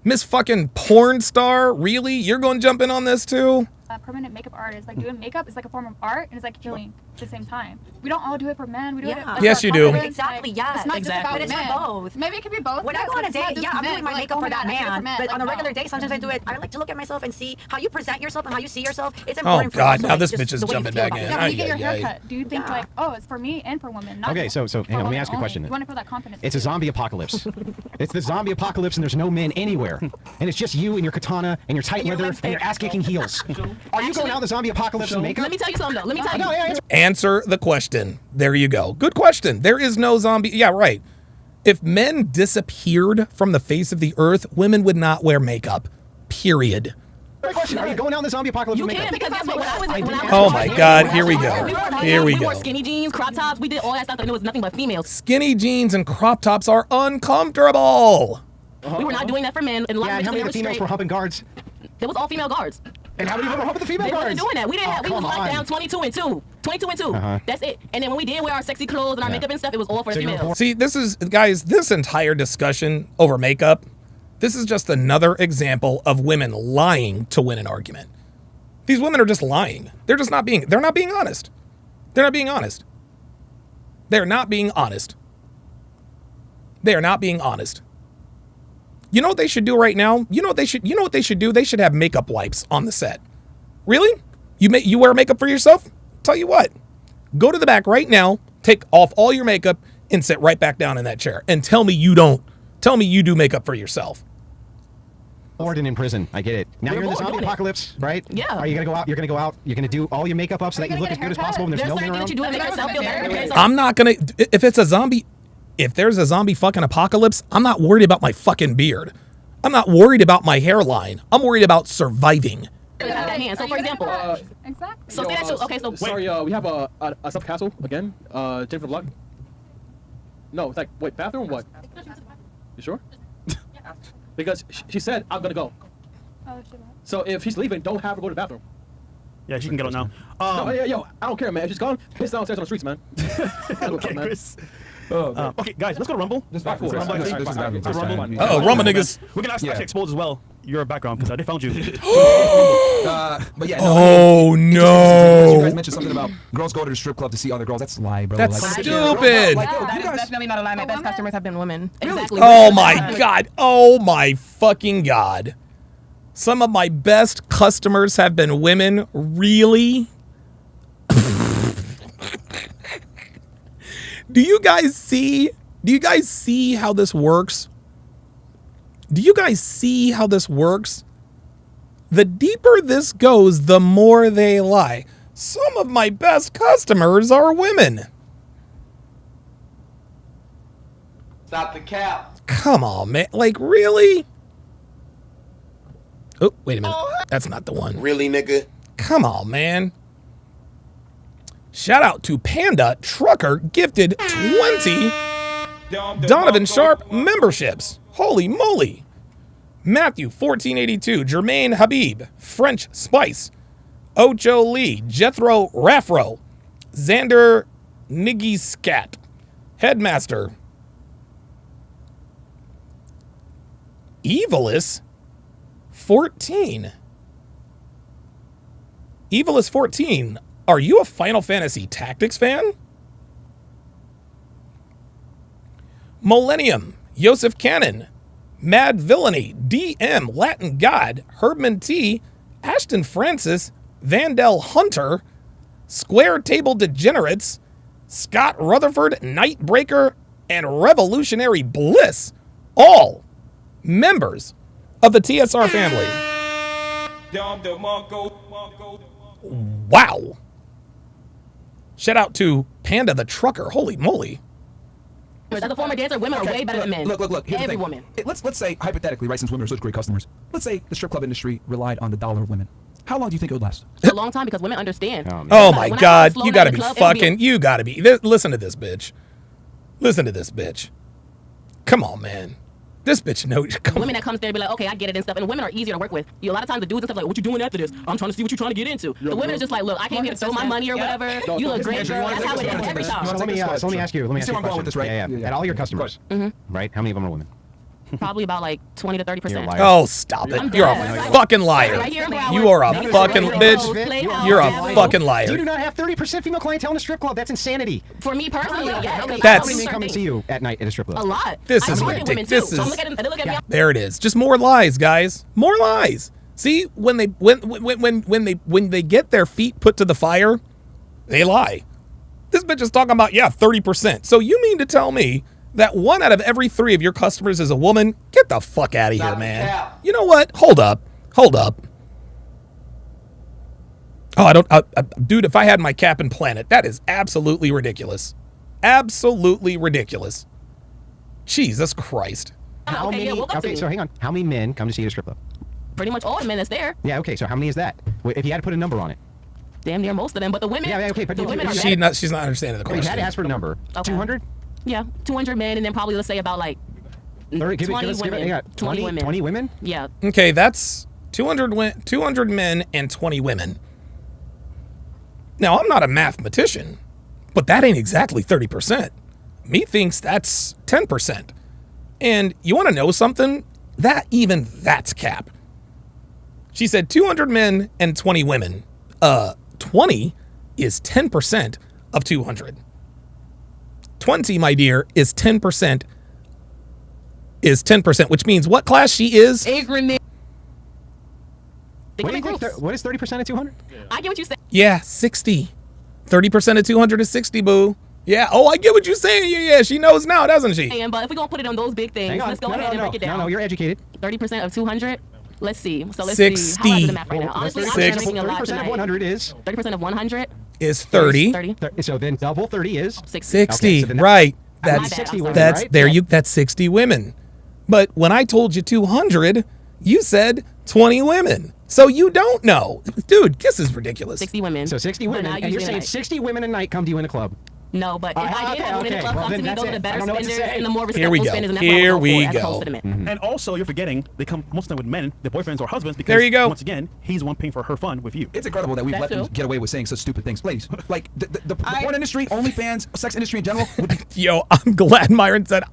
Miss fucking porn star? Really? You're going to jump in on this too? a permanent makeup artist. Like doing makeup is like a form of art and it's like healing at the same time. We don't all do it for men. We do it. Yes, you do. Exactly. Yes. It's not Exactly. just But about it's men. for both. Maybe it could be both. When I go on a date, yeah, I'm doing my makeup for that man. But on a regular day, sometimes I do it. I like to look at myself and see how you present yourself and how you see yourself. It's important. Oh God! for Now also, this like, bitch just is the way you jumping feel back about in. it. Yeah, when you get your haircut, do you think like, oh, it's for me and for women? Not Okay, just so for hang on, let me women ask you a only. question. You want to feel that confidence. It's a zombie apocalypse. It's the zombie apocalypse, and there's no men anywhere, and it's just you and your katana and your tight leather and your ass-kicking heels. Are you going out the zombie apocalypse in makeup? Let me tell you something though. Let me tell you. No, yeah, Answer the question. There you go. Good question. There is no zombie. Yeah, right. If men disappeared from the face of the earth, women would not wear makeup. Period. Great question. Are you going out in the zombie apocalypse You with makeup? can't because guess what? When I was Oh my God, here we go. Here we We go. wore skinny jeans, crop tops. We did all that stuff and it was nothing but females. Skinny jeans and crop tops are uncomfortable. We were not doing that for men. And Yeah, and how many of the females were humping guards? It was all female guards. And how many of them were humping the female They guards? wasn't doing that. We didn't have. We was come locked on. down 22 and 2. 22 and 2. That's it. And then when we did wear our sexy clothes and our makeup and stuff, it was all for the females. See, this is, guys, this entire discussion over makeup, this is just another example of women lying to win an argument. These women are just lying. They're not being honest. They're not being honest. They're not being honest. They are not being honest. You know what they should do right now? You know what they should do? They should have makeup wipes on the set. Really? You wear makeup for yourself? Tell you what. Go to the back right now, take off all your makeup, and sit right back down in that chair. And tell me you don't. Tell me you do makeup for yourself. Bored and in prison. I get it. Now you're in the zombie apocalypse, right? Yeah. Are you gonna go out? You're gonna go out. You're gonna do all your makeup up so that you look as good as possible and there's no men around. You do it, make yourself feel better. Okay, so I'm not gonna. If there's a zombie fucking apocalypse, I'm not worried about my fucking beard. I'm not worried about my hairline. I'm worried about surviving. So for example, exactly. So say that you, okay, so Sorry, we have a sub castle again. Jennifer Block. No, it's like wait, bathroom what? You sure? Because she said I'm gonna go. Oh, she lied. So if she's leaving, don't have her go to the bathroom. Yeah, she can get on now. No, yo, I don't care, man. If she's gone, piss downstairs on the streets, man. Okay, Chris. Okay, guys, let's go to Rumble. This is back. This is Rumble. back. Uh-oh, Rumble niggas. We're gonna actually expose as well your background because they found you. But yeah. Oh You no. guys mentioned something about girls go to the strip club to see other girls. That's a lie, bro. That's Like, stupid. Like, yo, That you is guys. definitely not a lie. My best customers have been women. exactly. Oh my God. Oh my fucking God. Some of my best customers have been women. Really? Do you guys see how this works? Do you guys see how this works? The deeper this goes, the more they lie. Some of my best customers are women. Stop the cap. Come on, man. Like, really? Oh, wait a minute. That's not the one. Really, nigga? Come on, man. Shout out to Panda Trucker, gifted 20 Donovan Sharpe memberships. Holy moly. Matthew 1482, Jermaine Habib, French Spice, Ocho Lee, Jethro Raffro, Xander Niggy Scat, Headmaster, Evilus 14. Evilus 14. Are you a Final Fantasy Tactics fan? Millennium, Yosef Cannon, Mad Villainy, DM, Latin God, Herbman T, Ashton Francis, Vandel Hunter, Square Table Degenerates, Scott Rutherford, Nightbreaker, and Revolutionary Bliss, all members of the TSR family. Wow. Shout out to Panda the Trucker. Holy moly. As a former dancer, women are way better than men. Look. Here's Every the thing. woman. Let's say, hypothetically, right, since women are such great customers, let's say the strip club industry relied on the dollar of women. How long do you think it would last? A long time because women understand. Oh my God. You gotta be fucking, you gotta be. Listen to this bitch. Listen to this bitch. Come on, man. This bitch knows. Women that comes there and be like, okay, I get it and stuff. And women are easier to work with. A lot of times the dudes and stuff like, what you doing after this? I'm trying to see what you're trying to get into. The women are just like, look, I came here to throw my money or whatever. You look great, girl. That's how it is every time. So let me ask you. Let me ask you a question. Yeah. At all your customers, right? How many of them are women? Probably about like 20 to 30%. Oh, stop it. You're a fucking liar. You are a fucking bitch. You're a fucking liar. You do not have 30% female clientele in a strip club. That's insanity. For me personally, yeah. How many men come and see you at night at a strip club? A lot. This is ridiculous. This is. There it is. Just more lies, guys. More lies. See, when they get their feet put to the fire, they lie. This bitch is talking about 30%. So you mean to tell me that 1 out of every 3 of your customers is a woman? Get the fuck out of here, man. You know what? Hold up. Oh, dude, if I had my cap and planet, that is absolutely ridiculous. Absolutely ridiculous. Jesus Christ. Okay, so hang on. How many men come to see you at a strip club? Pretty much all the men that's there. Yeah, okay, so how many is that? If you had to put a number on it. Damn near most of them, but the women. Yeah, okay, but the women are she's not understanding the question. If you had to ask for a number, 200? Yeah, 200 men, and then probably let's say about like 20 women. 20 women. 20 women? Yeah. Okay, that's 200 men and 20 women. Now, I'm not a mathematician, but that ain't exactly 30%. Me thinks that's 10%. And you want to know something? That's cap. She said 200 men and 20 women. 20 is 10% of 200. 20, my dear, is 10%. Which means what class she is? A grenade. What is 30% of 200? I get what you say. Yeah, 60. 30% of 200 is 60, boo. Yeah. Oh, I get what you're saying. Yeah. She knows now, doesn't she? But if we're gonna put it on those big things, let's go ahead and break it down. No, you're educated. 30% of 200. Let's see. So let's 60. see. How do I do the math right now? Honestly, 30% of 100 is 30% of 100 is 30. 30. So then double 30 is 60. Okay, so Right. That's 60 women, that's right? there. That's 60 women. But when I told you 200, you said 20 women. So you don't know, dude. This is ridiculous. 60 women. So 60 women, and you're saying 60 women a night come to you in a club. No, but if I did have one in the club come to me, those are the better spenders and the more Here we respectful go. spenders, and that's Here what we I go for, as go. opposed to the men. And also, you're forgetting they come most of the time with men, their boyfriends or husbands, because There you go. once again, he's the one paying for her fun with you. It's incredible that we've let them get away with saying such stupid things. Ladies, like the porn industry, OnlyFans, sex industry in general. Yo, I'm glad Myron said,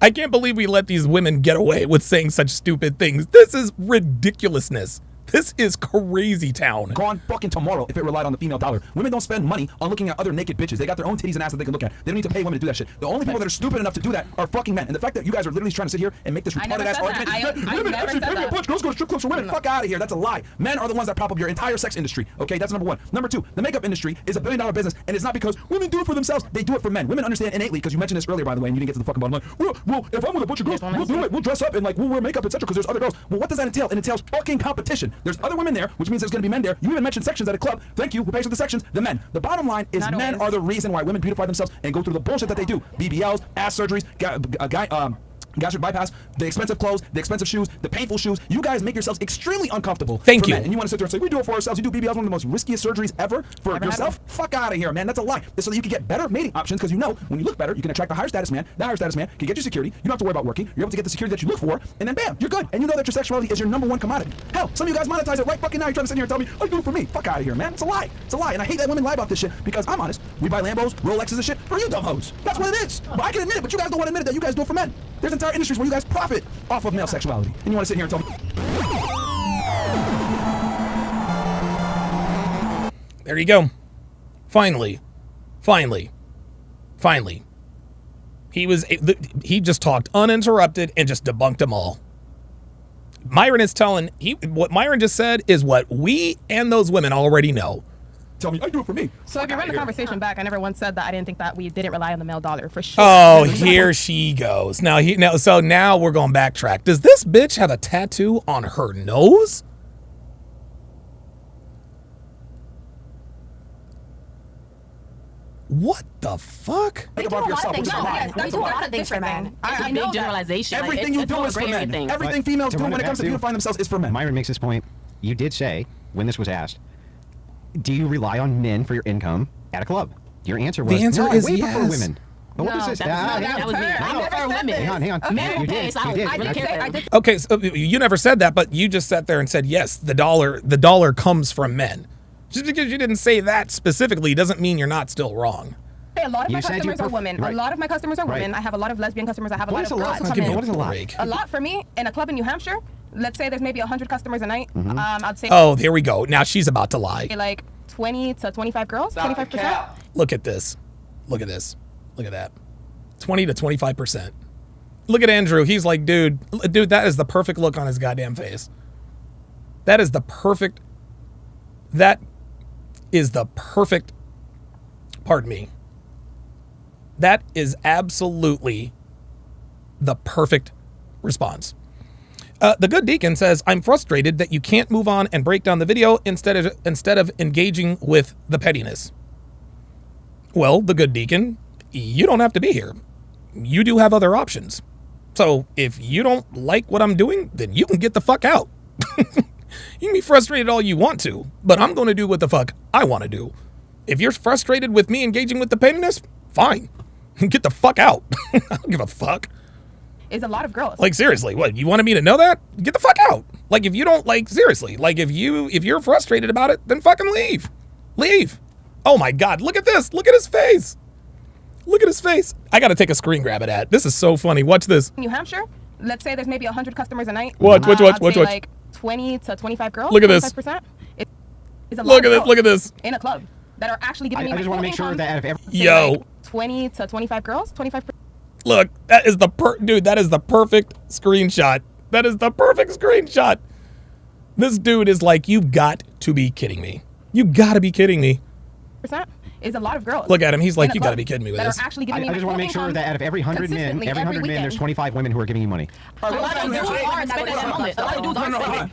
I can't believe we let these women get away with saying such stupid things. This is ridiculousness. This is crazy town. Gone fucking tomorrow if it relied on the female dollar. Women don't spend money on looking at other naked bitches. They got their own titties and ass that they can look at. They don't need to pay women to do that shit. The only people that are stupid enough to do that are fucking men. And the fact that you guys are literally trying to sit here and make this retarded ass argument, women actually pay me a bunch. Girls go to strip clubs for women. Fuck out of here. That's a lie. Men are the ones that prop up your entire sex industry. Okay, that's number one. Number two, the makeup industry is $1 billion business, and it's not because women do it for themselves. They do it for men. Women understand innately, because you mentioned this earlier, by the way, and you didn't get to the fucking bottom line. Well, if I'm with a bunch of girls, we'll do it. We'll dress up and like we'll wear makeup, etc. Because there's other girls. Well, what does that entail? It entails fucking competition. There's other women there, which means there's going to be men there. You even mentioned sections at a club. Thank you. Who pays for the sections? The men. The bottom line is men are the reason why women beautify themselves and go through the bullshit that they do. BBLs, ass surgeries, gastric bypass, the expensive clothes, the expensive shoes, the painful shoes. You guys make yourselves extremely uncomfortable. Thank you. Men. And you want to sit there and say, we do it for ourselves. You do BBLs, one of the most riskiest surgeries ever for yourself? Fuck out of here, man. That's a lie. It's so that you can get better mating options, because you know when you look better, you can attract a higher status man. That higher status man can get you security. You don't have to worry about working. You're able to get the security that you look for, and then bam, you're good. And you know that your sexuality is your #1 commodity. Hell, some of you guys monetize it right fucking now. You're trying to sit here and tell me, I do it for me. Fuck out of here, man. It's a lie. It's a lie. And I hate that women lie about this shit, because I'm honest. We buy Lambos, Rolexes and shit for you dumb hoes. That's what it is. But I can admit it, but you guys don't want to admit it that you guys do it for men. There's entire industries where you guys profit off of male sexuality. And you want to sit here and tell me. There you go. Finally. He just talked uninterrupted and just debunked them all. Myron is telling, what Myron just said is what we and those women already know. Tell me, I do it for me. So if you run the conversation back, I never once said that I didn't think that we didn't rely on the male dollar, for sure. Oh, here she goes. Now we're going to backtrack. Does this bitch have a tattoo on her nose? What the fuck? Think about yourself. We do a lot of things for men. It's a big generalization. Everything you do is for men. Everything females do when it comes to beautifying themselves is for men. Myron makes this point. You did say, when this was asked, do you rely on men for your income at a club? Your answer was, the answer no, is I way yes. prefer women. But what does this? That was me. I prefer women. Hang on. Men You did. really care. Okay, so you never said that, but you just sat there and said, yes, the dollar comes from men. Just because you didn't say that specifically doesn't mean you're not still wrong. A lot of my customers are women. Right. A lot of my customers are women. I have a lot of lesbian customers. I have a lot of girls come in. What is a lot? A lot for me in a club in New Hampshire. Let's say there's maybe 100 customers a night. I'd say. Oh, there we go. Now she's about to lie. Like 20 to 25 girls, 25%. Look at this. Look at this. Look at that. 20 to 25%. Look at Andrew. He's like, dude, that is the perfect look on his goddamn face. That is the perfect. Pardon me. That is absolutely the perfect response. The good deacon says, I'm frustrated that you can't move on and break down the video instead of engaging with the pettiness. Well, the good deacon, you don't have to be here. You do have other options. So if you don't like what I'm doing, then you can get the fuck out. You can be frustrated all you want to, but I'm going to do what the fuck I want to do. If you're frustrated with me engaging with the pettiness, fine. Get the fuck out. I don't give a fuck. Is a lot of girls. Like, seriously, what, you wanted me to know that? Get the fuck out. Like, if you don't, like, seriously, like, if you're frustrated about it, then fucking leave. Leave. Oh my God, look at this. Look at his face. Look at his face. I got to take a screen grab of that. This is so funny. Watch this. New Hampshire, let's say there's maybe 100 customers a night. Watch. Like 20 to 25 girls. Look at this. 25%. Is a lot Look at this. In a club that are actually giving me my I just want to make sure that out of every... Yo. Like 20 to 25 girls, 25%. Look, that is the that is the perfect screenshot. That is the perfect screenshot. This dude is like, you've got to be kidding me. You got to be kidding me. Is a lot of girls. Look at him. He's like, you got to be kidding me with this. I just want to make sure that out of every 100 men, there's 25 women who are giving you money.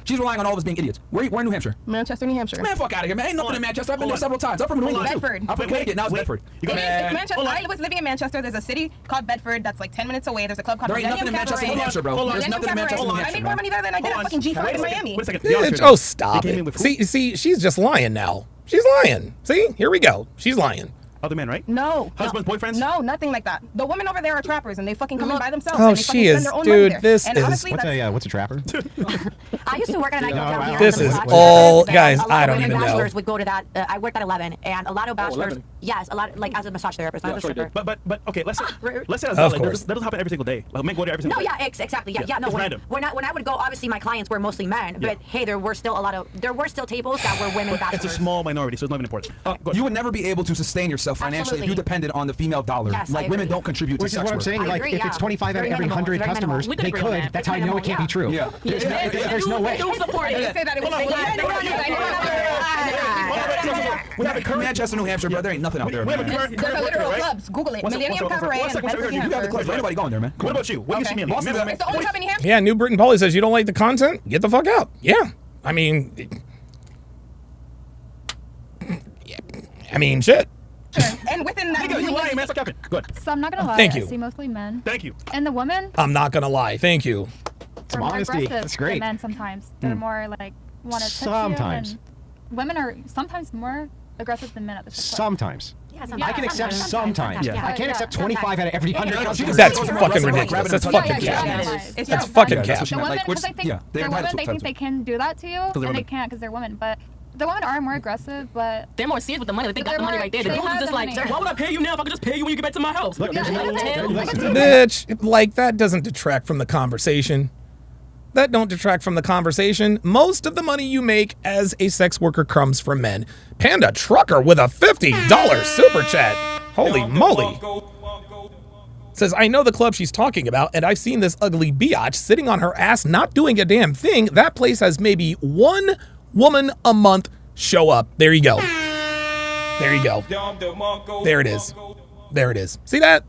She's relying on all of us being idiots. Where in New Hampshire? Manchester, New Hampshire. Man, fuck out of here, man. Ain't nothing in Manchester. I've been there several times. I'm from New England, too. Bedford. I'm from Connecticut. Now it's Bedford. It's Manchester. I was living in Manchester. There's a city called Bedford that's like 10 minutes away. There's a club called There ain't nothing in Manchester, New Hampshire, bro. There's nothing in Manchester, New Hampshire. I make more money there than I did at fucking G5 in Miami. Bitch, oh, stop it. See, she's just lying now. She's lying. See, here we go. She's lying. Other men, right? No. Husbands, boyfriends? No, nothing like that. The women over there are trappers, and they fucking come in by themselves. Oh, and they fucking she spend is, their own dude. money there. This And is honestly, what's a trapper? I used to work at a nightclub down here. This on the is massage all, therapist, guys. and a lot I of don't women even know. bachelors would go to that. I worked at 11, and a lot of bachelors. 11? Yes, a lot, like as a massage therapist, not as a stripper. But okay, let's say that's Of not, like, course. that doesn't happen every single day. Like men go there every single No, day. yeah, exactly. Yeah. No. It's random. When I would go, obviously my clients were mostly men, but hey, there were still tables that were women bachelors. It's a small minority, so it's not even important. You would never be able to sustain yourself financially if you depended on the female dollar. Yes, like I women agree. don't contribute to Which is sex what I'm work. saying. I Like, agree, if it's yeah. 25 out Very of every minimal, 100 very minimal. customers, We could they agree with could. that. That's how I know it can't be true. Yeah. There's no way. Do support They it. say that it was Hold on, we have a current. Manchester, New Hampshire, bro. There ain't nothing out there. We have a Man. current There's a worker, literal right? clubs. Google it. One second, Millennium one second, Cabaret one in second, Bedford, one New second. You have the clubs. Hampshire. Ain't nobody going there, man. What about you? What do you see me in? Boston's Maybe- a- It's the only club in New Hampshire. Yeah, New Britain Polly says you don't like the content? Get the fuck out. Yeah. I mean, shit. And within that, Nigga, you lying, man. Stop capping. Good. So I'm not gonna lie. Thank I you. see mostly men. Thank you. And the women I'm not going to lie. Thank you. are more honesty. aggressive That's great. than men sometimes. They're more like want to touch Sometimes. you. And women are sometimes more aggressive than men at the strip club. Sometimes. Yeah, I can accept sometimes. Yeah. I can't accept 25 out of every 100 Yeah, customers. That's That's fucking right. ridiculous. That's Yeah, fucking yeah, cap. yeah, That yeah. is. It's That's not fucking fun. cap. That's The what she meant. women, Like, because I think yeah, they're the women, entitled they to think they can do that to you, they're and they women. can't because they're women. But the women are more aggressive, but They're more serious with the money. Like, they got They're the money more- right there. The they dudes have is just the like, money. why would I pay you now if I could just pay you when you get back to my house? Look, Yeah. listen. Bitch, like that doesn't detract from the conversation. That don't detract from the conversation. Most of the money you make as a sex worker comes from men. Panda Trucker with a $50 super chat. Holy moly. Says, I know the club she's talking about, and I've seen this ugly biatch sitting on her ass not doing a damn thing. That place has maybe one woman a month show up. There you go. There you go. There it is. There it is. See that?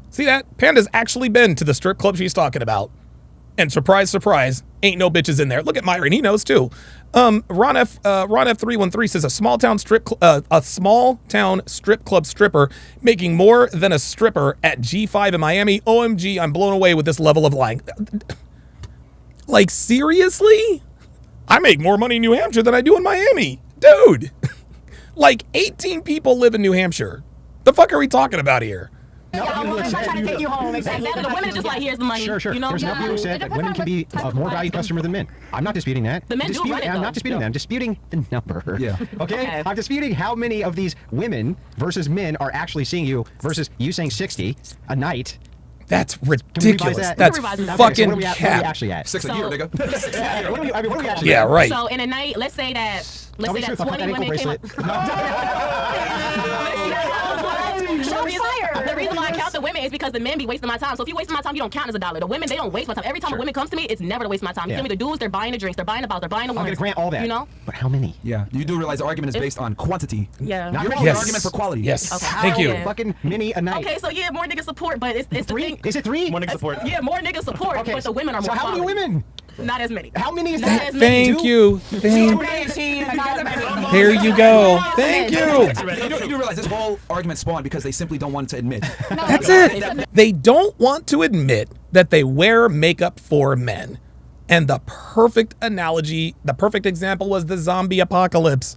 See that? Panda's actually been to the strip club she's talking about. And surprise, surprise, ain't no bitches in there. Look at Myron, he knows too. Ron F313 says a small town strip club stripper making more than a stripper at G5 in Miami. OMG, I'm blown away with this level of lying. Like seriously? I make more money in New Hampshire than I do in Miami. Dude. Like 18 people live in New Hampshire. The fuck are we talking about here? I'm trying to take you home. Exactly. The women are just like, here's the money. Sure. You know? There's enough people who said that women can be a more valued customer than men. I'm not disputing that. The men do run it, I'm though. not disputing that. I'm disputing the number. Yeah. Okay? I'm disputing how many of these women versus men are actually seeing you versus you saying 60 a night. That's Can we revise ridiculous. that? That's Okay, so fucking what are we cap. actually at? 6 a So- year, nigga. Yeah, what are we actually Yeah, at? right. So in a night, let's say that Tell me the truth, I'll cut 20 that ankle women came up. bracelet. The reason why I count the women is because the men be wasting my time. So if you wasting my time, you don't count as a dollar. The women, they don't waste my time. Every time a woman comes to me, it's never to waste my time. You Yeah. feel me? The dudes, they're buying the drinks, they're buying the bottles, they're buying the I'm wines. going to grant all that. You know? But how many? Yeah, you do realize the argument is based on quantity. Yeah. You're making Yes. an argument for quality. Yes. Okay. Thank you. Yeah. Fucking many a night. Okay, so yeah, more nigga support, but it's the Three? thing. Is it 3? More nigga support. Yeah, more nigga support, Okay, but the women are more so how many quality. women? Not as many. How many is Not that? as many. Thank you. There you go. Thank you. You do realize this whole argument spawned because they simply don't want to admit. That's it. They don't want to admit that they wear makeup for men. And the perfect analogy, the perfect example was the zombie apocalypse.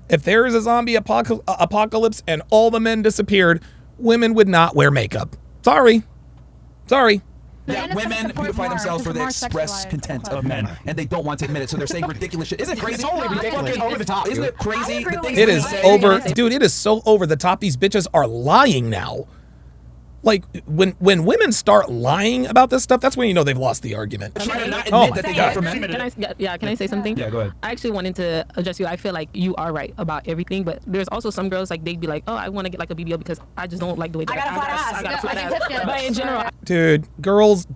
If there is a zombie apocalypse and all the men disappeared, women would not wear makeup. Sorry. Yeah, women beautify themselves for the express content of men, and they don't want to admit it, so they're saying ridiculous shit. Isn't it crazy? It's totally ridiculous. Fucking Over the top, Isn't dude. it crazy? The things It they is say? over. Dude, it is so over the top. These bitches are lying now. Like, when women start lying about this stuff, that's when you know they've lost the argument. Trying to not Oh admit my that they God. do it for men. Can I say something? Yeah, go ahead. I actually wanted to address you. I feel like you are right about everything, but there's also some girls like they'd be like, oh, I want to get like a BBL because I just don't like the way that I got a flat ass. I got a flat Yeah, ass. But in general, Dude, girls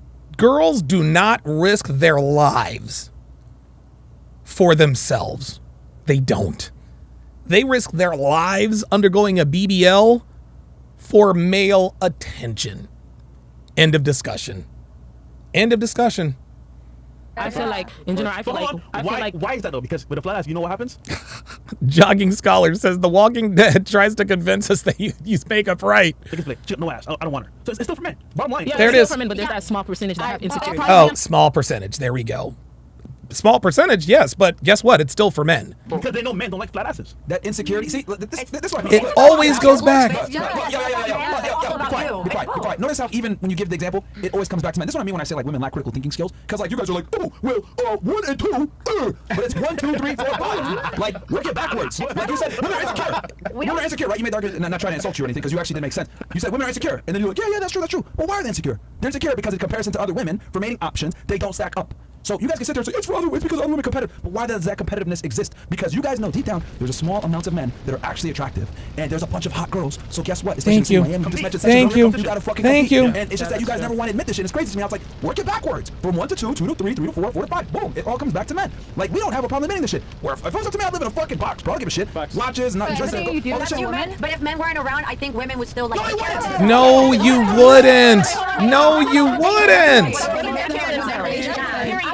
do not risk their lives for themselves. They don't. They risk their lives undergoing a BBL for male attention. End of discussion. End of discussion. I feel like in general, I feel like Why is that though? Because with a flat ass, you know what happens? Jogging Scholar says The Walking Dead tries to convince us that you use makeup right. They can say, no ass. I don't want her. So it's still for men. Bottom line. yeah, There it it's is. still for men, but there's that small percentage that have insecurity. Oh, small percentage. There we go. Small percentage, yes, but guess what? It's still for men. Because they know men don't like flat asses. That insecurity. See, this one. It always goes back. Be quiet. Notice how even when you give the example, it always comes back to men. This is what I mean when I say like women lack critical thinking skills. Because like you guys are like, oh, well, 1 and 2, but it's 1, 2, 3, 4, 5. Like work it backwards. Like you said, women are insecure. Women are insecure, right? You made the argument, and I'm not trying to insult you or anything, because you actually didn't make sense. You said women are insecure, and then you're like, yeah, that's true. Well, why are they insecure? They're insecure because in comparison to other women, for mating options, they don't stack up. So you guys can sit there and say, it's for other women because other women are competitive. But why does that competitiveness exist? Because you guys know deep down, there's a small amount of men that are actually attractive. And there's a bunch of hot girls. So guess what? Thank you. Miami, you just Thank you. gotta fucking Thank you. And it's just that you guys never want to admit this shit. It's crazy to me. I was like, work it backwards. From 1 to 2, 2 to 3, 3 to 4, 4 to 5. Boom. It all comes back to men. Like, we don't have a problem admitting this shit. Where if it was up to me, I'd live in a fucking box, bro. I don't give a shit. Watches, not dresses. But if men weren't around, I think women would still like. No, you wouldn't. No, you wouldn't.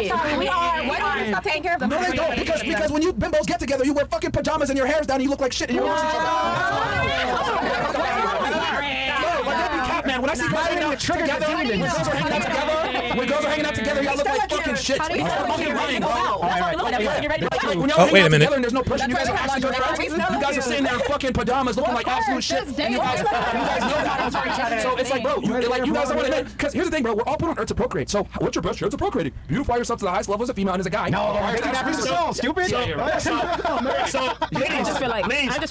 Stop taking care of them. No, they don't. Because when you bimbos get together, you wear fucking pajamas and your hair's down and you look like shit and you don't see each other. Man, when I see guys hanging out together, when girls are hanging out together, y'all look like fucking shit. Oh, wait a minute. And there's no pushing. You guys are actually good friends. You guys are sitting there in fucking pajamas looking like absolute shit. And you guys know that. So it's like, bro, you guys don't want to admit. Because here's the thing, bro. We're all put on earth to procreate. So what's your best chance of procreating? Beautify yourself to the highest level as a female and as a guy. No, that's so stupid. So, I just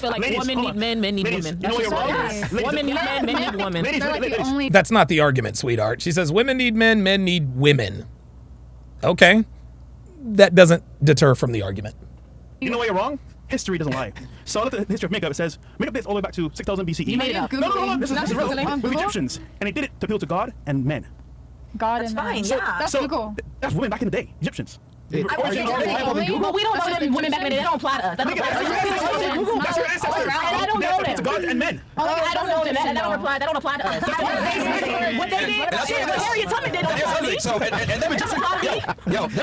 feel like women need men, men need women. You know what you're wrong? Women need men, men need women. That's not the argument, sweetheart. She says women need men, men need women. Okay. That doesn't deter from the argument. You know why you're wrong? History doesn't lie. So I looked at the history of makeup. It says makeup dates all the way back to 6000 BCE. You made it up. No. This is real. With Egyptians. And they did it to appeal to God and men. God That's and fine, men. yeah. That's Google. That's women back in the day. Egyptians. But we don't know them women back then. They don't apply to us. That's your ancestors. I don't know them. To God and men. I don't know them. That don't apply to us. What they did, what Harriet Tubman did don't apply to me. So, and them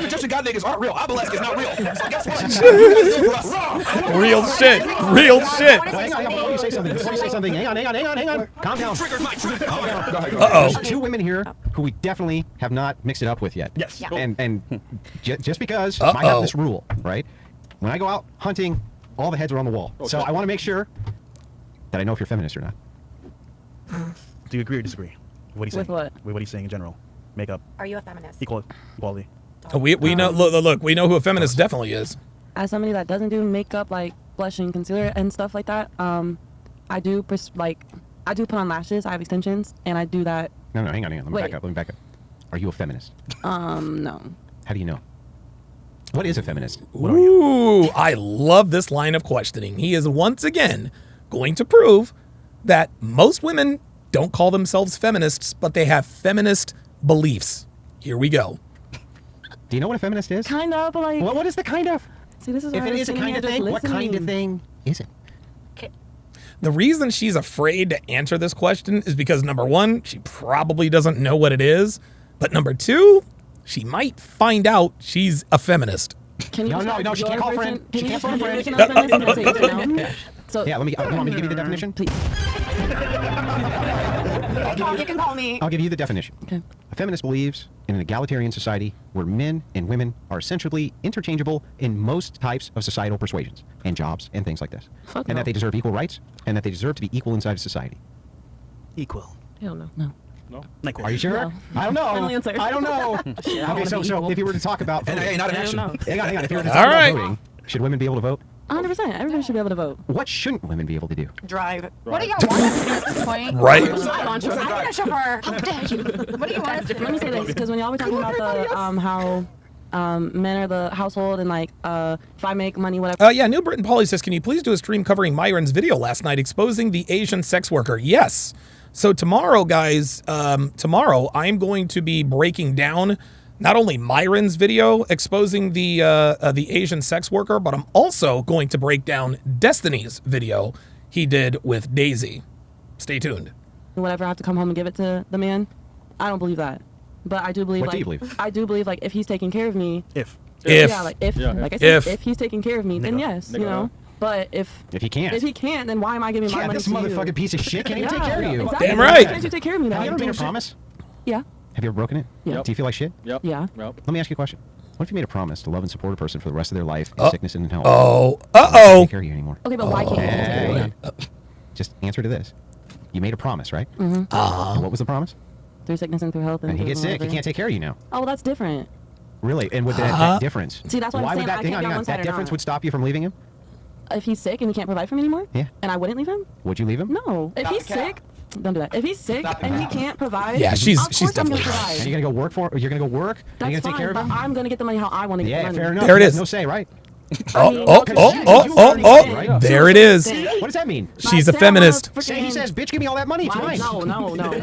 Egyptian god niggas aren't real. Obelisk is not real. So guess what? Real shit. Real shit. Hang on, before you say something, hang on. Calm down. Uh-oh. There's 2 women here who we definitely have not mixed it up with yet. Yes. And just because I have this rule, right? When I go out hunting, all the heads are on the wall. So I want to make sure that I know if you're feminist or not. Do you agree or disagree? What he's saying? With what? With what he's saying in general. Makeup. Are you a feminist? Equality. We know. Look. We know who a feminist definitely is. As somebody that doesn't do makeup, like blush and concealer and stuff like that, I do put on lashes. I have extensions, and I do that. No, hang on. Let me back up. Are you a feminist? No. How do you know? What is a feminist? Ooh, I love this line of questioning. He is once again going to prove that most women don't call themselves feminists, but they have feminist beliefs. Here we go. Do you know what a feminist is? Kind of, but like. What is the kind of? See, this is if it is a kind of thing, what kind of thing is it? The reason she's afraid to answer this question is because, number one, she probably doesn't know what it is. But number two, she might find out she's a feminist. No, she can't call a friend. She can't call a friend. So yeah, you want me to give you the definition? Please. You can call me. I'll give you the definition. Okay. A feminist believes in an egalitarian society where men and women are essentially interchangeable in most types of societal persuasions and jobs and things like this. That they deserve equal rights and that they deserve to be equal inside of society. Equal. Hell no. No. Are you sure? No. I don't know. Final answer. I don't know. Okay, so if you were to talk about voting, hey, not an action. Hang on. If you were to talk about voting, should women be able to vote? 100%. Everybody should be able to vote. What shouldn't women be able to do? Drive. What do you want at this point? Right. I'm a chauffeur. How dare you? What do you want? Let me say this, because when y'all were talking about the how men are the household and like if I make money, whatever. Yeah, New Britain Polly says, can you please do a stream covering Myron's video last night exposing the Asian sex worker? Yes. So tomorrow, guys, tomorrow I'm going to be breaking down not only Myron's video exposing the Asian sex worker, but I'm also going to break down Destiny's video he did with Daisy. Stay tuned. Whatever, I have to come home and give it to the man. I don't believe that, but I do believe. What do you believe? I do believe, like, if he's taking care of me. If I said, if he's taking care of me, then yes, you know. But if he can't, then why am I giving my money this to you? motherfucking piece of shit can't even take care of you. Exactly. Damn right. Why can't you take care of me? Have you ever made a promise? Yeah. Have you ever broken it? Yeah. Do you feel like shit? Yeah. Let me ask you a question. What if you made a promise to love and support a person for the rest of their life in sickness and in health? Uh-oh. Take care of you anymore. Okay, but why can't you take care of Hang on. Just answer to this. You made a promise, right? Mhm. And what was the promise? Through sickness and through health. And he through gets sick. He whatever. can't take care of you now. Oh, well, that's different. Really? And with that difference, See, that's what I'm why saying. would that? I Hang can't on, be hang on on. one side That or difference not. would stop you from leaving him? If he's sick and he can't provide for me anymore, Yeah. and I wouldn't leave him, Would you leave him? no. If he's sick, don't do that. If he's sick and he can't provide, Yeah, she's of course I'm gonna definitely provide. And you're gonna go work for? Or you're gonna go work? And That's you're gonna take care fine, of but him? I'm gonna get the money how I want to get the Yeah, money. fair enough. There it You have is. No say, right? Oh, there it is. What does that mean? She's a feminist. Say he says, "Bitch, give me all that money. It's mine." No.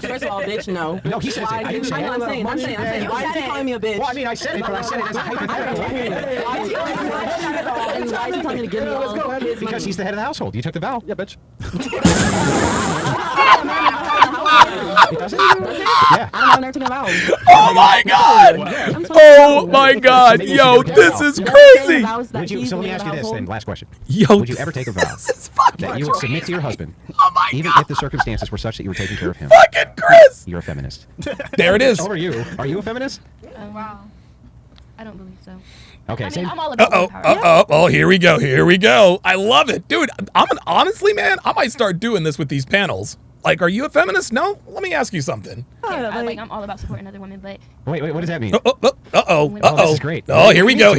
First of all, bitch, no. No, he says it. I didn't say I know, it. I'm saying. Why is he calling me a bitch? Well, I mean, I said it, but I said it as a hypothetical. Why is he telling me to give me all his money? Because he's the head of the household. You took the vow. Yeah, bitch. He doesn't? Yeah. I don't know anything about. Oh my god! Oh my god! Yo, this is crazy! Would you, so let me ask you this then, last question. Yo, would you ever take a vow that you would submit to your husband, even if the circumstances were such that you were taking care of him? Fucking Chris! You're a feminist. There it is. How are you? Are you a feminist? Wow. I don't believe so. Okay, I mean, same. I'm all about women power. Oh, here we go. I love it. Dude, honestly, man, I might start doing this with these panels. Like, are you a feminist? No? Let me ask you something. I'm all about supporting other women, but Wait, what does that mean? Uh-oh. This is great. Oh, here we go.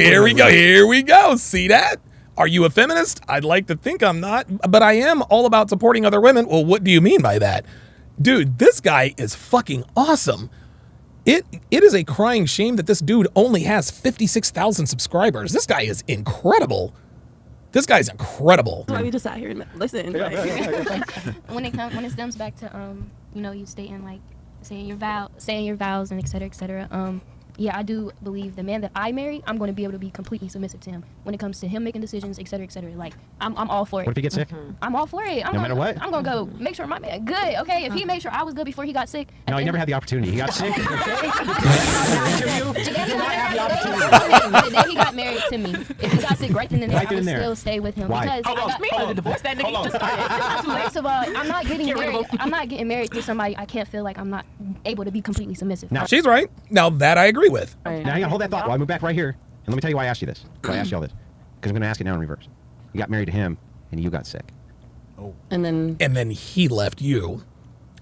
See that? Are you a feminist? I'd like to think I'm not, but I am all about supporting other women. Well, what do you mean by that? Dude, this guy is fucking awesome. It is a crying shame that this dude only has 56,000 subscribers. This guy is incredible. This guy's incredible. That's why we just sat here and listen. when it stems back to you stating like saying your vows and et cetera, yeah, I do believe the man that I marry, I'm going to be able to be completely submissive to him when it comes to him making decisions, et cetera, et cetera. Like, I'm all for it. What if he gets sick? I'm all for it. No matter what? I'm going to go make sure my man good, okay? If he made sure I was good before he got sick. No, he never had the opportunity. He got sick. Then he got married to me. If he got sick right then and there, I would still stay with him. Why? Because divorce that nigga. First of all, I'm not getting married. I'm not getting married to somebody I can't feel like I'm not able to be completely submissive. Now, she's right. Now, that I agree with. Now, hang on, hold that thought while I move back right here. And let me tell you why I asked you this. Why I asked you all this. Because I'm going to ask it now in reverse. You got married to him, and you got sick. Oh. And then he left you.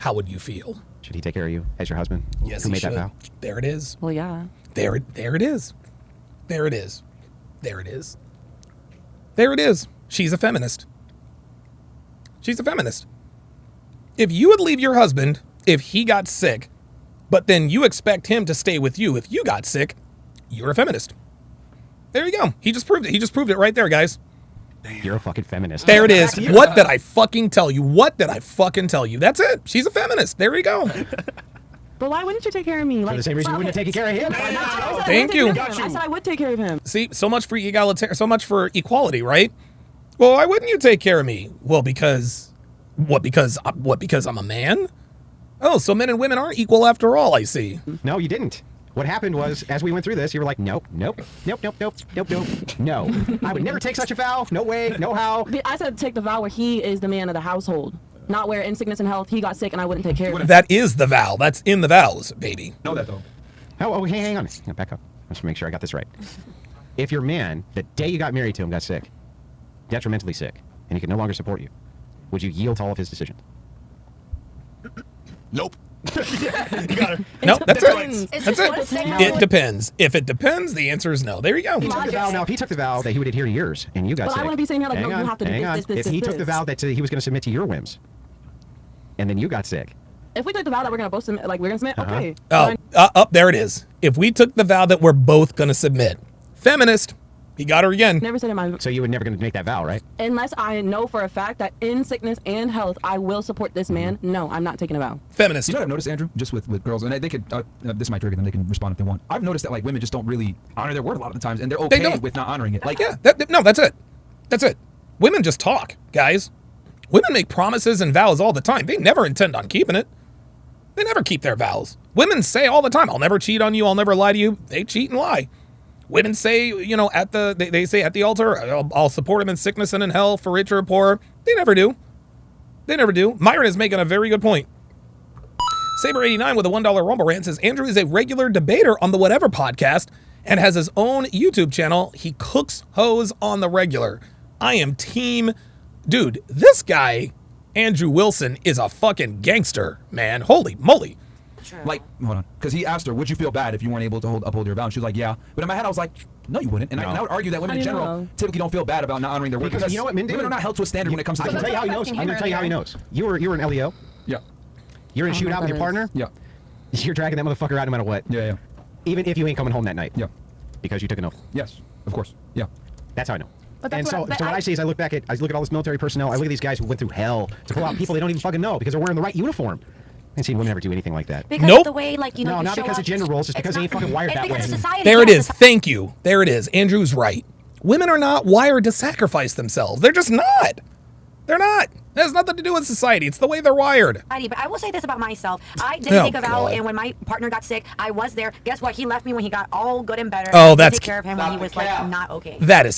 How would you feel? Should he take care of you as your husband? Yes, Who he made should. that vow? There it is. Well, yeah. There it is. There it is. There it is. There it is. She's a feminist. She's a feminist. If you would leave your husband if he got sick, but then you expect him to stay with you if you got sick, you're a feminist. There you go. He just proved it. He just proved it right there, guys. You're a fucking feminist. There it is. What did I fucking tell you? That's it. She's a feminist. There you go. But why wouldn't you take care of me? For the same reason you wouldn't have taken care of him. Thank you. I said I would take care of him. See, so much for equality, right? Well, why wouldn't you take care of me? Well, because I'm a man? Oh, so men and women aren't equal after all, I see. No, you didn't. What happened was, as we went through this, you were like, nope. No. I would never take such a vow. No way, no how. I said take the vow where he is the man of the household, not where in sickness and health he got sick and I wouldn't take care of him. That is the vow. That's in the vows, baby. Know that though. Oh, hang on. Back up. Let's make sure I got this right. If your man, the day you got married to him, got sick, detrimentally sick, and he could no longer support you, would you yield to all of his decisions? Nope. No, that's it. That's it. It depends. If it depends, the answer is no. There you go. He took the vow. Now, if he took the vow that he would adhere to yours, and you got Well, sick, I wouldn't be saying here like, no, you have to do this. If he took the vow that he was going to submit to your whims, and then you got sick. If we took the vow that we're gonna both submit, like we're gonna submit, okay. There it is. If we took the vow that we're both gonna submit, feminist. He got her again. Never said in my. So you were never going to make that vow, right? Unless I know for a fact that in sickness and health I will support this man. No, I'm not taking a vow. Feminist. You know what I've noticed, Andrew, just with girls, and they could. This might trigger them. They can respond if they want. I've noticed that like women just don't really honor their word a lot of the times, and they're okay with not honoring it. Like, yeah, no, that's it. That's it. Women just talk, guys. Women make promises and vows all the time. They never intend on keeping it. They never keep their vows. Women say all the time, "I'll never cheat on you. I'll never lie to you." They cheat and lie. Women say, they say at the altar, I'll support him in sickness and in health, for rich or poor. They never do. They never do. Myron is making a very good point. Saber89 with a $1 Rumble rant says, Andrew is a regular debater on the Whatever podcast and has his own YouTube channel. He cooks hoes on the regular. I am team, dude, this guy, Andrew Wilson, is a fucking gangster, man. Holy moly. Like, hold on, because he asked her, would you feel bad if you weren't able to uphold your vow? And she was like, yeah. But in my head, I was like, no, you wouldn't. And, I would argue that women in general typically don't feel bad about not honoring their word. Because you know what, men do? Women are not held to a standard when it comes to. I can tell you how he knows. I'm going to tell you how he knows. You were an LEO. Yeah. You're in a shootout with your partner. Yeah. You're dragging that motherfucker out no matter what. Yeah, yeah. Even if you ain't coming home that night. Yeah. Because you took an oath. Yes, of course. Yeah. That's how I know. But that's and so what I say is I look at all this military personnel. I look at these guys who went through hell to pull out people they don't even fucking know because they're wearing the right uniform. I ain't seen women ever do anything like that. Because Nope. of the way, like, you know, No, you not show because up. of gender roles, just because they ain't fucking wired that way. Society, There it is. Thank you. There it is. Andrew's right. Women are not wired to sacrifice themselves. They're just not. They're not. It has nothing to do with society. It's the way they're wired. But I will say this about myself. I did Oh, take a vow, God. and when my partner got sick, I was there. Guess what? He left me when he got all good and better. Oh, I that's- take care of him when he was like not okay. That is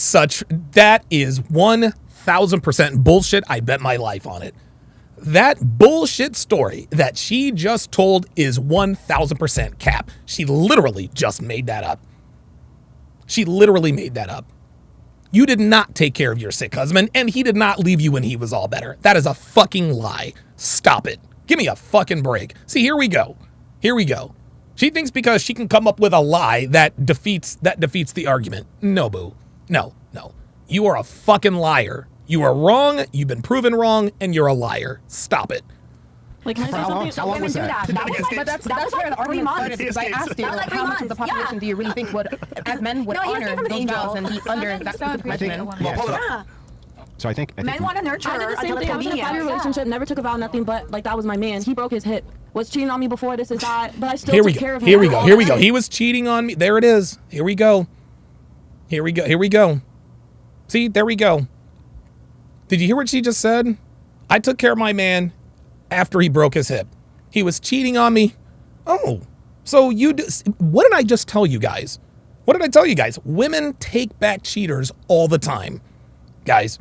1,000% bullshit. I bet my life on it. That bullshit story that she just told is 1,000% cap. She literally just made that up. She literally made that up. You did not take care of your sick husband, and he did not leave you when he was all better. That is a fucking lie. Stop it. Give me a fucking break. See, here we go. Here we go. She thinks because she can come up with a lie that defeats the argument. No, boo. No. You are a fucking liar. You are wrong, you've been proven wrong, and you're a liar. Stop it. Like, can I say something? How long was that? But that's where the argument started, because I asked you, how much of the population do you really think would, as men, would honor those vows and be under that specific regimen? So I think Men want to nurture. I did the same thing. I was in a 5-year relationship, never took a vow, nothing, but like that was my man. He broke his hip, was cheating on me before this is that, but I still took care of him. Here we go. He was cheating on me. There it is. Here we go. See, there we go. Did you hear what she just said? I took care of my man after he broke his hip. He was cheating on me. Oh, so what did I just tell you guys? What did I tell you guys? Women take back cheaters all the time. Guys,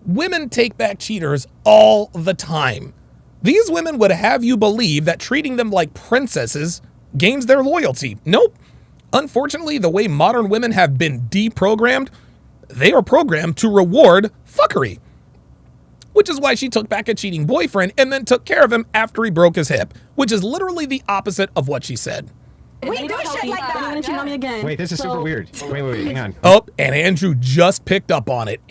women take back cheaters all the time. These women would have you believe that treating them like princesses gains their loyalty. Nope. Unfortunately, the way modern women have been deprogrammed, they are programmed to reward fuckery. Which is why she took back a cheating boyfriend and then took care of him after he broke his hip, which is literally the opposite of what she said. We do shit like that. Wait, this is super weird. Wait, hang on. Oh, and Andrew just picked up on it.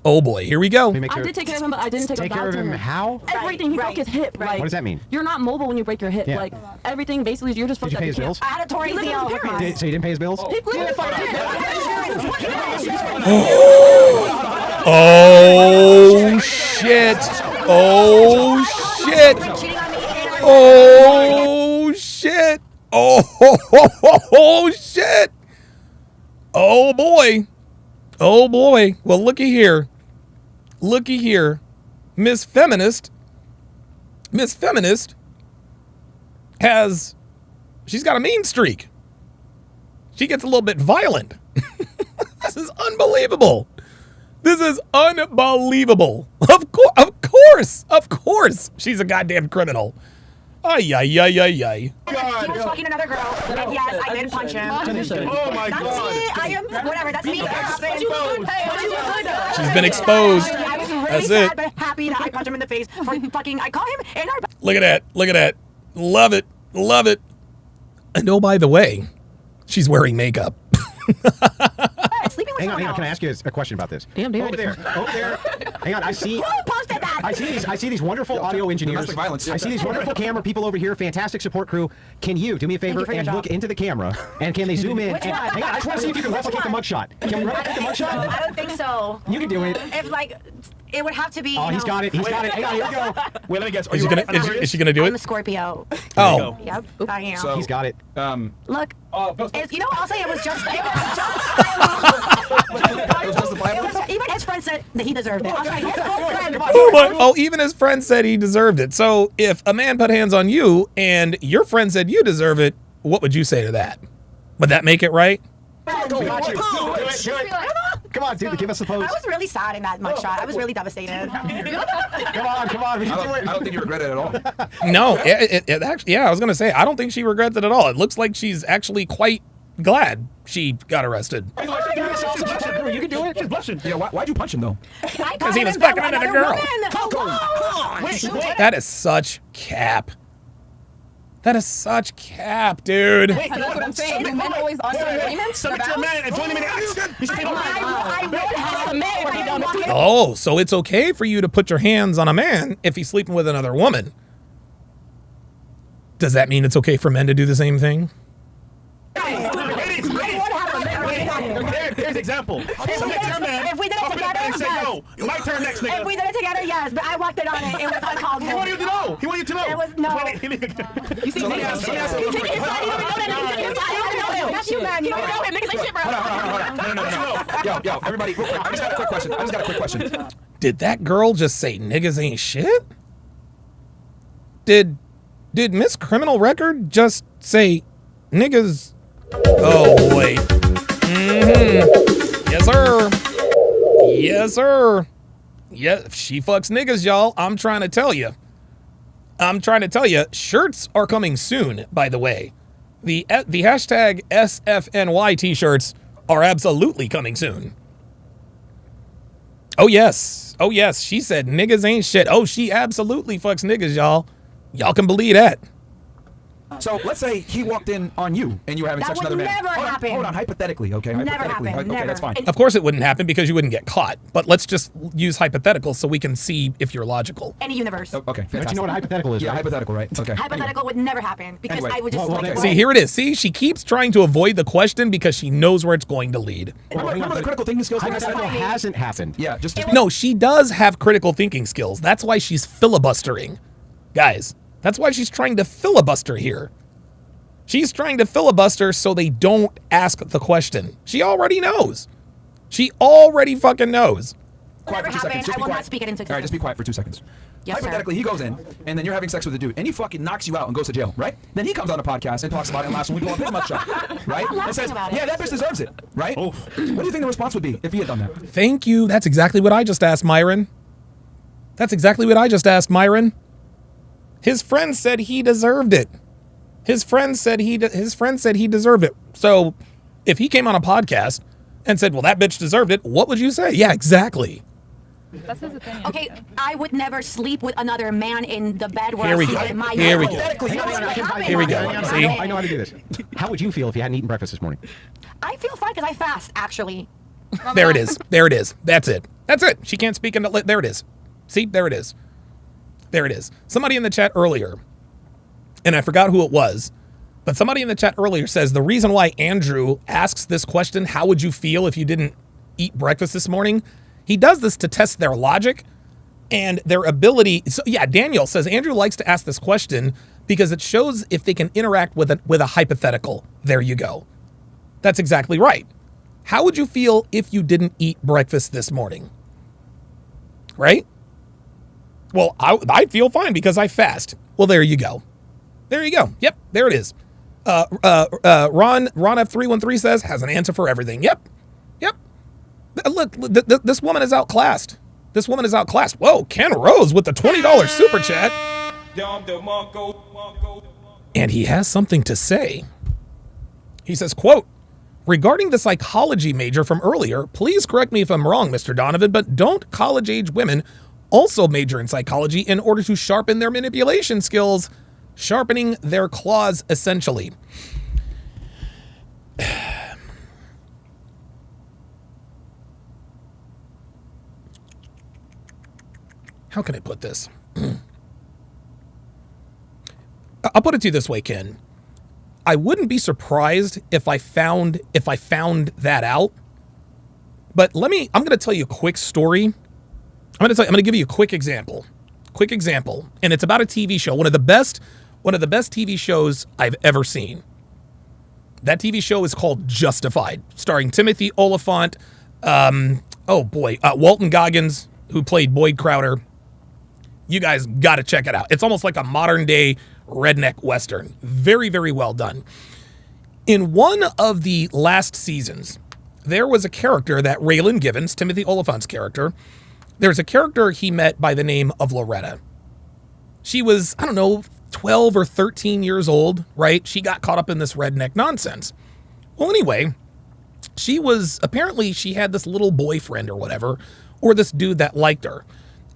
Oh boy, here we go. I did take care of him, but I didn't take care of him. How? Everything. He broke his hip. Like, what does that mean? You're not mobile when you break your hip. Yeah. Like everything, basically, you're just fucked Did you up. pay his bills? I had a Tory zeal with my. So you didn't pay his bills? Oh shit! Oh shit! Oh shit! Oh shit! Oh boy! Oh boy! Well, looky here. Miss Feminist she's got a mean streak. She gets a little bit violent. This is unbelievable. Of course. She's a goddamn criminal. Ay. He was fucking another girl, and yes, I did punch him. Oh my God. That's me. I am whatever. That's me. She's been exposed. I was really That's sad, it. but happy that I punched him in the face for fucking. I caught him in our. Look at that. Love it. And oh, by the way, she's wearing makeup. Sleeping with Hang on, someone can I else. ask you a question about this? Damn, Over there. Hang on, I see. Who posted that? I see these wonderful audio engineers. Domestic violence. I see these wonderful camera people over here, fantastic support crew. Can you do me a favor for your and job. look into the camera? And can they zoom in? Which And, one? hang on, I just want to see if you can replicate the mugshot. Can we replicate the mugshot? I don't think so. You can do it. If like, it would have to be. Oh, you he's know, got it. He's got it. Hang on, here we go. Wait, let me guess. Are Is you she gonna do I'm a it? Scorpio. Oh. Yep, I am. So He's got it. Look, you know, I'll say it was just. Even his friend said that he deserved it. I was like, his girlfriend. Oh, even his friend said he deserved it. So if a man put hands on you and your friend said you deserve it, what would you say to that? Would that make it right? Come on, dude, give us a pose. I was really sad in that mugshot. I was really devastated. Come on. We can do it. I don't think you regret it at all. No, it actually, yeah, I was going to say, I don't think she regrets it at all. It looks like she's actually quite glad she got arrested. You can do it. She's blushing. Yeah, why'd you punch him, though? Because he was fucking into the girl. That is such cap. That is such cap, dude. That's what I'm saying. Do men always honor their agreements? Submit to your man and join him in the acts. You should Oh, so it's okay for you to put your hands on a man if he's sleeping with another woman. Does that mean it's okay for men to do the same thing? Here's example. Submit to your man. If we did it together, and say no. My turn next, nigga. If we did it together, yes, but I walked in on it. It was uncalled for. He wanted you to know. He wanted you to know. It was no. You see, let me ask you That's you, man. You don't know him. Niggas ain't shit, bro. No. Yo, everybody, real quick. I just got a quick question. Did that girl just say niggas ain't shit? Did Miss Criminal Record just say niggas? Oh boy. Yes, sir. Yes, sir. Yeah, she fucks niggas, y'all. I'm trying to tell you. Shirts are coming soon, by the way. The hashtag SFNY t-shirts are absolutely coming soon. Oh, yes. She said niggas ain't shit. Oh, she absolutely fucks niggas, y'all. Y'all can believe that. So let's say he walked in on you and you were having sex with another man. That would never happen. Hold on, hypothetically, okay? Never Hypothetically. happen. Okay, Never. that's fine. Of course it wouldn't happen because you wouldn't get caught. But let's just use hypotheticals so we can see if you're logical. Any universe. Okay, fantastic. But you know what a hypothetical is, Yeah, right? hypothetical, right? Okay. Hypothetical would never happen because Anyway. I would just See, here it is. See, she keeps trying to avoid the question because she knows where it's going to lead. Remember the critical thinking skills? Hypothetical hasn't happened. Yeah, just No, she does have critical thinking skills. That's why she's filibustering. Guys, that's why she's trying to filibuster here. She's trying to filibuster so they don't ask the question. She already knows. She already fucking knows. Quiet for 2 seconds. Just I be will quiet. not speak it into All right, just be quiet for 2 seconds. Yes, sir. Hypothetically, he goes in, and then you're having sex with a dude, and he fucking knocks you out and goes to jail, right? Then he comes on a podcast and talks about it, and last one we pull up his mugshot, right? And says, yeah, that bitch deserves it, right? What do you think the response would be if he had done that? Thank you. That's exactly what I just asked, Myron. His friend said he deserved it. His friend said he deserved it. So if he came on a podcast and said, well, that bitch deserved it, what would you say? Yeah, exactly. That's his opinion. Okay, I would never sleep with another man in the bed where Here we I go. sleep with my Here we go. Here we go. See? I know how to do this. How would you feel if you hadn't eaten breakfast this morning? I feel fine because I fast, actually. There it is. That's it. She can't speak into there it is. See, there it is. Somebody in the chat earlier, and I forgot who it was, but somebody in the chat earlier says the reason why Andrew asks this question, how would you feel if you didn't eat breakfast this morning? He does this to test their logic and their ability. So yeah, Daniel says Andrew likes to ask this question because it shows if they can interact with a hypothetical. There you go. That's exactly right. How would you feel if you didn't eat breakfast this morning? Right? Well, I'd feel fine because I fast. Well, there you go. Yep, there it is. Ron F313 says has an answer for everything. Yep. Look, this woman is outclassed. Whoa, Ken Rose with the $20 super chat. And he has something to say. He says, quote, regarding the psychology major from earlier, please correct me if I'm wrong, Mr. Donovan, but don't college-age women also major in psychology in order to sharpen their manipulation skills, sharpening their claws, essentially? How can I put this? I'll put it to you this way, Ken. I wouldn't be surprised if I found that out. But I'm going to tell you a quick story. I'm going to give you a quick example. And it's about a TV show, one of the best TV shows I've ever seen. That TV show is called Justified, starring Timothy Oliphant, Walton Goggins, who played Boyd Crowder. You guys got to check it out. It's almost like a modern day redneck Western. Very, very well done. In one of the last seasons, there was a character that Raylan Givens, Timothy Oliphant's character, there's a character he met by the name of Loretta. She was, I don't know, 12 or 13 years old, right? She got caught up in this redneck nonsense. Well, anyway, she had this little boyfriend or whatever, or this dude that liked her.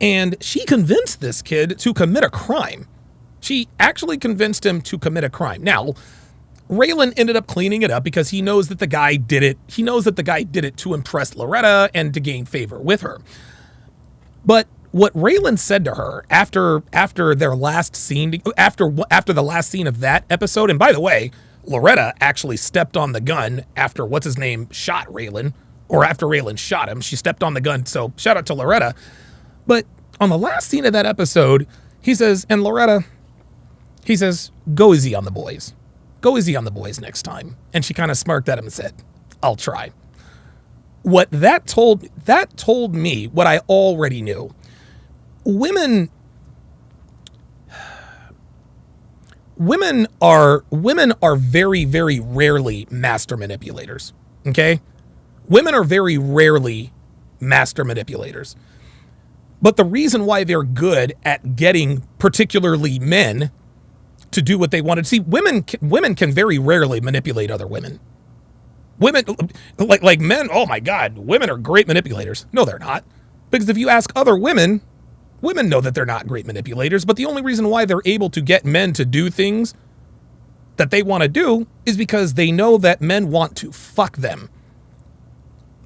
And she convinced this kid to commit a crime. She actually convinced him to commit a crime. Now, Raylan ended up cleaning it up because he knows that the guy did it. He knows that the guy did it to impress Loretta and to gain favor with her. But what Raylan said to her after their last scene, after the last scene of that episode, and by the way, Loretta actually stepped on the gun after what's his name shot Raylan, or after Raylan shot him, she stepped on the gun. So shout out to Loretta. But on the last scene of that episode, he says, and Loretta, he says, go easy on the boys. Go easy on the boys next time. And she kind of smirked at him and said, I'll try. What that told me what I already knew. Women are very, very rarely master manipulators. Okay? Women are very rarely master manipulators. But the reason why they're good at getting particularly men to do what they want to see, women can very rarely manipulate other women. Women, like men, oh my God, women are great manipulators. No, they're not. Because if you ask other women know that they're not great manipulators, but the only reason why they're able to get men to do things that they want to do is because they know that men want to fuck them.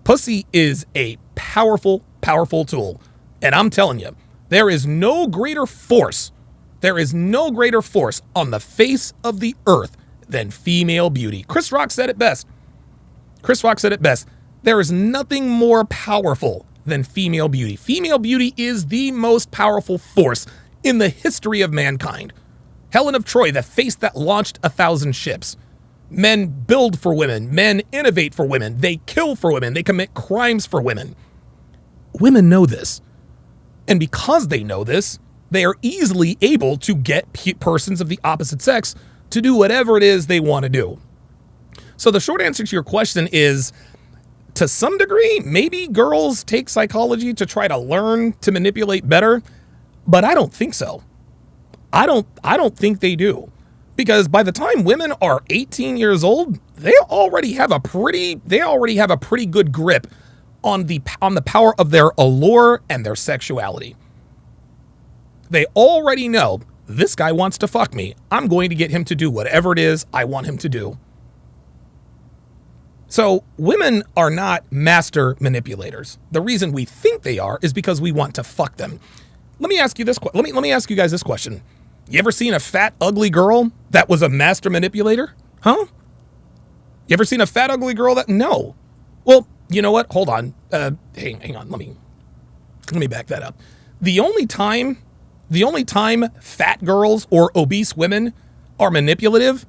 Pussy is a powerful, powerful tool. And I'm telling you, there is no greater force on the face of the earth than female beauty. Chris Rock said it best. There is nothing more powerful than female beauty. Female beauty is the most powerful force in the history of mankind. Helen of Troy, the face that launched 1,000 ships. Men build for women. Men innovate for women. They kill for women. They commit crimes for women. Women know this. And because they know this, they are easily able to get persons of the opposite sex to do whatever it is they want to do. So the short answer to your question is, to some degree, maybe girls take psychology to try to learn to manipulate better, but I don't think so. I don't think they do. Because by the time women are 18 years old, they already have a pretty good grip on the power of their allure and their sexuality. They already know, this guy wants to fuck me. I'm going to get him to do whatever it is I want him to do. So women are not master manipulators. The reason we think they are is because we want to fuck them. Let me ask you this. Let me ask you guys this question. You ever seen a fat, ugly girl that was a master manipulator? Huh? You ever seen a fat, ugly girl that? No. Well, you know what? Hold on. Hang on. Let me back that up. The only time fat girls or obese women are manipulative,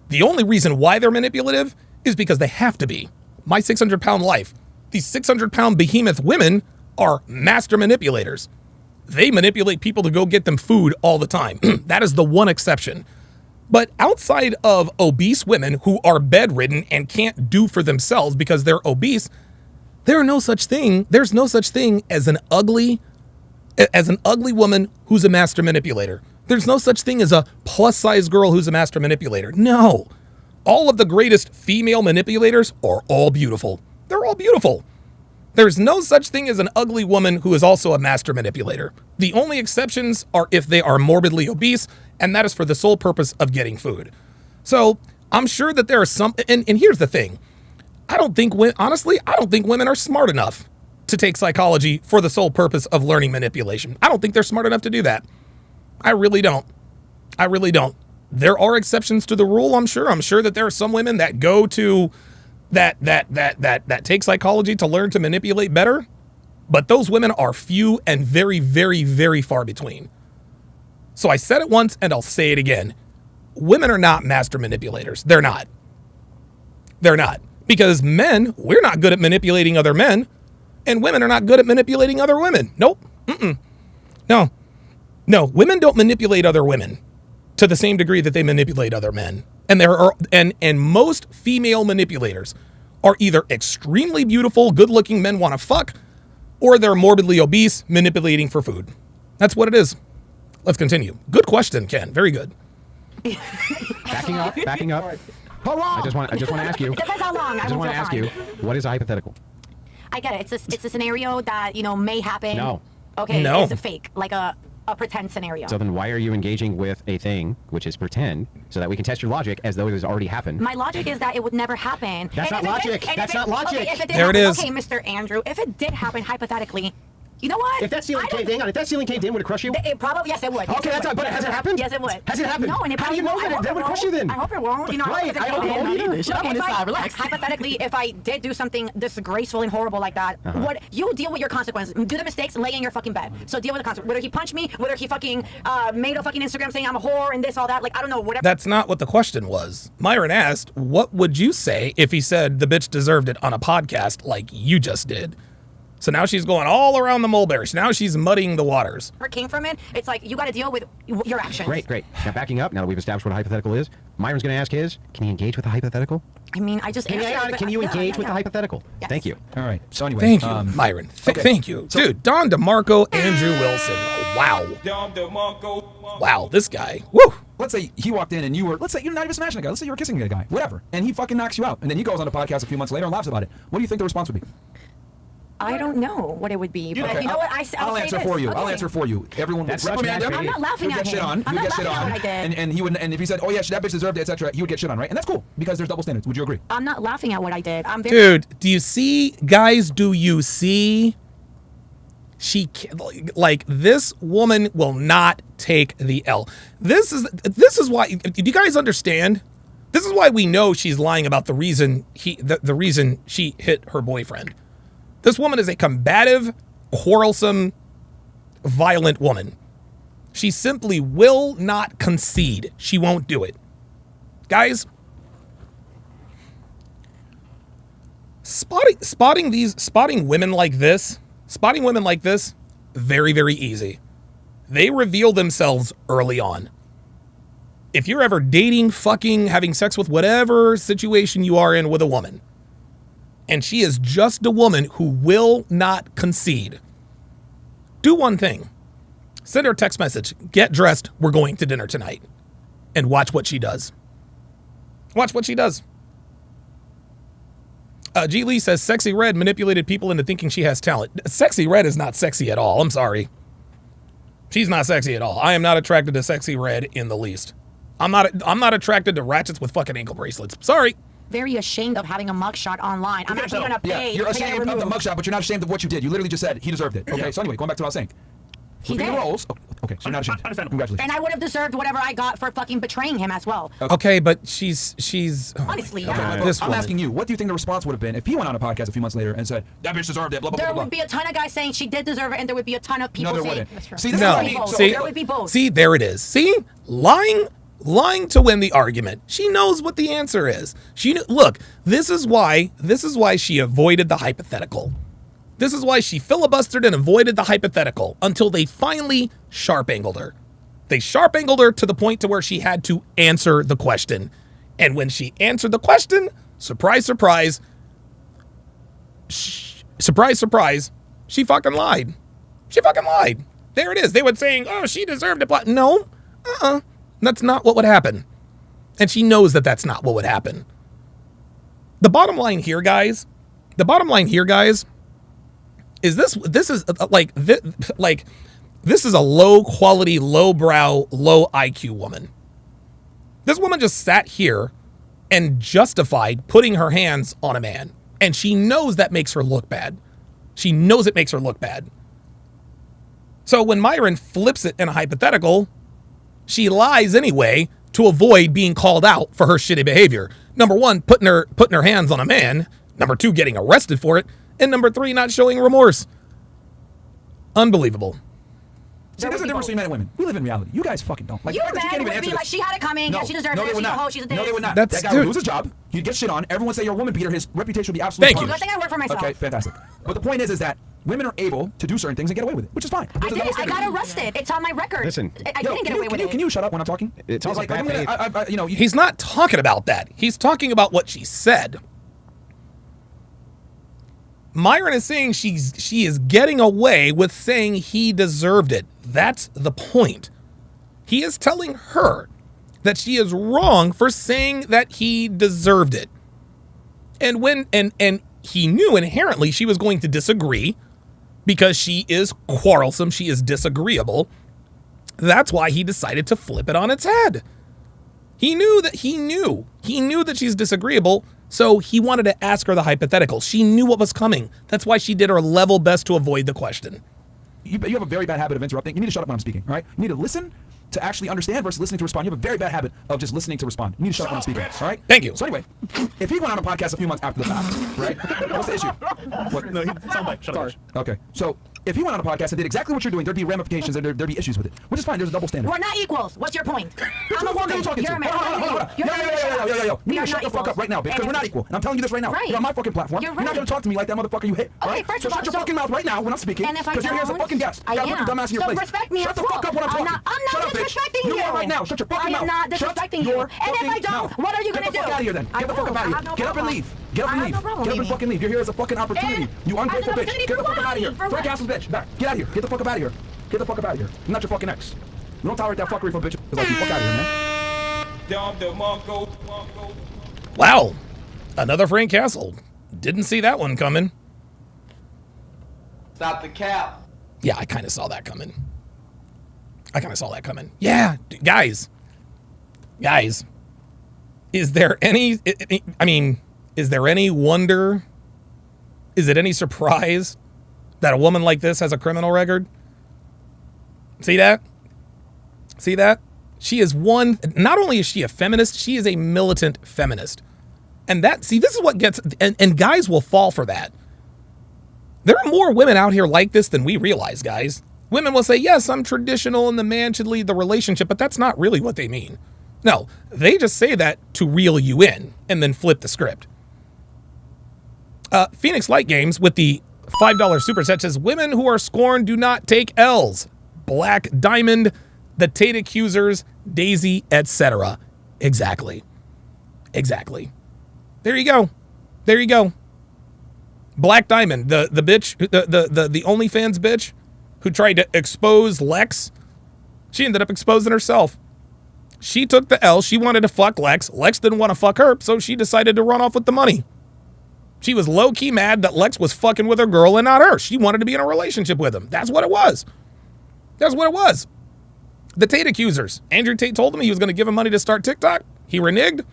the only reason why they're manipulative is because they have to be. My 600-pound life. These 600-pound behemoth women are master manipulators. They manipulate people to go get them food all the time. That is the one exception. But outside of obese women who are bedridden and can't do for themselves because they're obese, there's no such thing as an ugly woman who's a master manipulator. There's no such thing as a plus-size girl who's a master manipulator. No. All of the greatest female manipulators are all beautiful. They're all beautiful. There's no such thing as an ugly woman who is also a master manipulator. The only exceptions are if they are morbidly obese, and that is for the sole purpose of getting food. So I'm sure that there are some, and here's the thing. I don't think women are smart enough to take psychology for the sole purpose of learning manipulation. I don't think they're smart enough to do that. I really don't. There are exceptions to the rule, I'm sure. I'm sure that there are some women that go to that take psychology to learn to manipulate better, but those women are few and very, very, very far between. So I said it once and I'll say it again. Women are not master manipulators. They're not. Because men, we're not good at manipulating other men, and women are not good at manipulating other women. Nope. No, women don't manipulate other women to the same degree that they manipulate other men. And there are and most female manipulators are either extremely beautiful, good-looking men want to fuck, or they're morbidly obese, manipulating for food. That's what it is. Let's continue. Good question, Ken. Very good. Backing up. How long? I just want to ask you. Depends how long. I just want to ask you, what is a hypothetical? I get it. It's a scenario that, may happen. No. Okay, No. it's a fake, like a pretend scenario. So then why are you engaging with a thing, which is pretend, so that we can test your logic as though it has already happened? My logic is that it would never happen. That's not logic. That's not logic. Okay, if it did There it happen, is. Okay, Mr. Andrew, if it did happen hypothetically, you know what? If that ceiling caved in, would it crush you? It probably, yes, it would. Okay, yes, but has it happened? Yes, it would. Has it happened? No, and it How do you probably know won't. that it would crush you then? I hope it won't. Right, I hope it won't either. Shut up on this side, relax. Hypothetically, if I did do something disgraceful and horrible like that, what you deal with your consequences. Do the mistakes, lay in your fucking bed. So deal with the consequences. Whether he punched me, whether he fucking made a fucking Instagram saying I'm a whore and this, all that. Like, I don't know, whatever. That's not what the question was. Myron asked, what would you say if he said the bitch deserved it on a podcast like you just did? So now she's going all around the mulberry. Now she's muddying the waters. Came from it, it's like you got to deal with your actions. Great. Now backing up, now that we've established what a hypothetical is, Myron's going to ask his. Can he engage with a hypothetical? I mean, I just Can you engage with a hypothetical? Yes. Thank you. All right. So anyway, Thank you, Myron. Thank you. Dude, Don DeMarco, Andrew Wilson. Wow. Wow, this guy. Woo. Let's say he walked in and let's say you're not even smashing a guy. Let's say you were kissing a guy, whatever. And he fucking knocks you out. And then he goes on the podcast a few months later and laughs about it. What do you think the response would be? I don't know what it would be, but Okay, you know what? I'll answer for you. Okay. I'll answer for you. Everyone would reprimand him. I'm not laughing He would at get him. shit on. I'm He would not get shit laughing at on. what I did. And he would, and if he said, "Oh yeah, that bitch deserved it," etc., he would get shit on, right? And that's cool because there's double standards. Would you agree? I'm not laughing at what I did. I'm very. Dude, do you see, guys, do you see? Like, this woman will not take the L. This is why, do you guys understand? This is why we know she's lying about the reason the reason she hit her boyfriend. This woman is a combative, quarrelsome, violent woman. She simply will not concede. She won't do it. Guys, spotting women like this, very, very easy. They reveal themselves early on. If you're ever dating, fucking, having sex with whatever situation you are in with a woman, and she is just a woman who will not concede, do one thing. Send her a text message. Get dressed. We're going to dinner tonight. And watch what she does. Watch what she does. G. Lee says, Sexy Red manipulated people into thinking she has talent. Sexy Red is not sexy at all. I'm sorry. She's not sexy at all. I am not attracted to Sexy Red in the least. I'm not attracted to ratchets with fucking ankle bracelets. Sorry. Very ashamed of having a mugshot online. I'm actually gonna pay. You're ashamed of the mugshot, but you're not ashamed of what you did. You literally just said he deserved it. Okay, so anyway, going back to what I was saying. He Flipping did. the roles. Okay, so you're not ashamed. Congratulations. And I would have deserved whatever I got for fucking betraying him as well. Okay, but she's Honestly, Okay, yeah. look, I'm asking you, what do you think the response would have been if he went on a podcast a few months later and said, that bitch deserved it, blah, blah, There blah, blah, would be a ton of guys saying she did deserve it, and there would be a ton of people there saying. wouldn't. See, this is no. what I mean. So, See, there would be both. See, there it is. See, lying to win the argument. She knows what the answer is. Look, this is why she avoided the hypothetical. This is why she filibustered and avoided the hypothetical until they finally sharp-angled her. They sharp-angled her to the point to where she had to answer the question. And when she answered the question, surprise, surprise, surprise, surprise, she fucking lied. She fucking lied. There it is. They were saying, oh, she deserved it. No, that's not what would happen. And she knows that that's not what would happen. The bottom line here, guys, is this is this is a low quality, low brow, low IQ woman. This woman just sat here and justified putting her hands on a man. And she knows that makes her look bad. She knows it makes her look bad. So when Myron flips it in a hypothetical, she lies anyway to avoid being called out for her shitty behavior. Number one, putting her hands on a man. Number two, getting arrested for it. And number three, not showing remorse. Unbelievable. See, there's a difference between men and women. We live in reality. You guys fucking don't. Like, You can't men even would answer be this. like, she had it coming, yeah, she deserved it, they would she's a not. hoe, she's a No, they would not. That's- That guy would dude. lose his job. He'd get shit on. Everyone would say you're a woman beater. His reputation would be absolutely Thank you. Good thing I work for myself. Okay, fantastic. But the point is that women are able to do certain things and get away with it, which is fine. I did. I got arrested. It's on my record. Listen. I didn't get away with it. Can you shut up when I'm talking? It sounds like bad faith. He's not talking about that. He's talking about what she said. Myron is saying she is getting away with saying he deserved it. That's the point. He is telling her that she is wrong for saying that he deserved it. And when and he knew inherently she was going to disagree because she is quarrelsome, she is disagreeable. That's why he decided to flip it on its head. He knew that she's disagreeable, so he wanted to ask her the hypothetical. She knew what was coming. That's why she did her level best to avoid the question. You have a very bad habit of interrupting. You need to shut up when I'm speaking, all right? You need to listen to actually understand versus listening to respond. You have a very bad habit of just listening to respond. You need to shut up when I'm speaking, all right? Thank you. So anyway, if he went on a podcast a few months after the fact, right? What's the issue? What? No, soundbite. Shut up. Okay, so if he went on a podcast and did exactly what you're doing, there'd be ramifications and there'd be issues with it, which is fine. There's a double standard. We're not equals. What's your point? I'm a woman. You're a man. You need to shut the fuck up right now, bitch, because we're not equal. And I'm telling you this right now. You're on my fucking platform. You're not going to talk to me like that motherfucker you hit. Okay, first so of all, shut your fucking mouth right now when I'm speaking, because you're here as a fucking guest. I am. Put the dumbass in your place. Respect me. Shut the fuck up when I'm talking. I'm not disrespecting you. You are right now. Shut your fucking mouth. I am not disrespecting you. And if I don't, what are you going to do? Get the fuck out of here then. Get the fuck up out of here. Get up and leave. Get up and leave. Get up and fucking leave. You're here as a fucking opportunity. You ungrateful bitch. Get the fuck up out of here. Frank Castle's bitch. Back. Get out of here. Get the fuck up out of here. Get the fuck up out of here. I'm not your fucking ex. We don't tolerate that fuckery from bitches like you. Fuck out of here, man. Wow. Another Frank Castle. Didn't see that one coming. Stop the cap. Yeah, I kind of saw that coming. Yeah, guys. Is there any wonder? Is it any surprise that a woman like this has a criminal record? See that? She is one, not only is she a feminist, she is a militant feminist. And this is what gets, and guys will fall for that. There are more women out here like this than we realize, guys. Women will say, yes, I'm traditional and the man should lead the relationship, but that's not really what they mean. No, they just say that to reel you in and then flip the script. Phoenix Light Games with the $5 superset says, women who are scorned do not take L's. Black Diamond, the Tate accusers, Daisy, etc. Exactly. There you go. Black Diamond, the bitch, the OnlyFans bitch who tried to expose Lex. She ended up exposing herself. She took the L. She wanted to fuck Lex. Lex didn't want to fuck her, so she decided to run off with the money. She was low-key mad that Lex was fucking with her girl and not her. She wanted to be in a relationship with him. That's what it was. The Tate accusers. Andrew Tate told them he was going to give him money to start TikTok. He reneged,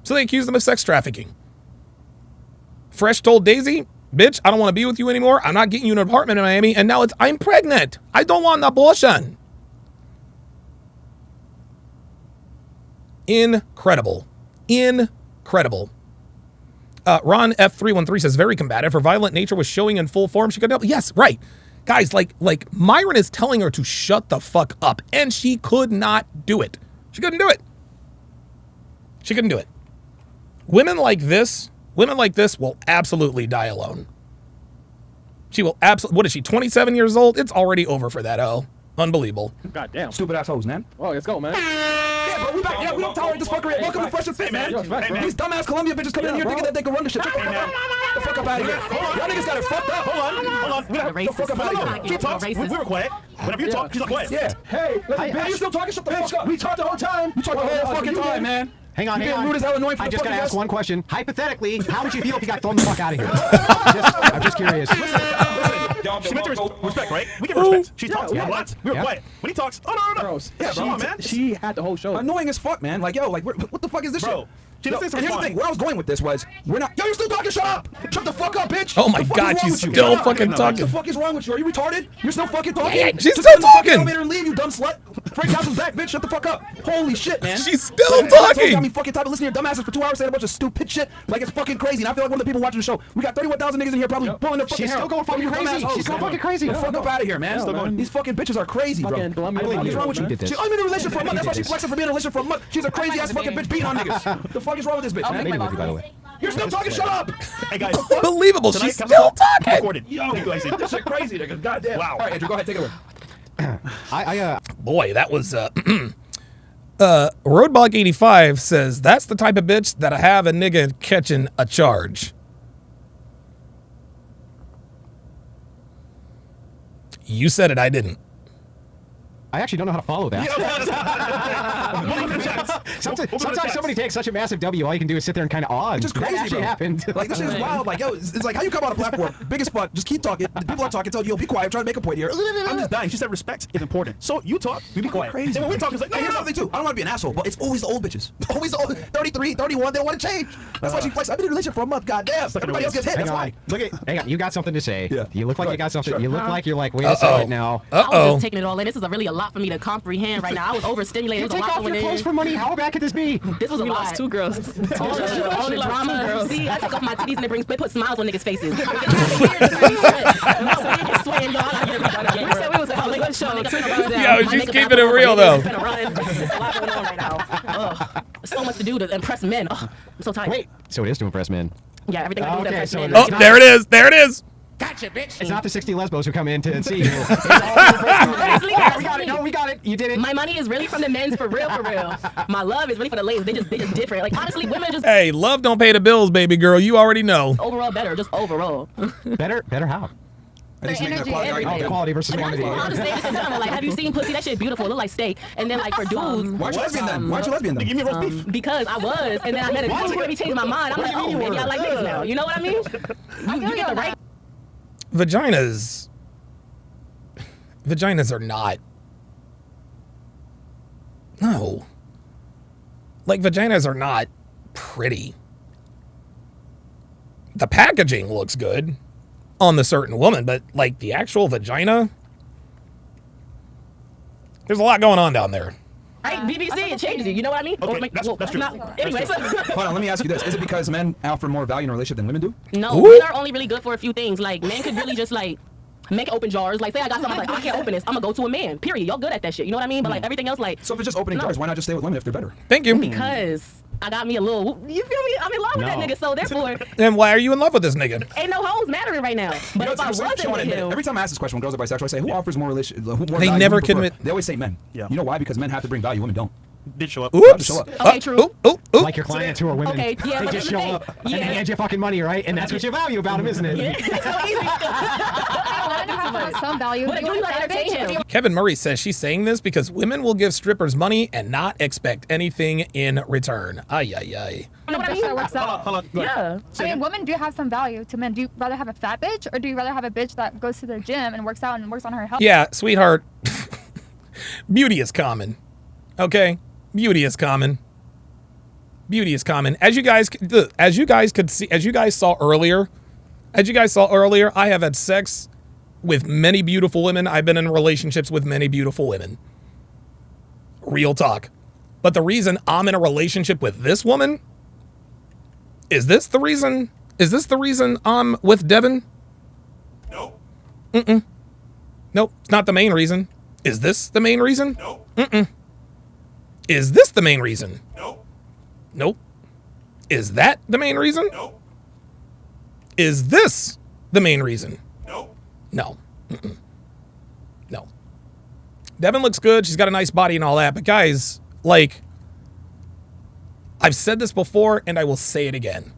so they accused him of sex trafficking. Fresh told Daisy, bitch, I don't want to be with you anymore. I'm not getting you an apartment in Miami. And now I'm pregnant. I don't want an abortion. Incredible. Ron F313 says, very combative. Her violent nature was showing in full form. She couldn't help. Yes, right. Guys, like Myron is telling her to shut the fuck up, and she could not do it. She couldn't do it. Women like this will absolutely die alone. She will absolutely, what is she, 27 years old? It's already over for that hoe. Unbelievable. Goddamn. Stupid assholes, man. Oh, let's go, man. Yeah, bro, we back. Yeah, we don't tolerate this fuckery. Welcome to Fresh and Fit, man. These dumbass Columbia bitches coming in here thinking that they can run the shit. Get the fuck up out of here. Y'all niggas got it fucked up. Hold on. Get the fuck up out of here. She talks. We were quiet. Whenever you talk, she's not quiet. Yeah. Hey, are you still talking? Shut the fuck up. We talked the whole time. You talked the whole fucking time, man. Hang on. Rude as hell, annoying for I the just gotta fucking ask guest. one question. Hypothetically, how would you feel if you got thrown the fuck out of here? I'm just curious. She meant to respect, right? We give respect. She talks. What? We were quiet. When he talks, no. Gross. Yeah, bro, man. She had the whole show. Annoying as fuck, man. Like, yo, like, what the fuck is this bro. shit? And here's the thing, where I was going with this was, we're not. Yo, you're still talking. Shut up. Shut the fuck up, bitch. Oh my God, she's still fucking talking. What the fuck is wrong with you? Are you retarded? You're still fucking talking. Yeah, she's still talking. And leave, you dumb slut. Frank Castle's back, bitch. Shut the fuck up. Holy shit, man. She's still talking. Got me fucking tired of listening to your dumbasses for 2 hours saying a bunch of stupid shit. Like, it's fucking crazy. And I feel like one of the people watching the show, we got 31,000 niggas in here probably pulling their fucking hair. She's still going fucking crazy. She's still fucking crazy. The fuck up out of here, man. These fucking bitches are crazy, bro. What is wrong with you? She's only been in a relationship for a month. That's why she's flexing for being in a relationship for a month. She's a crazy ass fucking bitch beating on niggas. The fuck is wrong with this bitch, man? By the way. You're still talking. Shut up. Hey guys. Unbelievable. She's still talking. Yo, this shit crazy, nigga. Goddamn. Wow. All right, Andrew, go ahead, take it away. Boy, that was Roadblock 85 says that's the type of bitch that I have a nigga catching a charge. You said it, I didn't. I actually don't know how to follow that. Sometimes somebody takes such a massive W, all you can do is sit there and kind of awe. It's just crazy, that actually bro. happened. Like, this shit is wild. Like, yo, it's like how you come on a platform, biggest fun, just keep talking. The people are talking, tell you, yo, be quiet, I'm trying to make a point here. I'm just dying. She said respect is important. So you talk, we be quiet. Crazy. And when we talk, it's like, no, here's something too. I don't want to be an asshole, but it's always the old bitches. Always the old 33, 31, they don't want to change. That's why she flexes. I've been in a relationship for a month, goddamn. Everybody else gets hit. Hang That's on. why. Look at, hang on. You got something to say. Yeah. You look like you got something. Sure. You look like you're like, wait a second now. I was just taking it all in. This is really a lot for me to comprehend right now. I was overstimulated. You It was a take lot off your going clothes in. for money. How bad could this be? This was a lot. Lost 2 girls. All the drama. See, I take off my titties and they put smiles on niggas' faces. My wig is swaying, y'all. I get We said we was a good show. Yo, she's keeping it real, though. There's a lot going on right now. Ugh. So much to do to impress men. Ugh, I'm so tired. Wait, so it is to impress men. Yeah, everything I do to Okay, impress so men. Oh, there it is. There it is. Gotcha, bitch. It's not the 60 lesbos who come in to see you. Honestly, Yeah, we got it. No, we got it. You did it. My money is really from the men's for real, for real. My love is really for the ladies. They just different. Like honestly, women just Hey, love don't pay the bills, baby girl. You already know. overall better, just overall. Better how? I think she's making a energy, quality everything. argument. Quality versus quantity. I'll just say this in general. Like, have you seen pussy? That shit beautiful. It look like steak. And then like for dudes, Why aren't you lesbian then? Why aren't you lesbian then? Give me roast beef. because I was, and then I met a dude who made me change my mind. I'm like, oh, maybe I like niggas now. You know what I mean? You get the right. Vaginas are not. No. Like, vaginas are not pretty. The packaging looks good on the certain woman, but like the actual vagina, there's a lot going on down there. Right, BBC, it changes you. You know what I mean? Okay, that's true. Anyway, so Hold on, let me ask you this. Is it because men offer more value in a relationship than women do? no, Ooh. men are only really good for a few things. Like men could really just like make open jars. Like say I got something like I can't open this. I'm gonna go to a man. Period. Y'all good at that shit. You know what I mean? But like everything else, like So if it's just opening No. jars, why not just stay with women if they're better? Thank you. because I got me a little. You feel me? I'm in love with that No. nigga. So therefore, And why are you in love with this nigga? ain't no hoes mattering right now. But if I wasn't with him, Every time I ask this question, when girls are bisexual, I say, who offers more more They value, never who prefer? commit- They always say men. Yeah. You know why? Because men have to bring value, women don't. Did show up. Oops. Show up. Okay, true. Like your clients who are women. Okay, yeah, they but just that's the show thing. up and Yeah. they hand you fucking money, right? And that's what you value about them, isn't it? It's so easy. Some value. But you like entertain him. Kevin Murray says she's saying this because women will give strippers money and not expect anything in return. Ay, ay, ay. You know what I That's mean? how it works out. Hold on. Go ahead. Yeah. I mean, women do have some value to men. Do you rather have a fat bitch or do you rather have a bitch that goes to the gym and works out and works on her health? Yeah, sweetheart. Beauty is common. Okay? Beauty is common. Beauty is common. As you guys could see, as you guys saw earlier, I have had sex with many beautiful women. I've been in relationships with many beautiful women. Real talk. But the reason I'm in a relationship with this woman, is this the reason I'm with Devon? No. Nope, it's not the main reason. Is this the main reason? No. Is this the main reason? No. Nope. Is that the main reason? No. Is this the main reason? No. No. No. Devon looks good. She's got a nice body and all that. But guys, like, I've said this before and I will say it again.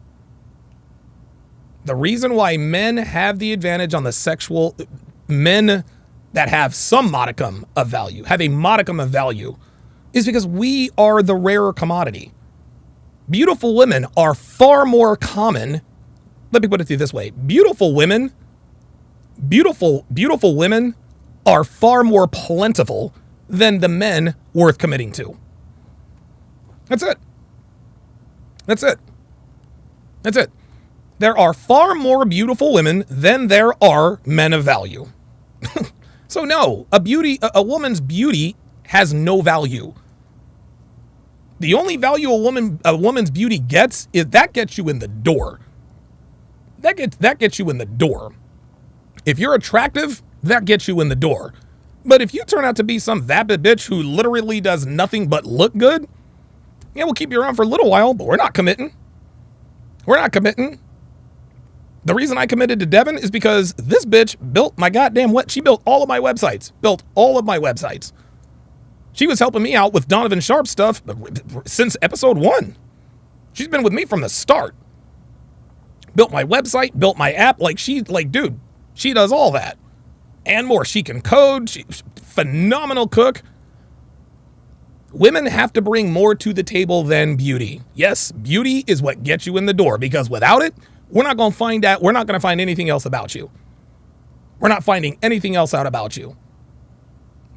The reason why men have the advantage on the sexual, men that have some modicum of value, have a modicum of value, is because we are the rarer commodity. Beautiful women are far more common. Let me put it to you this way. Beautiful women are far more plentiful than the men worth committing to. That's it. That's it. That's it. There are far more beautiful women than there are men of value. So no, a woman's beauty has no value. The only value a woman's beauty gets is that gets you in the door. That gets you in the door. If you're attractive, that gets you in the door. But if you turn out to be some vapid bitch who literally does nothing but look good, yeah, we'll keep you around for a little while, but we're not committing. We're not committing. The reason I committed to Devon is because this bitch built my goddamn she built all of my websites. Built all of my websites. She was helping me out with Donovan Sharpe stuff since episode 1. She's been with me from the start. Built my website, built my app. Dude, she does all that. and more. She can code. She's a phenomenal cook. Women have to bring more to the table than beauty. Yes, beauty is what gets you in the door, because without it, we're not going to find anything else about you. We're not finding anything else out about you.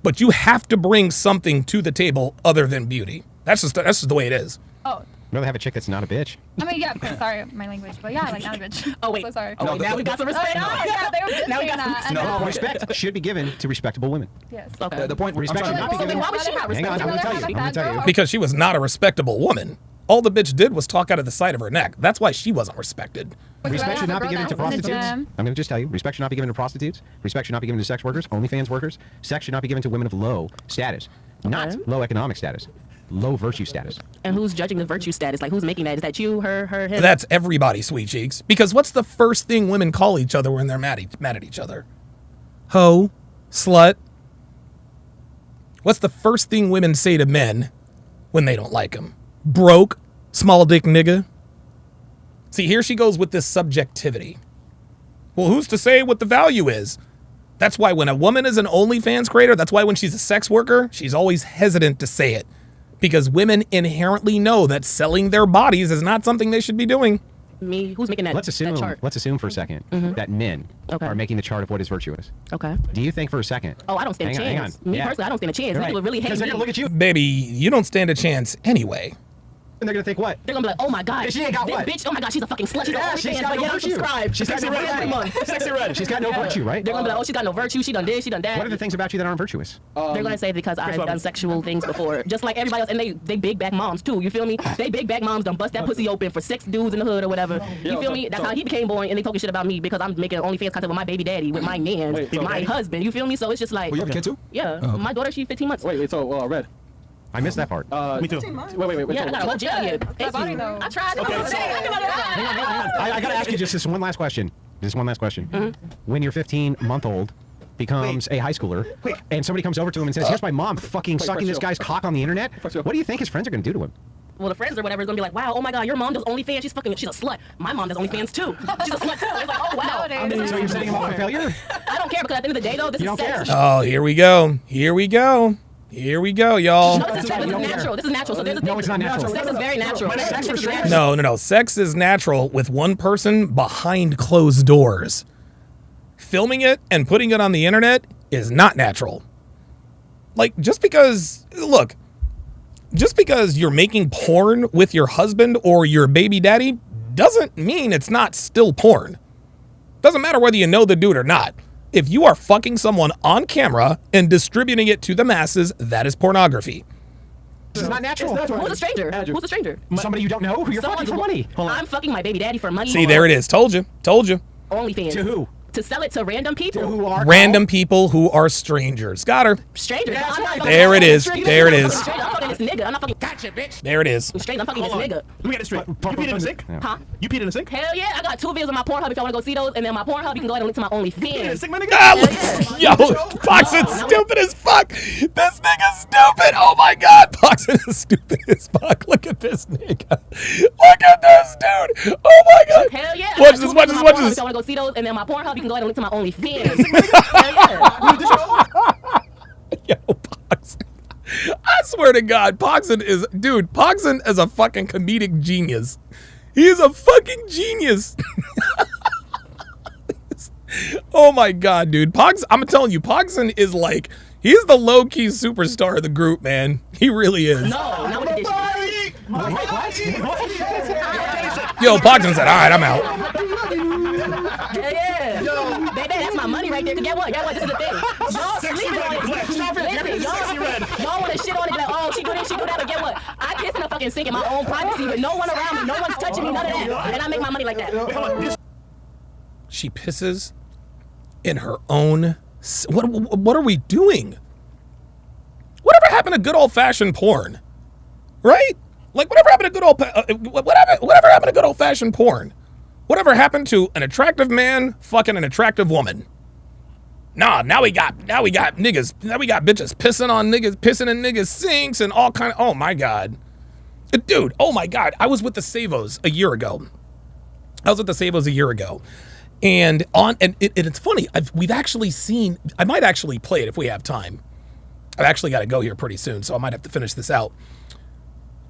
But you have to bring something to the table other than beauty. That's just the way it is. Oh. Rather have a chick that's not a bitch. I mean, yeah, of course, sorry, my language, but yeah, like not a bitch. Oh wait, so sorry. Oh wait, now we got some respect. Yeah, they were Now we got some No, respect should be given to respectable women. Yes. Okay. The point Respect should not be given. Why was she not Hang on, I'm going to tell you. Because she was not a respectable woman. All the bitch did was talk out of the side of her neck. That's why she wasn't respected. Respect should not be given to prostitutes. I'm going to just tell you. Respect should not be given to prostitutes. Respect should not be given to sex workers, OnlyFans workers. Sex should not be given to women of low status. Not low economic status. Low virtue status. And who's judging the virtue status? Like, who's making that? Is that you, her, him? That's everybody, sweet cheeks. Because what's the first thing women call each other when they're mad at each other? Hoe, slut. What's the first thing women say to men when they don't like them? Broke, small dick nigga. See, here she goes with this subjectivity. Well, who's to say what the value is? That's why when a woman is an OnlyFans creator, that's why when she's a sex worker, she's always hesitant to say it. Because women inherently know that selling their bodies is not something they should be doing. Me? Who's making that, let's assume, that chart? Let's assume for a second that men are making the chart of what is virtuous. Okay. Do you think for a second? Oh, I don't stand a chance. Me personally, I don't stand a chance. People really hate me. They're going to look at you. Baby, you don't stand a chance anyway. And they're going to think what? They're going to be like, oh my God. She ain't got this what? bitch, oh my God, she's a fucking slut. She's she's got no virtue. She's got no virtue. Sexy red. She's got no virtue, right? They're going to be like, oh, she's got no virtue. She done this, she done that. What are the things about you that aren't virtuous? They're going to say because I've done sexual things before. Just like everybody else. And they big back moms too. You feel me? They big back moms done bust that pussy open for sex dudes in the hood or whatever. You feel me? That's how he became born. And they talking shit about me because I'm making OnlyFans content with my baby daddy, with my man, with my husband. You feel me? So it's just like. Well, you have a kid too? Yeah. My daughter, she's 15 months. Wait, so Red. I missed that part. Me too. Wait. Yeah, I got a whole jail here. I tried. Hang on. I got to ask you just this one last question. When your 15-month-old becomes a high schooler, and somebody comes over to him and says, here's my mom fucking sucking this guy's cock on the internet, what do you think his friends are going to do to him? Well, the friends or whatever is gonna be like, wow, oh my God, your mom does OnlyFans. She's a slut. My mom does OnlyFans too. She's a slut too. It's like, oh wow. So you're setting him up for failure? I don't care because at the end of the day, though, this is sex. Oh, here we go, y'all. No, this is natural. This is natural. So there's a thing. No, it's not natural. Sex is very natural. No. Sex is natural with one person behind closed doors. Filming it and putting it on the internet is not natural. Like, just because you're making porn with your husband or your baby daddy doesn't mean it's not still porn. Doesn't matter whether you know the dude or not. If you are fucking someone on camera and distributing it to the masses, that is pornography. This is not natural. Who's a stranger? Who's a stranger? Somebody you don't know who you're fucking for money. I'm fucking my baby daddy for money. See, there it is. Told you. OnlyFans. To who? To sell it to random people. To who are random people who are strangers. Got her. Strangers. There it is. I'm fucking this nigga. I'm not fucking. Gotcha, bitch. There it is. I'm straight. I'm fucking this nigga. Let me get this straight. You peed in the sink? Huh? You peed in the sink? Hell yeah. I got 2 videos on my Pornhub if y'all want to go see those. And then my Pornhub, you can go ahead and link to my OnlyFans. Yo, Poxon's stupid as fuck. This nigga's stupid. Oh my God. Poxon is stupid as fuck. Look at this nigga. Look at this dude. Oh my God. Hell yeah. Watch this. If y'all want to go see those. And then my Pornhub, you can go ahead and link to my OnlyFans. Yo, Poxon. I swear to God, Poxon is a fucking comedic genius. He is a fucking genius. Oh my God, dude. I'm telling you, Poxon is like, he's the low-key superstar of the group, man. He really is. No, not with the dishes. Yo, Poxon said, all right, I'm out. Yeah. Baby, that's my money right there. Get what? This is the thing. Y'all sleeping on it. Listen, y'all want to shit on it like, oh, she do this, she do that, but get what? I piss in a fucking sink in my own privacy with no one around me. No one's touching me, none of that. And I make my money like that. She pisses in her own... What are we doing? Whatever happened to good old-fashioned porn? Right? Like, whatever happened to good old-fashioned porn? Whatever happened to an attractive man fucking an attractive woman? Nah, now we got niggas. Now we got bitches pissing in niggas sinks and all kind of. Oh my God, dude. Oh my God. I was with the Savos a year ago. And it's funny. We've actually seen. I might actually play it if we have time. I've actually got to go here pretty soon, so I might have to finish this out.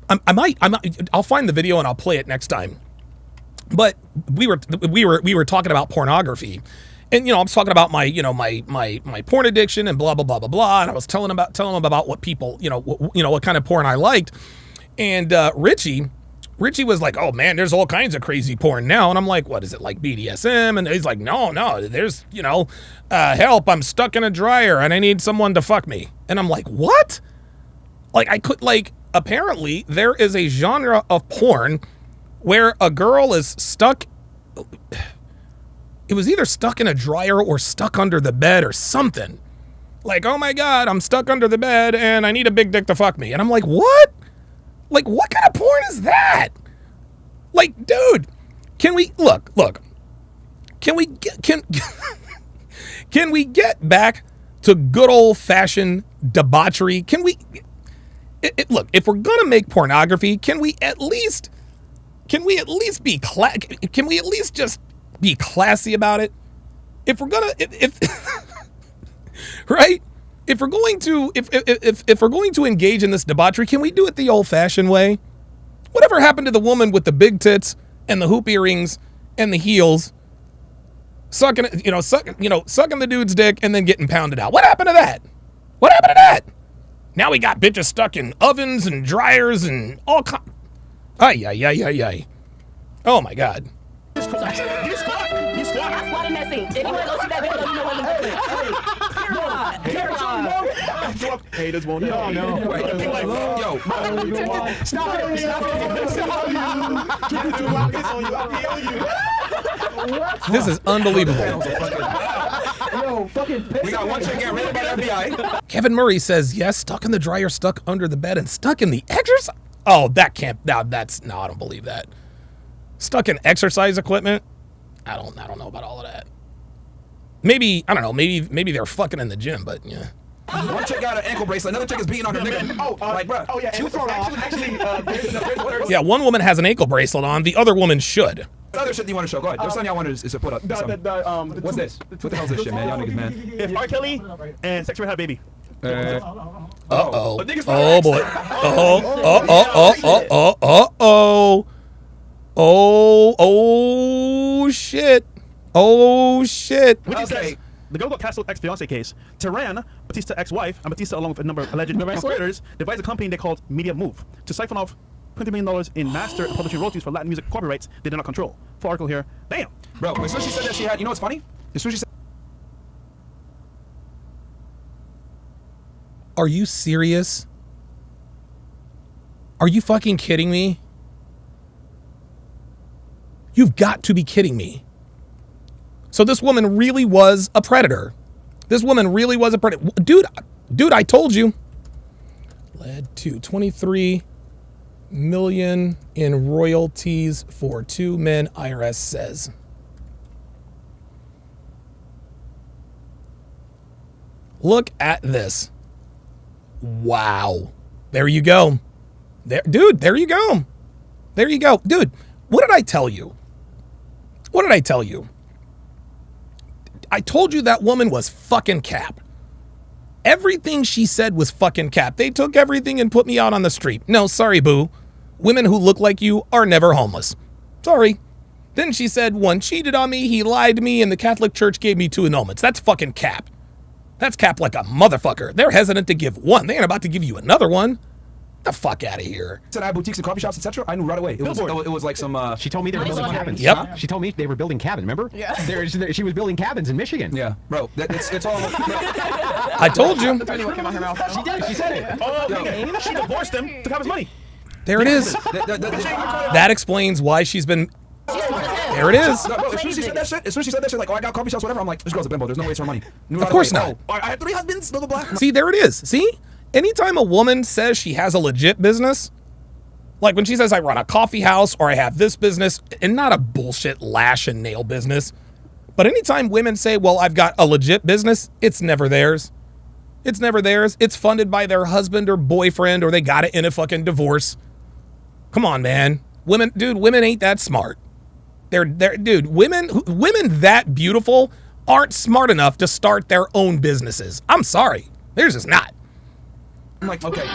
I'll find the video and I'll play it next time. But we were talking about pornography, and I was talking about my porn addiction and blah blah blah blah blah. And I was telling them about what people what kind of porn I liked, and Richie was like, oh man, there's all kinds of crazy porn now. And I'm like, what is it, like BDSM? And he's like, no, there's, help, I'm stuck in a dryer and I need someone to fuck me. And I'm like, what? Apparently there is a genre of porn where a girl is stuck. It was either stuck in a dryer or stuck under the bed or something. Like, oh my God, I'm stuck under the bed and I need a big dick to fuck me. And I'm like, what? Like, what kind of porn is that? Like, dude, can we look? Can we get back to good old fashioned debauchery? Can we look? If we're gonna make pornography, can we at least be can we at least just be classy about it? If we're gonna right? If we're going to engage in this debauchery, can we do it the old-fashioned way? Whatever happened to the woman with the big tits and the hoop earrings and the heels, sucking the dude's dick and then getting pounded out? What happened to that? What happened to that? Now we got bitches stuck in ovens and dryers and all kinds. Ay. Oh my God. You squat. I squat in that scene. If you want to go see that video, you know what I'm doing. Haters won't know. No. Yo. Stop it. This is unbelievable. We got one chick getting raided by the FBI. Kevin Murray says, yes, stuck in the dryer, stuck under the bed, and stuck in the exercise. Oh, that can't. I don't believe that. Stuck in exercise equipment. I don't know about all of that. Maybe, I don't know, maybe they're fucking in the gym, but yeah. One chick got an ankle bracelet, another chick is beating on her nigga. Bro. Oh yeah, two thrown off. Yeah, one woman has an ankle bracelet on, the other woman should. What other shit do you want to show? Go ahead. There's something y'all wanted to put up. What's this? What the hell is this shit, man? Y'all niggas, man. If R. Kelly and Sex Red had a baby. Oh boy. Oh shit. Oh shit. Okay. The Go-Go Castle ex-fiancé case. Tehran, Batista ex-wife, and Batista along with a number of alleged conspirators devised a company they called Media Move to siphon off $20 million in master and publishing royalties for Latin music copyrights they did not control. Full article here. Damn. Bro, as soon as she said that she had, you know what's funny? As soon as she said. Are you serious? Are you fucking kidding me? You've got to be kidding me. So this woman really was a predator. This woman really was a predator. Dude, I told you. Led to 23 million in royalties for 2 men, IRS says. Look at this. Wow. There you go. There you go. There you go. Dude, what did I tell you? What did I tell you? I told you that woman was fucking cap. Everything she said was fucking cap. They took everything and put me out on the street. No, sorry, boo. Women who look like you are never homeless. Sorry. Then she said one cheated on me, he lied to me, and the Catholic Church gave me 2 annulments. That's fucking cap. That's cap like a motherfucker. They're hesitant to give one. They ain't about to give you another one. The fuck out of here. Said I had boutiques and coffee shops, etc. I knew right away. It was like some. She told me they were building cabins. Yep. She told me they were building cabins. Remember? Yeah. She was building cabins in Michigan. Yeah, bro. It's all. I told you. She did. She said it. Oh, she divorced him to have his money. There it is. That explains why she's been. There it is. No, bro, as soon as she said that shit, like, oh, I got coffee shops, whatever. I'm like, this girl's a bimbo. There's no way it's her money. Of course not. Oh, I had 3 husbands. Blah blah blah. See, there it is. See, anytime a woman says she has a legit business, like when she says I run a coffee house or I have this business, and not a bullshit lash and nail business, but anytime women say, well, I've got a legit business, it's never theirs. It's never theirs. It's funded by their husband or boyfriend, or they got it in a fucking divorce. Come on, man. Women ain't that smart. Dude, women that beautiful aren't smart enough to start their own businesses. I'm sorry. They're just not. I'm like, okay,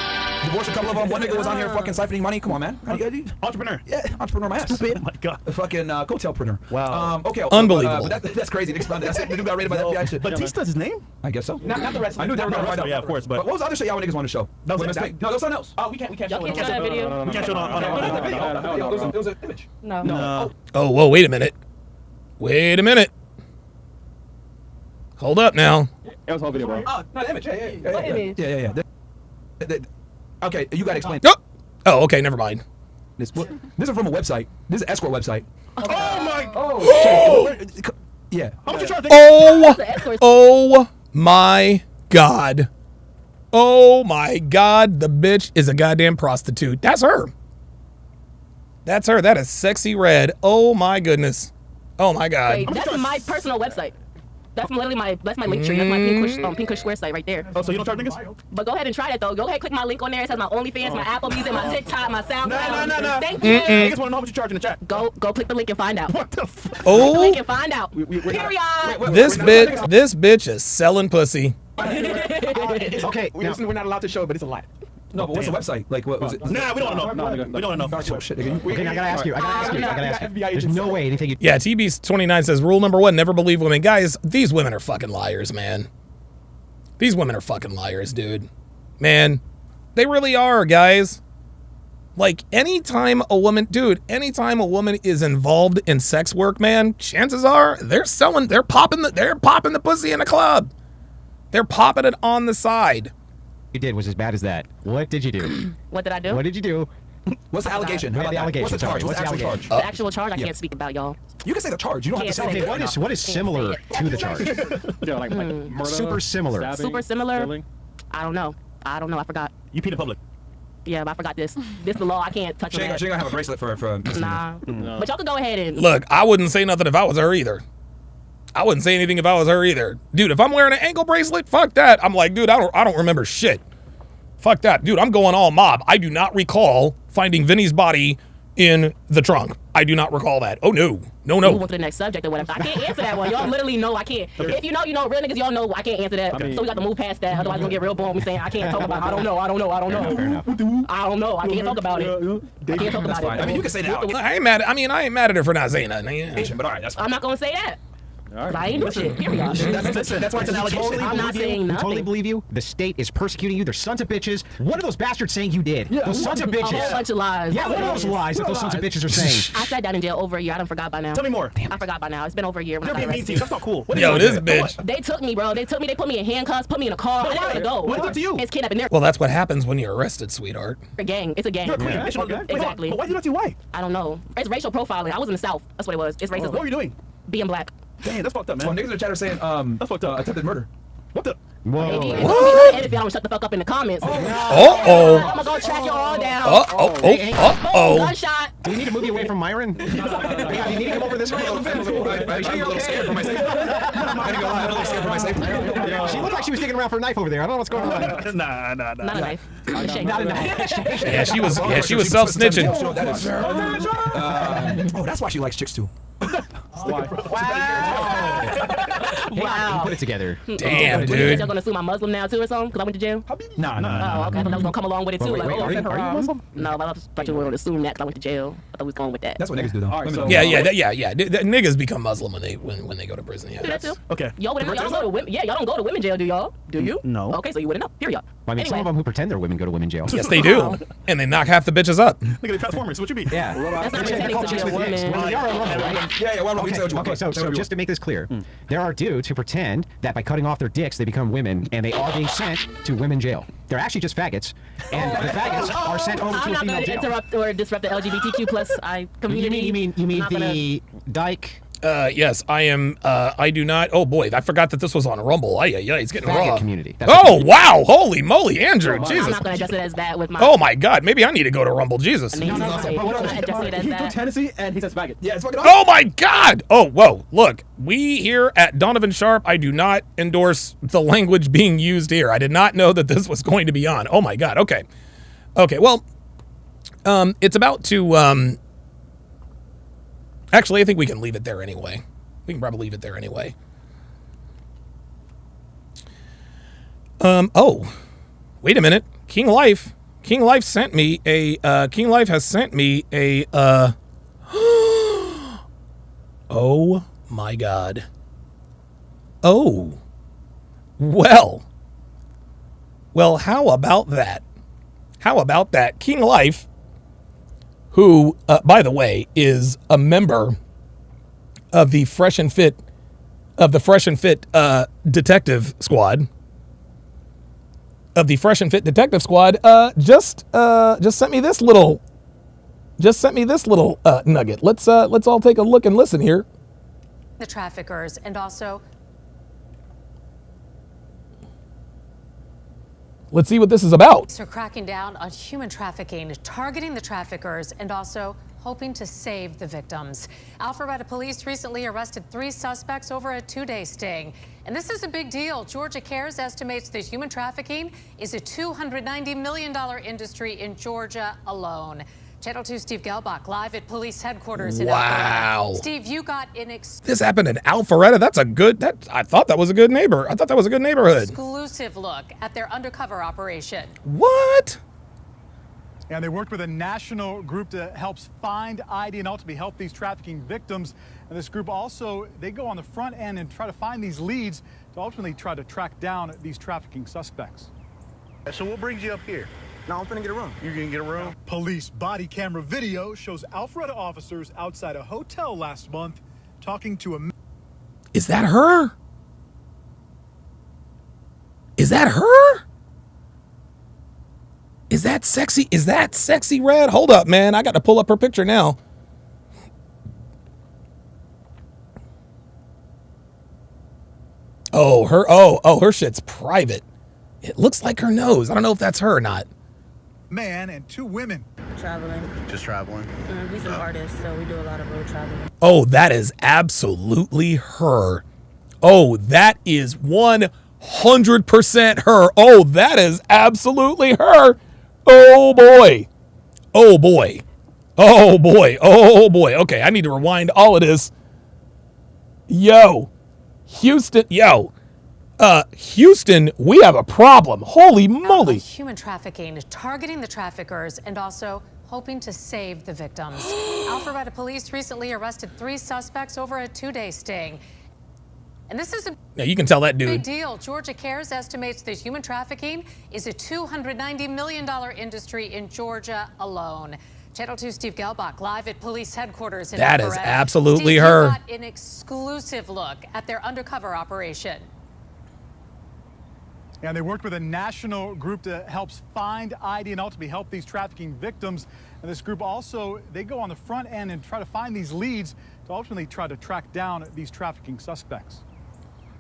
divorced a couple of them. One nigga was on here fucking siphoning money. Come on, man. Entrepreneur. Yeah, entrepreneur my ass. Stupid. Oh my God. Fucking coattailpreneur. Wow. Okay. Unbelievable. That's crazy. That's the dude got raided by the FBI shit. Batista's his name? I guess so. Not the rest. I knew they were gonna find out. Yeah, of course. But what was the other shit y'all niggas wanted to show? That was No, that was something else. Oh, we can't show Y'all can't show that video. We can't show it on There was an image. No. Oh, whoa, wait a minute. Wait a minute. Hold up now. It was a whole video, bro. Oh, no, the image. What image? Yeah. Okay, you gotta explain. Oh, okay, never mind. This is from a website. This is an escort website. Oh my. Oh shit. Yeah. How much you trying to think? Oh my God. Oh my God. The bitch is a goddamn prostitute. That's her. That's her. That is sexy red. Oh my goodness. Oh my God. Wait, that's my personal website. That's literally my link tree. That's my Pinkush Square site right there. Oh, so you don't charge niggas? But go ahead and try that though. Go ahead, click my link on there. It says my OnlyFans, my Applebee's, and my TikTok, my SoundCloud. No. Thank you. Niggas want to know how much you charge in the chat. Go click the link and find out. What the fuck? Oh. Click the link and find out. Period. This bitch is selling pussy. Okay, we're not allowed to show it, but it's a lie. No, but what's the website? Like, what was it? Nah, we don't know. We don't know. Oh, shit, nigga. Okay, I gotta ask you. There's no way anything you... Yeah, TB29 says, rule number 1, never believe women. Guys, these women are fucking liars, man. These women are fucking liars, dude. Man, they really are, guys. Like, anytime a woman is involved in sex work, man, chances are they're popping the pussy in a club. They're popping it on the side. You did was as bad as that. What did you do? What did I do? What did you do? What's the allegation? What's the allegation? What's the charge? What's the actual charge? The actual charge I can't speak about, y'all. You can say the charge. You don't have to say Can't it. say What is similar to the charge? Yeah, like murder, Super similar. stabbing, Super similar? killing. I don't know. I forgot. You peed in public. Yeah, but I forgot this. This the law. I can't touch She ain't that. gonna have a bracelet for Nah. But y'all can go ahead and Look, I wouldn't say nothing if I was her either. I wouldn't say anything if I was her either. Dude, if I'm wearing an ankle bracelet, fuck that. I'm like, dude, I don't remember shit. Fuck that. Dude, I'm going all mob. I do not recall finding Vinny's body in the trunk. I do not recall that. Oh, no. No. move on to the next subject or whatever. I can't answer that one. Y'all literally know I can't. Okay. If you know, you know. Real niggas, y'all know I can't answer that. So we got to move past that. Otherwise, we're going to get real boring. We saying I can't talk about it. I don't know. I don't know. I can't talk about it. I can't talk about it. I mean, you can say that. I ain't mad at her for not saying nothing. But all right, that's fine. I'm not going to say that. Right. I ain't doing shit. Period. That's why it's an allegation. I'm not saying nothing. Totally believe you. The state is persecuting you. They're sons of bitches. What are those bastards saying you did? Those sons of A whole bitches. bunch of lies. Yeah, what are those lies that those sons of bitches are saying? I sat down in jail over a year. I done forgot by now. Tell me more. I forgot by now. It's been over a year. When You're I got being mean to you. arrested. That's not cool. What Yo, did you this do? bitch. They took me, bro. They took me. They put me in handcuffs. Put me in a car. I didn't want to go. What did they do to you? It's kidnapping. They're Well, that's what happens when you're arrested, sweetheart. a gang. It's a gang. You're a queen. Yeah. Okay. Exactly. But why did you not do white? I don't know. It's racial profiling. I was in the South. That's what it was. It's racism. What were you doing? Being black. Damn, that's fucked up, man. Well, niggas in the chat are saying That's fucked up. attempted murder. What the? Whoa. Maybe it's gonna be edit if y'all don't shut the fuck up in the comments. Uh-oh. I'm gonna go track you all down. Uh-oh. Gunshot. Do you need to move you away from Myron? Do you need to come over this way? I'm a little scared for my safety. I'm a little scared for my safety. She looked like she was digging around for a knife over there. I don't know what's going on. Nah. Not a knife. A shake. Not a knife. Yeah, she was self-snitching. Oh, that's why she likes chicks too. Wow. Put it together. Damn, You dude. y'all gonna sue my Muslim now too or something? Because I went to jail? Nah. Oh, okay. I thought that was gonna come along with it too. Wait, Like, are you Muslim? No, but I thought you were gonna assume that because I went to jail. I thought we was going with that. That's what niggas do though. All right, so Yeah. Niggas become Muslim when they go to prison. Yeah. Do that too. Okay. Y'all wouldn't know. Y'all don't go to women. Yeah, y'all don't go to women jail, do y'all? Do you? No. Okay, so you wouldn't know. Period. I mean, some of Anyway. them who pretend they're women go to women jail. Yes, they do. And they knock half the bitches up. Look at the Transformers. What you mean? Yeah. That's not pretending to be a woman. Okay, so just to make this clear, there are dudes who pretend that by cutting off their dicks they become women, and they are being sent to women jail. They're actually just faggots, and the faggots are sent over to I'm a not female going to jail. interrupt or disrupt the LGBTQ plus community. You mean I'm not gonna- the dyke? Yes, I am. I do not. Oh boy, I forgot that this was on Rumble. Yeah, he's getting Faggot raw. community. That's Oh wow, holy moly, Andrew, I'm Jesus. not going to adjust it as that with my. Oh my God, maybe I need to go to Rumble. Jesus. I mean, I'm not adjusting it as He do that. Tennessee and he says faggot. Yeah, it's fucking Oh my God! Oh, whoa! Look, we here at Donovan Sharpe, I do not endorse the language being used here. I did not know that this was going to be on. Oh my God! Okay. Well, it's about to. Actually, I think we can leave it there anyway. We can probably leave it there anyway. Oh, wait a minute. King Life sent me a, King Life has sent me a, oh my God. Oh, well, how about that? How about that? King Life, who, by the way, is a member of the Fresh and Fit detective squad. Of the Fresh and Fit detective squad, just sent me this little nugget. Let's all take a look and listen here. The traffickers and also. Let's see what this is about. So cracking down on human trafficking, targeting the traffickers, and also hoping to save the victims. Alpharetta police recently arrested 3 suspects over a 2-day sting. And this is a big deal. Georgia Cares estimates that human trafficking is a $290 million industry in Georgia alone. Channel 2 Steve Gelbach live at police headquarters in Alpharetta. Steve, you got an This happened in Alpharetta. I thought that was a good neighbor. I thought that was a good neighborhood. Exclusive look at their undercover operation. What? And they worked with a national group that helps find, ID, and ultimately help these trafficking victims. And this group also, they go on the front end and try to find these leads to ultimately try to track down these trafficking suspects. So what brings you up here? No, I'm finna get a room. You're gonna get a room? Police body camera video shows Alpharetta officers outside a hotel last month talking to a... Is that her? Is that her? Is that sexy? Is that sexy red? Hold up, man. I got to pull up her picture now. Oh, her shit's private. It looks like her nose. I don't know if that's her or not. Man and 2 women. Traveling. Just traveling? He's an artist, so we do a lot of road traveling. Oh, that is absolutely her. Oh, that is 100% her. Oh, that is absolutely her. Oh, boy. Oh, boy. Oh, boy. Oh, boy. Okay, I need to rewind all of this. Yo. Houston. Yo. Houston, we have a problem. Holy moly. Human trafficking, targeting the traffickers, and also hoping to save the victims. Alpharetta police recently arrested 3 suspects over a 2-day sting. And this is a you can tell that dude. big deal. Georgia Cares estimates that human trafficking is a $290 million industry in Georgia alone. Channel 2 Steve Gelbach live at police headquarters in That Alpharetta. is absolutely Steve, her. You got an exclusive look at their undercover operation. And they worked with a national group that helps find, ID, and ultimately help these trafficking victims. And this group also, they go on the front end and try to find these leads to ultimately try to track down these trafficking suspects.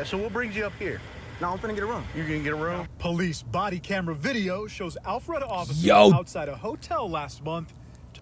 So what brings you up here? No, I'm finna get a room. You're gonna get a room? Police body camera video shows Alpharetta officers Yo. outside a hotel last month.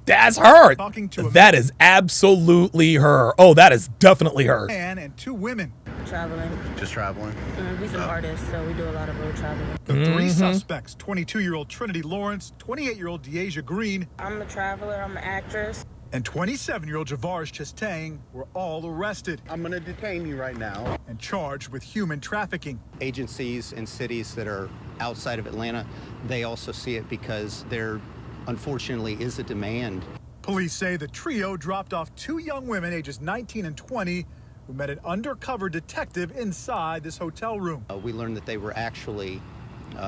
That's her. Talking to a That is absolutely her. Oh, that is definitely her. man and 2 women. Traveling. Just traveling? He's an artist, so we do a lot of road traveling. The 3 suspects, 22-year-old Trinity Lawrence, 28-year-old Deasia Green, I'm a traveler, I'm an actress. and 27-year-old Javarish Chastain were all arrested. I'm gonna detain you right now. And charged with human trafficking. Agencies in cities that are outside of Atlanta, they also see it because there unfortunately is a demand. Police say the trio dropped off 2 young women ages 19 and 20 who met an undercover detective inside this hotel room. We learned that they were actually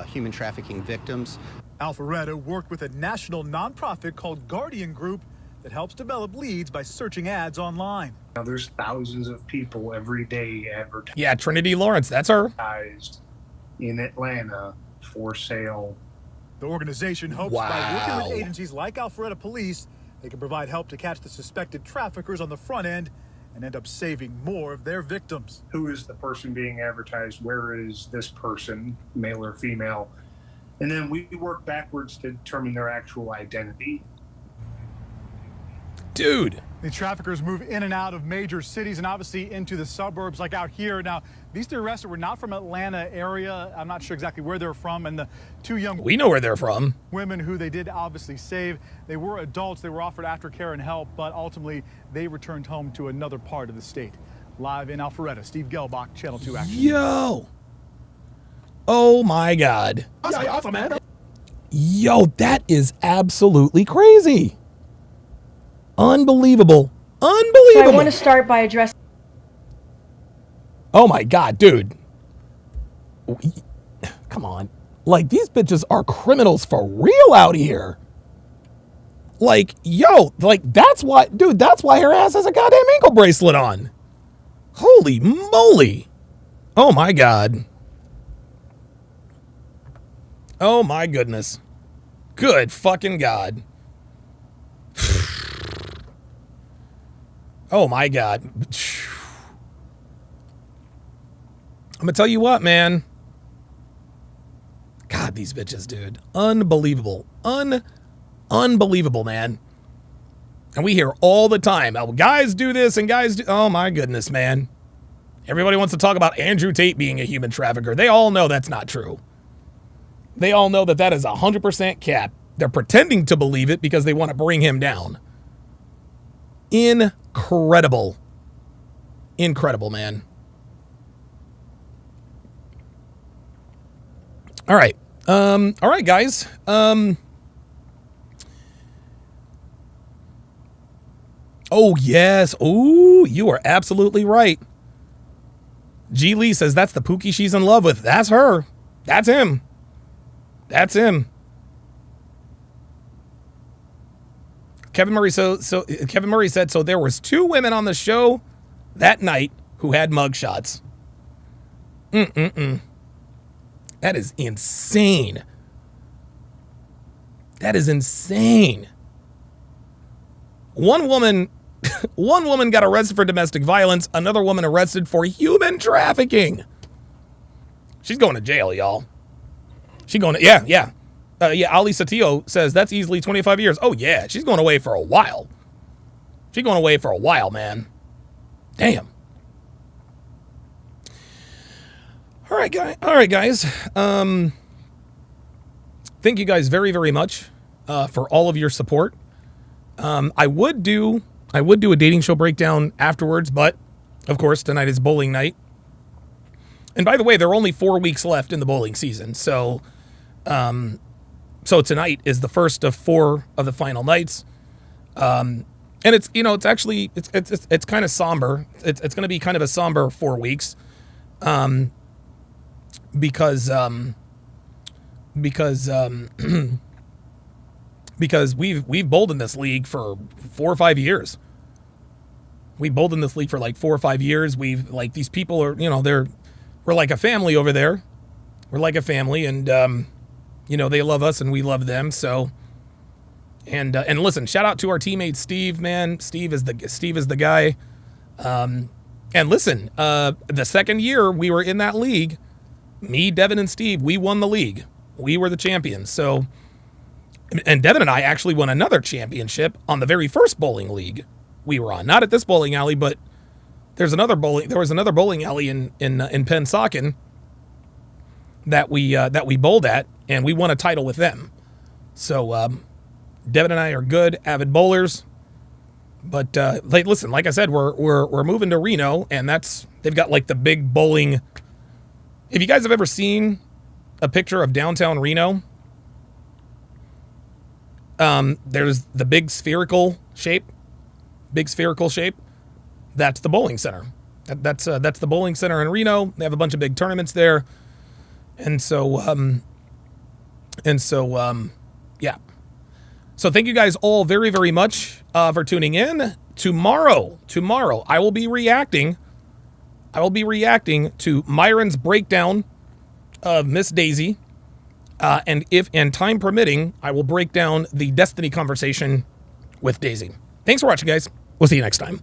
human trafficking victims. Alpharetta worked with a national nonprofit called Guardian Group that helps develop leads by searching ads online. Now, there's thousands of people every day advertising. Yeah, Trinity Lawrence, that's her. In Atlanta for sale. The organization hopes by working with agencies like Alpharetta Police, they can provide help to catch the suspected traffickers on the front end and end up saving more of their victims. Who is the person being advertised? Where is this person, male or female? And then we work backwards to determine their actual identity. Dude, The traffickers move in and out of major cities and obviously into the suburbs like out here. Now, these 3 arrested were not from Atlanta area. I'm not sure exactly where they're from. And the 2 young we know where they're from. Women who they did obviously save. They were adults. They were offered aftercare and help, but ultimately they returned home to another part of the state. Live in Alpharetta, Steve Gelbach, Channel 2 Action. Yo. Oh my God. Awesome, man. Yo, that is absolutely crazy. Unbelievable. Unbelievable. So I want to start by addressing. Oh my God, dude. Come on. Like, these bitches are criminals for real out here. Like, yo, like, that's why, dude, that's why her ass has a goddamn ankle bracelet on. Holy moly. Oh my God. Oh my goodness. Good fucking God. Oh my God. I'm gonna tell you what, man. God, these bitches, dude. Unbelievable. Unbelievable, man. And we hear all the time, oh, guys do this and guys do. Oh my goodness, man. Everybody wants to talk about Andrew Tate being a human trafficker. They all know that's not true. They all know that that is 100% cap. They're pretending to believe it because they want to bring him down. Incredible. Incredible, man. All right. All right, guys. Oh, yes. Oh, you are absolutely right. G. Lee says that's the Pookie she's in love with. That's her. That's him. That's him. Kevin Murray Kevin Murray said so there was 2 women on the show that night who had mugshots. That is insane. That is insane. One woman got arrested for domestic violence, another woman arrested for human trafficking. She's going to jail, y'all. She's going to yeah. Ali Satillo says that's easily 25 years. Oh, yeah. She's going away for a while. She's going away for a while, man. Damn. All right, guys. Thank you guys very, very much for all of your support. I would do a dating show breakdown afterwards, but of course, tonight is bowling night. And by the way, there are only 4 weeks left in the bowling season. So tonight is the first of 4 of the final nights. And it's, it's actually, it's kind of somber. It's going to be kind of a somber 4 weeks. Because we've bowled in this league for 4 or 5 years. We've bowled in this league for like 4 or 5 years. We've like, these people are, we're like a family over there. We're like a family, and they love us and we love them. So, and listen, shout out to our teammate Steve, man. Steve is the guy. And listen, the second year we were in that league, me, Devon, and Steve, we won the league. We were the champions. So, and Devon and I actually won another championship on the very first bowling league we were on. Not at this bowling alley, but there was another bowling alley in Pennsauken that we bowled at, and we won a title with them. So Devon and I are good, avid bowlers. But listen, like I said, we're moving to Reno, and they've got like the big bowling. If you guys have ever seen a picture of downtown Reno, there's the big spherical shape. That's the bowling center. That's the bowling center in Reno. They have a bunch of big tournaments there, and so yeah. So thank you guys all very, very much for tuning in. Tomorrow, I will be reacting to Myron's breakdown of Miss Daisy, and if time permitting, I will break down the Destiny conversation with Daisy. Thanks for watching, guys. We'll see you next time.